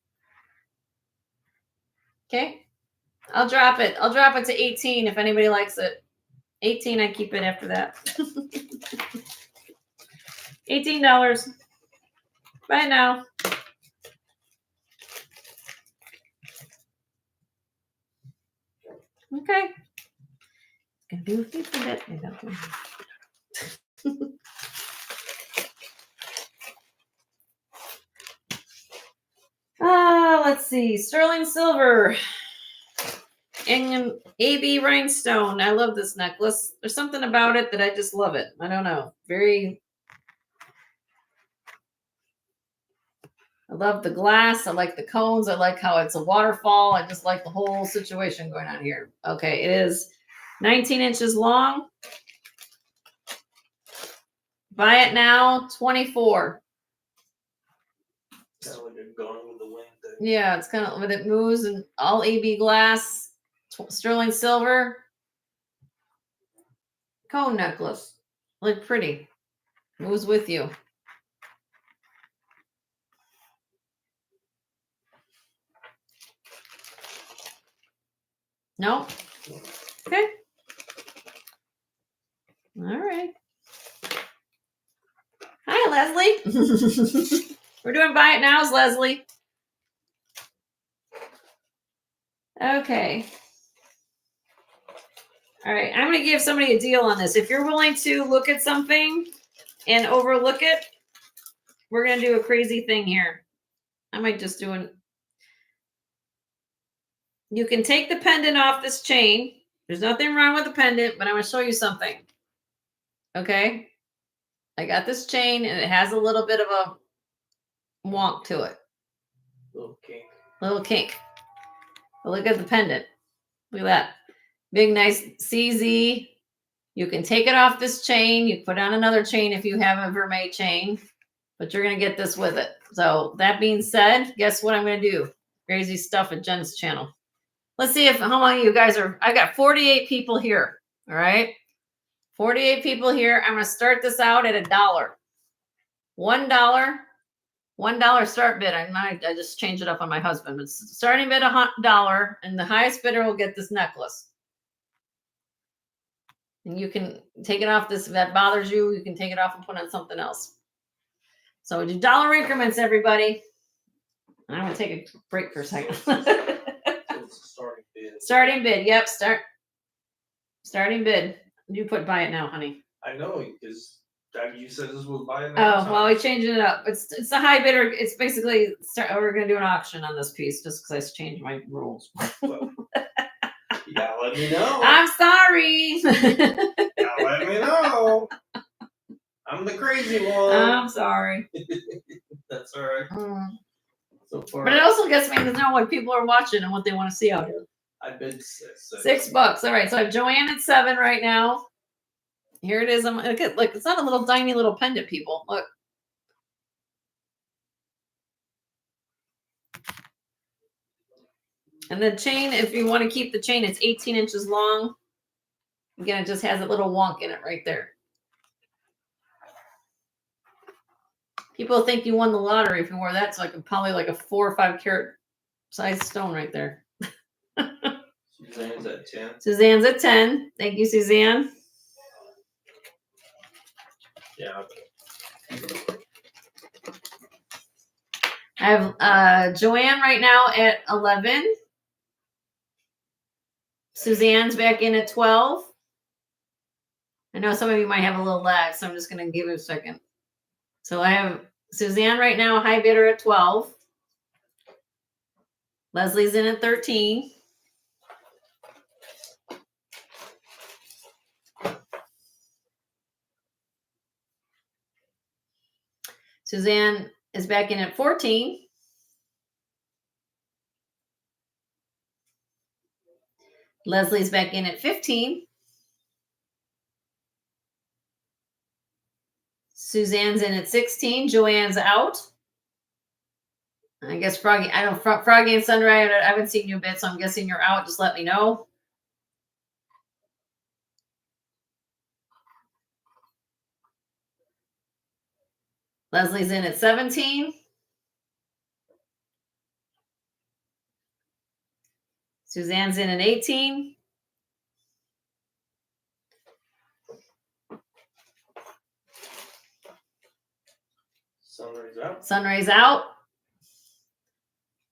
Okay. I'll drop it. I'll drop it to 18 if anybody likes it. 18, I keep it after that. $18. Bye now. Okay. Gonna be with you for a bit. Let's see. Sterling silver and AB rhinestone. I love this necklace. There's something about it that I just love it. I don't know. I love the glass. I like the cones. I like how it's a waterfall. I just like the whole situation going on here. Okay, it is 19 inches long. Buy it now, 24. Kind of like a Gone with the Wind thing. Yeah, it's kind of when it moves and all AB glass, sterling silver. Cone necklace. Look pretty. Moves with you. No? Okay. All right. Hi, Leslie. We're doing buy it nows, Leslie. Okay. All right. I'm going to give somebody a deal on this. If you're willing to look at something and overlook it, we're going to do a crazy thing here. I might just do an... You can take the pendant off this chain. There's nothing wrong with the pendant, but I'm going to show you something. Okay. I got this chain and it has a little bit of a wonk to it. Little kink. Little kink. But look at the pendant. Look at that. Big, nice CZ. You can take it off this chain. You put on another chain if you have a vermeil chain, but you're going to get this with it. So that being said, guess what I'm going to do? Crazy stuff at Jen's channel. Let's see if how many of you guys are. I got 48 people here. All right. 48 people here. I'm going to start this out at $1. $1 start bid. I just changed it up on my husband. It's starting bid $1, and the highest bidder will get this necklace. And you can take it off this if that bothers you. You can take it off and put on something else. So we do dollar increments, everybody. I'm gonna take a break for a second. Starting bid. Starting bid. Yep. Starting bid. You put buy it now, honey. I know because you said this was buy it now. Oh well, we changed it up. It's the high bidder. It's basically we're gonna do an auction on this piece just because I changed my rules. Well, you gotta let me know. I'm sorry. Gotta let me know. I'm the crazy one. I'm sorry. That's all right. So far, But it also gets me to know what people are watching and what they want to see out here. I bid $6. $6. All right. So I have Joanne at 7 right now. Here it is. Look, it's not a little tiny little pendant, people. Look. And the chain, if you want to keep the chain, it's 18 inches long. Again, it just has a little wonk in it right there. People think you won the lottery if you wore that. It's like probably like a 4 or 5 carat size stone right there. Suzanne's at 10. Suzanne's at 10. Thank you, Suzanne. Yeah. I have Joanne right now at 11. Suzanne's back in at 12. I know some of you might have a little lag, so I'm just going to give it a second. So I have Suzanne right now, high bidder at 12. Leslie's in at 13. Suzanne is back in at 14. Leslie's back in at 15. Suzanne's in at 16. Joanne's out. I guess Froggy, I don't, Froggy and Sunray, I haven't seen you a bit, so I'm guessing you're out. Just let me know. Leslie's in at 17. Suzanne's in at 18. Sunrise out. Sunray's out.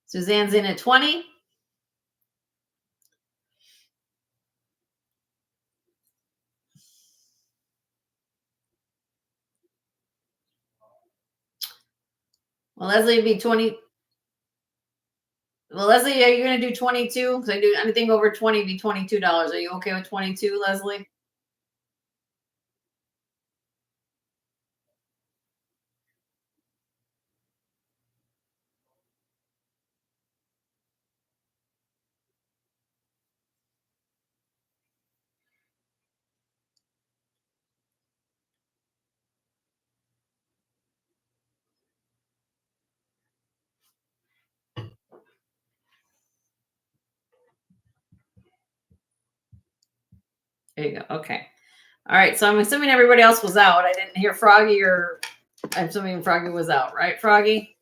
Suzanne's in at 20. Well, Leslie would be 20. Well, Leslie, are you going to do 22? Because I do anything over 20 be $22. Are you okay with 22, Leslie? There you go. Okay. All right. So I'm assuming everybody else was out. I didn't hear Froggy or I'm assuming Froggy was out, right, Froggy?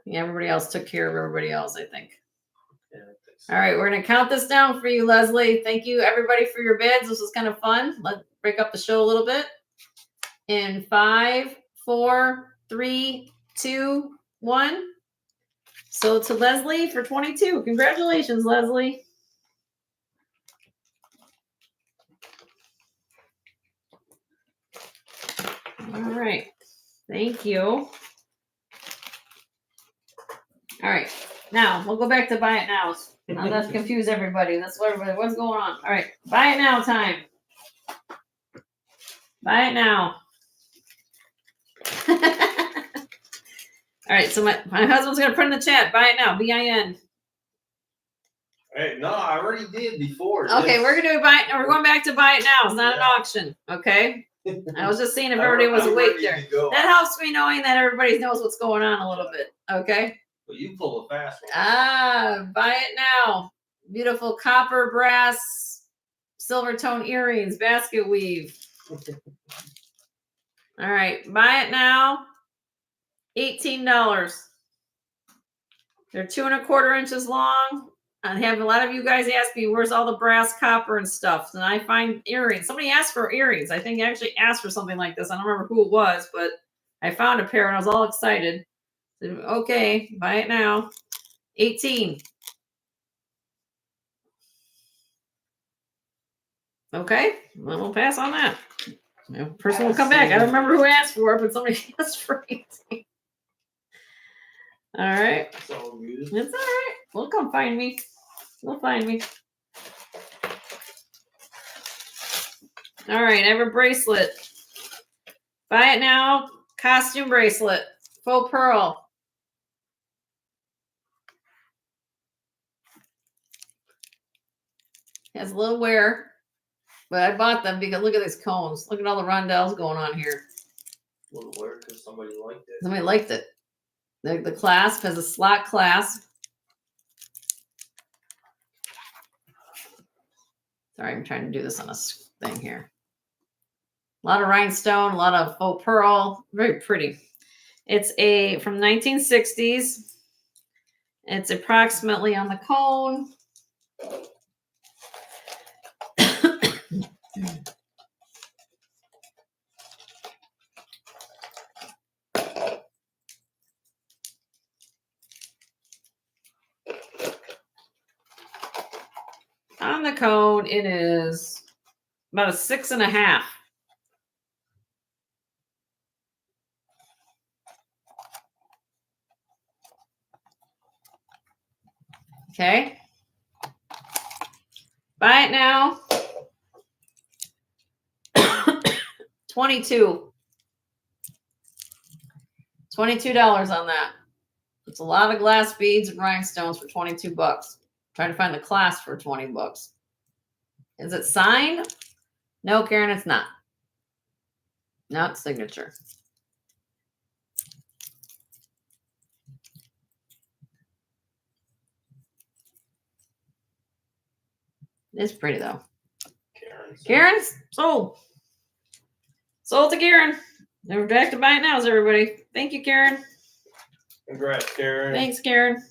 Yeah, everybody else took care of everybody else, I think. Yeah, I think so. All right, we're gonna count this down for you, Leslie. Thank you, everybody, for your bids. This was kind of fun. Let's break up the show a little bit. In 5, 4, 3, 2, 1. So to Leslie for 22. Congratulations, Leslie. All right. Thank you. All right. Now we'll go back to buy it now. I'll just confuse everybody. That's what everybody. What's going on? All right. Buy it now time. Buy it now. All right. So my husband's going to put in the chat. Buy it now. BIN. Hey, no, I already did before. Okay. Yes. We're going to buy it. We're going back to buy it now. It's not an auction. Okay. I was just seeing if everybody was I'm awake ready there. to go. That helps me knowing that everybody knows what's going on a little bit. Okay. But you pull a fast one. Ah, buy it now. Beautiful copper, brass, silver tone earrings, basket weave. All right. Buy it now. $18. They're 2 1/4 inches long. I have a lot of you guys ask me, where's all the brass, copper, and stuff? And I find earrings. Somebody asked for earrings. I think I actually asked for something like this. I don't remember who it was, but I found a pair and I was all excited. So, okay, buy it now. 18. Okay, well, we'll pass on that. The person will come back. I don't remember who asked for it, but somebody asked for 18. All right. It's all good. It's all right. We'll come find me. We'll find me. All right, I have a bracelet. Buy it now. Costume bracelet. Faux pearl. Has a little wear. But I bought them because look at these cones. Look at all the rondelles going on here. Little weird because somebody liked it. Somebody liked it. The clasp has a slot clasp. Sorry, I'm trying to do this on a thing here. A lot of rhinestone, a lot of faux pearl. Very pretty. It's from 1960s. It's approximately on the cone. On the cone, it is about a 6.5. Okay. Buy it now. 22. $22 on that. It's a lot of glass beads and rhinestones for $22. Trying to find the clasp for $20. Is it signed? No, Karen, it's not. not signature. It's pretty though. Karen's sold. Sold to Karen. They're back to buy it now, everybody. Thank you, Karen. Congrats, Karen. Thanks, Karen.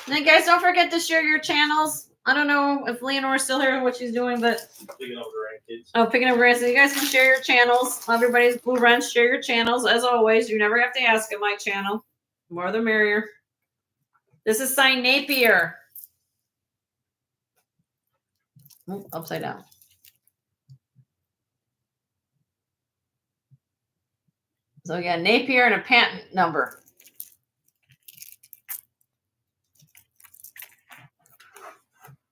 And guys, don't forget to share your channels. I don't know if Leonore's still here and what she's doing, but Picking up grandkids. oh, picking up grants. So you guys can share your channels. Everybody's Blue Wrench, share your channels. As always, you never have to ask at my channel. The more the merrier. This is signed Napier. Oh, upside down. So yeah, Napier and a patent number.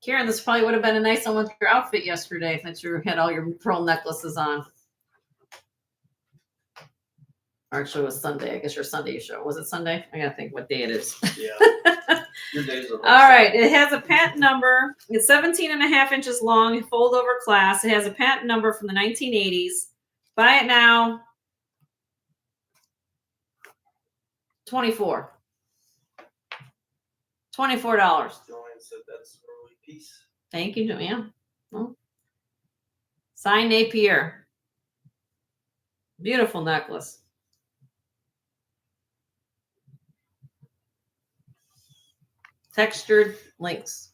Karen, this probably would have been a nice one with your outfit yesterday that you had all your pearl necklaces on. Or actually, it was Sunday. I guess your Sunday show. Was it Sunday? I gotta think what day it is. Yeah. Your days are All right. It has a patent number. It's 17.5 inches long, fold over class. It has a patent number from the 1980s. Buy it now. $24. $24. Joanne said that's an early piece. Thank you, Joanne. Well, signed Napier. Beautiful necklace. Textured links.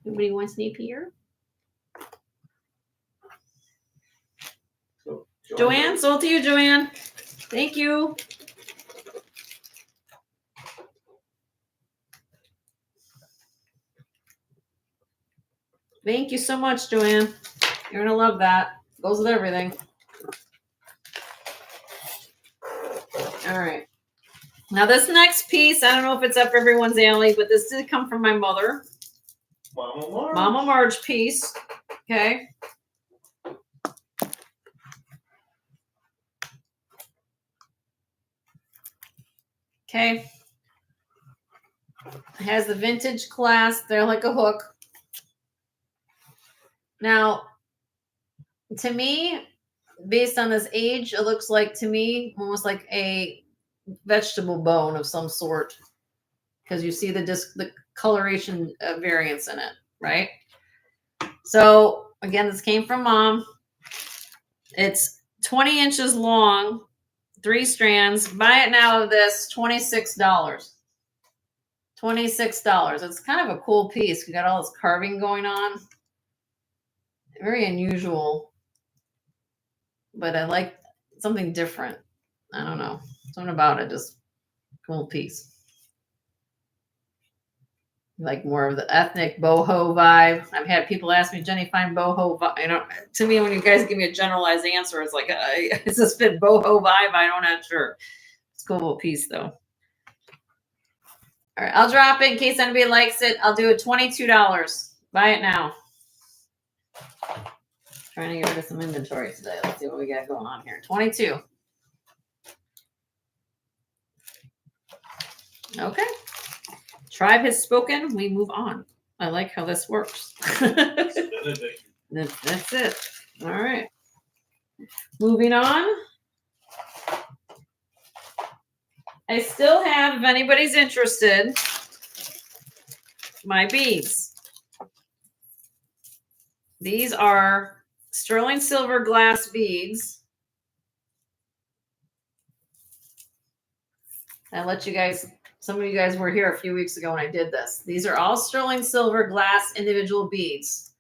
Anybody wants Napier? So, Joanne, sold to you, Joanne. Thank you. Thank you so much, Joanne. You're gonna love that. Goes with everything. All right. Now this next piece, I don't know if it's up everyone's alley, but this did come from my mother. Mama Marge. Mama Marge piece. Okay. Okay. It has the vintage clasp. They're like a hook. Now, to me, based on this age, it looks like to me almost like a vegetable bone of some sort, because you see the coloration variance in it, right? So again, this came from Mom. It's 20 inches long, 3 strands. Buy it now of this, $26. $26. It's kind of a cool piece. We got all this carving going on. Very unusual, but I like something different. I don't know. Something about it, just cool piece. Like more of the ethnic boho vibe. I've had people ask me, Jenny, find boho vibe. You know, to me, when you guys give me a generalized answer, it's like, is this fit boho vibe? I'm not sure. It's a cool little piece, though. All right, I'll drop it in case anybody likes it. I'll do it $22. Buy it now. Trying to get rid of some inventory today. Let's see what we got going on here. 22. Okay. Tribe has spoken. We move on. I like how this works. That's it. All right. Moving on. I still have, if anybody's interested, my beads. These are sterling silver glass beads. I'll let you guys, some of you guys were here a few weeks ago when I did this. These are all sterling silver glass individual beads.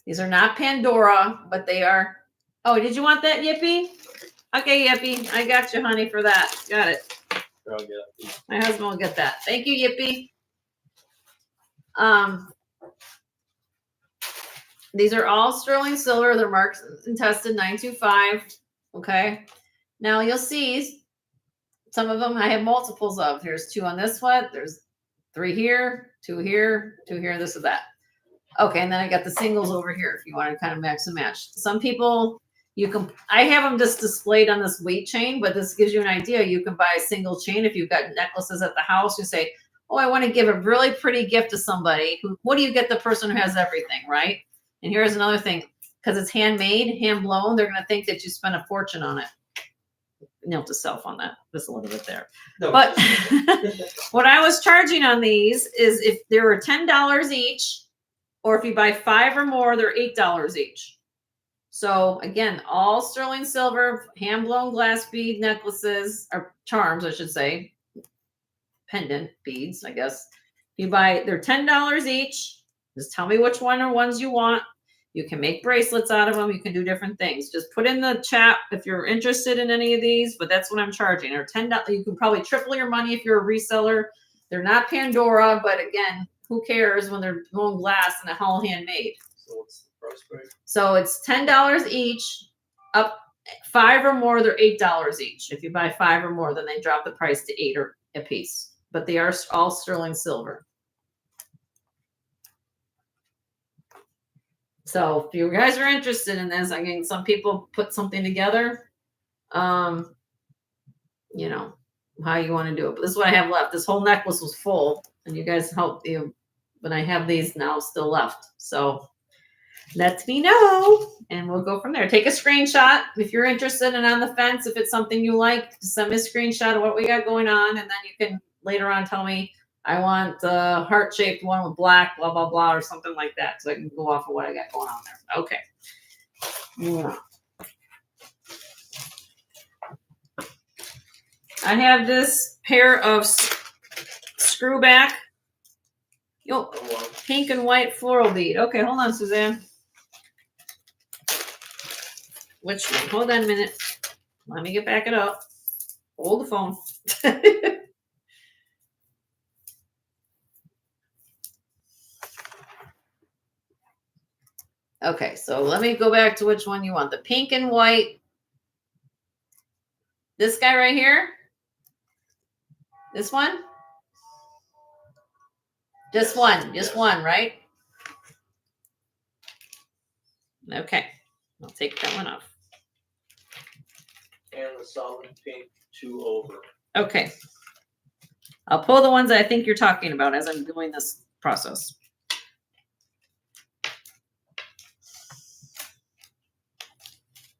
These are not Pandora, but they are. Oh, did you want that, Yippee? Okay, Yippee. I got you, honey, for that. Got it. I'll get it. My husband will get that. Thank you, Yippee. These are all sterling silver. They're marked and tested 925. Okay. Now you'll see some of them I have multiples of. There's 2 on this one. There's 3 here, 2 here, 2 here, this or that. Okay, and then I got the singles over here if you want to kind of mix and match. Some people, I have them just displayed on this weight chain, but this gives you an idea. You can buy a single chain if you've got necklaces at the house. You say, oh, I want to give a really pretty gift to somebody. What do you get the person who has everything, right? And here's another thing. Because it's handmade, hand blown, they're going to think that you spent a fortune on it. Note to self on that, just a little bit there. No. But what I was charging on these is if they were $10 each, or if you buy 5 or more, they're $8 each. So again, all sterling silver, hand-blown glass bead necklaces, or charms, I should say. Pendant beads, I guess. They're $10 each. Just tell me which ones you want. You can make bracelets out of them. You can do different things. Just put in the chat if you're interested in any of these, but that's what I'm charging. They're $10. You can probably triple your money if you're a reseller. They're not Pandora, but again, who cares when they're blown glass and all handmade? So what's the price break? So it's $10 each. Up 5 or more, they're $8 each. If you buy 5 or more, then they drop the price to $8 a piece. But they are all sterling silver. So if you guys are interested in this, I mean, some people put something together. You know, how you want to do it. But this is what I have left. This whole necklace was full, and you guys helped you. But I have these now still left. So let me know, and we'll go from there. Take a screenshot if you're interested and on the fence. If it's something you like, just send me a screenshot of what we got going on, and then you can later on tell me, I want the heart-shaped one with black, blah, blah, blah, or something like that. So I can go off of what I got going on there. Okay. Yeah. I have this pair of screw back. Pink and white floral bead. Okay, hold on, Suzanne. Which one? Hold on a minute. Let me get back it up. Hold the phone. Okay, so let me go back to which one you want. The pink and white. This guy right here. This one. Just one. Just one, right? Okay. I'll take that one off. And the solid pink 2 over. Okay. I'll pull the ones that I think you're talking about as I'm doing this process.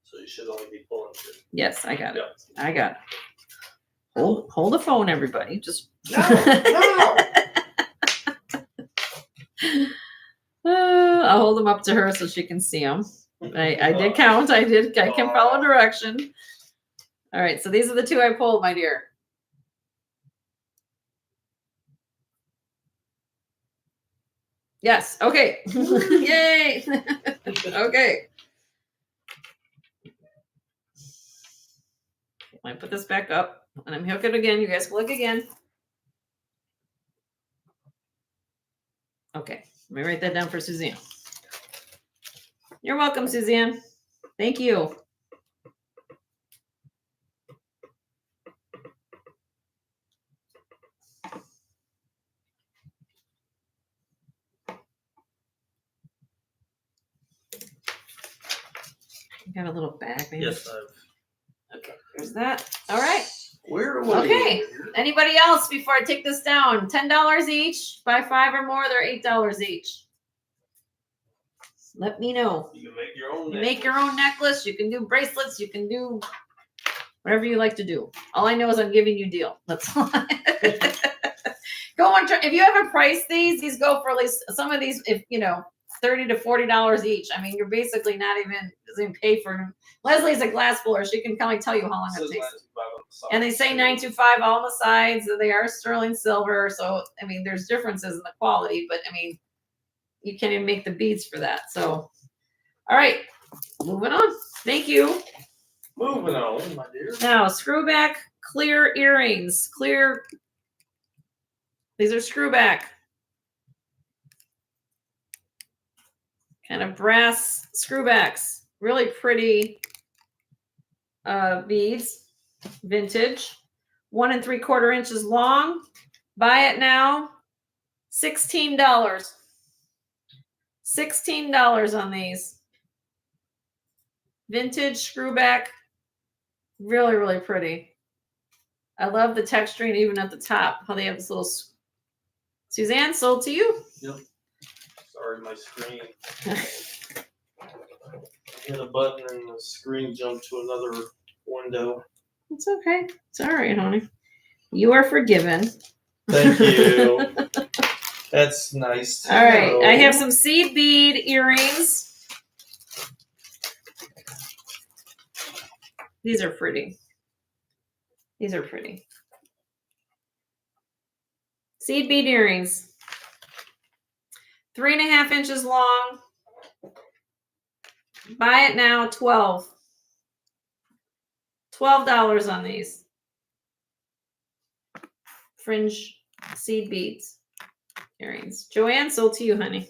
So you should only be pulling 2. Yes, I got it. Yep. I got it. Hold the phone, everybody. Just no. I'll hold them up to her so she can see them. I did count. I can follow direction. All right. So these are the 2 I pulled, my dear. Yes. Okay. Yay. Okay. I put this back up and I'm hooking it again. You guys look again. Okay. Let me write that down for Suzanne. You're welcome, Suzanne. Thank you. You got a little bag, maybe? Yes, I've. Okay, there's that. All right. Where away? Okay. Anybody else before I take this down? $10 each. Buy 5 or more, they're $8 each. Let me know. You can make your own necklace. Make your own necklace. You can do bracelets. You can do whatever you like to do. All I know is I'm giving you a deal. That's all. Go on. If you haven't priced these go for at least some of these, if you know, $30 to $40 each. I mean, you're basically not even pay for them. Leslie's a glass blower. She can probably tell you how long it takes. And they say 925 on the sides. And they are sterling silver. So, I mean, there's differences in the quality, but I mean, you can't even make the beads for that. So, all right, moving on. Thank you. Moving on, my dear. Now, screw back clear earrings. Clear. These are screw back. Kind of brass screwbacks. Really pretty beads. Vintage. 1 3/4 inches long. Buy it now. $16. $16 on these. Vintage screwback. Really, really pretty. I love the texturing even at the top. How they have this little. Suzanne, sold to you? Yep. Sorry, my screen. I hit a button and the screen jumped to another window. It's okay. It's all right, honey. You are forgiven. Thank you. That's nice. All right. I have some seed bead earrings. These are pretty. These are pretty. Seed bead earrings. 3.5 inches long. Buy it now, $12 on these. Fringe seed beads earrings. Joanne, sold to you, honey.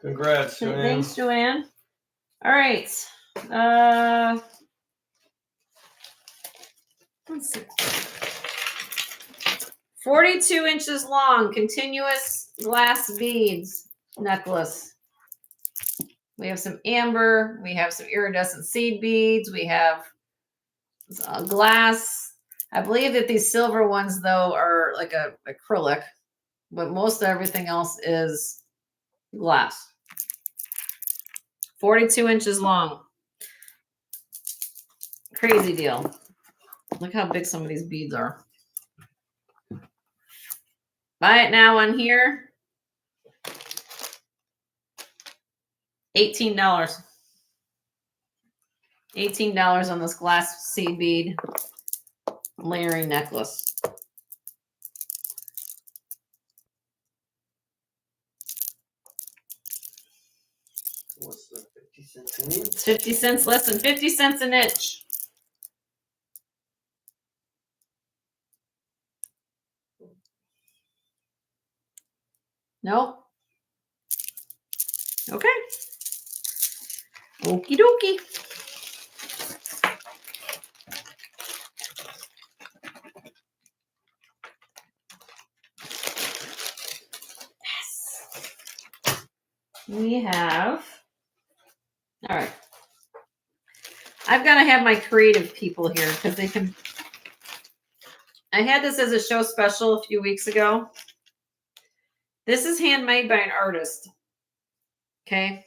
Congrats, Joanne. Thanks, Joanne. All right. Let's see. 42 inches long, continuous glass beads necklace. We have some amber. We have some iridescent seed beads. We have glass. I believe that these silver ones, though, are like a acrylic, but most everything else is glass. 42 inches long. Crazy deal. Look how big some of these beads are. Buy it now on here. $18. $18 on this glass seed bead layering necklace. What's the 50 cents an inch? 50 cents, less than 50 cents an inch. Nope. Okay. Okie dokie. Yes. We have. All right. I've got to have my creative people here because they can. I had this as a show special a few weeks ago. This is handmade by an artist. Okay.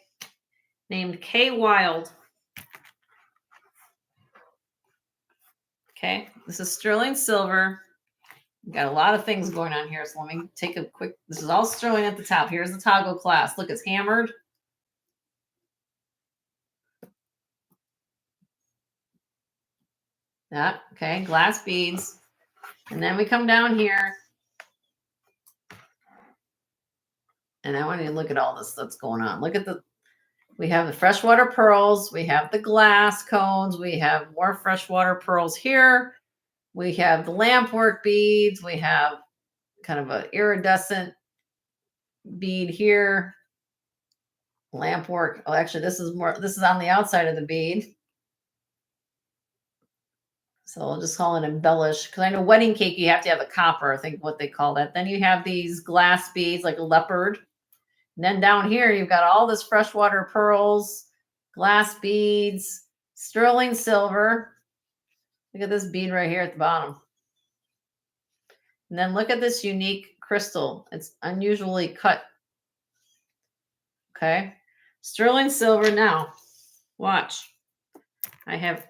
Named Kay Wild. Okay. This is sterling silver. We've got a lot of things going on here. So let me take a quick. This is all sterling at the top. Here's the toggle clasp. Look, it's hammered. That, okay, glass beads. And then we come down here. And I want you to look at all this that's going on. Look at we have the freshwater pearls. We have the glass cones. We have more freshwater pearls here. We have the lampwork beads. We have kind of an iridescent bead here. Lampwork. Oh, actually, this is on the outside of the bead. So I'll just call it embellish. Because I know wedding cake, you have to have the copper, I think what they call that. Then you have these glass beads like a leopard. And then down here, you've got all this freshwater pearls, glass beads, sterling silver. Look at this bead right here at the bottom. And then look at this unique crystal. It's unusually cut. Okay. Sterling silver. Now, watch. I have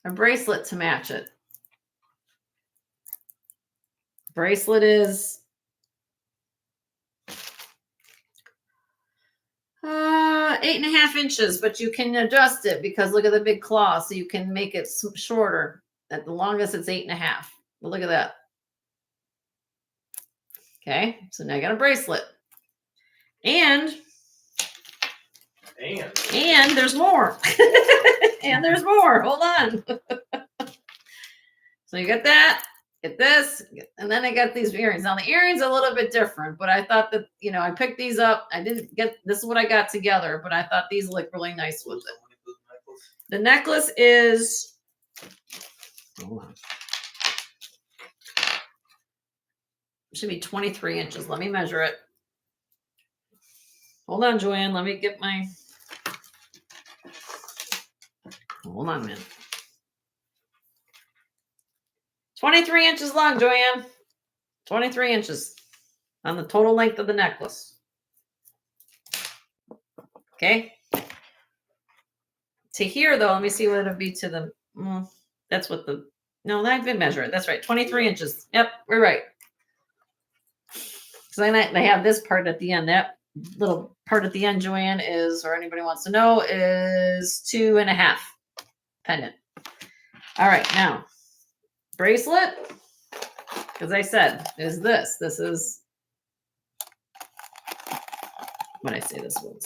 a bracelet to match it. Bracelet is 8.5 inches, but you can adjust it because look at the big claw, so you can make it shorter. At the longest, it's 8.5. But look at that. Okay, so now I got a bracelet, and there's more, and there's more. Hold on. So you got that. get this, and then I got these earrings. Now the earrings are a little bit different, but I thought that, you know, I picked these up. I didn't get, this is what I got together, but I thought these look really nice with it. The necklace is, hold on. It should be 23 inches. Let me measure it. Hold on, Joanne. Let me get my, hold on a minute. 23 inches long, Joanne. 23 inches on the total length of the necklace. Okay. To here, though, let me see what it'll be to the, that's what the, no, I've been measuring. That's right. 23 inches. Yep, we're right. So then they have this part at the end. That little part at the end, Joanne, is, or anybody wants to know, is 2.5 pendant. All right, now bracelet, as I said, is this. This is, what I say, this was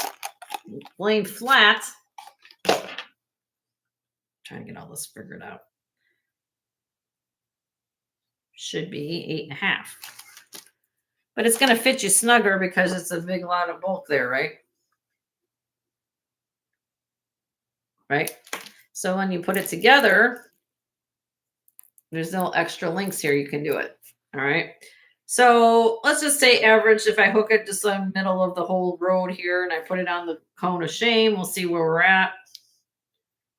laying flat. Trying to get all this figured out. Should be 8.5. But it's going to fit you snugger because it's a big lot of bulk there, right? Right? So when you put it together, there's no extra links here. You can do it. All right. So let's just say average. If I hook it just in the middle of the whole road here and I put it on the cone of shame, we'll see where we're at.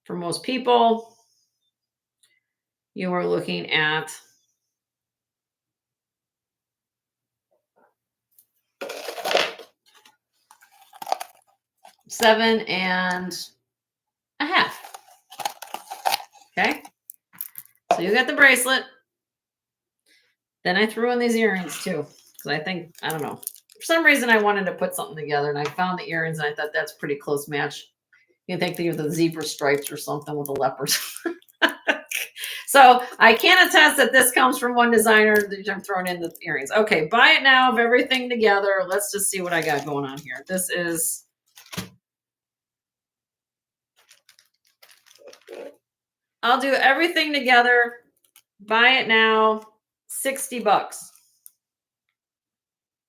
For most people, you are looking at $7.5. Okay. So you got the bracelet. Then I threw in these earrings too. Because I think, I don't know. For some reason I wanted to put something together and I found the earrings and I thought that's a pretty close match. You think they're the zebra stripes or something with the leopards. So I can attest that this comes from one designer that I'm throwing in the earrings. Okay, buy it now of everything together. Let's just see what I got going on here. This is, I'll do everything together. Buy it now, $60.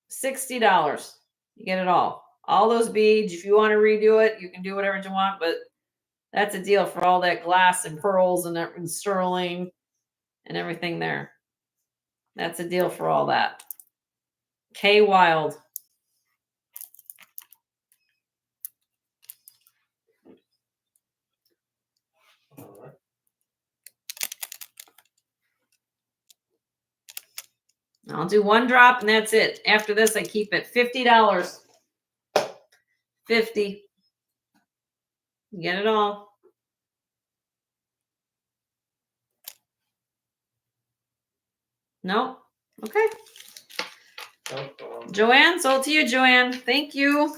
$60. You get it all. All those beads. If you want to redo it, you can do whatever you want, but that's a deal for all that glass and pearls and sterling and everything there. That's a deal for all that. K Wild. I'll do one drop and that's it. After this, I keep it $50. 50. You get it all. No? Okay. Joanne, sold to you, Joanne. Thank you.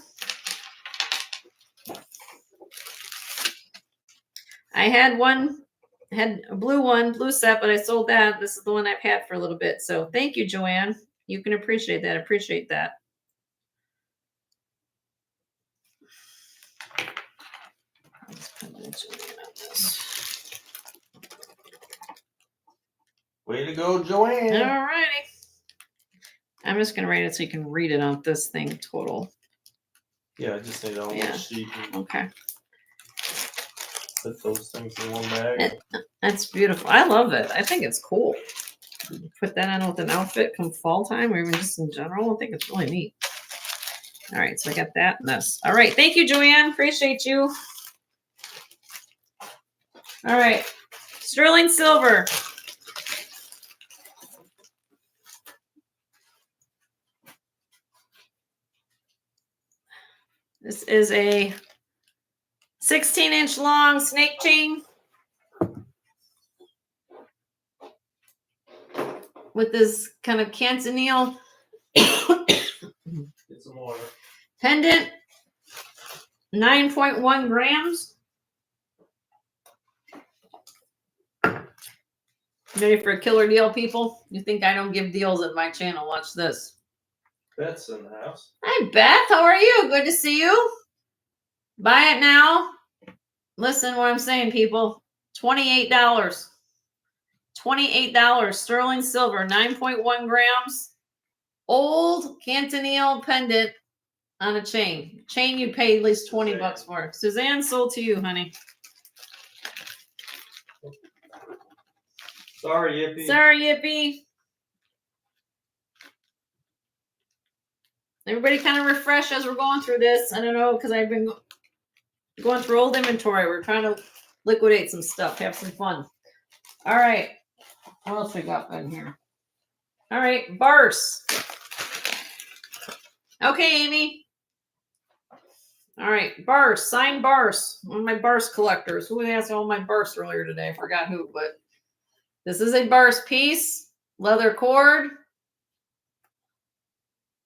I had one, had a blue set, but I sold that. This is the one I've had for a little bit. So thank you, Joanne. You can appreciate that. Appreciate that. Way to go, Joanne. All righty. I'm just going to write it so you can read it on this thing total. Yeah, I just need it on one sheet. Okay. Put those things in one bag. That's beautiful. I love it. I think it's cool. Put that on with an outfit come fall time or even just in general. I think it's really neat. All right, so I got that and this. All right, thank you, Joanne. Appreciate you. All right, sterling silver. This is a 16-inch long snake chain with this kind of cantonile pendant, 9.1 grams. Ready for a killer deal, people? You think I don't give deals at my channel? Watch this. Beth's in the house. Hi, Beth. How are you? Good to see you. Buy it now. Listen what I'm saying, people. $28. $28. Sterling silver, 9.1 grams. Old Cantonile pendant on a chain. Chain you paid at least 20 bucks for. Suzanne, sold to you, honey. Sorry, Yippee. Sorry, Yippee. Everybody kind of refresh as we're going through this. I don't know, because I've been going through old inventory. We're trying to liquidate some stuff, have some fun. All right. What else we got in here? All right, Barse. Okay, Amy. All right, Barse, signed Barse. One of my Barse collectors. Who asked all my Barse earlier today? I forgot who, but this is a Barse piece. Leather cord.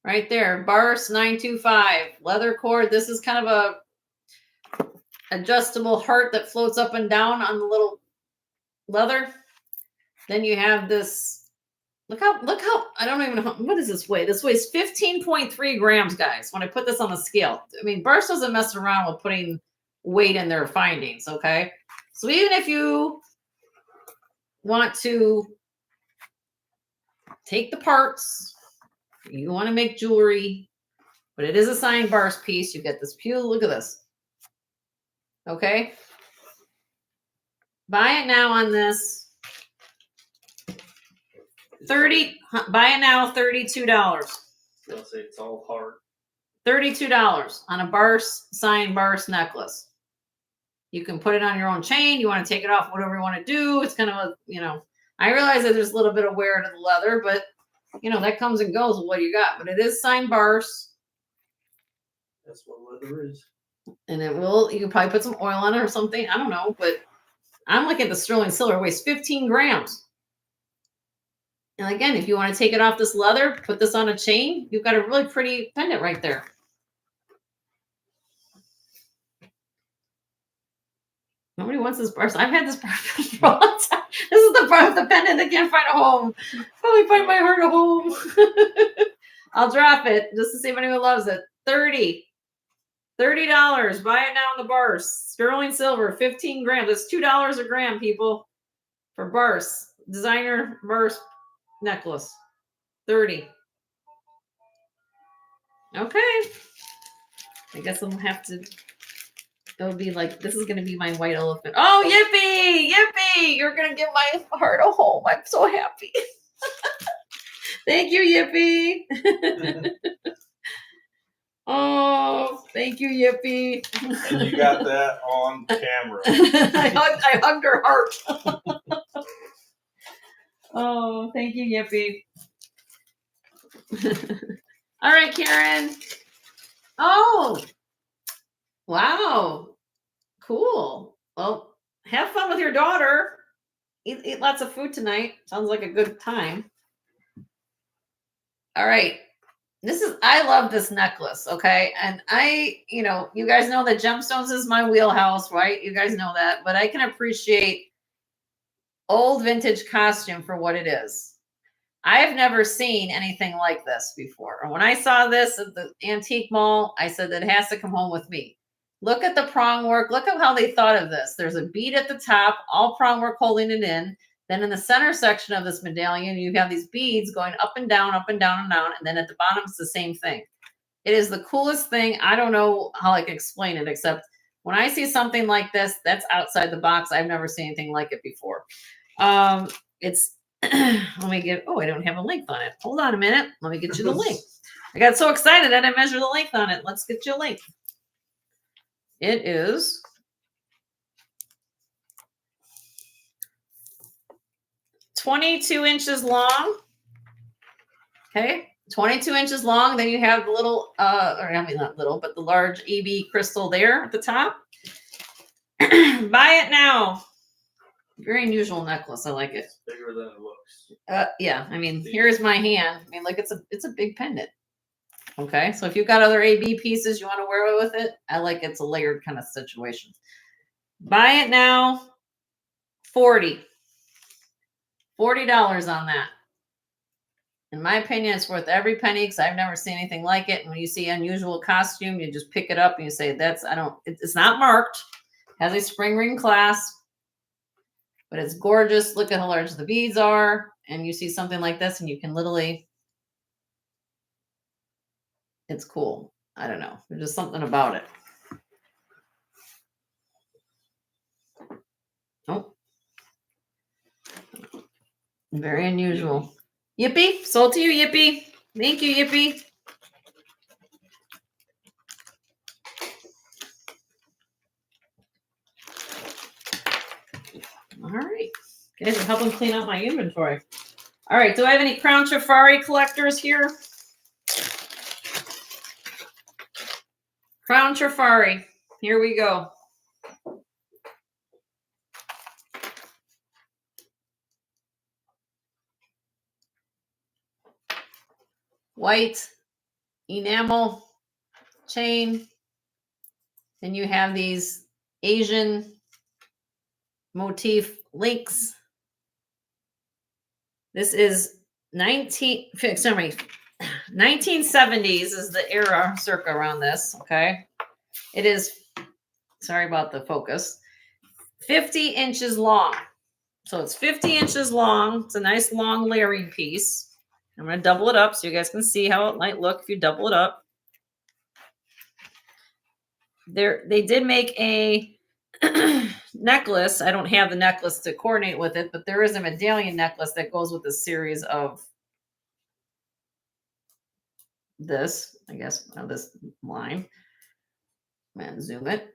Right there, Barse 925. Leather cord. This is kind of a adjustable heart that floats up and down on the little leather. Then you have this. Look how, I don't even know, what does this weigh? This weighs 15.3 grams, guys, when I put this on the scale. I mean, Barse doesn't mess around with putting weight in their findings, okay? So even if you want to take the parts, you want to make jewelry, but it is a signed Barse piece. You get this pew, look at this. Okay? Buy it now on this. Buy it now, $32. I'll say it's all hard. $32 on a Barse, signed Barse necklace. You can put it on your own chain. You want to take it off, whatever you want to do. It's kind of a, you know, I realize that there's a little bit of wear to the leather, but, you know, that comes and goes with what you got. But it is signed Barse. That's what leather is. And it will, you can probably put some oil on it or something. I don't know, but I'm looking at the sterling silver. It weighs 15 grams. And again, if you want to take it off this leather, put this on a chain, you've got a really pretty pendant right there. Nobody wants this Barse. I've had this Barse for a long time. This is the part of the pendant that can't find a home. Probably find my heart a home. I'll drop it just to see if anyone loves it. $30. Buy it now in the Barse. Sterling silver, 15 grams. It's $2 a gram, people, for Barse. Designer Barse necklace. 30. Okay. I guess I'm gonna have to. It'll be like, this is gonna be my white elephant. Oh, yippee! Yippee! You're gonna give my heart a home. I'm so happy. Thank you, Yippee. Oh, thank you, Yippee. And you got that on camera. I hugged her heart. Oh, thank you, Yippee. All right, Karen. Oh, wow. Cool. Well, have fun with your daughter. Eat lots of food tonight. Sounds like a good time. All right. I love this necklace, okay? And you guys know that gemstones is my wheelhouse, right? You guys know that. But I can appreciate old vintage costume for what it is. I've never seen anything like this before. And when I saw this at the antique mall, I said that it has to come home with me. Look at the prong work. Look at how they thought of this. There's a bead at the top, all prong work holding it in. Then in the center section of this medallion, you have these beads going up and down, up and down and down. And then at the bottom, it's the same thing. It is the coolest thing. I don't know how I can explain it, except when I see something like this, that's outside the box. I've never seen anything like it before. It's, let me get, I don't have a length on it. Hold on a minute. Let me get you the length. I got so excited that I measured the length on it. Let's get you a length. It is 22 inches long. Okay. 22 inches long. Then you have the little, not little, but the large AB crystal there at the top. Buy it now. Very unusual necklace. I like it. It's bigger than it looks. Yeah. I mean, here's my hand. I mean, like it's a big pendant. Okay. So if you've got other AB pieces you want to wear with it, I like it's a layered kind of situation. Buy it now. $40 on that. In my opinion, it's worth every penny because I've never seen anything like it. And when you see unusual costume, you just pick it up and you say, it's not marked. It has a spring ring clasp. but it's gorgeous. Look at how large the beads are. And you see something like this and you can literally, it's cool. I don't know. There's just something about it. Oh, very unusual. Yippee. Sold to you, Yippee. Thank you, Yippee. All right. Guys, I'm helping clean out my inventory. All right. Do I have any Crown Trifari collectors here? Crown Trifari. Here we go. White enamel chain. Then you have these Asian motif links. This is 1970s is the era circa around this. Okay. It is, sorry about the focus, 50 inches long. So it's 50 inches long. It's a nice long layering piece. I'm going to double it up so you guys can see how it might look if you double it up. They did make a necklace. I don't have the necklace to coordinate with it, but there is a medallion necklace that goes with a series of this, I guess, this line. I'm going to zoom it.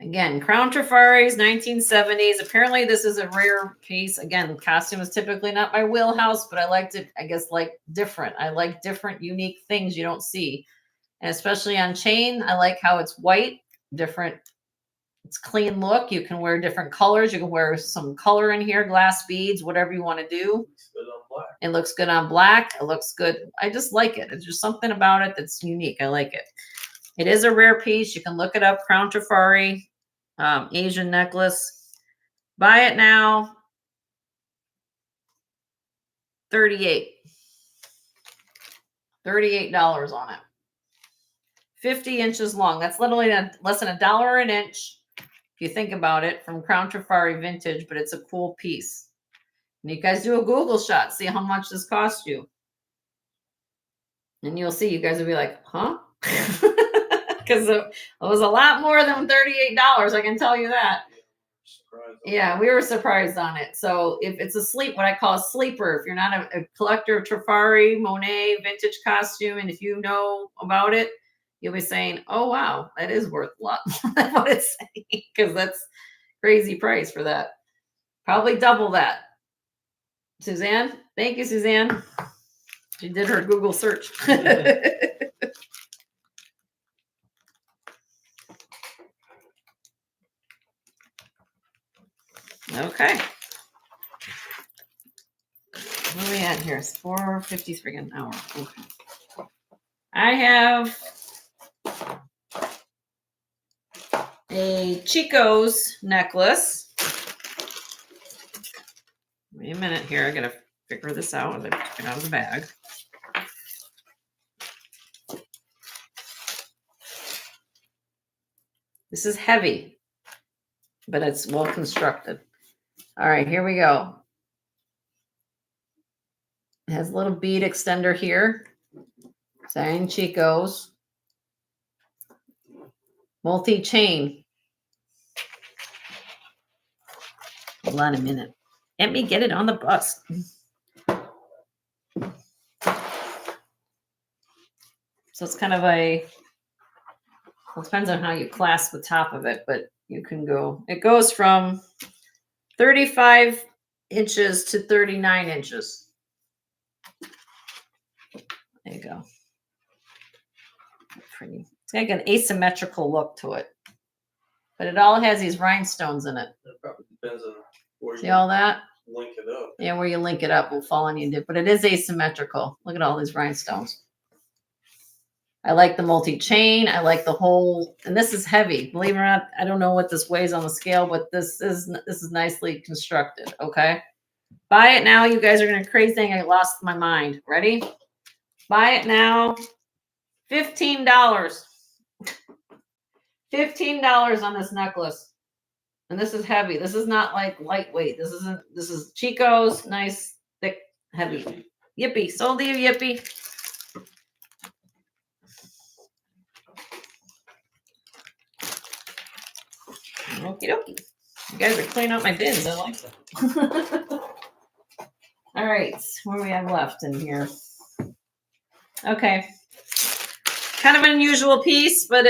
Again, Crown Trifari's 1970s. Apparently, this is a rare piece. Again, costume is typically not my wheelhouse, but I liked it, I guess, like different. I like different, unique things you don't see. And especially on chain, I like how it's white, different. It's clean look. You can wear different colors. You can wear some color in here, glass beads, whatever you want to do. It looks good on black. It looks good. I just like it. It's just something about it that's unique. I like it. It is a rare piece. You can look it up. Crown Trifari, Asian necklace. Buy it now. $38 on it. 50 inches long. That's literally less than $1 an inch. If you think about it, from Crown Trifari vintage, but it's a cool piece. And you guys do a Google shot, see how much this cost you. And you'll see, you guys will be like, huh? Because it was a lot more than $38, I can tell you that. Yeah, we were surprised on it. So if it's what I call a sleeper, if you're not a collector of Trifari, Monet, vintage costume, and if you know about it, you'll be saying, oh, wow, that is worth a lot more than what it's saying, because that's crazy price for that. Probably double that. Suzanne, thank you, Suzanne. She did her Google search. Okay. What are we at here? It's 4:53 an hour. Okay. I have a Chico's necklace. Wait a minute here. I gotta figure this out as I took it out of the bag. This is heavy, but it's well constructed. All right, here we go. It has a little bead extender here. Saying Chico's. Multi-chain. Hold on a minute. Let me get it on the bus. So it's kind of it depends on how you clasp the top of it, but you can go, it goes from 35 inches to 39 inches. There you go. Pretty. It's got like an asymmetrical look to it, but it all has these rhinestones in it. It probably depends on where See you all that? link it up. Yeah, where you link it up will fall on you, but it is asymmetrical. Look at all these rhinestones. I like the multi-chain. I like the whole, and this is heavy. Believe it or not, I don't know what this weighs on the scale, but this is nicely constructed. Okay, buy it now. You guys are gonna crazy thing. I lost my mind. Ready? Buy it now. $15. $15 on this necklace. And this is heavy. This is not like lightweight. This is Chico's, nice, thick, heavy. Yippee. Sold to you, Yippee. Okie dokie. You guys are cleaning out my bins. I like that. All right. What do we have left in here? Okay. Kind of an unusual piece, but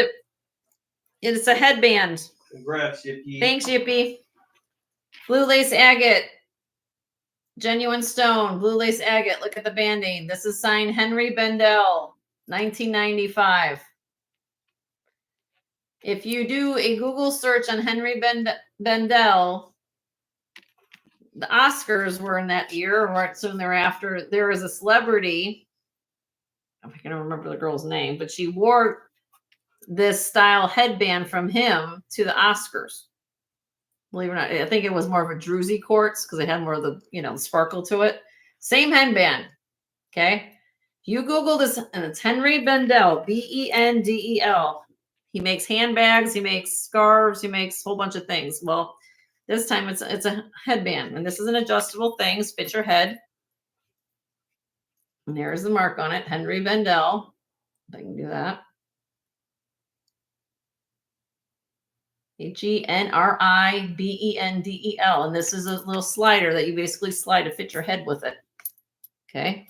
it's a headband. Congrats, Yippee. Thanks, Yippee. Blue lace agate. Genuine stone. Blue lace agate. Look at the banding. This is signed Henry Bendel, 1995. If you do a Google search on Henry Bendel, the Oscars were in that year, or right soon thereafter. There was a celebrity, I can't remember the girl's name, but she wore this style headband from him to the Oscars. Believe it or not, I think it was more of a druzy quartz because it had more of the, the sparkle to it. Same headband. Okay. You Google this, and it's Henry Bendel, Bendel. He makes handbags, he makes scarves, he makes a whole bunch of things. Well, this time it's a headband, and this is an adjustable thing. Fit your head. And there's the mark on it, Henry Bendel. If I can do that. Henribendel. And this is a little slider that you basically slide to fit your head with it. Okay.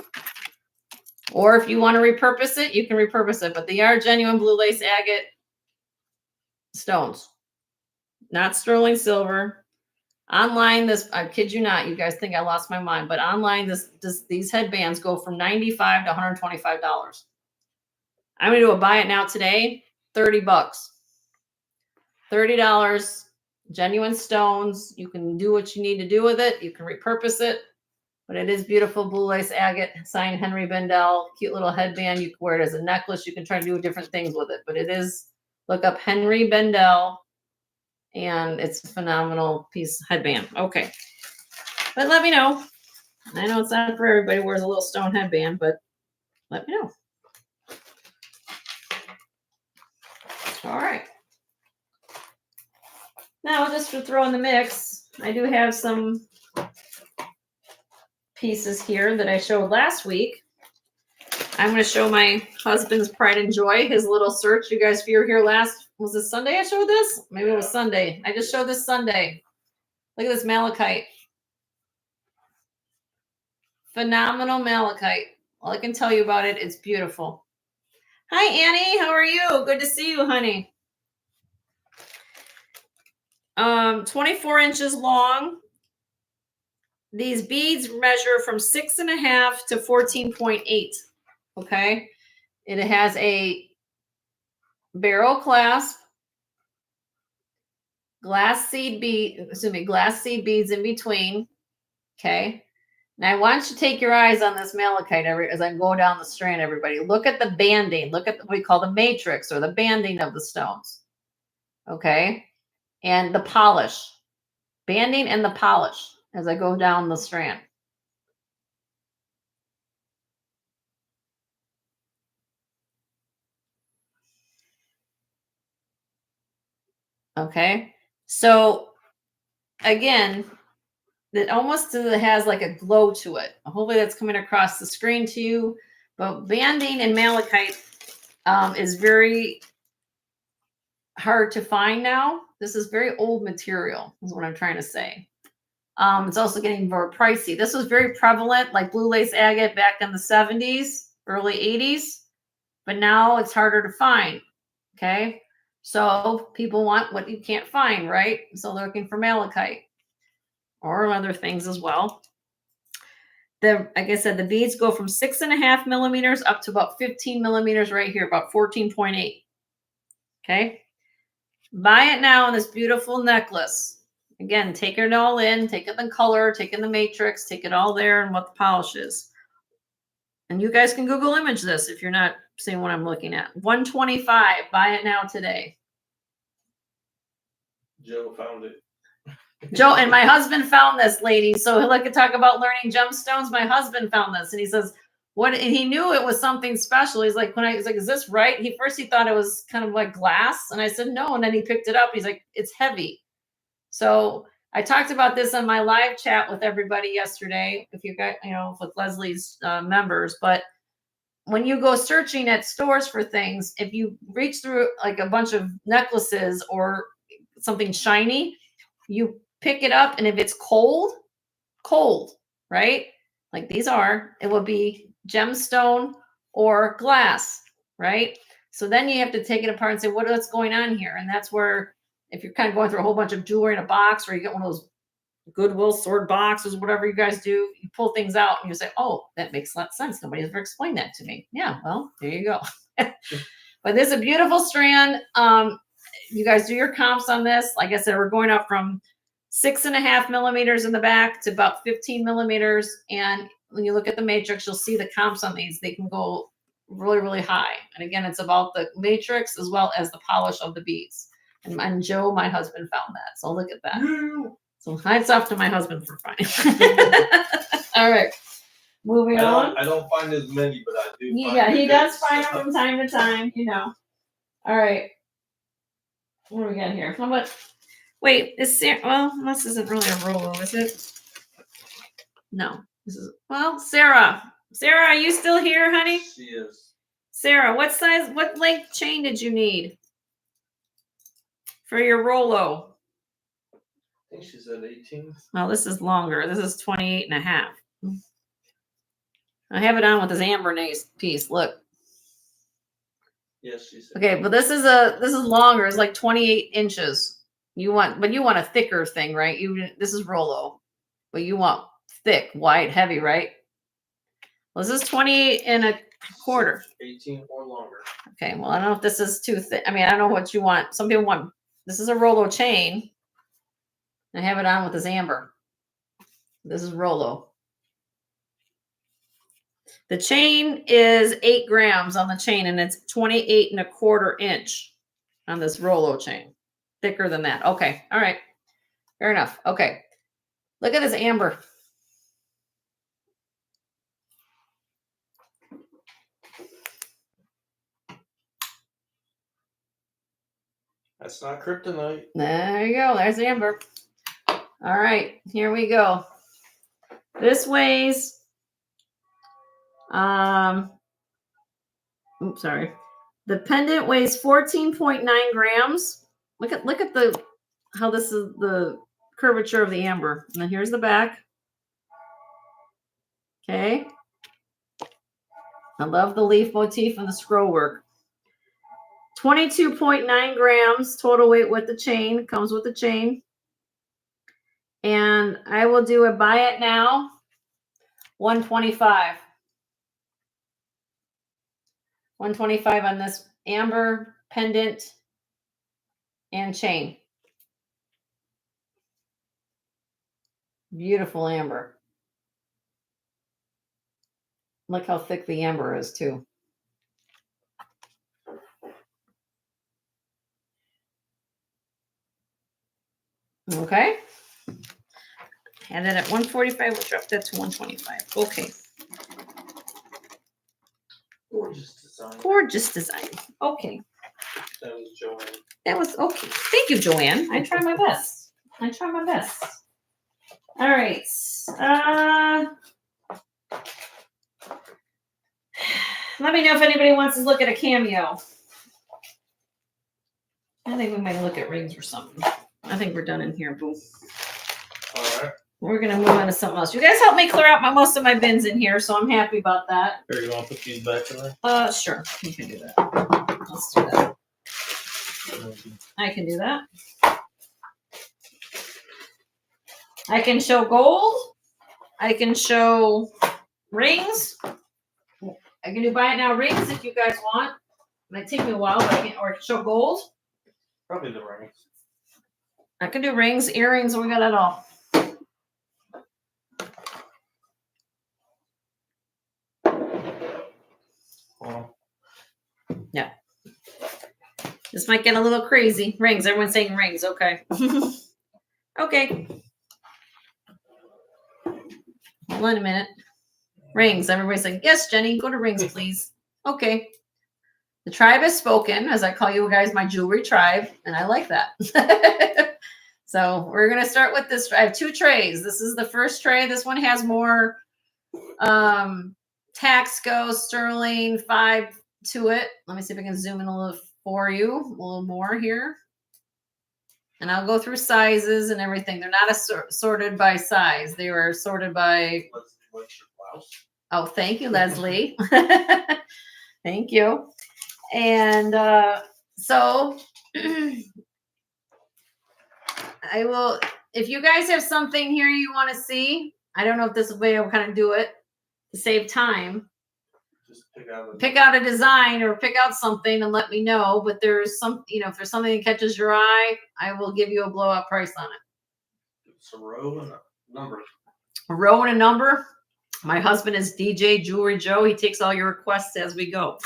Or if you want to repurpose it, you can repurpose it. But they are genuine blue lace agate stones, not sterling silver. Online, I kid you not, you guys think I lost my mind, but online, these headbands go from $95 to $125. I'm going to do a buy it now today, $30. $30, genuine stones. You can do what you need to do with it. You can repurpose it, but it is beautiful blue lace agate, signed Henry Bendel, cute little headband. You can wear it as a necklace. You can try to do different things with it, but it is, look up Henry Bendel, and it's a phenomenal piece headband. Okay. But let me know. I know it's not for everybody who wears a little stone headband, but let me know. All right. Now, just to throw in the mix, I do have some pieces here that I showed last week. I'm going to show my husband's pride and joy, his little search. You guys, if you were here last, was it Sunday I showed this? Maybe it was Sunday. I just showed this Sunday. Look at this malachite. Phenomenal malachite. All I can tell you about it, it's beautiful. Hi, Annie. How are you? Good to see you, honey. 24 inches long. These beads measure from 6.5 to 14.8. Okay. It has a barrel clasp, glass seed beads in between. Okay. Now I want you to take your eyes on this malachite as I go down the strand, everybody. Look at the banding. Look at what we call the matrix or the banding of the stones. Okay. And the polish. Banding and the polish as I go down the strand. Okay. So again, it almost has like a glow to it. Hopefully that's coming across the screen to you. But banding and malachite is very hard to find now. This is very old material, is what I'm trying to say. It's also getting more pricey. This was very prevalent, like blue lace agate back in the 70s, early 80s. But now it's harder to find. Okay. So people want what you can't find, right? So they're looking for malachite or other things as well. Like I said, the beads go from 6.5 millimeters up to about 15 millimeters right here, about 14.8. Okay. Buy it now in this beautiful necklace. Again, take it all in, take it the color, take in the matrix, take it all there and what the polish is. And you guys can Google image this if you're not seeing what I'm looking at. $125. Buy it now today. Joe found it. Joe and my husband found this, lady. So he'll like to talk about learning gemstones. My husband found this, and he says, "What?" And he knew it was something special. He's like, "He's like, is this right?" He thought it was kind of like glass, and I said, "No." And then he picked it up. He's like, "It's heavy." So I talked about this on my live chat with everybody yesterday, if you got, with Leslie's members, but when you go searching at stores for things, if you reach through like a bunch of necklaces or something shiny, you pick it up, and if it's cold, right? Like these are, it will be gemstone or glass, right? So then you have to take it apart and say, what's going on here? And that's where, if you're kind of going through a whole bunch of jewelry in a box, or you get one of those Goodwill sword boxes, whatever you guys do, you pull things out and you say, oh, that makes a lot of sense. Nobody's ever explained that to me. Yeah, well, there you go. But this is a beautiful strand. You guys do your comps on this. Like I said, we're going up from 6.5 millimeters in the back to about 15 millimeters. And when you look at the matrix, you'll see the comps on these. They can go really, really high. And again, it's about the matrix as well as the polish of the beads. And Joe, my husband, found that. So look at that. So hats off to my husband for finding. All right. Moving on. I don't find as many, but I do. Yeah, he does find them from time to time, All right. What do we got here? How about, wait, is Sarah, well, this isn't really a Rolo, is it? No. This is, well, Sarah. Sarah, are you still here, honey? She is. Sarah, what length chain did you need for your Rolo? I think she said 18. Well, this is longer. This is 28.5. I have it on with this amber piece. Look. Yes, she said. Okay, but this is longer. It's like 28 inches. You want a thicker thing, right? This is Rolo, but you want thick, wide, heavy, right? Well, this is 28.25. 18 or longer. Okay. Well, I don't know if this is too thick. I mean, I don't know what you want. Some people want. This is a Rolo chain. I have it on with this amber. This is Rolo. The chain is 8 grams on the chain, and it's 28.25 inch on this Rolo chain. Thicker than that. Okay. All right. Fair enough. Okay. Look at this amber. That's not kryptonite. There you go. There's amber. All right. Here we go. This weighs oops, sorry. The pendant weighs 14.9 grams. Look at how this is the curvature of the amber. And then here's the back. Okay. I love the leaf motif and the scroll work. 22.9 grams total weight with the chain. Comes with the chain. And I will do a buy it now. 125. 125 on this amber pendant and chain. Beautiful amber. Look how thick the amber is too. Okay. And then at 145, we'll drop that to 125. Okay. Gorgeous design. Gorgeous design. Okay. That was Joanne. That was okay. Thank you, Joanne. I try my best. All right. Let me know if anybody wants to look at a cameo. I think we might look at rings or something. I think we're done in here. Boom. All right. We're going to move on to something else. You guys helped me clear out most of my bins in here, so I'm happy about that. Here, you want to put these back in there? Sure. You can do that. Let's do that. I can do that. I can show gold. I can show rings. I can do buy it now rings if you guys want. It might take me a while, but I can show gold. Probably the rings. I can do rings, earrings, we got it all. Oh. Yeah. This might get a little crazy. Rings. Everyone's saying rings. Okay. Okay. Hold on a minute. Rings. Everybody's like, yes, Jenny, go to rings, please. Okay. The tribe has spoken, as I call you guys my jewelry tribe, and I like that. So we're going to start with this. I have 2 trays. This is the first tray. This one has more Taxco Sterling 5 to it. Let me see if I can zoom in a little for you, a little more here. And I'll go through sizes and everything. They're not sorted by size. They were sorted by. Oh, thank you, Leslie. Thank you. And so I will, if you guys have something here you want to see, I don't know if this is the way I'll kind of do it to save time. Just pick out a design or pick out something and let me know. But there's some, if there's something that catches your eye, I will give you a blowout price on it. It's a row and a number. A row and a number. My husband is DJ Jewelry Joe. He takes all your requests as we go.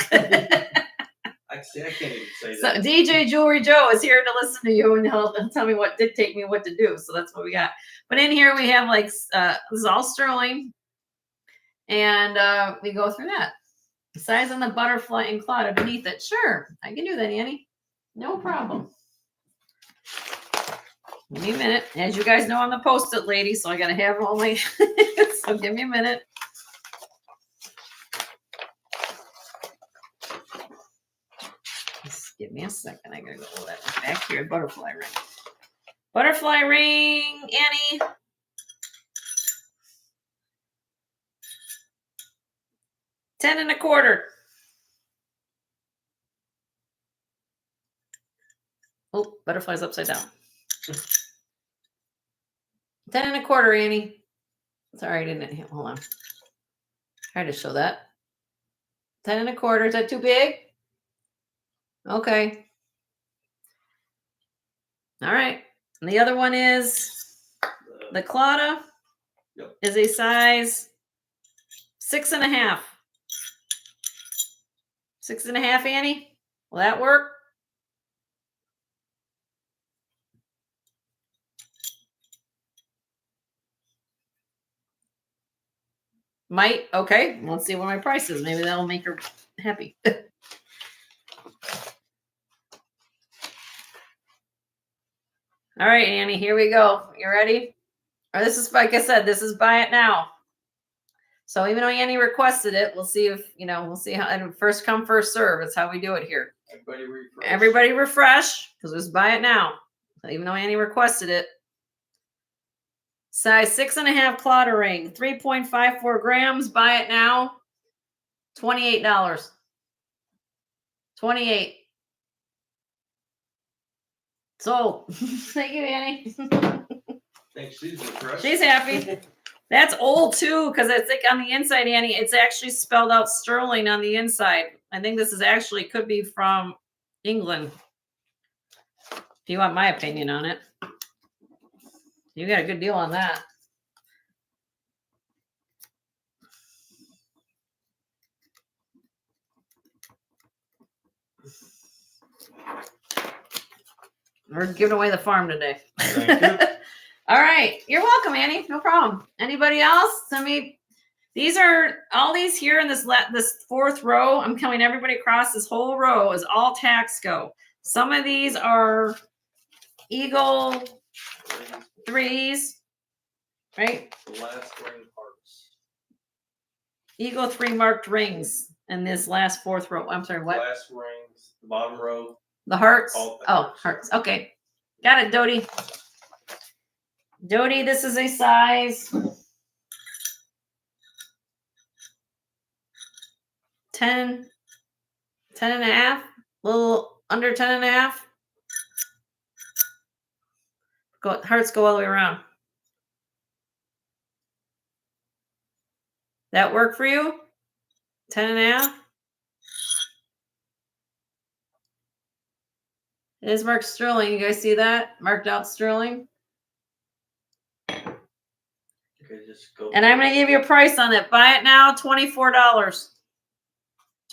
I can't even say So that. DJ Jewelry Joe is here to listen to you and he'll tell me dictate me what to do. So that's what we got. But in here we have this is all sterling, and we go through that. The size on the butterfly and cloud beneath it. Sure, I can do that, Annie. No problem. Give me a minute. As you guys know, I'm the post-it lady, so I gotta have all my. So give me a minute. Just give me a second. I gotta go back here. Butterfly ring. Butterfly ring, Annie. $10.25. Oh, butterfly's upside down. 10.25, Annie. Sorry, I didn't. Hold on. Try to show that. 10.25. Is that too big? Okay. All right. And the other one is the Claudia. Yep. Is a size 6.5. 6.5, Annie. Will that work? Might. Okay. Let's see what my price is. Maybe that'll make her happy. All right, Annie, here we go. You ready? Or this is, like I said, this is buy it now. So even though Annie requested it, we'll see if, we'll see how, and first come, first serve. That's how we do it here. Everybody refresh, because it's buy it now. So even though Annie requested it. Size 6.5 Claudia ring, 3.54 grams. Buy it now. $28. 28. So thank you, Annie. Thanks, she's refreshed. She's happy. That's old too, because it's like on the inside, Annie. It's actually spelled out sterling on the inside. I think this is actually could be from England. If you want my opinion on it, you got a good deal on that. We're giving away the farm today. Thank you. All right. You're welcome, Annie. No problem. Anybody else? These are all these here in this fourth row. I'm counting everybody across this whole row is all Taxco. Some of these are Eagle 3s, right? The last ring parts. Eagle 3 marked rings in this last fourth row. I'm sorry, what? Last rings, the bottom row. The hearts? Oh, hearts. Okay. Got it, Dodie. Dodie, this is a size 10 and a half, a little under 10 and a half. Hearts go all the way around. That work for you? 10 and a half? It is marked sterling. You guys see that? Marked out sterling. Okay, just go. And I'm going to give you a price on it. Buy it now, $24.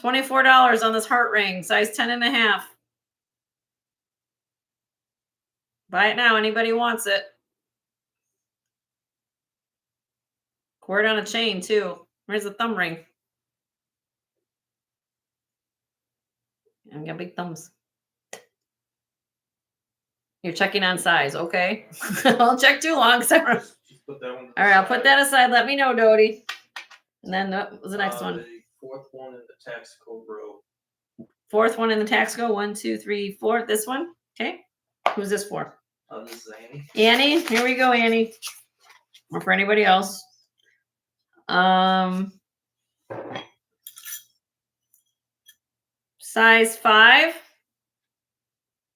$24 on this heart ring, size 10 and a half. Buy it now. Anybody wants it. Cord on a chain, too. Where's the thumb ring? I've got big thumbs. You're checking on size, okay? I'll check too long. Just put that one to the All right, I'll side. put that aside. Let me know, Dodie. And then what was the next one? The fourth one in the tactical row. Fourth one in the Taxco. 1, 2, 3, 4. This one. Okay. Who's this for? This is Annie. Annie. Here we go, Annie. Or for anybody else. Size 5.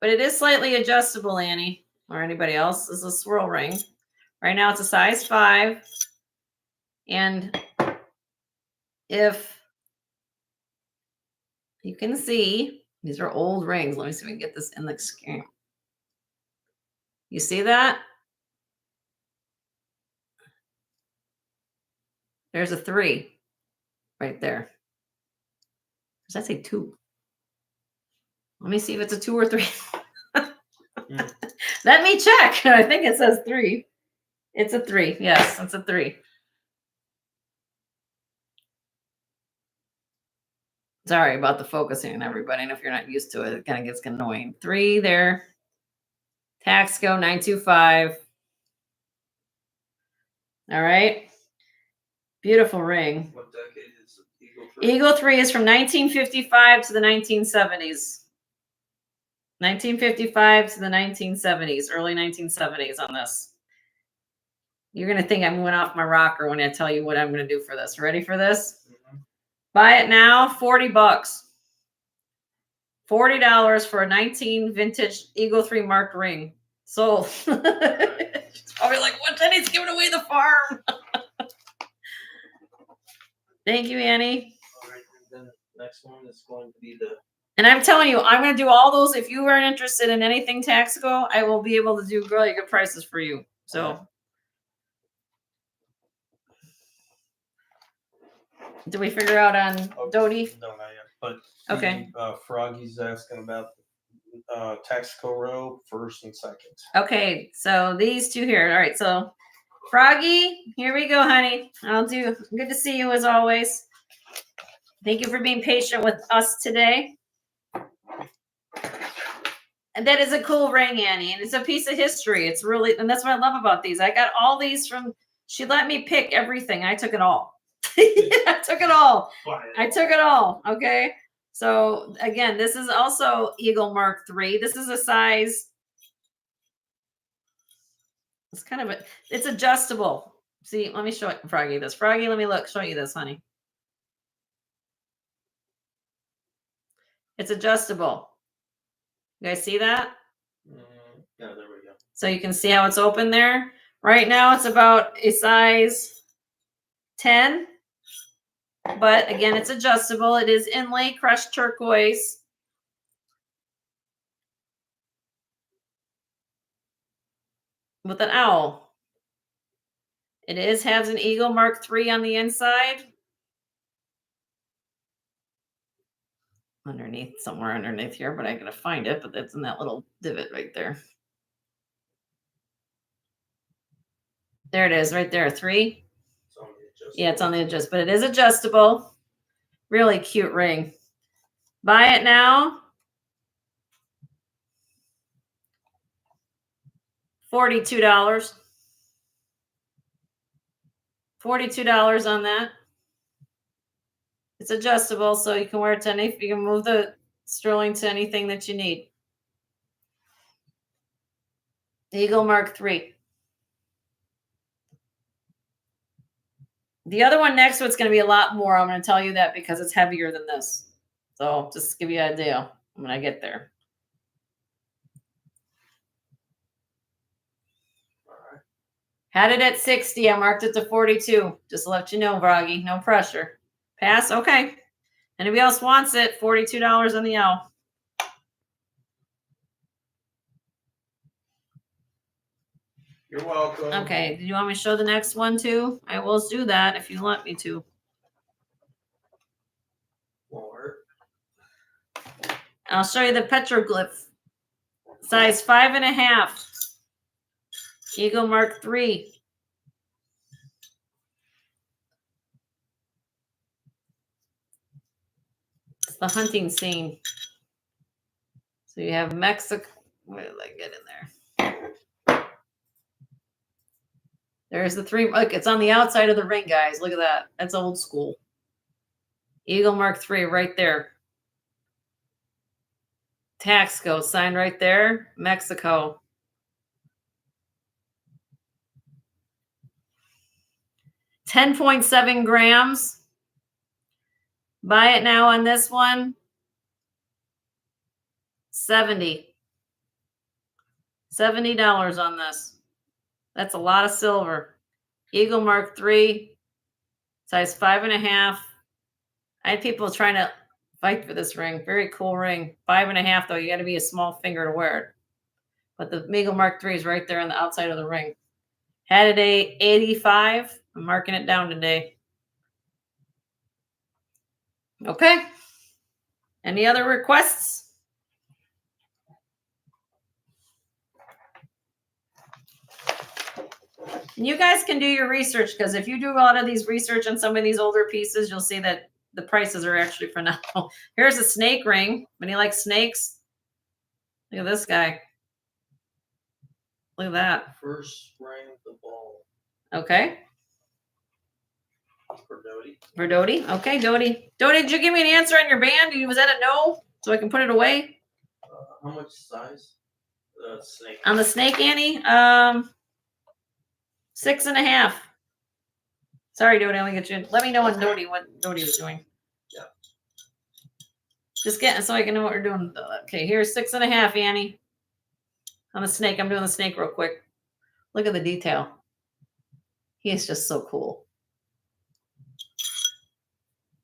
But it is slightly adjustable, Annie. Or anybody else. This is a swirl ring. Right now it's a size 5. And if you can see, these are old rings. Let me see if we can get this in the screen. You see that? There's a 3 right there. Does that say 2? Let me see if it's a 2 or 3. Let me check. I think it says 3. It's a 3. Yes, it's a 3. Sorry about the focusing, everybody. And if you're not used to it, it kind of gets annoying. 3 there. Taxco 925. All right. Beautiful ring. What decade is Eagle 3? Eagle 3 is from 1955 to the 1970s. 1955 to the 1970s, early 1970s on this. You're going to think I'm going off my rocker when I tell you what I'm going to do for this. Ready for this? Mm-hmm. Buy it now, $40. $40 for a 19 vintage Eagle 3 marked ring. Sold. It's probably like, what? Jenny's giving away the farm. Thank you, Annie. All right, and then the next one is going to be the. And I'm telling you, I'm going to do all those. If you aren't interested in anything Taxico, I will be able to do really good prices for you. So, did we figure out on Dodie? No, not yet. But Okay. Froggy's asking about Taxico row, first and second. Okay, so these two here. All right, so Froggy, here we go, honey. Good to see you as always. Thank you for being patient with us today. And that is a cool ring, Annie, and it's a piece of history. It's really, and that's what I love about these. I got all these from, she let me pick everything. I took it all. I took it all. I took it all. Okay. So again, this is also Eagle Mark III. This is a size. It's kind of it's adjustable. See, let me show it, Froggy this. Froggy, let me show you this, honey. It's adjustable. You guys see that? Yeah, there we go. So you can see how it's open there. Right now it's about a size 10. But again, it's adjustable. It is inlay crushed turquoise. With an owl. It has an Eagle Mark III on the inside. Underneath, somewhere underneath here, but I'm going to find it. But that's in that little divot right there. There it is, right there. 3. It's on the adjustable. Yeah, it's on the adjust, but it is adjustable. Really cute ring. Buy it now. $42. $42 on that. It's adjustable, so you can wear it to any. You can move the sterling to anything that you need. Eagle Mark III. The other one next to it's going to be a lot more. I'm going to tell you that because it's heavier than this. So just to give you an idea when I get there. All right. Had it at 60. I marked it to 42. Just to let you know, Froggy. No pressure. Pass? Okay. Anybody else wants it? $42 on the owl. You're welcome. Okay. Do you want me to show the next one too? I will do that if you want me to. Or I'll show you the petroglyph. Size 5.5. Eagle Mark III. It's the hunting scene. So you have Mexico. Where did I get in there? There's the 3. Look, it's on the outside of the ring, guys. Look at that. That's old school. Eagle Mark III right there. Taxco sign right there. Mexico. $10.7 grams. Buy it now on this one. $70 on this. That's a lot of silver. Eagle Mark III, size 5.5. I had people trying to fight for this ring. Very cool ring. 5.5 though. You got to be a small finger to wear it. But the Eagle Mark III is right there on the outside of the ring. Had it a 85. I'm marking it down today. Okay. Any other requests? And you guys can do your research, because if you do a lot of these research on some of these older pieces, you'll see that the prices are actually phenomenal. Here's a snake ring. When you like snakes, look at this guy. Look at that. First ring of the ball. Okay. For Doty. For Doty. Okay, Doty. Doty, did you give me an answer on your band? Was that a no? So I can put it away? How much size? The snake. On the snake, Annie? 6.5. Sorry, Doty, I'll get you. Let me know on Doty what Doty was doing. Yeah. Just getting so I can know what we're doing. Okay, here's 6.5, Annie. On the snake. I'm doing the snake real quick. Look at the detail. He is just so cool.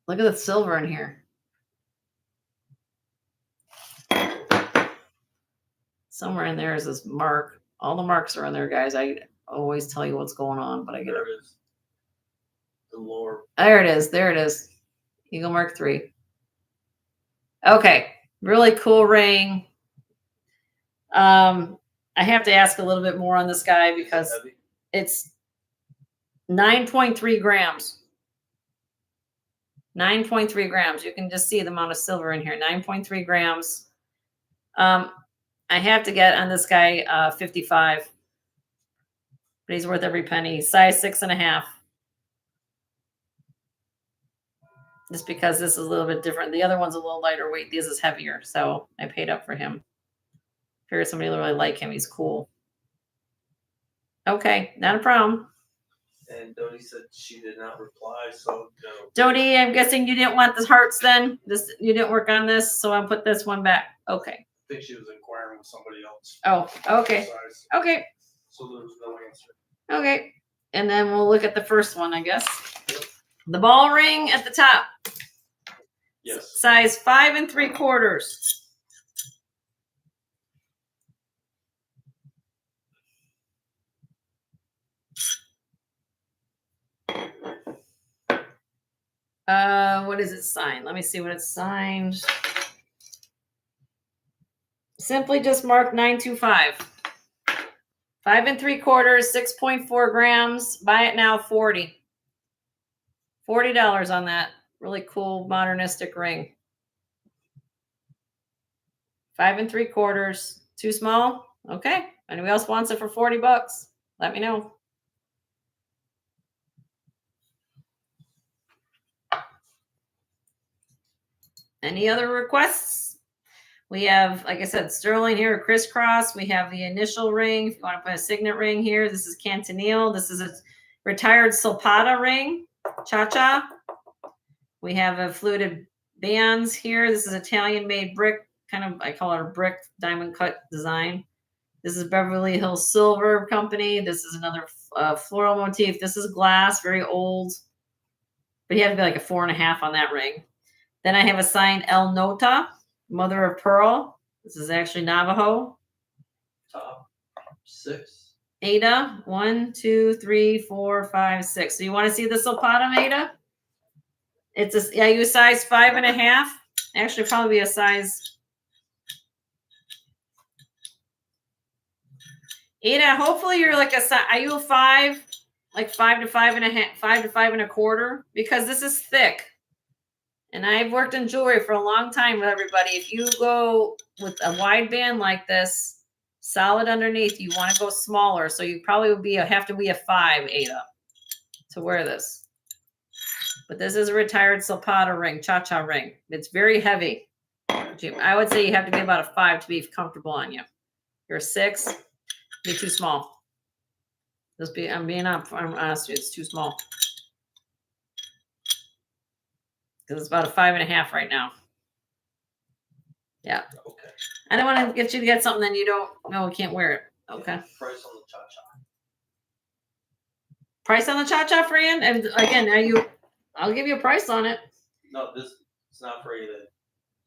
Look at the silver in here. Somewhere in there is this mark. All the marks are in there, guys. I always tell you what's going on, but I get it. There it is. The lower. There it is. There it is. Eagle Mark III. Okay. Really cool ring. I have to ask a little bit more on this guy because it's 9.3 grams. 9.3 grams. You can just see the amount of silver in here. 9.3 grams. I have to get on this guy 55. But he's worth every penny. Size 6.5. Just because this is a little bit different. The other one's a little lighter weight. This is heavier. So I paid up for him. Figured somebody really like him. He's cool. Okay, not a problem. And Doty said she did not reply, so no. Doty, I'm guessing you didn't want the hearts then? You didn't work on this, so I'll put this one back. Okay. I think she was inquiring with somebody else. Oh, okay. Size. Okay. So there was no answer. Okay. And then we'll look at the first one, I guess. Yep. The ball ring at the top. Yes. Size 5 3/4. What is it signed? Let me see what it's signed. Simply just mark 925. 5 3/4, 6.4 grams. Buy it now, $40 on that. Really cool modernistic ring. 5 3/4. Too small? Okay. Anybody else wants it for $40? Let me know. Any other requests? We have, like I said, sterling here, crisscross. We have the initial ring. If you want to put a signet ring here, this is Cantonile. This is a retired Solpata ring, cha-cha. We have a fluted bands here. This is Italian-made brick, kind of, I call it a brick diamond cut design. This is Beverly Hills Silver Company. This is another floral motif. This is glass, very old. But you have to be like a 4.5 on that ring. Then I have a signed El Nota, Mother of Pearl. This is actually Navajo. Top 6. Ada, 1, 2, 3, 4, 5, 6. So you want to see the Solpata, Ada? It's I use size 5.5. Actually, probably be a size. Ada, hopefully you're like a size. Are you a 5? Like 5 to 5.5, 5 to 5 1/4? Because this is thick. And I've worked in jewelry for a long time with everybody. If you go with a wide band like this, solid underneath. You want to go smaller, so you probably would have to be a 5, Ada, to wear this. But this is a retired Zapata ring, cha-cha ring. It's very heavy. I would say you have to be about a 5 to be comfortable on you. You're a 6, be too small. I'm honest with you, it's too small. Because it's about a 5.5 right now. Yeah. Okay. I don't want to get you to get something that you don't know you can't wear it. Okay. Yeah, price on the cha-cha. Price on the cha-cha, Fran? And again, I'll give you a price on it. No, this it's not for you then.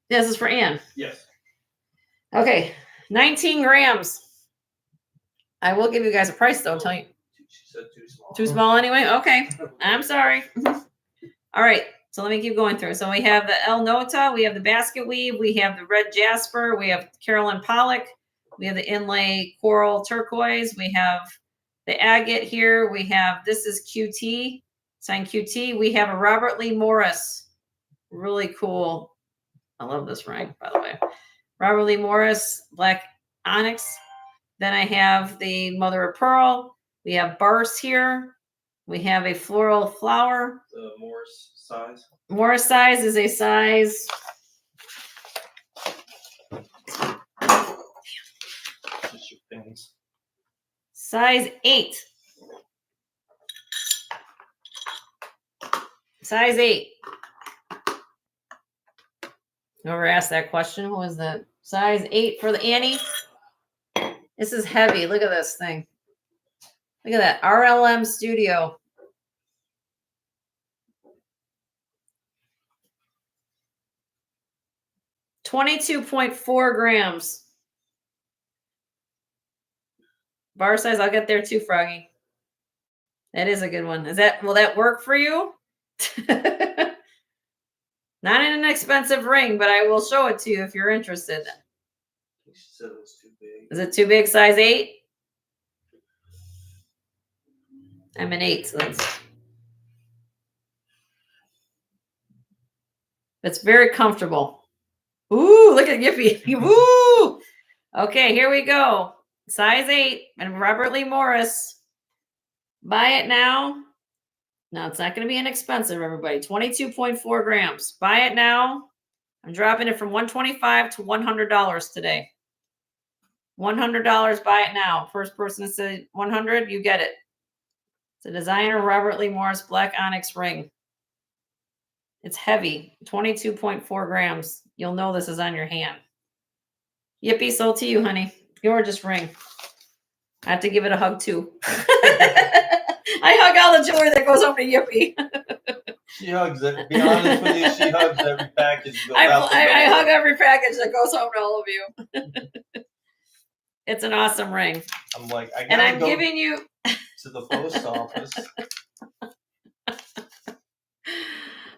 This is for Ann. Yes. Okay. 19 grams. I will give you guys a price though. Tell you. She said too small. Too small anyway? Okay. I'm sorry. All right. So let me keep going through. So we have the El Nota, we have the basket weave, we have the red jasper, we have Carolyn Pollock, we have the inlay coral turquoise, we have the agate here, we have, this is QT, sign QT, we have a Robert Lee Morris, really cool. I love this ring, by the way. Robert Lee Morris, black onyx. Then I have the mother of pearl. We have Barse here. We have a floral flower. The Morris size. Morris size is a size. Just your pins. Size 8. Size 8. Whoever asked that question, who was that? Size 8 for the Annie. This is heavy. Look at this thing. Look at that. RLM Studio. $22.4 grams. Bar size, I'll get there too, Froggy. That is a good one. Will that work for you? Not in an expensive ring, but I will show it to you if you're interested. She said it was too big. Is it too big? Size 8? I'm an 8, so it's very comfortable. Ooh, look at Yippee. Woo! Okay, here we go. Size 8 and Robert Lee Morris. Buy it now. No, it's not going to be inexpensive, everybody. 22.4 grams. Buy it now. I'm dropping it from $125 to $100 today. $100, buy it now. First person to say 100, you get it. It's a designer Robert Lee Morris black onyx ring. It's heavy, 22.4 grams. You'll know this is on your hand. Yippee, sold to you, honey. Gorgeous ring. I have to give it a hug too. I hug all the jewelry that goes home to Yippee. She hugs it. Be honest with you, she hugs every package. I hug every package that goes home to all of you. It's an awesome ring. I'm like, and I'm giving you to the post office.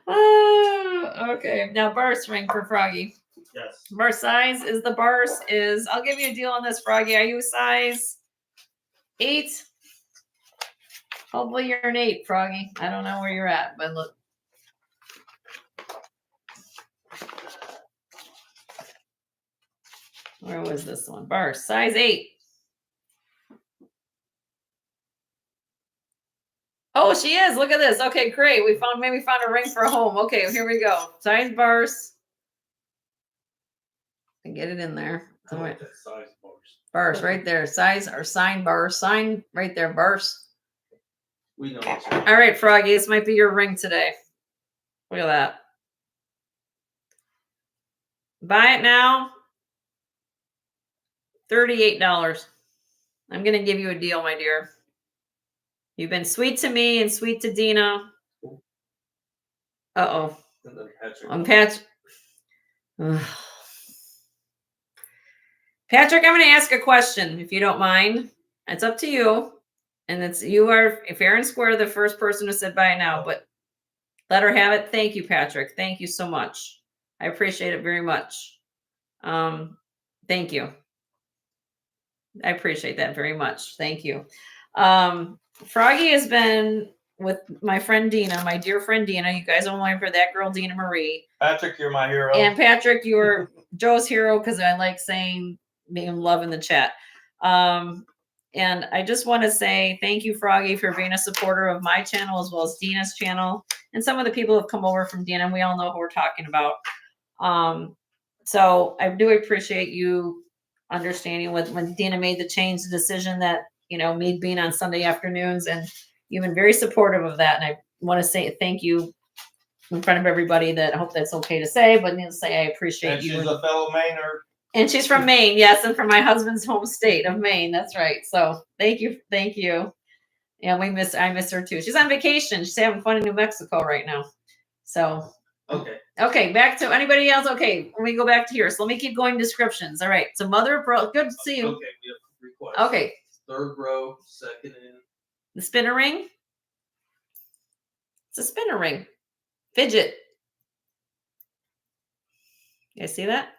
Okay, now Barse ring for Froggy. Yes. Barse size is the Barse is. I'll give you a deal on this, Froggy. Are you a size 8? Hopefully you're an 8, Froggy. I don't know where you're at, but look. Where was this one? Barse size 8. Oh, she is. Look at this. Okay, great. We found a ring for a home. Okay, here we go. Size Barse. And get it in there. I like that size Barse. Barse right there. Size or sign Barse. Sign right there, Barse. We know. All right, Froggy. This might be your ring today. Look at that. Buy it now. $38. I'm going to give you a deal, my dear. You've been sweet to me and sweet to Dina. Uh-oh. I'm Patrick. Patrick, I'm going to ask a question, if you don't mind. It's up to you. And you are fair and square, the first person who said buy it now. But let her have it. Thank you, Patrick. Thank you so much. I appreciate it very much. Thank you. I appreciate that very much. Thank you. Froggy has been with my friend Dina, my dear friend Dina. You guys don't mind for that girl, Dina Marie. Patrick, you're my hero. And Patrick, you're Joe's hero because I like saying being love in the chat. And I just want to say thank you, Froggy, for being a supporter of my channel as well as Dina's channel. And some of the people have come over from Dina, and we all know who we're talking about. So I do appreciate you understanding when Dina made the change, the decision that, me being on Sunday afternoons, and you've been very supportive of that. And I want to say thank you in front of everybody. That I hope that's okay to say, but need to say I appreciate you. She's a fellow Mainer. And she's from Maine, yes, and from my husband's home state of Maine. That's right. So thank you. Yeah, I miss her too. She's on vacation. She's having fun in New Mexico right now. So okay, back to anybody else. Okay, let me go back to here. So let me keep going. Descriptions. All right. So mother of pearl. Good to see you. Okay, we have 3 questions. Okay. 3rd row, 2nd in. The spinner ring. It's a spinner ring. Fidget. You guys see that?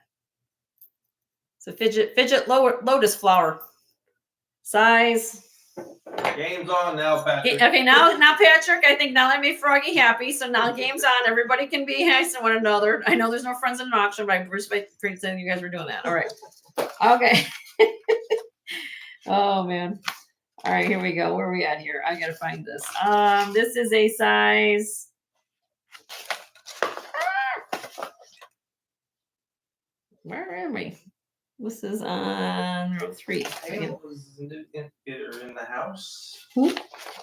It's a fidget lotus flower. Size. Game's on now, Patrick. Okay, now Patrick, I think now that made Froggy happy. So now game's on. Everybody can be nice to one another. I know there's no friends in an auction, but I respect pretending you guys were doing that. All right. Okay. Oh man. All right, here we go. Where are we at here? I gotta find this. This is a size. Where am we? This is on row 3. Pamela was in the house. Who?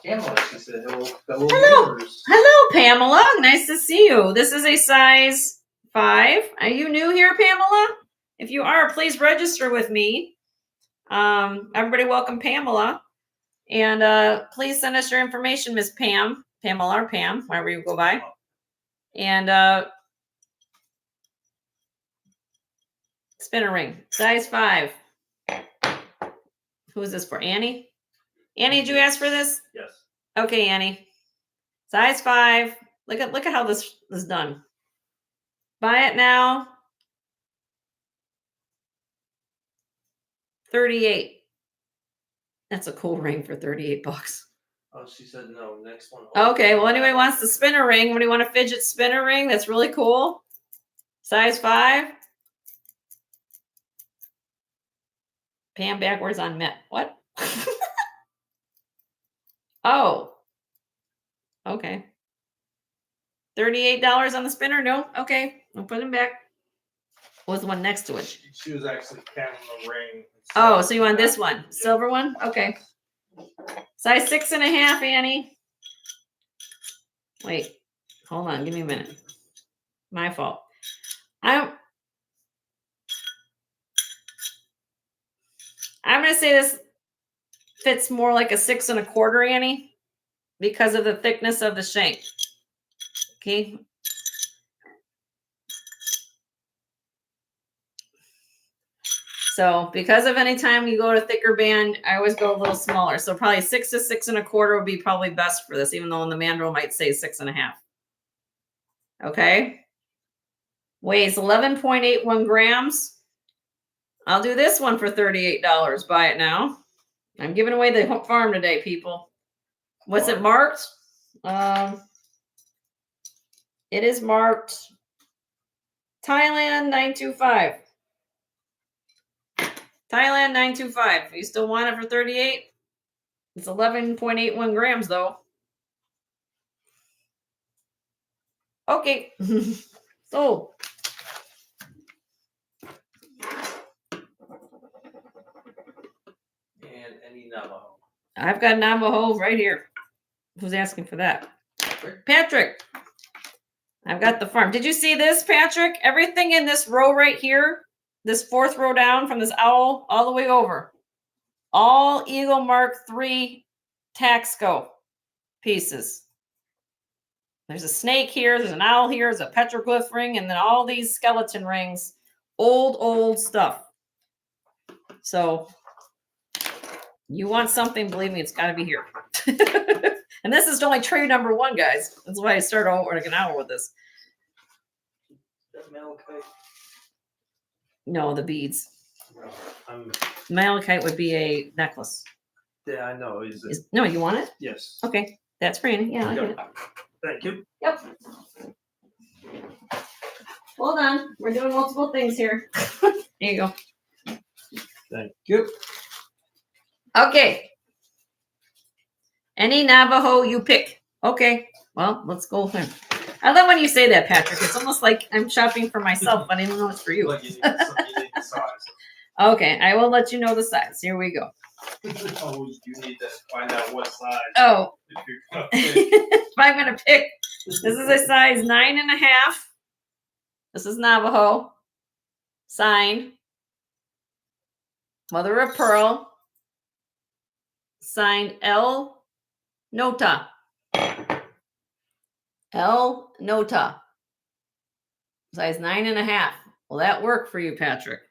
Pamela, she said, hello. Hello, Pamela. Nice to see you. This is a size 5. Are you new here, Pamela? If you are, please register with me. Everybody welcome Pamela. And please send us your information, Miss Pam. Pamela or Pam, wherever you go by. And spinner ring, size 5. Who is this for? Annie? Annie, did you ask for this? Yes. Okay, Annie. Size 5. Look at how this is done. Buy it now. 38. That's a cool ring for 38 bucks. Oh, she said no. Next one. Okay, well, anybody wants the spinner ring? Anybody want a fidget spinner ring? That's really cool. Size 5. Pam backwards on Met. What? Oh. Okay. $38 on the spinner? No? Okay. I'll put him back. What was the one next to it? She was actually counting the ring. Oh, so you want this one? Silver one? Okay. Size 6.5, Annie. Wait. Hold on. Give me a minute. My fault. I'm going to say this fits more like a 6 1/4, Annie, because of the thickness of the shank. Okay. So because of any time you go to thicker band, I always go a little smaller. So probably 6 to 6 1/4 would be probably best for this, even though in the mandrel might say 6.5. Okay. Weighs 11.81 grams. I'll do this one for $38. Buy it now. I'm giving away the farm today, people. What's it marked? It is marked Thailand 925. Thailand 925. You still want it for 38? It's 11.81 grams though. Okay. So And any Navajo. I've got Navajo right here. Who's asking for that? Patrick. I've got the farm. Did you see this, Patrick? Everything in this row right here, this 4th row down from this owl all the way over. All Eagle Mark III Taxco pieces. There's a snake here. There's an owl here. There's a petroglyph ring. And then all these skeleton rings. Old stuff. So you want something, believe me, it's got to be here. And this is only trade number 1, guys. That's why I started over like an hour with this. That malachite? No, the beads. No, Malachite would be a necklace. yeah, I know. No, you want it? Yes. Okay, that's for Annie. Yeah, I get it. Thank you. Yep. Hold on. We're doing multiple things here. There you go. Thank you. Okay. Any Navajo you pick. Okay. Well, let's go with him. I love when you say that, Patrick. It's almost like I'm shopping for myself, but I don't know it's for you. Like you need the size. Okay, I will let you know the size. Here we go. Oh, you need to find out what size. Oh. If you're gonna pick. If I'm gonna pick, this is a size 9.5. This is Navajo. Signed. Mother of Pearl. Signed L. Nota. L. Nota. Size 9.5. Will that work for you, Patrick?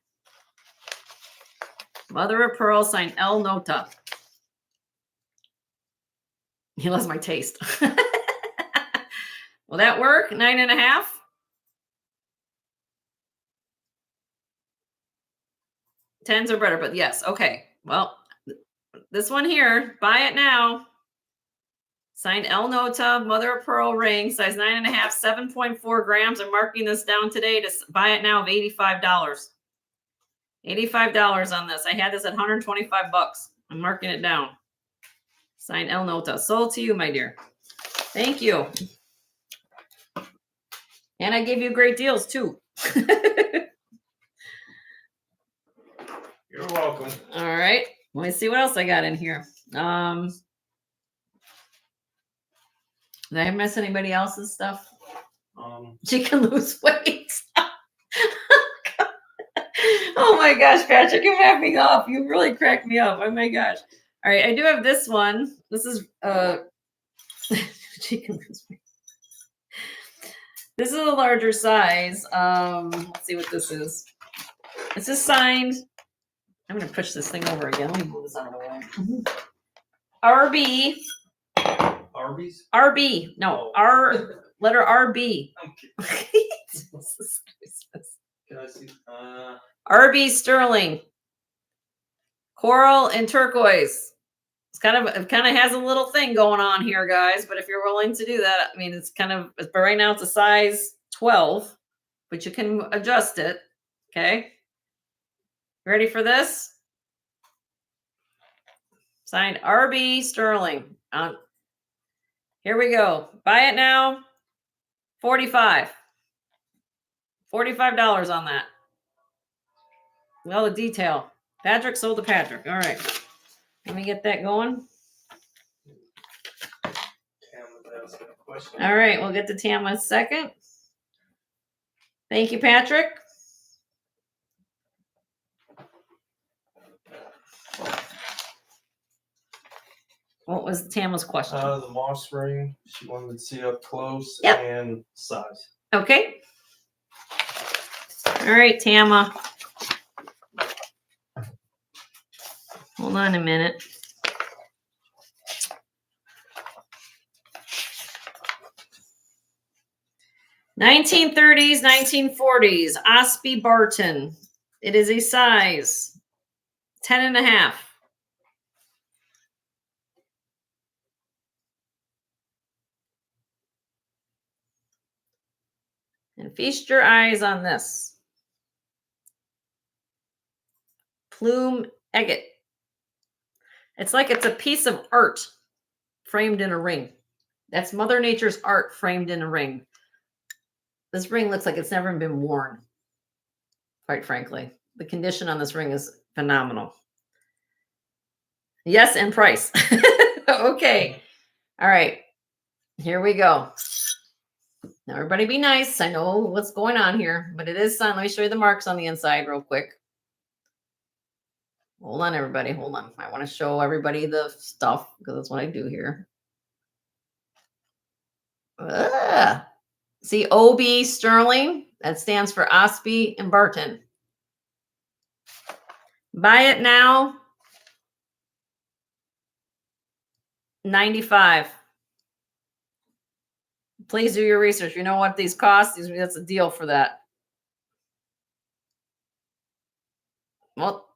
Mother of Pearl, signed L. Nota. He loves my taste. Will that work? 9.5? Tens are better, but yes. Okay. Well, this one here, buy it now. Signed L. Nota, Mother of Pearl ring, size 9.5, 7.4 grams. I'm marking this down today to buy it now of $85. $85 on this. I had this at 125 bucks. I'm marking it down. Signed L. Nota. Sold to you, my dear. Thank you. And I gave you great deals too. You're welcome. All right. Let me see what else I got in here. Did I miss anybody else's stuff? She can lose weight. Oh my gosh, Patrick, you have me up. You really cracked me up. Oh my gosh. All right, I do have this one. This is she can lose weight. This is a larger size. Let's see what this is. This is signed. I'm gonna push this thing over again. Let me move this out of the way. RB. Arby's? RB. No, R letter RB. Okay. Can I see? RB Sterling. Coral and turquoise. It kind of has a little thing going on here, guys. But if you're willing to do that, I mean, but right now it's a size 12, but you can adjust it. Okay. Ready for this? Signed RB Sterling. Here we go. Buy it now. $45 on that. Well, the detail. Patrick sold to Patrick. All right. Let me get that going. All right. We'll get to Tam in a second. Thank you, Patrick. What was Tama's question? The moss ring. She wanted to see up close and size. Okay. All right, Tama. Hold on a minute. (1930s, 1940s) Osby Barton. It is a size 10.5. And feast your eyes on this. Plume agate. It's like it's a piece of art framed in a ring. That's Mother Nature's art framed in a ring. This ring looks like it's never been worn, quite frankly. The condition on this ring is phenomenal. Yes, and price. Okay. All right. Here we go. Now, everybody be nice. I know what's going on here, but it is signed. Let me show you the marks on the inside real quick. Hold on, everybody. Hold on. I want to show everybody the stuff because that's what I do here. See, OB Sterling. That stands for Osby and Barton. Buy it now. $95. Please do your research. You know what these cost? That's a deal for that. Well,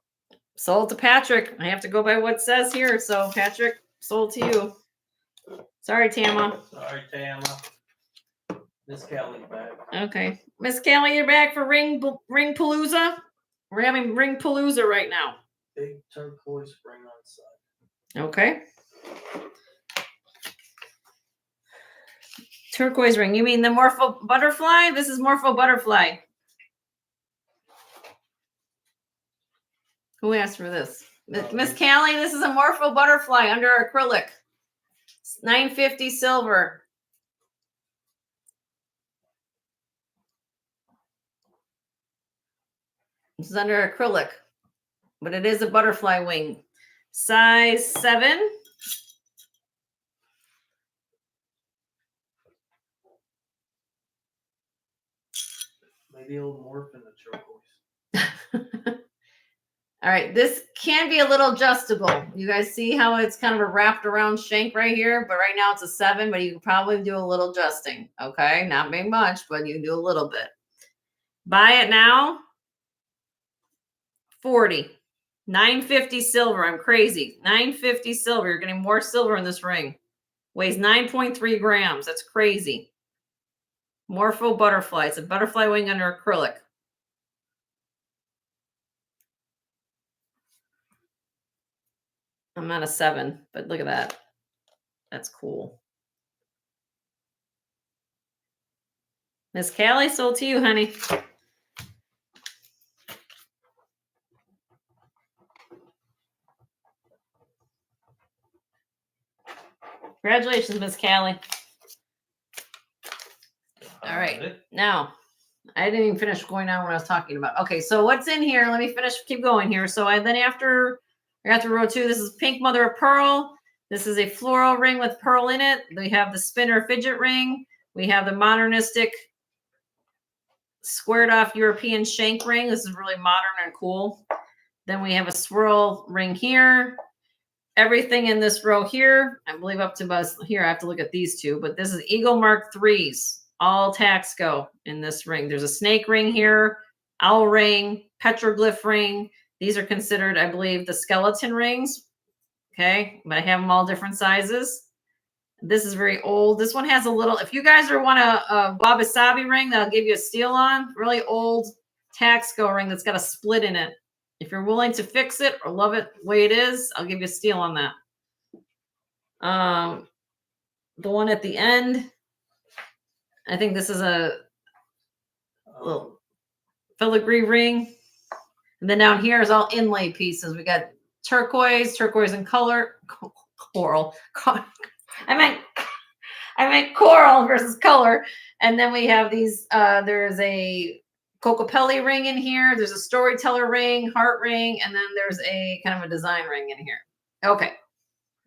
sold to Patrick. I have to go by what it says here. So, Patrick, sold to you. Sorry, Tama. Sorry, Tama. Miss Kelly back. Okay. Miss Kelly, you're back for Ring Palooza? We're having Ring Palooza right now. Big turquoise ring on the side. Okay. Turquoise ring. You mean the Morpho butterfly? This is Morpho butterfly. Who asked for this? Miss Callie, this is a Morpho butterfly under acrylic. It's $9.50 silver. This is under acrylic, but it is a butterfly wing. Size 7. Maybe it'll morph in the turquoise. All right, this can be a little adjustable. You guys see how it's kind of a wrapped around shank right here, but right now it's a 7, but you can probably do a little adjusting. Okay, not very much, but you can do a little bit. Buy it now. 40. $9.50 silver. I'm crazy. $9.50 silver. You're getting more silver in this ring. Weighs 9.3 grams. That's crazy. Morpho butterfly. It's a butterfly wing under acrylic. I'm not a 7, but look at that. That's cool. Miss Callie, sold to you, honey. Congratulations, Miss Callie. All right. Now, I didn't even finish going on what I was talking about. Okay, so what's in here? Let me keep going here. So then after row 2, this is pink mother of pearl. This is a floral ring with pearl in it. We have the spinner fidget ring. We have the modernistic squared off European shank ring. This is really modern and cool. Then we have a swirl ring here. Everything in this row here, I believe up to about here, I have to look at these two, but this is Eagle Mark 3s. All Taxco in this ring. There's a snake ring here, owl ring, petroglyph ring. These are considered, I believe, the skeleton rings. Okay, but I have them all different sizes. This is very old. This one has a little, if you guys want a wabi-sabi ring that I'll give you a steal on, really old Taxco ring that's got a split in it. If you're willing to fix it or love it the way it is, I'll give you a steal on that. The one at the end, I think this is a little filigree ring. And then down here is all inlay pieces. We got turquoise and coral. I meant coral versus color. And then we have these, there's a Cocopelli ring in here. There's a storyteller ring, heart ring, and then there's a kind of a design ring in here. Okay.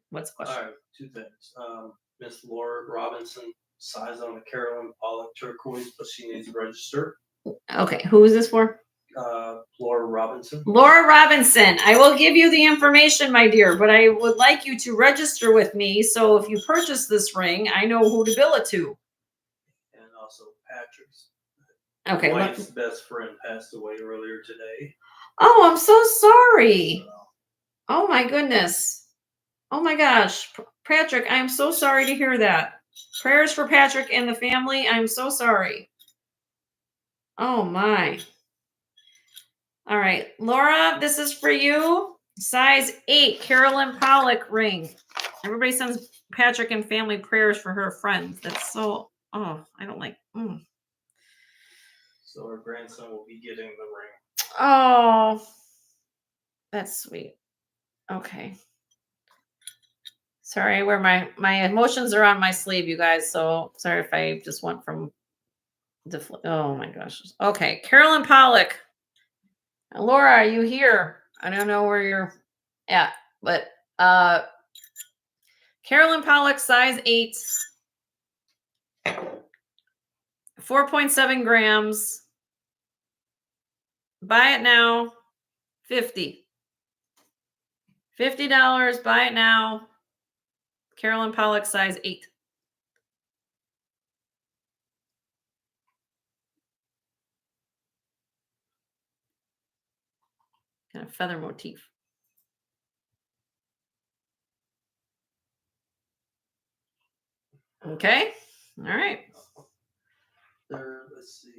What's the question? All right, 2 things. Miss Laura Robinson, size on the Carolyn Pollock turquoise, but she needs to register. Okay, who is this for? Laura Robinson. Laura Robinson, I will give you the information, my dear, but I would like you to register with me. So if you purchase this ring, I know who to bill it to. And also Patrick's. Okay. Wife's best friend passed away earlier today. Oh, I'm so sorry. Oh my goodness. Oh my gosh. Patrick, I'm so sorry to hear that. Prayers for Patrick and the family. I'm so sorry. Oh my. All right. Laura, this is for you. Size 8, Carolyn Pollock ring. Everybody sends Patrick and family prayers for her friends. That's so, I don't like. So her grandson will be getting the ring. Oh, that's sweet. Okay. Sorry, where my emotions are on my sleeve, you guys. So sorry if I just went from oh my gosh. Okay, Carolyn Pollock. Laura, are you here? I don't know where you're at, but Carolyn Pollock, size 8, 4.7 grams. Buy it now, $50. $50. Buy it now. Carolyn Pollock, size 8. Kind of feather motif. Okay. All right. There, let's see.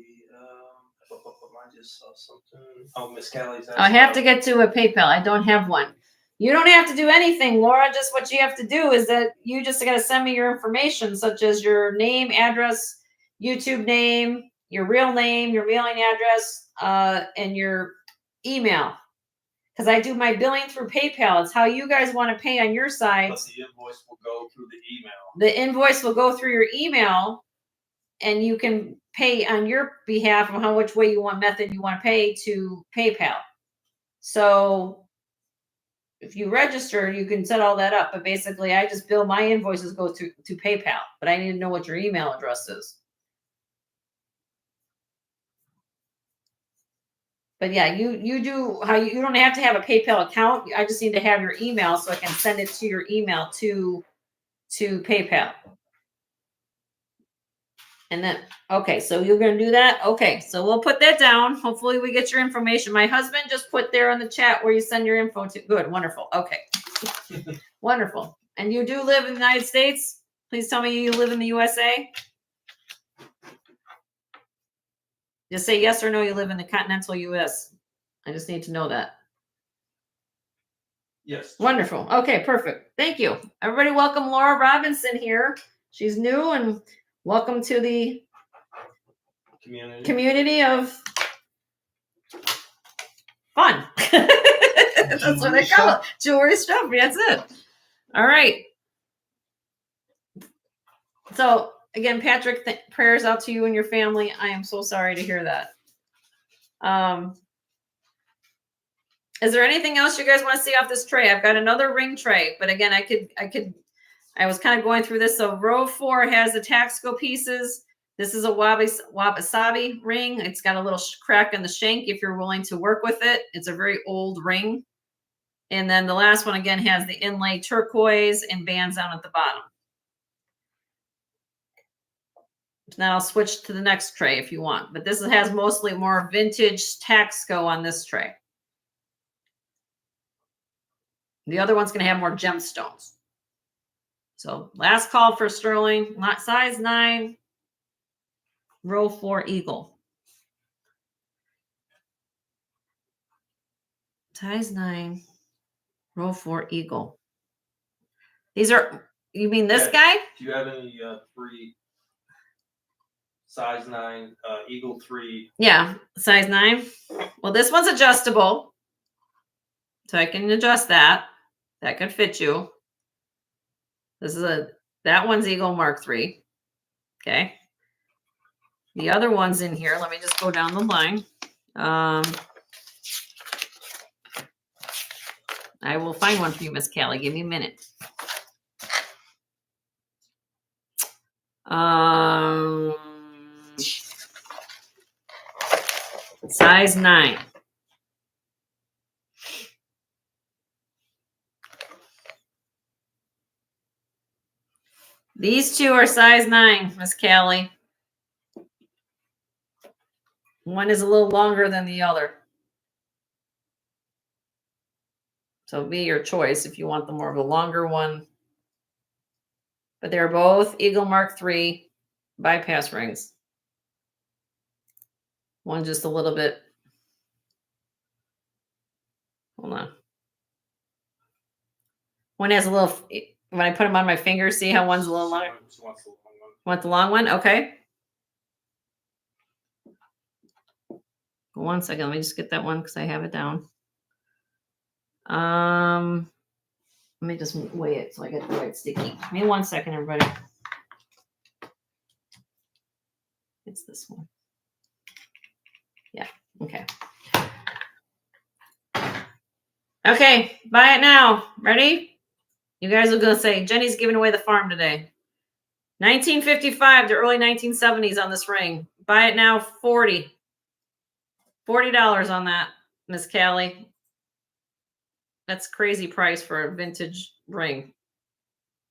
I just saw something. Oh, Miss Callie's. I have to get to a PayPal. I don't have one. You don't have to do anything, Laura. Just what you have to do is that you just got to send me your information, such as your name, address, YouTube name, your real name, your mailing address, and your email. Because I do my billing through PayPal. It's how you guys want to pay on your side. But the invoice will go through the email. The invoice will go through your email, and you can pay on your behalf on which way you want method you want to pay to PayPal. So if you register, you can set all that up. But basically, I just bill my invoices go to PayPal. But I need to know what your email address is. But yeah, you do how you don't have to have a PayPal account. I just need to have your email so I can send it to your email to PayPal. And then, okay, so you're going to do that? Okay, so we'll put that down. Hopefully we get your information. My husband just put there in the chat where you send your info to. Good, wonderful. Okay, wonderful. And you do live in the United States? Please tell me you live in the USA. Just say yes or no, you live in the continental US. I just need to know that. Yes. Wonderful. Okay, perfect. Thank you. Everybody welcome Laura Robinson here. She's new and welcome to the community of fun. That's what they call it. Jewelry stuff. That's it. All right. So again, Patrick, prayers out to you and your family. I am so sorry to hear that. Is there anything else you guys want to see off this tray? I've got another ring tray, but again, I was kind of going through this. So row 4 has the Taxco pieces. This is a wabi-sabi ring. It's got a little crack in the shank if you're willing to work with it. It's a very old ring. And then the last one again has the inlay turquoise and bands down at the bottom. Now I'll switch to the next tray if you want, but this has mostly more vintage Taxco on this tray. The other one's going to have more gemstones. So last call for sterling, not size 9, row 4 eagle. Size 9, row 4 eagle. These are, you mean this guy? Do you have any 3 size 9 eagle 3? Yeah, size 9. Well, this one's adjustable. So I can adjust that. That could fit you. This is that one's Eagle Mark III. Okay. The other one's in here. Let me just go down the line. I will find one for you, Miss Callie. Give me a minute. Size 9. These two are size 9, Miss Callie. One is a little longer than the other. So it'll be your choice if you want the more of a longer one. But they're both Eagle Mark III bypass rings. One just a little bit. Hold on. One has a little, when I put them on my finger, see how one's a little longer? Want the long one? Okay. 1 second. Let me just get that one because I have it down. Let me just weigh it so I get the right sticky. Give me 1 second, everybody. It's this one. Yeah. Okay. Okay. Buy it now. Ready? You guys are going to say, Jenny's giving away the farm today. 1955 to early 1970s on this ring. Buy it now, $40 on that, Miss Callie. That's crazy price for a vintage ring.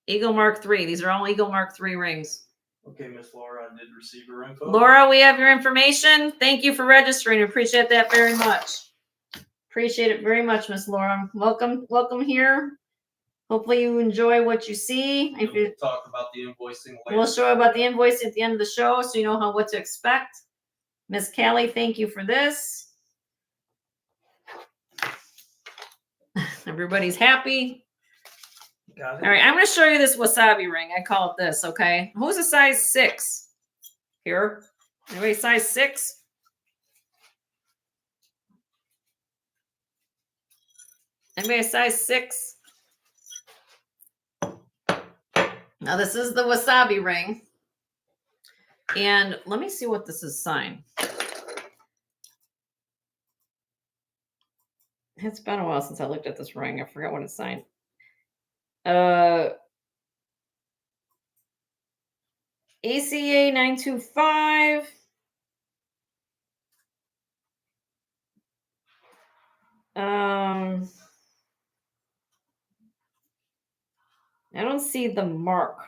Eagle Mark III. These are all Eagle Mark III rings. Okay, Miss Laura, I did receive your info. Laura, we have your information. Thank you for registering. Appreciate that very much. Appreciate it very much, Miss Laura. Welcome here. Hopefully you enjoy what you see. If we'll talk about the invoicing later. We'll show about the invoice at the end of the show so you know what to expect. Miss Callie, thank you for this. Everybody's happy. Got it. All right, I'm going to show you this wasabi ring. I call it this, okay? Who's a size 6 here? Anybody size 6? Anybody size 6? Now, this is the wasabi ring. And let me see what this is signed. It's been a while since I looked at this ring. I forgot what it's signed. ACA 925. I don't see the mark.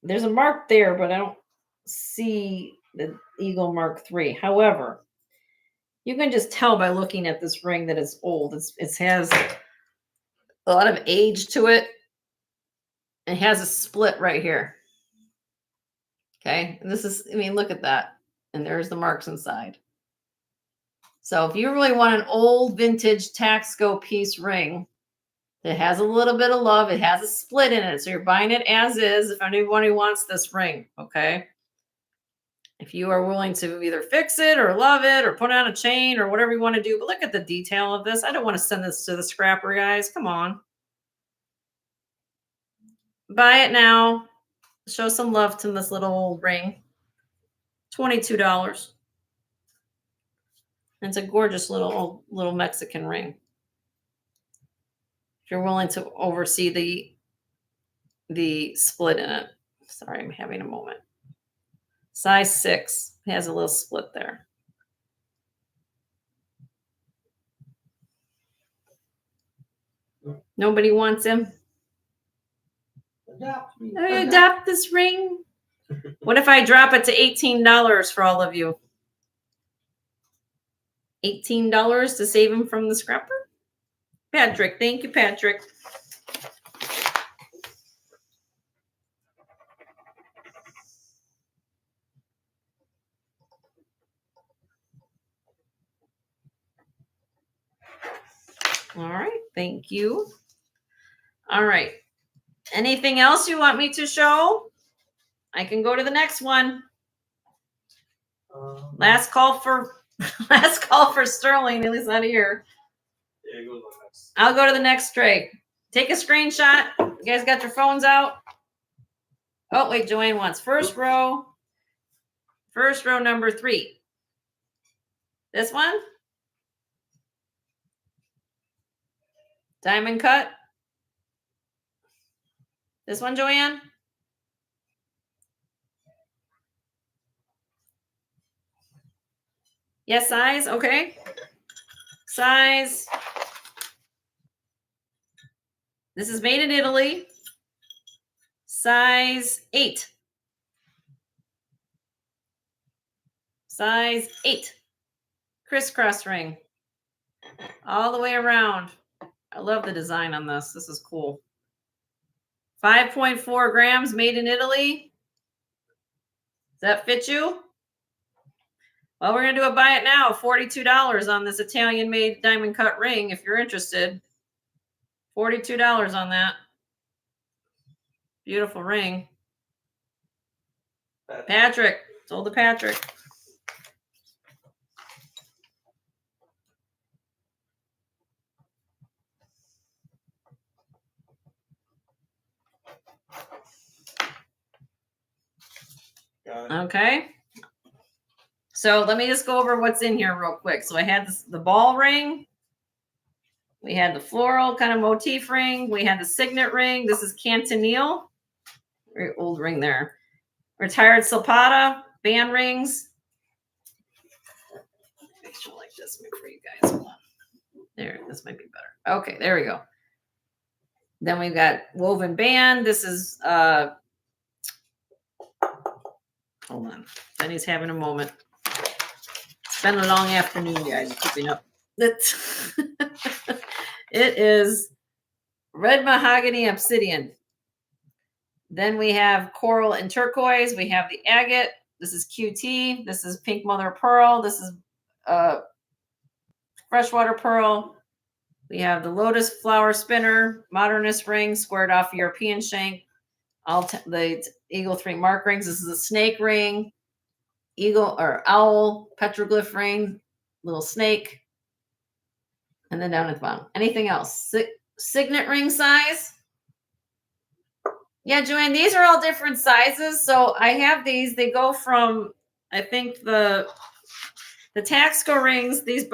There's a mark there, but I don't see the Eagle Mark III. However, you can just tell by looking at this ring that it's old. It has a lot of age to it. It has a split right here. Okay. And this is, I mean, look at that. And there's the marks inside. So if you really want an old vintage Taxco piece ring that has a little bit of love, it has a split in it. So you're buying it as is if anybody wants this ring. Okay. If you are willing to either fix it or love it or put on a chain or whatever you want to do, but look at the detail of this. I don't want to send this to the scrapper, guys. Come on. Buy it now. Show some love to this little old ring. $22. It's a gorgeous little Mexican ring. If you're willing to oversee the split in it. Sorry, I'm having a moment. Size 6 has a little split there. Nobody wants him. Adopt me. Adopt this ring. What if I drop it to $18 for all of you? $18 to save him from the scrapper? Patrick, thank you, Patrick. All right, thank you. All right. Anything else you want me to show? I can go to the next one. Last call for Sterling. At least not here. Yeah, go to the next. I'll go to the next tray. Take a screenshot. You guys got your phones out? Oh, wait, Joanne wants first row. First row number 3. This one? Diamond cut. This one, Joanne? Yes, size. Okay. Size. This is made in Italy. Size 8. Size 8. Crisscross ring. All the way around. I love the design on this. This is cool. 5.4 grams, made in Italy. Does that fit you? Well, we're going to do a buy it now. $42 on this Italian-made diamond cut ring if you're interested. $42 on that. Beautiful ring. Patrick. Sold to Patrick. Okay. So let me just go over what's in here real quick. So I had the ball ring. We had the floral kind of motif ring. We had the signet ring. This is Cantonile. Very old ring there. Retired Silpata. Band rings. Make sure like this for you guys. Hold on. There, this might be better. Okay, there we go. Then we've got woven band. This is hold on. Benny's having a moment. It's been a long afternoon, guys. Keeping up. It is red mahogany obsidian. Then we have coral and turquoise. We have the agate. This is QT. This is pink mother of pearl. This is freshwater pearl. We have the lotus flower spinner, modernist ring, squared off European shank, the eagle 3 mark rings. This is a snake ring, eagle or owl petroglyph ring, little snake, and then down at the bottom. Anything else? Signet ring size. Yeah, Joanne, these are all different sizes. So I have these. They go from, I think the Taxco rings. These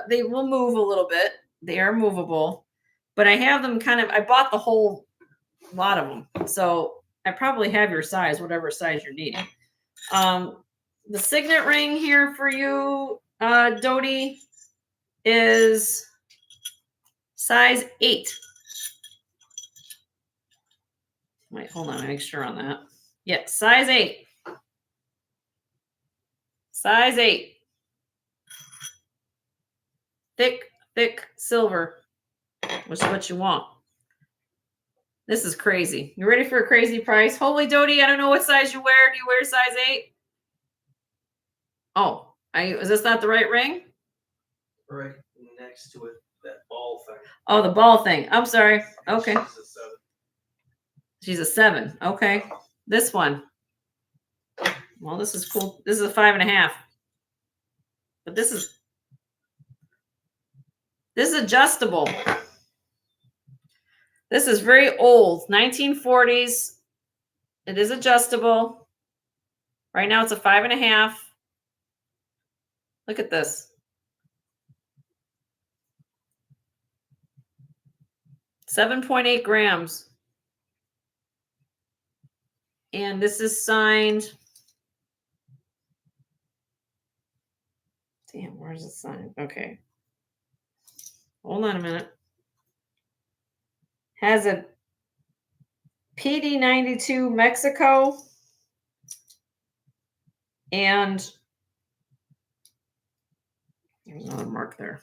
they will move a little bit. They are movable, but I have them kind of. I bought the whole lot of them, so I probably have your size, whatever size you're needing. The signet ring here for you, Dodie, is size 8. Wait, hold on. Make sure on that. Yeah, size 8. Size 8. Thick silver, which is what you want. This is crazy. You ready for a crazy price? Holy Dodie, I don't know what size you wear. Do you wear size 8? Oh, is this not the right ring? Right next to it, that ball thing. Oh, the ball thing. I'm sorry. Okay. She's a 7. She's a 7. Okay. This one. Well, this is cool. This is a 5.5. But this is adjustable. This is very old, 1940s. It is adjustable. Right now it's a 5.5. Look at this. 7.8 grams. And this is signed. Damn, where's it signed? Okay. Hold on a minute. Has a PD92 Mexico. And there's another mark there.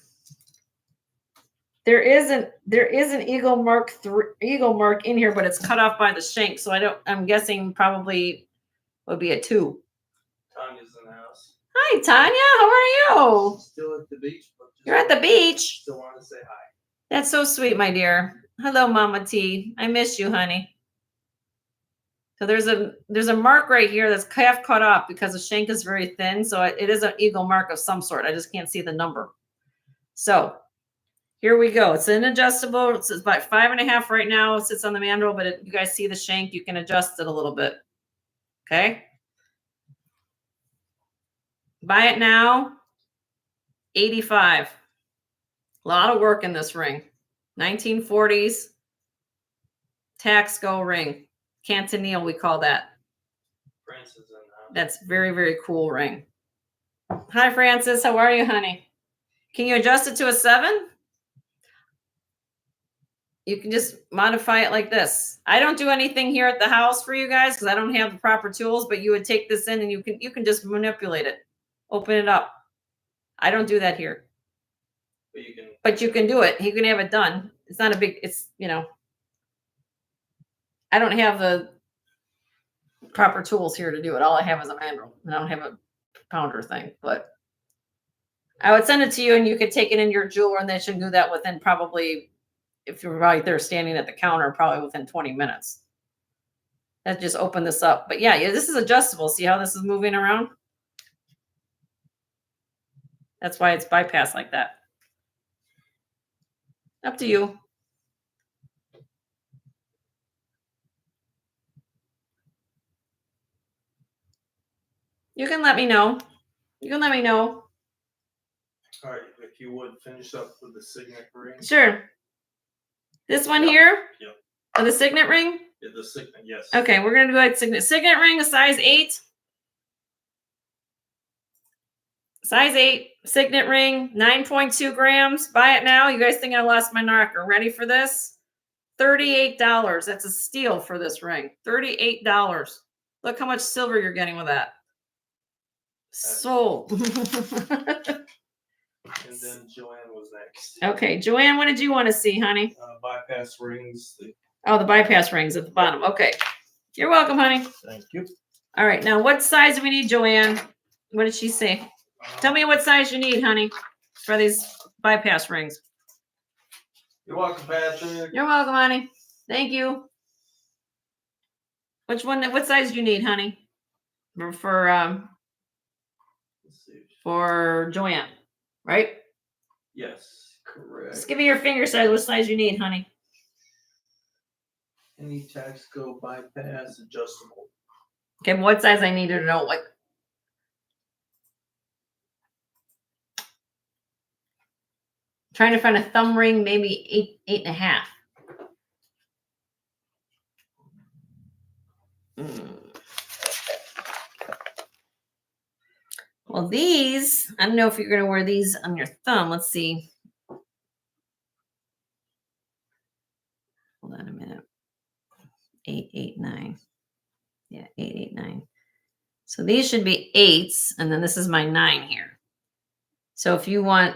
There is an eagle mark in here, but it's cut off by the shank. So I'm guessing probably would be a 2. Tanya's in the house. Hi, Tanya. How are you? Still at the beach. You're at the beach. Still want to say hi. That's so sweet, my dear. Hello, Mama T. I miss you, honey. So there's a mark right here that's half cut off because the shank is very thin. So it is an eagle mark of some sort. I just can't see the number. So here we go. It's an adjustable. It's about 5.5 right now. It sits on the mandrel, but you guys see the shank. You can adjust it a little bit. Okay. Buy it now. 85. A lot of work in this ring. 1940s Taxco ring. Cantonneal, we call that. Francis in the house. That's very, very cool ring. Hi, Francis. How are you, honey? Can you adjust it to a 7? You can just modify it like this. I don't do anything here at the house for you guys because I don't have the proper tools, but you would take this in and you can just manipulate it. Open it up. I don't do that here. But you can do it. You can have it done. It's not a big, I don't have the proper tools here to do it. All I have is a mandrel. I don't have a pounder thing, but I would send it to you and you could take it in your jeweler and they should do that within probably, if you're right there standing at the counter, probably within 20 minutes. Let's just open this up. But yeah, this is adjustable. See how this is moving around? That's why it's bypassed like that. Up to you. You can let me know. You can let me know. All right, if you would finish up with the signet ring. Sure. This one here? Yep. Oh, the signet ring? Yeah, the signet, yes. Okay, we're going to go ahead signet. Signet ring, a size 8. Size 8, signet ring, 9.2 grams. Buy it now. You guys think I lost my knocker. Ready for this? $38. That's a steal for this ring. $38. Look how much silver you're getting with that. Sold. And then Joanne was next. Okay, Joanne, what did you want to see, honey? Bypass rings. Oh, the bypass rings at the bottom. Okay. You're welcome, honey. Thank you. All right, now what size do we need, Joanne? What did she say? Tell me what size you need, honey, for these bypass rings. You're welcome, Patrick. You're welcome, honey. Thank you. Which one? What size do you need, honey? For Let's see. for Joanne, right? Yes, correct. Just give me your finger size. What size you need, honey? Any tax go bypass adjustable. Okay, but what size I need to know? Like, trying to find a thumb ring, maybe 8.5. Well, these, I don't know if you're going to wear these on your thumb. Let's see. Hold on a minute. 8, 8, 9. Yeah, 8, 8, 9. So these should be 8s, and then this is my 9 here. So if you want,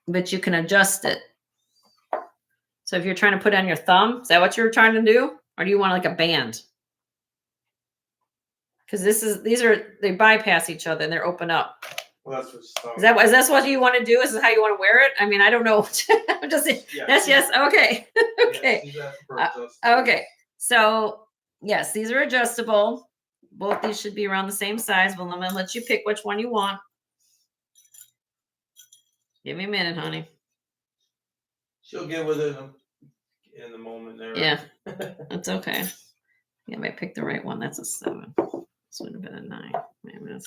but you can adjust it. So if you're trying to put on your thumb, is that what you're trying to do? Or do you want like a band? Because they bypass each other and they're open up. Well, that's what. Is that what you want to do? Is this how you want to wear it? I mean, I don't know. I'm just saying. Yes. Yes. Okay. Okay. Yes, Okay. So yes, these are adjustable. Both these should be around the same size. But I'm gonna let you pick which one you want. Give me a minute, honey. She'll get with it in the moment there. Yeah, that's okay. Yeah, I picked the right one. That's a 7. This would have been a 9. Wait a minute.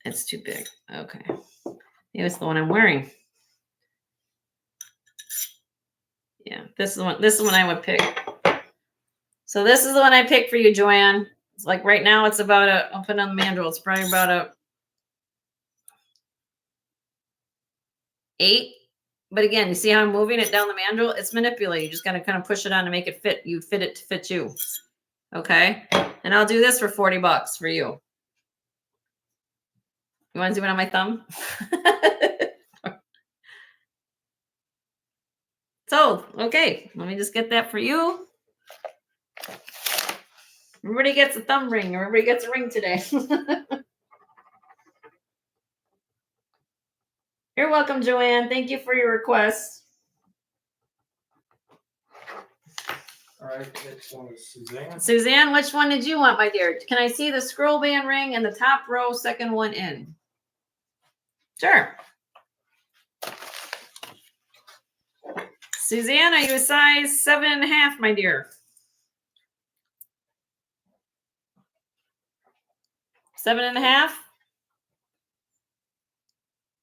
It's too big. Okay. Yeah, it's the one I'm wearing. Yeah, this is the one. This is the one I would pick. So this is the one I picked for you, Joanne. It's like right now it's about I'll put it on the mandrel. It's probably about a 8. But again, you see how I'm moving it down the mandrel? It's manipulated. You just got to kind of push it on to make it fit. You fit it to fit you. Okay. And I'll do this for $40 for you. You want to do it on my thumb? Sold. Okay. Let me just get that for you. Everybody gets a thumb ring. Everybody gets a ring today. You're welcome, Joanne. Thank you for your request. All right, next one is Suzanne. Suzanne, which one did you want, my dear? Can I see the scroll band ring in the top row, second one in? Sure. Suzanne, are you a size 7.5, my dear? 7.5?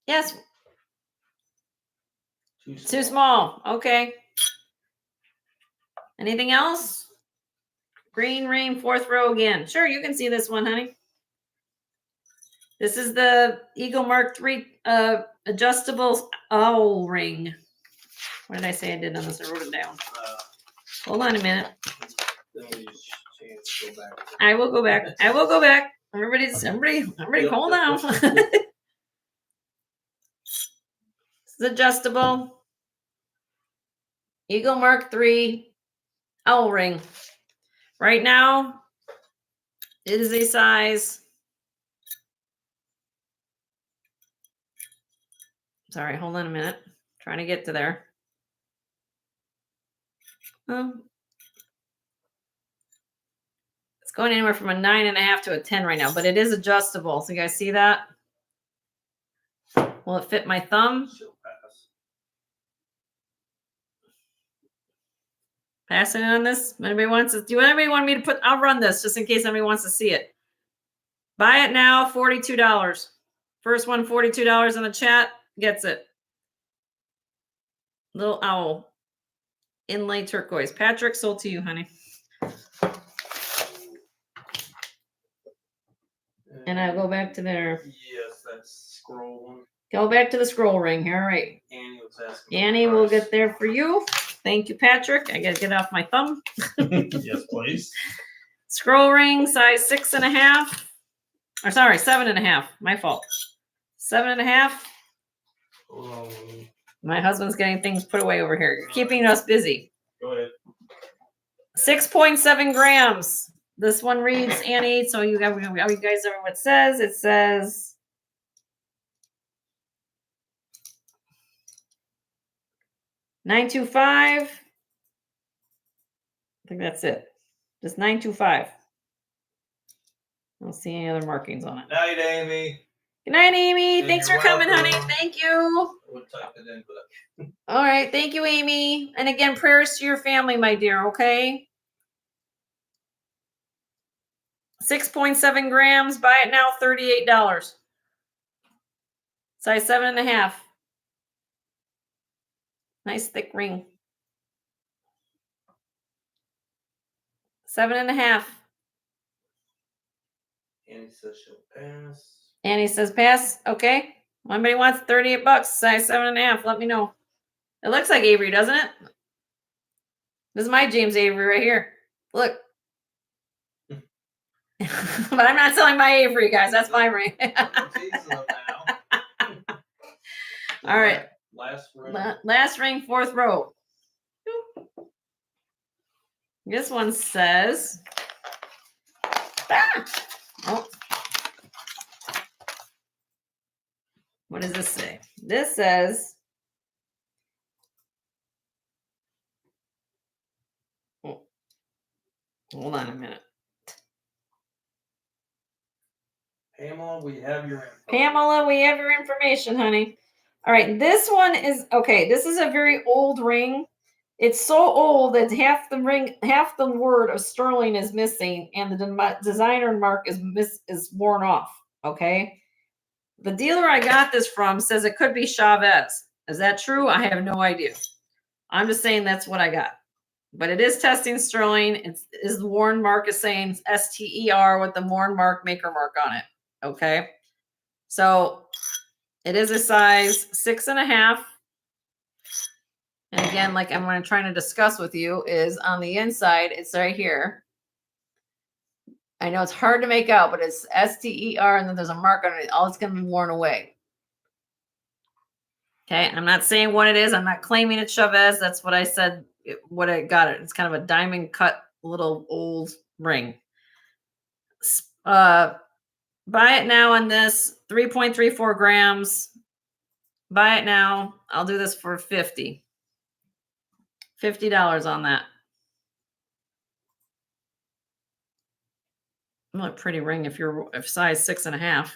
Yes. Too small. Okay. Anything else? Green ring, 4th row again. Sure, you can see this one, honey. This is the Eagle Mark III adjustable owl ring. What did I say I did on this? I wrote it down. Hold on a minute. I will go back. I will go back. Everybody, hold down. This is adjustable. Eagle Mark III owl ring. Right now, it is a size. Sorry, hold on a minute. Trying to get to there. It's going anywhere from a 9.5 to a 10 right now, but it is adjustable. So you guys see that? Will it fit my thumb? Passing on this. Anybody wants to? Do anybody want me to put? I'll run this just in case anybody wants to see it. Buy it now, $42. First one, $42 in the chat gets it. Little owl, inlay turquoise. Patrick, sold to you, honey. And I'll go back to there. Yes, that's scroll one. Go back to the scroll ring here. All right. Annie was asking. Annie will get there for you. Thank you, Patrick. I got to get off my thumb. Yes, please. Scroll ring, size 6.5. Or sorry, 7.5. My fault. 7.5. My husband's getting things put away over here. You're keeping us busy. Go ahead. 6.7 grams. This one reads, Annie, so you guys know what it says. It says, 925. I think that's it. Just 925. I don't see any other markings on it. Night, Amy. Good night, Amy. And Thanks you're for coming, honey. welcome. Thank you. I would type it in, but All right. Thank you, Amy. And again, prayers to your family, my dear. Okay. 6.7 grams. Buy it now, $38. Size 7.5. Nice thick ring. 7.5. Annie says she'll pass. Annie says pass. Okay. Anybody wants $38, size 7.5. Let me know. It looks like Avery, doesn't it? This is my James Avery right here. Look. But I'm not selling my Avery, guys. That's my ring. I'm teasing them now. All right. Last ring. Last ring, 4th row. This one says. Ah! Oh. What does this say? This says. Oh, hold on a minute. Pamela, we have your info. Pamela, we have your information, honey. All right, this one is okay. This is a very old ring. It's so old that half the ring, half the word of sterling is missing, and the designer mark is worn off. Okay. The dealer I got this from says it could be Chavez. Is that true? I have no idea. I'm just saying that's what I got. But it is testing sterling. Is the worn mark is saying STER with the worn mark maker mark on it. Okay. So it is a size 6.5. And again, like I'm trying to discuss with you, is on the inside, it's right here. I know it's hard to make out, but it's STER, and then there's a mark on it. All it's going to be worn away. Okay, I'm not saying what it is. I'm not claiming it's Chavez. That's what I said, what I got it. It's kind of a diamond cut little old ring. Buy it now on this, 3.34 grams. Buy it now. I'll do this for $50 on that. Really pretty ring if size 6.5.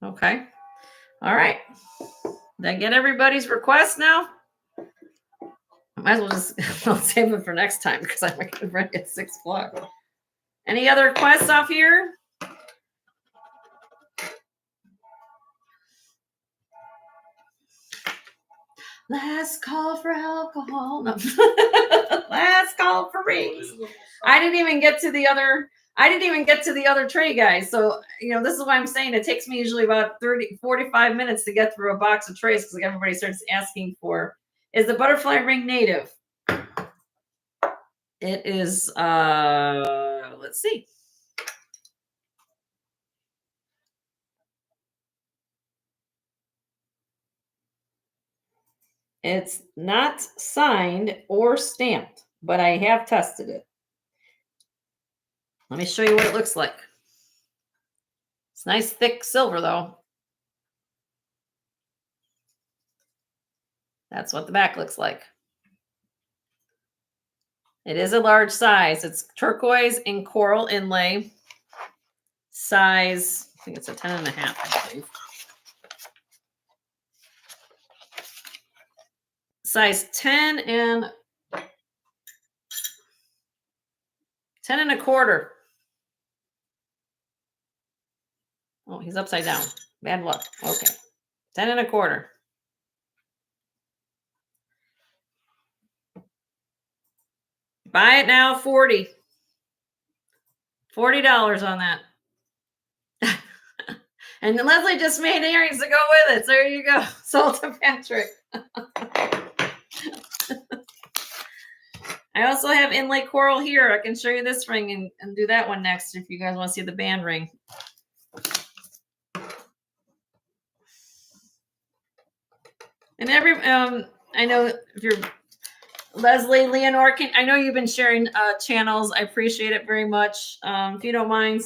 Okay. All right. Did I get everybody's request now? I might as well just I'll save it for next time because I'm ready at 6 o'clock. Any other requests off here? Last call for alcohol. No. Last call for rings. I didn't even get to the other tray, guys. So, this is why I'm saying it takes me usually about 45 minutes to get through a box of trays because everybody starts asking for, is the butterfly ring native? It is, let's see. It's not signed or stamped, but I have tested it. Let me show you what it looks like. It's nice, thick silver, though. That's what the back looks like. It is a large size. It's turquoise and coral inlay. Size, I think it's a 10.5, I believe. Size 10 and 10.25. Oh, he's upside down. Bad luck. Okay. 10.25. Buy it now, $40 on that. And then Leslie just made earrings to go with it. So there you go. Sold to Patrick. I also have inlay coral here. I can show you this ring and do that one next if you guys want to see the band ring. And I know if you're Leslie, Leonore, I know you've been sharing channels. I appreciate it very much. If you don't mind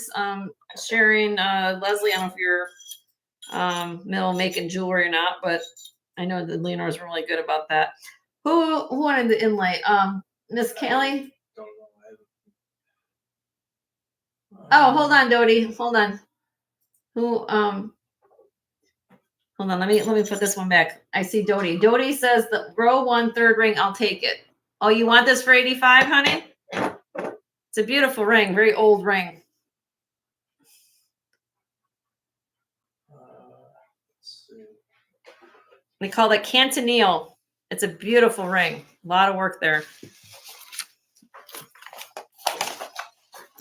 sharing, Leslie, I don't know if you're making jewelry or not, but I know that Leonor's really good about that. Who wanted the inlay? Miss Kelly? Don't know. Oh, hold on, Dodie. Hold on. Who hold on, let me put this one back. I see Dodie. Dodie says the row 1 third ring, I'll take it. Oh, you want this for 85, honey? It's a beautiful ring, very old ring. Let's see. They call it Cantonile. It's a beautiful ring. A lot of work there.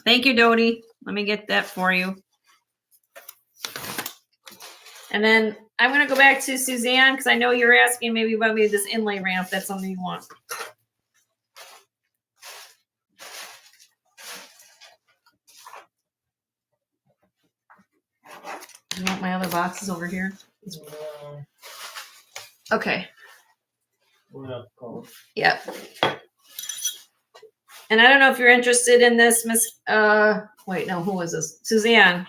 Thank you, Dodie. Let me get that for you. And then I'm going to go back to Suzanne because I know you're asking maybe about this inlay ramp. That's something you want. You want my other boxes over here? Okay. We're not called. Yep. And I don't know if you're interested in this, Miss. Wait, no, who was this? Suzanne.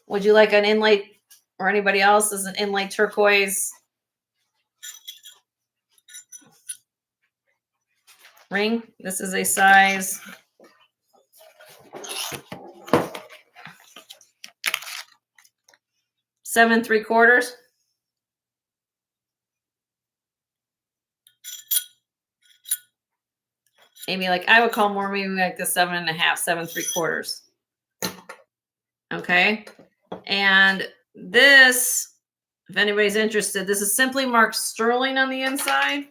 Would you like an inlay, or anybody else is an inlay turquoise ring? This is a size 7 3/4. Maybe like I would call more maybe like the 7.5, 7 3/4. Okay. And this, if anybody's interested, this is simply marked sterling on the inside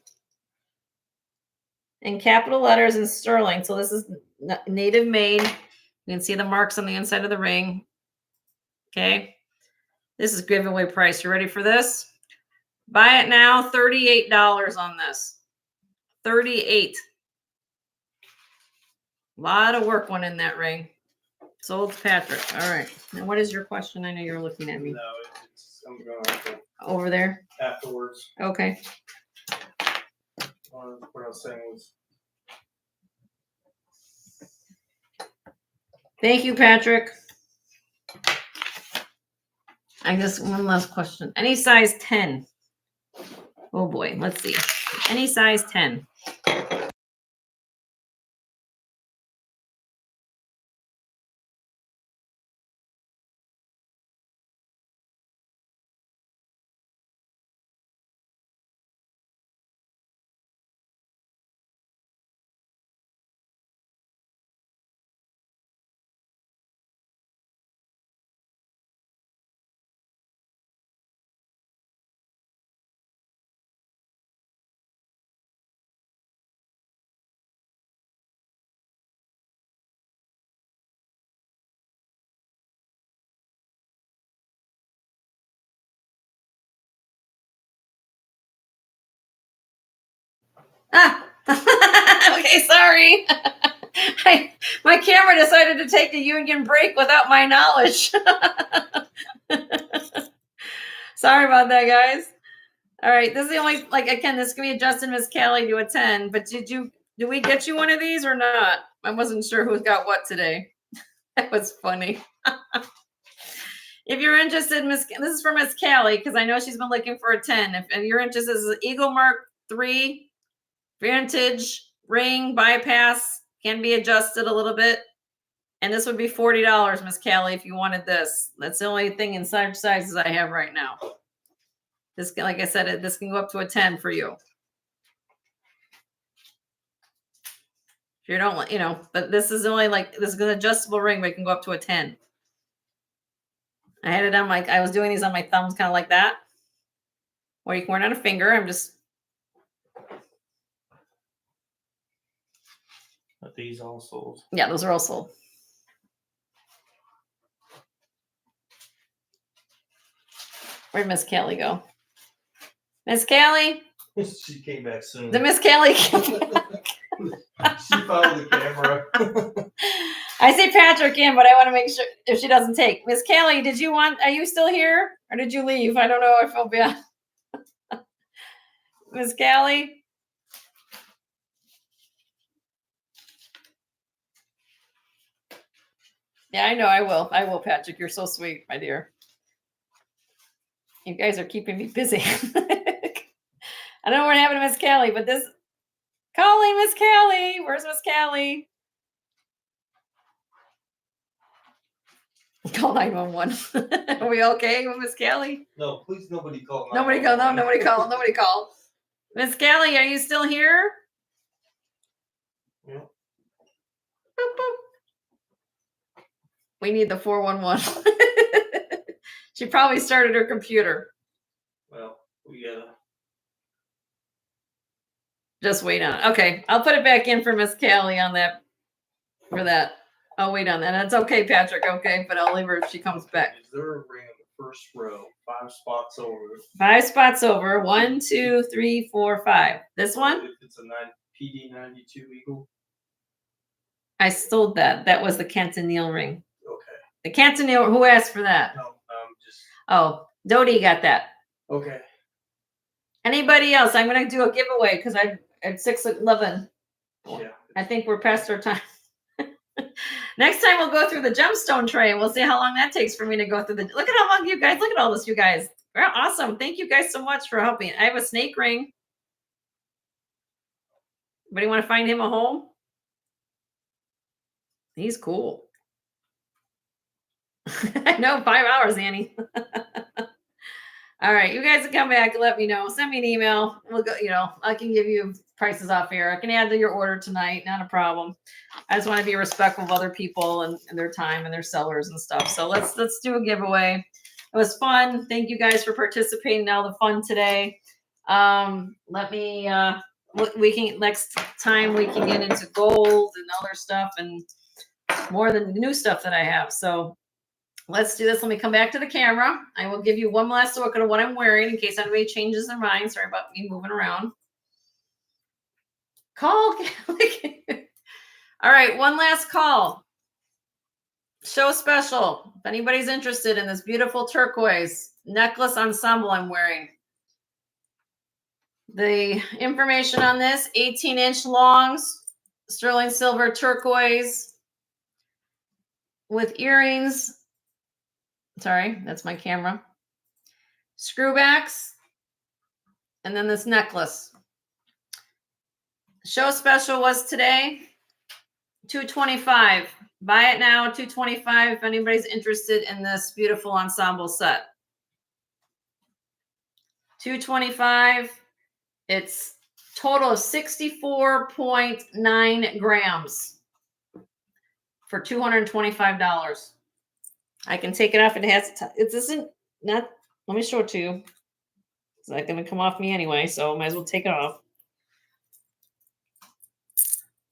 in capital letters in sterling. So this is native made. You can see the marks on the inside of the ring. Okay. This is giveaway price. You ready for this? Buy it now. $38 on this. 38. A lot of work went in that ring. Sold to Patrick. All right. Now, what is your question? I know you're looking at me. No, I'm going to have to Over there. afterwards. Okay. What I was saying was. Thank you, Patrick. I just one last question. Any size 10? Oh boy, let's see. Any size 10? Ah, okay, sorry. My camera decided to take a union break without my knowledge. Sorry about that, guys. All right, this is the only, like, again, this can be adjusted, Miss Callie, to a 10, but did we get you one of these or not? I wasn't sure who got what today. That was funny. If you're interested, this is for Miss Callie, because I know she's been looking for a 10. If you're interested, this is an Eagle Mark 3 vintage ring bypass, can be adjusted a little bit. And this would be $40, Miss Callie, if you wanted this. That's the only thing in sizes I have right now. This, like I said, this can go up to a 10 for you. If you don't, but this is only this is an adjustable ring, but it can go up to a 10. I had it on I was doing these on my thumbs, kind of like that. Or you can wear it on a finger. I'm just. Are these all sold? Yeah, those are all sold. Where'd Miss Callie go? Miss Callie? She came back soon. The Miss Callie. She followed the camera. I see Patrick in, but I want to make sure if she doesn't take. Miss Callie, are you still here? Or did you leave? I don't know. I feel bad. Miss Callie? Yeah, I know. I will, Patrick. You're so sweet, my dear. You guys are keeping me busy. I don't know what happened to Miss Callie, but this calling Miss Callie. Where's Miss Callie? Call 911. Are we okay with Miss Callie? No, please nobody call. Nobody call. No, nobody call. Nobody call. Miss Callie, are you still here? Yeah. Boop, boop. We need the 411. She probably started her computer. Well, we gotta. Just wait on it. Okay, I'll put it back in for Miss Callie on that. For that. I'll wait on that. That's okay, Patrick. Okay, but I'll leave her if she comes back. Is there a ring in the first row? 5 spots over. 5 spots over. 1, 2, 3, 4, 5. This one? If it's a PD 92 Eagle. I sold that. That was the Cantonil ring. Okay. The Cantonil. Who asked for that? No, just. Oh, Dodie got that. Okay. Anybody else? I'm going to do a giveaway because I'm at 6:11. Yeah. I think we're past our time. Next time we'll go through the gemstone tray. We'll see how long that takes for me to go through the. Look at how long you guys. Look at all this, you guys. We're awesome. Thank you guys so much for helping. I have a snake ring. Anybody want to find him a home? He's cool. I know, 5 hours, Annie. All right, you guys can come back and let me know. Send me an email. We'll go. I can give you prices off here. I can add to your order tonight. Not a problem. I just want to be respectful of other people and their time and their sellers and stuff. So let's do a giveaway. It was fun. Thank you guys for participating in all the fun today. Let me. We can next time we can get into gold and other stuff and more than the new stuff that I have. So. Let's do this. Let me come back to the camera. I will give you one last look at what I'm wearing in case anybody changes their mind. Sorry about me moving around. Call. All right, one last call. Show special. If anybody's interested in this beautiful turquoise necklace ensemble I'm wearing. The information on this, 18-inch longs, sterling silver turquoise with earrings. Sorry, that's my camera. Screwbacks. And then this necklace. Show special was today, $225. Buy it now, $225 if anybody's interested in this beautiful ensemble set. $225. It's total of 64.9 grams for $225. I can take it off. It isn't not. Let me show it to you. It's not going to come off me anyway, so I might as well take it off.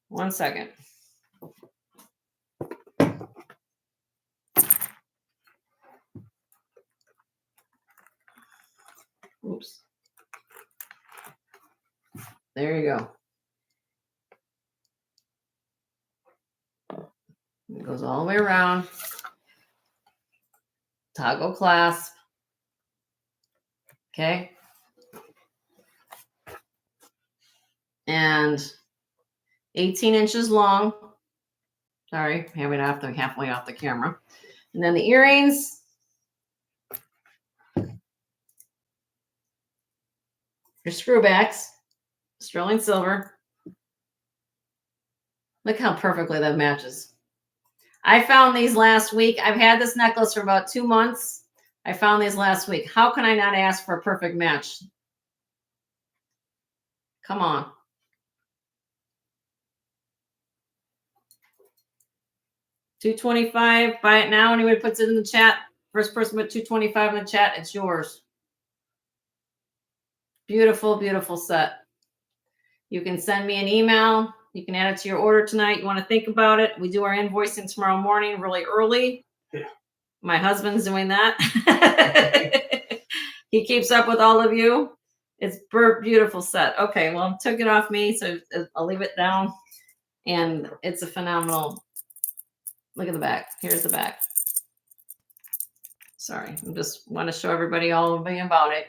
1 second. Oops. There you go. It goes all the way around. Toggle clasp. Okay. And 18 inches long. Sorry, having it halfway off the camera. And then the earrings. Your screwbacks. Sterling silver. Look how perfectly that matches. I found these last week. I've had this necklace for about 2 months. I found these last week. How can I not ask for a perfect match? Come on. $225. Buy it now. Anybody puts it in the chat. First person put $225 in the chat. It's yours. Beautiful, beautiful set. You can send me an email. You can add it to your order tonight. You want to think about it. We do our invoicing tomorrow morning really early. Yeah. My husband's doing that. He keeps up with all of you. It's beautiful set. Okay, well, took it off me, so I'll leave it down. And it's a phenomenal. Look at the back. Here's the back. Sorry, I just want to show everybody all about it.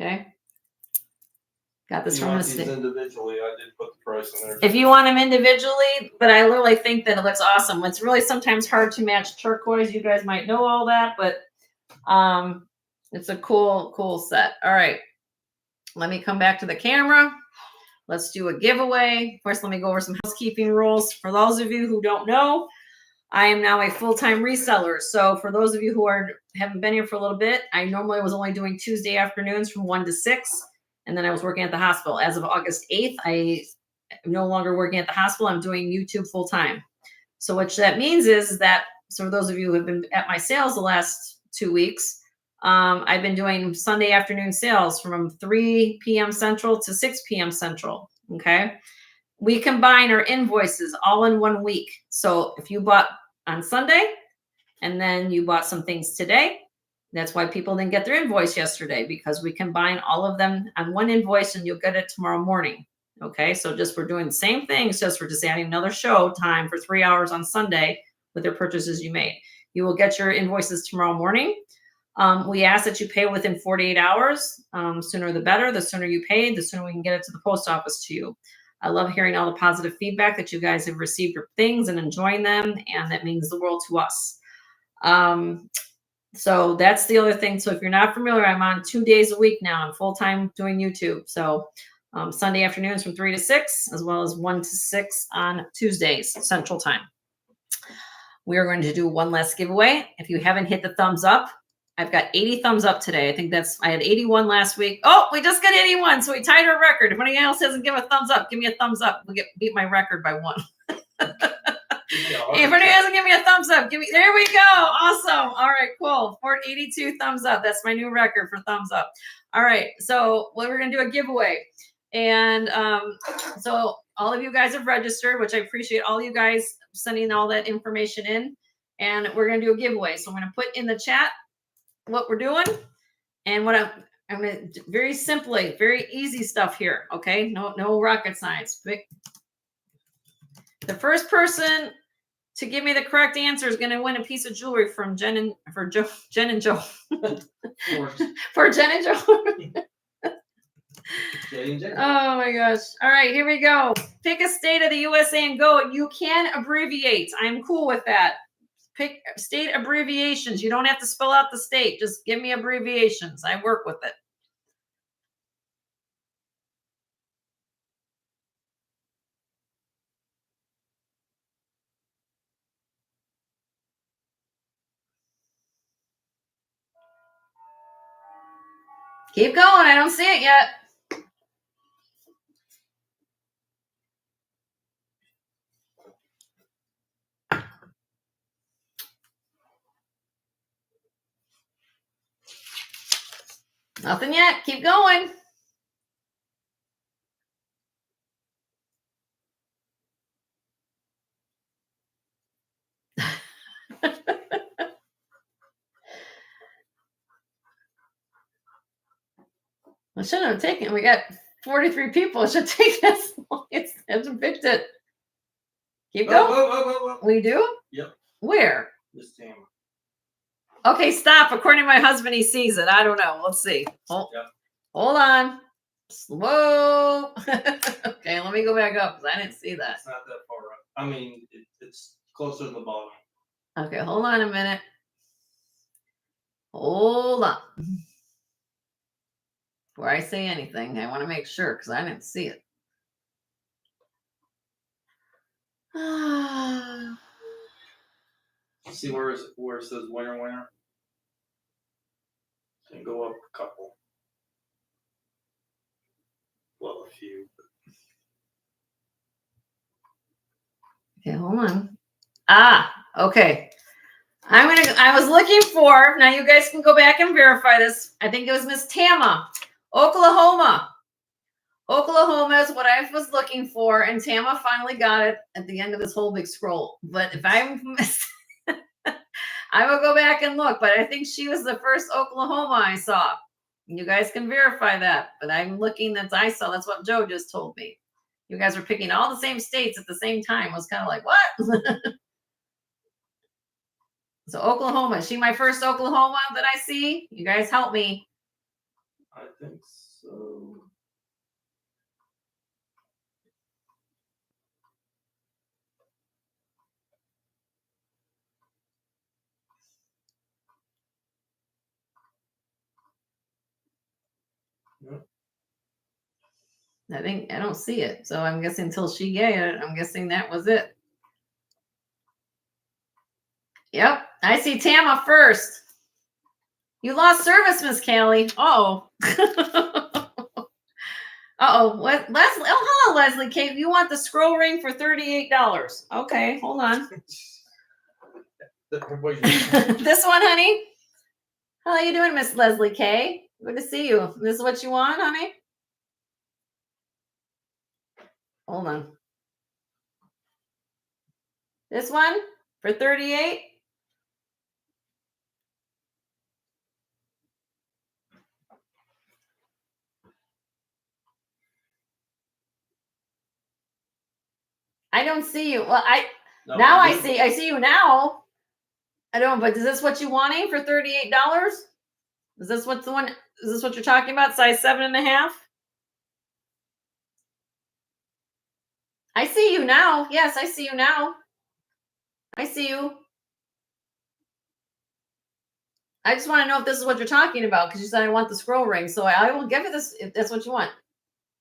Okay. Got this from these individually. I did put the price in there. If you want them individually, but I literally think that it looks awesome. It's really sometimes hard to match turquoise. You guys might know all that, but It's a cool set. All right. Let me come back to the camera. Let's do a giveaway. First, let me go over some housekeeping rules. For those of you who don't know, I am now a full-time reseller. So for those of you who haven't been here for a little bit, I normally was only doing Tuesday afternoons from 1 to 6. And then I was working at the hospital. As of August 8th, I am no longer working at the hospital. I'm doing YouTube full-time. So what that means is that, so for those of you who have been at my sales the last 2 weeks, I've been doing Sunday afternoon sales from 3 p.m. Central to 6 p.m. Central. Okay. We combine our invoices all in 1 week. So if you bought on Sunday and then you bought some things today, that's why people didn't get their invoice yesterday, because we combine all of them on one invoice and you'll get it tomorrow morning. Okay. So we're doing the same things, just we're just adding another show time for 3 hours on Sunday with your purchases you made. You will get your invoices tomorrow morning. We ask that you pay within 48 hours. Sooner the better. The sooner you pay, the sooner we can get it to the post office to you. I love hearing all the positive feedback that you guys have received your things and enjoying them, and that means the world to us. So that's the other thing. So if you're not familiar, I'm on 2 days a week now. I'm full-time doing YouTube. So Sunday afternoons from 3 to 6, as well as 1 to 6 on Tuesdays, Central Time. We are going to do one last giveaway. If you haven't hit the thumbs up, I've got 80 thumbs up today. I had 81 last week. Oh, we just got 81. So we tied our record. If anyone else hasn't given a thumbs up, give me a thumbs up. We beat my record by 1. If anyone hasn't given me a thumbs up, there we go. Awesome. All right, cool. 82 thumbs up. That's my new record for thumbs up. All right. So we're going to do a giveaway. And so all of you guys have registered, which I appreciate all you guys sending all that information in. And we're going to do a giveaway. So I'm going to put in the chat what we're doing and what I'm going to very simply, very easy stuff here. Okay. No rocket science. The first person to give me the correct answer is going to win a piece of jewelry from Jen and Joe. For Jen and Joe. Oh my gosh. All right, here we go. Pick a state of the USA and go. You can abbreviate. I'm cool with that. Pick state abbreviations. You don't have to spell out the state. Just give me abbreviations. I work with it. Keep going. I don't see it yet. Nothing yet. Keep going. I shouldn't have taken. We got 43 people. It should take this long. It hasn't picked it. Keep going. Oh. We do? Yep. Where? This time. Okay, stop. According to my husband, he sees it. I don't know. Let's see. Hold on. Slow. Okay, let me go back up because I didn't see that. It's not that far up. I mean, it's closer to the bottom. Okay, hold on a minute. Hold on. Before I say anything, I want to make sure because I didn't see it. See where it says winner? And go up a couple. Well, a few. Okay, hold on. Okay. I was looking for, now you guys can go back and verify this. I think it was Miss Tama, Oklahoma. Oklahoma is what I was looking for, and Tama finally got it at the end of this whole big scroll. But if I missed, I will go back and look. But I think she was the first Oklahoma I saw. You guys can verify that. But I'm looking that's what Joe just told me. You guys were picking all the same states at the same time. I was kind of like, what? So Oklahoma, is she my first Oklahoma that I see? You guys help me. I think so. Yep. I don't see it. So I'm guessing until she gave it, I'm guessing that was it. Yep. I see Tama first. You lost service, Miss Callie. Uh-oh. Uh-oh. What Leslie? Oh, hello, Leslie. Kate, you want the scroll ring for $38. Okay, hold on. This one, honey. How you doing, Miss Leslie K? Good to see you. This is what you want, honey? Hold on. This one for 38. I don't see you. Well, now I see you now. I don't, but is this what you wanting for $38? Is this what's the one? Is this what you're talking about? Size 7.5? I see you now. Yes, I see you now. I see you. I just want to know if this is what you're talking about because you said I want the scroll ring. So I will give you this if that's what you want.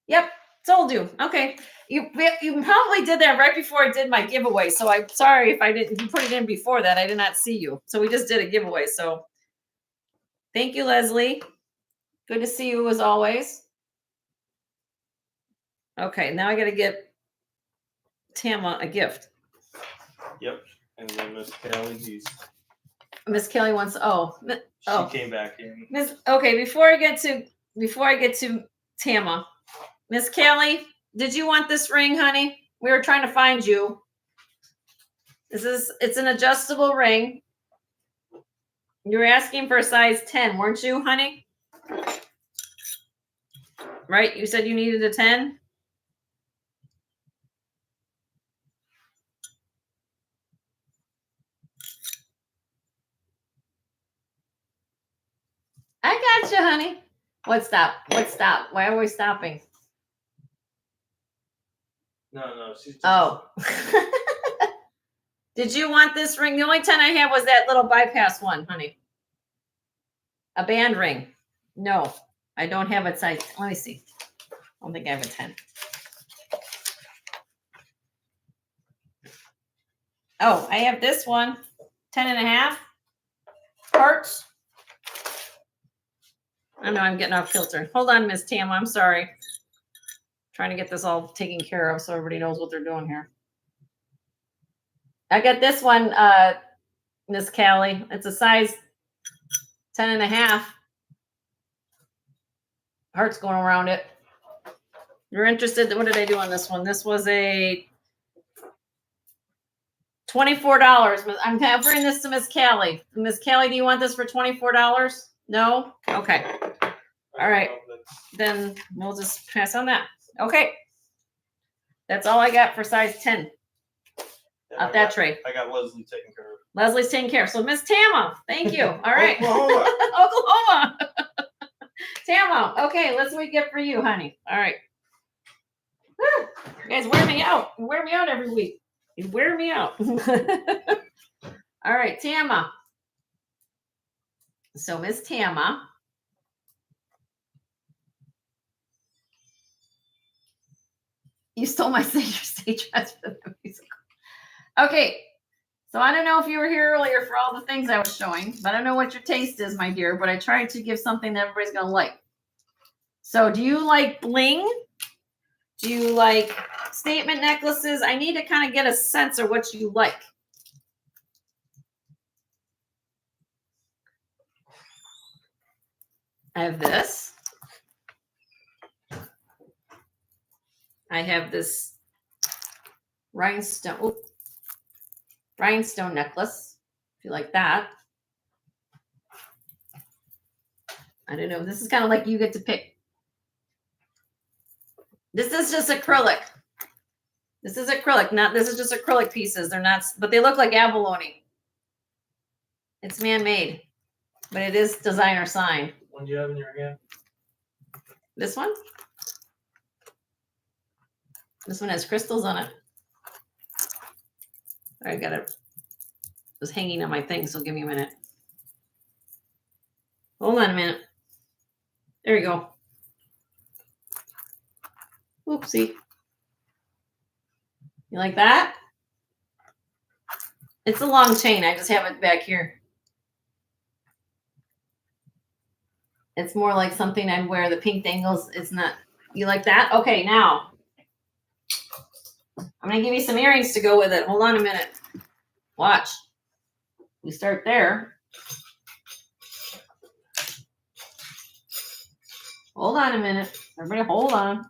Yep, told you. Okay. You probably did that right before I did my giveaway. So I'm sorry if I didn't put it in before that. I did not see you. So we just did a giveaway. So thank you, Leslie. Good to see you as always. Okay, now I got to get Tama a gift. Yep. And then Miss Kelly, Miss Kelly wants. she came back in. Okay, before I get to Tama, Miss Kelly, did you want this ring, honey? We were trying to find you. It's an adjustable ring. You were asking for a size 10, weren't you, honey? Right? You said you needed a 10? I got you, honey. What stop? Why are we stopping? No, she's. Oh. Did you want this ring? The only 10 I have was that little bypass one, honey. A band ring. No, I don't have a size. Let me see. I don't think I have a 10. Oh, I have this one. 10.5 hearts. I know I'm getting off kilter. Hold on, Miss Tam. I'm sorry. Trying to get this all taken care of so everybody knows what they're doing here. I got this one, Miss Callie. It's a size 10.5. Hearts going around it. You're interested? What did I do on this one? This was a $24. I'm offering this to Miss Callie. Miss Callie, do you want this for $24? No? Okay. All right. Then we'll just pass on that. Okay. That's all I got for size 10 off that tray. I got Leslie taking care of. Leslie's taking care. So Miss Tama, thank you. All right. Oklahoma. Oklahoma. Tama. Okay, let's we get for you, honey. All right. Whew. You guys wear me out. You wear me out every week. You wear me out. All right, Tama. So Miss Tama. You stole my stage dress for the musical. Okay. So I don't know if you were here earlier for all the things I was showing, but I don't know what your taste is, my dear, but I tried to give something that everybody's going to like. So do you like bling? Do you like statement necklaces? I need to kind of get a sense of what you like. I have this. I have this rhinestone necklace, if you like that. I don't know. This is kind of like you get to pick. This is just acrylic. This is acrylic. This is just acrylic pieces. They're not, but they look like abalone. It's man-made, but it is designer sign. What do you have in your hand? This one? This one has crystals on it. I got it. It was hanging on my thing, so give me a minute. Hold on a minute. There you go. Oopsie. You like that? It's a long chain. I just have it back here. It's more like something I'd wear. The pink dangles. It's not. You like that? Okay, now I'm going to give you some earrings to go with it. Hold on a minute. Watch. We start there. Hold on a minute. Everybody hold on.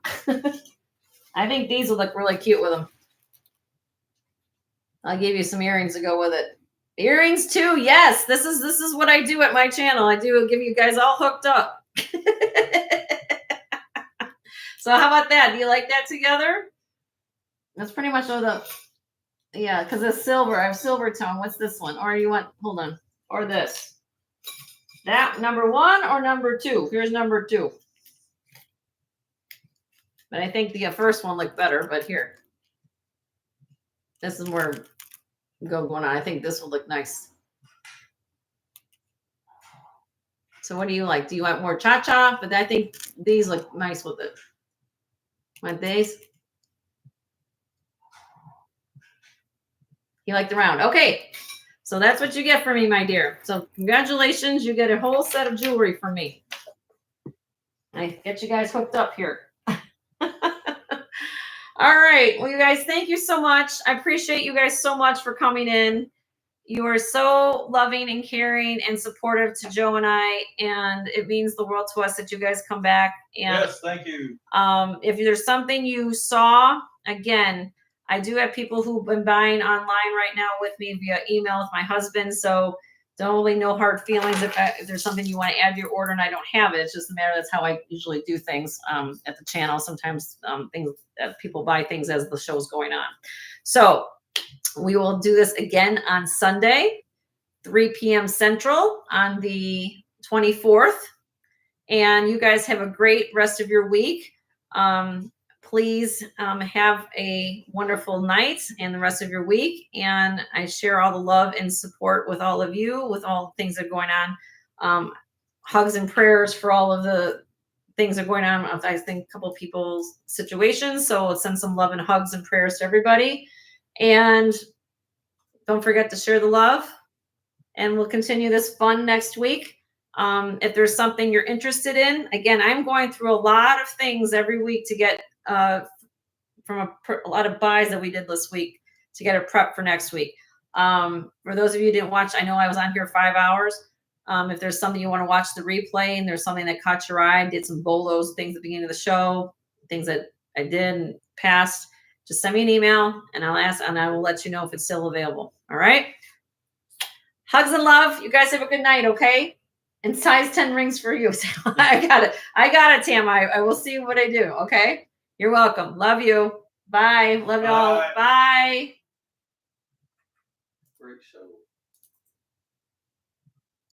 I think these will look really cute with them. I'll give you some earrings to go with it. Earrings too. Yes, this is what I do at my channel. I do give you guys all hooked up. So how about that? Do you like that together? That's pretty much all the, yeah, because it's silver. I have silver tone. What's this one? Or you want, hold on, or this. That number 1 or number 2? Here's number 2. But I think the first one looked better, but here. This is where going on. I think this will look nice. So what do you like? Do you want more cha-cha? But I think these look nice with it. Want these? You like the round? Okay. So that's what you get from me, my dear. So congratulations. You get a whole set of jewelry from me. I get you guys hooked up here. All right. Well, you guys, thank you so much. I appreciate you guys so much for coming in. You are so loving and caring and supportive to Joe and I, and it means the world to us that you guys come back. And Yes, thank you. if there's something you saw, again, I do have people who've been buying online right now with me via email with my husband. So don't really no hard feelings if there's something you want to add to your order and I don't have it. It's just a matter, that's how I usually do things at the channel. Sometimes things people buy things as the show's going on. So we will do this again on Sunday, 3 p.m. Central on the 24th. And you guys have a great rest of your week. Please have a wonderful night and the rest of your week. And I share all the love and support with all of you, with all the things that are going on. Hugs and prayers for all of the things that are going on. I think a couple of people's situations. So let's send some love and hugs and prayers to everybody. And don't forget to share the love. And we'll continue this fun next week. If there's something you're interested in, again, I'm going through a lot of things every week to get from a lot of buys that we did this week to get a prep for next week. For those of you who didn't watch, I know I was on here 5 hours. If there's something you want to watch the replay and there's something that caught your eye, I did some bolos, things at the beginning of the show, things that I did and passed, just send me an email and I'll ask and I will let you know if it's still available. All right. Hugs and love. You guys have a good night. Okay. And size 10 rings for you. I got it. I got it, Tam. I will see what I do. Okay. You're welcome. Love you. Bye. Love you all. Bye. Great show.